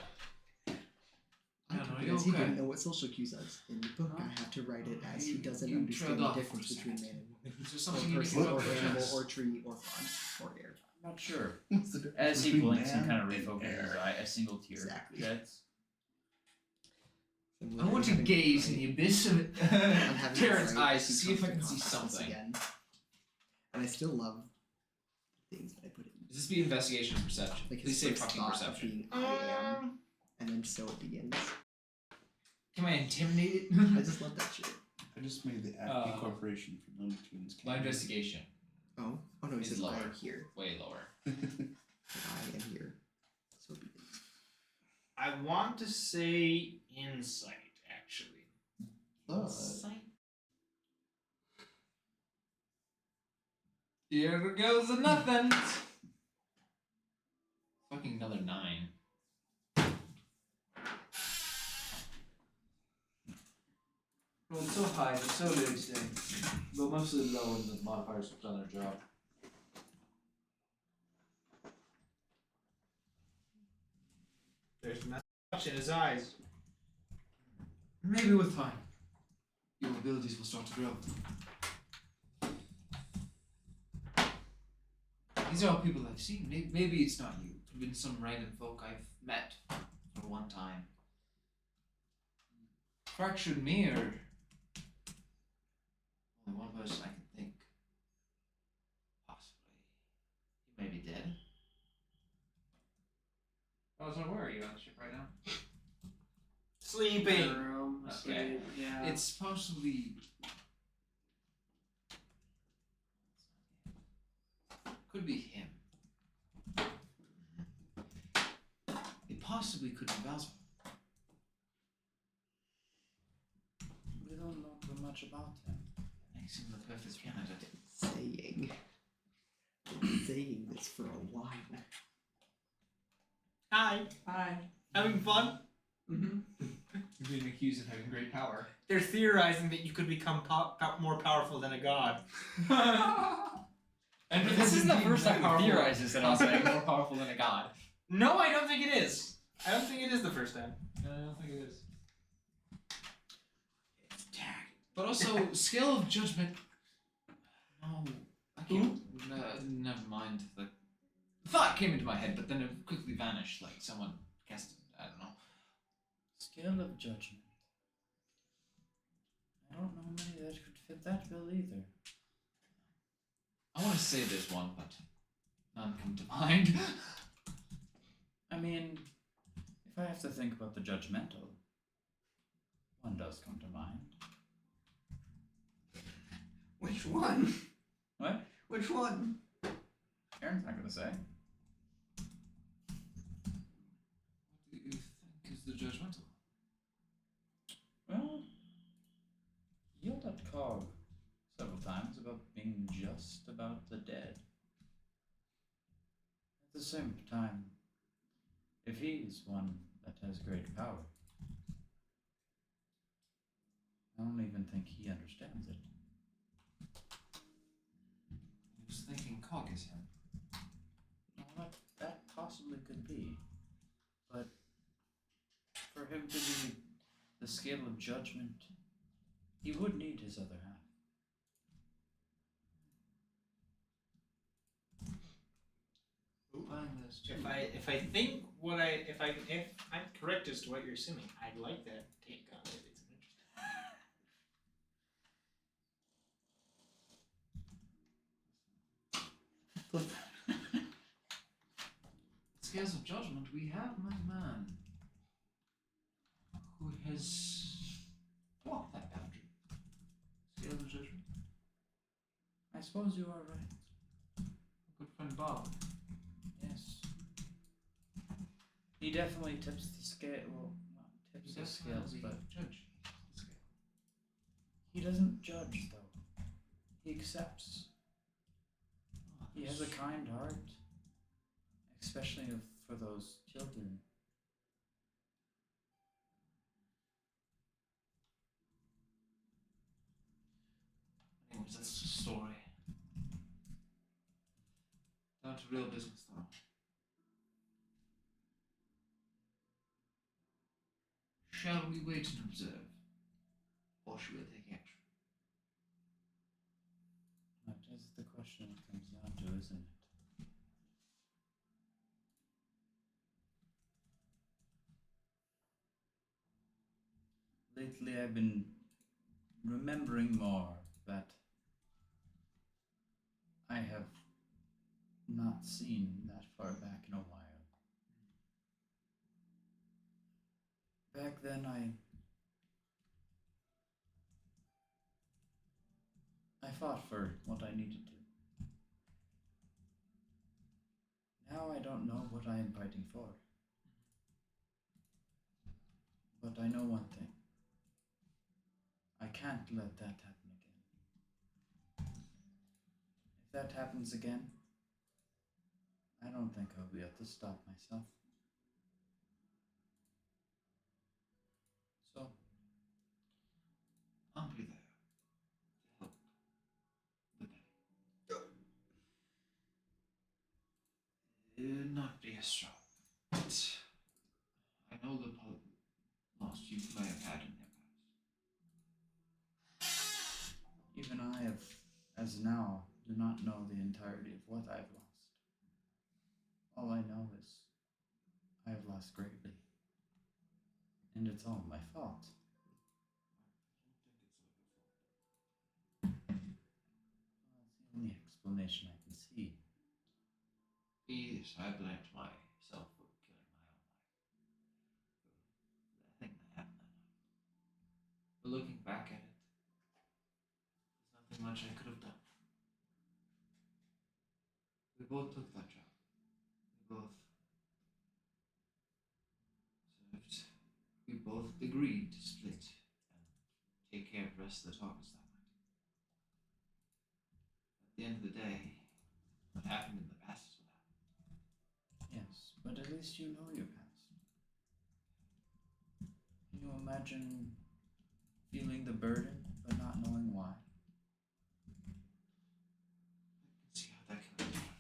S11: No,
S2: took it
S11: you're
S2: as he
S11: okay.
S2: didn't know what social cue says. In the book, I have to write it as he doesn't
S11: You
S2: understand
S11: trailed
S2: the
S11: off
S2: difference
S11: for a
S2: between
S11: second.
S2: man and woman.
S11: Is there
S2: Or
S11: something you need
S2: person,
S11: to
S2: or
S11: know?
S2: animal, or tree, or plant, or air.
S8: Not sure.
S1: What's the difference
S8: As he
S1: between
S8: blinks and
S1: man
S8: kind of
S1: and
S8: refocuses his
S1: air?
S8: eye, a single tear
S2: Exactly.
S8: sheds.
S11: I want to gaze in the abyss of Terran's eyes to
S2: he
S11: see if I
S2: comes
S11: can
S2: to
S11: see
S2: consciousness
S11: something.
S2: Again. And I still love things that I put in.
S4: Does this be investigation or perception?
S2: Like
S4: Please
S2: his
S4: say
S2: first
S4: fucking
S2: thought of
S4: perception.
S2: being I am, and then so it begins.
S4: Can I intimidate it?
S2: I just love that shit.
S9: I just made the Acme Corporation for Looney Tunes.
S4: My investigation.
S2: Oh no, he
S4: It's
S2: says I
S4: lower.
S2: am here.
S4: Way lower.
S2: I am here. So it begins.
S3: I want to say insight, actually.
S4: Here goes a nothing. Fucking another 9.
S11: Well, it's so high, it's so early today. But mostly low and the modifiers have done their job.
S3: There's not much in his eyes.
S11: Maybe with time, your abilities will start to grow. These are all people I've seen. Maybe it's not you. It could have been some random folk I've met for one time. Fractured mirror. Only one person I can think. Possibly. He may be dead.
S4: Oh, so where are you on the ship right now?
S3: Sleeping.
S4: Okay.
S5: Yeah.
S11: It's possibly. Could be him. It possibly could be Valsma.
S8: We don't know too much about him.
S11: Makes him the perfect candidate.
S2: Saying this for a while.
S3: Hi.
S5: Hi.
S3: Having fun?
S5: Mm-hmm.
S4: You're being accused of having great power.
S3: They're theorizing that you could become more powerful than a god.
S4: And
S8: This isn't the first time he theorizes that I'll say.
S4: more powerful than a god.
S3: No, I don't think it is. I don't think it is the first time.
S4: No, I don't think it is.
S11: But also, skill of judgment. No, I can't. Never mind. The thought came into my head, but then it quickly vanished. Like someone cast it. I don't know.
S8: Skill of judgment. I don't know many that could fit that bill either.
S11: I want to say there's one, but none come to mind.
S8: I mean, if I have to think about the judgmental, one does come to mind.
S5: Which one?
S8: What?
S5: Which one?
S8: Aaron's not gonna say.
S11: What do you think is the judgmental?
S8: Well, yelled at Cog several times about being just about the dead. At the same time,
S14: If he is one that has great power, I don't even think he understands it.
S11: I was thinking Cog is him.
S14: No, that possibly could be. But for him to be the scale of judgment, he would need his other half.
S3: If I think if I'm correct as to what you're assuming, I like that take on it. It's interesting.
S11: Scales of judgment, we have my man who has walked that boundary. Scales of judgment.
S14: I suppose you are right.
S11: Good friend Bob.
S14: Yes. He definitely tips the scale. Well, not tips the scales, but
S11: judge the scale.
S14: He doesn't judge, though. He accepts. He has a kind heart, especially for those children.
S11: Anyways, that's the story. Down to real business, though. Shall we wait and observe? Or shall we take action?
S14: That is the question it comes down to, isn't it? Lately I've been remembering more that I have not seen that far back in a while. Back then I fought for what I needed to. Now I don't know what I am fighting for. But I know one thing. I can't let that happen again. If that happens again, I don't think I'll be able to stop myself. So,
S11: I'll be there to help the penny. Not be a strong, but I know the lost you may have had in their past.
S14: even I have, as now, do not know the entirety of what I've lost. All I know is I have lost greatly. And it's all my fault. Well, that's the only explanation I can see.
S11: Yes, I blamed myself for killing my own wife. The thing that happened that night. But looking back at it, there's nothing much I could have done. We both took that job. We both served. We both agreed to split and take care of the rest of the talkers that night. At the end of the day, what happened in the past is what happened.
S14: Yes, but at least you know your past. Can you imagine feeling the burden but not knowing why?
S11: I can see how that can be different.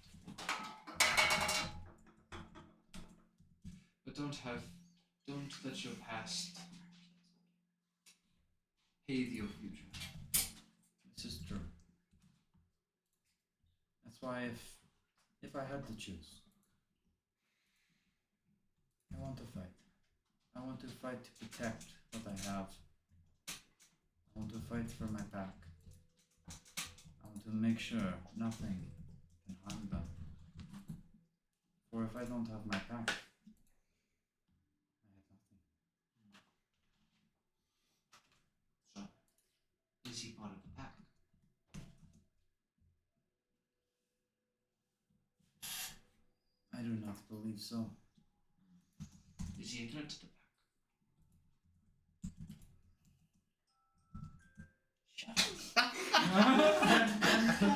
S11: But don't let your past pave your future.
S14: This is true. That's why if I had to choose, I want to fight. I want to fight to protect what I have. I want to fight for my pack. I want to make sure nothing can harm them. For if I don't have my pack, I have nothing.
S11: So, is he part of the pack?
S14: I do not believe so.
S11: Is he a threat to the pack?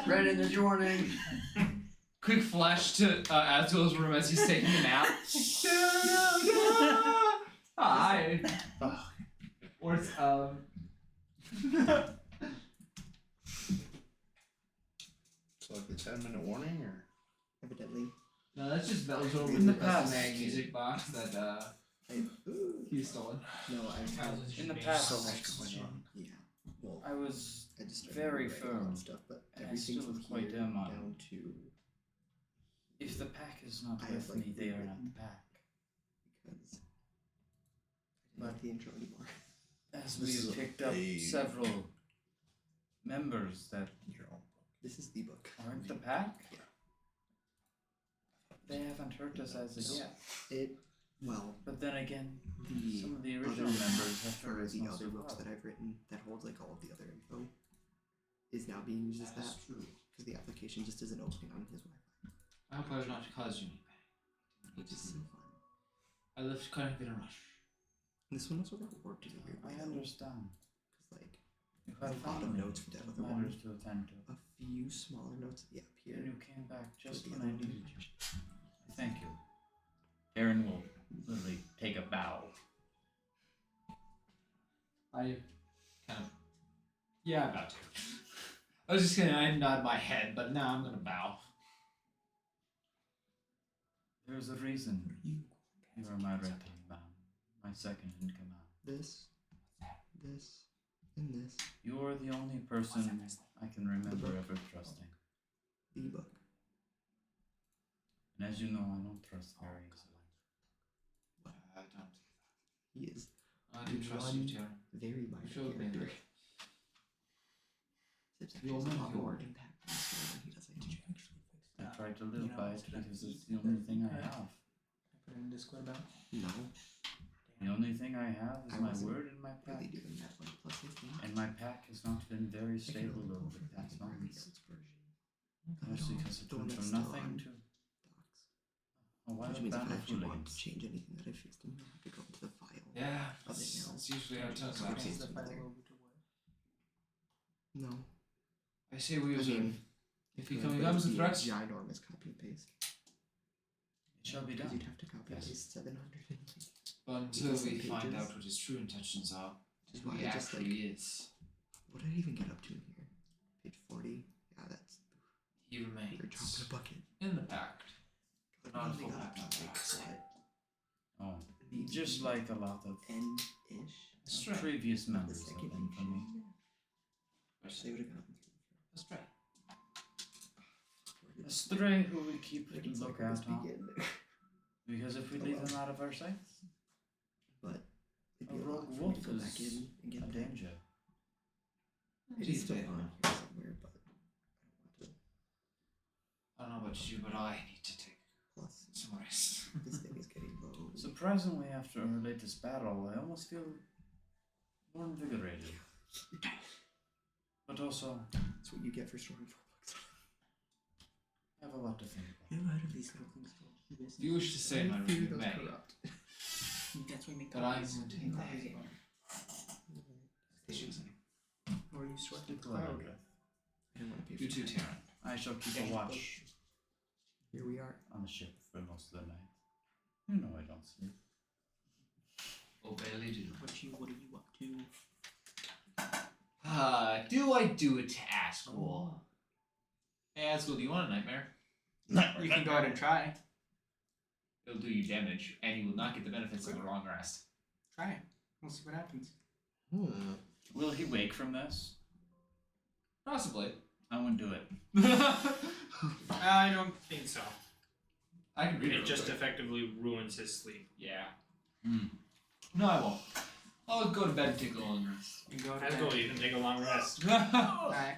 S5: Brandon, there's your warning.
S11: quick flash to Azul's room as he's taking a nap. Hi. Or it's
S1: So like the 10-minute warning, or
S2: Evidently.
S11: no, that's just that was over
S14: In the
S11: the
S14: past.
S11: mag music box that he stolen.
S2: No, I
S14: In the past,
S1: so much going on.
S2: Yeah. Well,
S14: I was
S2: I just started
S14: very
S2: writing a lot of
S14: firm,
S2: stuff, but
S14: and I
S2: everything
S14: still
S2: from
S14: quite
S2: here
S14: am on.
S2: down to
S14: If the pack is not
S2: I have,
S14: with
S2: like,
S14: me, they are not
S2: rewritten
S14: the pack.
S2: because I didn't like the intro anymore.
S14: As
S1: This is
S14: we've
S1: a
S14: picked up
S1: big-
S14: several members that
S2: This is the book.
S14: aren't the pack,
S2: Yeah.
S14: they haven't hurt us as of yet.
S2: Well,
S14: But then again,
S2: the
S14: some of the
S2: other
S14: original members have
S2: for
S14: hurt us
S2: the
S14: not
S2: other
S14: so
S2: books
S14: well.
S2: that I've written that holds like all of the other info is now being used as that because the application just isn't opening on his Wi-Fi,
S11: I hope I was not to cause you any pain.
S2: which is so fun.
S11: I left kind of in a rush.
S2: And this one also got warped in a weird way
S14: I
S2: though,
S14: understand.
S2: because like
S14: You
S2: the
S14: had
S2: bottom
S14: family
S2: notes for that other
S14: matters
S2: one,
S14: to attend to.
S2: a few smaller notes at the up here.
S14: And you came back just
S2: the
S14: when
S2: other
S14: I
S2: one.
S14: needed you. Thank you. Aaron will literally take a bow.
S11: I kind of. Yeah, I'm about to. I was just gonna nod my head, but now I'm gonna bow.
S14: There's a reason you are my right hand man, my second in command.
S2: This, and this.
S14: You are the only person I can remember ever trusting.
S2: The book.
S14: And as you know, I don't trust very easily.
S11: I don't.
S2: He is
S11: I do trust you, Tara.
S2: very minor
S11: Showed me
S2: character. Zips actually has a lot more impact on the story than he does like you.
S14: I try to live by it because it's the only thing I have.
S6: Put in Discord about.
S2: No,
S14: The only thing I have is
S2: I
S14: my
S2: wasn't
S14: word and my pack.
S2: really doing that one plus his thing.
S14: And my pack has not been very
S2: I can
S14: stable
S2: only go
S14: over
S2: for
S14: the past
S2: Riley
S14: months.
S2: Ellis version. Of
S14: Mostly
S2: it all,
S14: because it
S2: the one
S14: went
S2: that's
S14: from
S2: still
S14: nothing
S2: on
S14: to
S2: docs.
S14: a wild
S2: Which means if
S14: band
S2: I
S14: of
S2: actually want to
S14: hooligans.
S2: change anything that I fixed in here, I have to go into the file.
S11: Yeah,
S2: Of it now.
S11: that's usually how it turns
S2: So
S11: out.
S2: it's
S6: The
S2: over
S6: file
S2: there.
S6: over to what?
S2: No.
S11: I say we
S2: I
S11: observe.
S2: mean,
S11: If he
S2: but
S11: becomes a
S2: it'd be
S11: threat,
S2: ginormous copy and paste.
S14: It shall be
S2: Because
S14: done.
S2: you'd have to copy and
S14: Yes.
S2: paste 700 and like,
S11: but until
S2: Because
S11: we
S2: some
S11: find
S2: pages-
S11: out what his true intentions are,
S2: which is
S11: who
S2: why
S11: he
S2: I just like,
S11: actually is,
S2: what did I even get up to in here? Page 40? Yeah, that's,
S11: he
S2: we were dropping
S11: remains
S2: a bucket.
S11: in the pact.
S2: I
S11: Not a
S2: only
S11: full
S2: got
S11: pact,
S2: up to
S11: not
S2: like,
S11: a
S2: what?
S14: Oh,
S2: Maybe
S14: just like a lot of
S2: N-ish?
S11: That's right.
S14: previous
S2: The
S14: members have
S2: second
S14: been for me.
S11: That's
S2: They would have gotten through.
S11: That's right.
S14: A stray who we keep
S2: Where
S14: to
S2: does
S14: look
S2: like this
S14: out on.
S2: begin?
S14: Because if we
S2: Oh,
S14: leave
S2: well.
S14: them out of our sights,
S2: But it'd
S14: a
S2: be a lot
S14: rogue
S2: for me
S14: wolf
S2: to go back
S14: is
S2: in and get
S14: a
S2: that.
S14: danger.
S2: It is still on here somewhere, but I don't want to.
S11: I don't know about you, but I need to take
S2: Plus,
S11: some rest.
S2: this thing is getting low.
S14: Surprisingly, after our latest battle, I almost feel more invigorated. But also,
S2: That's what you get for storing 4 books.
S14: I have a lot to think about.
S2: Get out of these little things.
S11: If you wish to say my
S2: fear
S11: review
S2: those
S11: may,
S2: corrupt.
S6: That's why we make
S11: but I'm
S6: copies.
S11: going to
S6: Make
S11: may.
S6: copies of them.
S11: Excuse me.
S6: Or you store it in the
S14: Stick well,
S6: cloud.
S14: Andrew.
S2: I don't want to pay
S11: You
S2: for
S11: too,
S2: that.
S11: Taryn.
S14: I shall keep a watch
S2: Here we are.
S14: on the ship for most of the night. You know I don't sleep.
S11: Oh, barely do.
S6: What are you up to?
S11: Do I do it to Asgul? Hey, Asgul, do you want a nightmare?
S6: You can go ahead and try.
S11: It'll do you damage, and you will not get the benefits of a long rest.
S6: Try it. We'll see what happens.
S14: Will he wake from this?
S11: Possibly.
S14: I won't do it.
S3: I don't think so.
S11: I can read it.
S3: It
S11: real
S3: just
S11: quick.
S3: effectively ruins his sleep.
S11: Yeah.
S14: Hmm.
S11: No, I won't. I'll go to bed and take a long rest.
S6: You can go to
S3: Let's
S6: bed.
S3: go. You can take a long rest.
S6: Alright.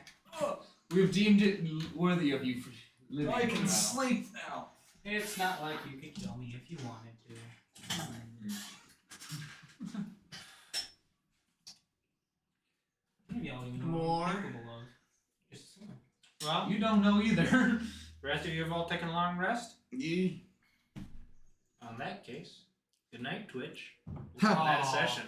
S11: We've deemed it worthy of you for living.
S14: I
S11: for
S14: can
S11: now.
S14: sleep now.
S6: It's not like you could kill me if you wanted to. Maybe I'll even know
S11: More?
S6: what I'm capable of. Just saying.
S3: Well,
S11: You don't know either.
S3: the rest of you have all taken a long rest?
S1: Yeah.
S3: On that case, good night, Twitch. We'll call that a session.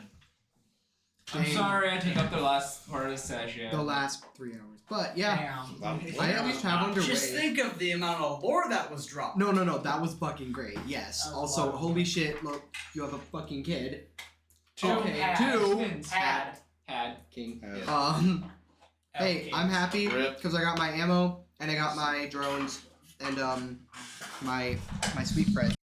S4: I'm
S2: Dang.
S4: sorry I took up the last part of the session.
S2: The last 3 hours. But yeah,
S6: Damn.
S2: I at least have underway.
S8: Just think of the amount of lore that was dropped.
S2: No, that was fucking great. Yes.
S6: That was
S2: Also,
S6: a lot of
S2: holy shit, look, you have a fucking kid.
S4: Two.
S2: Okay,
S6: Had.
S2: two.
S6: Had.
S2: King.
S1: Yeah.
S2: Hey,
S6: Okay.
S2: I'm happy
S1: Rip.
S2: because I got my ammo and I got my drones and my sweet bread.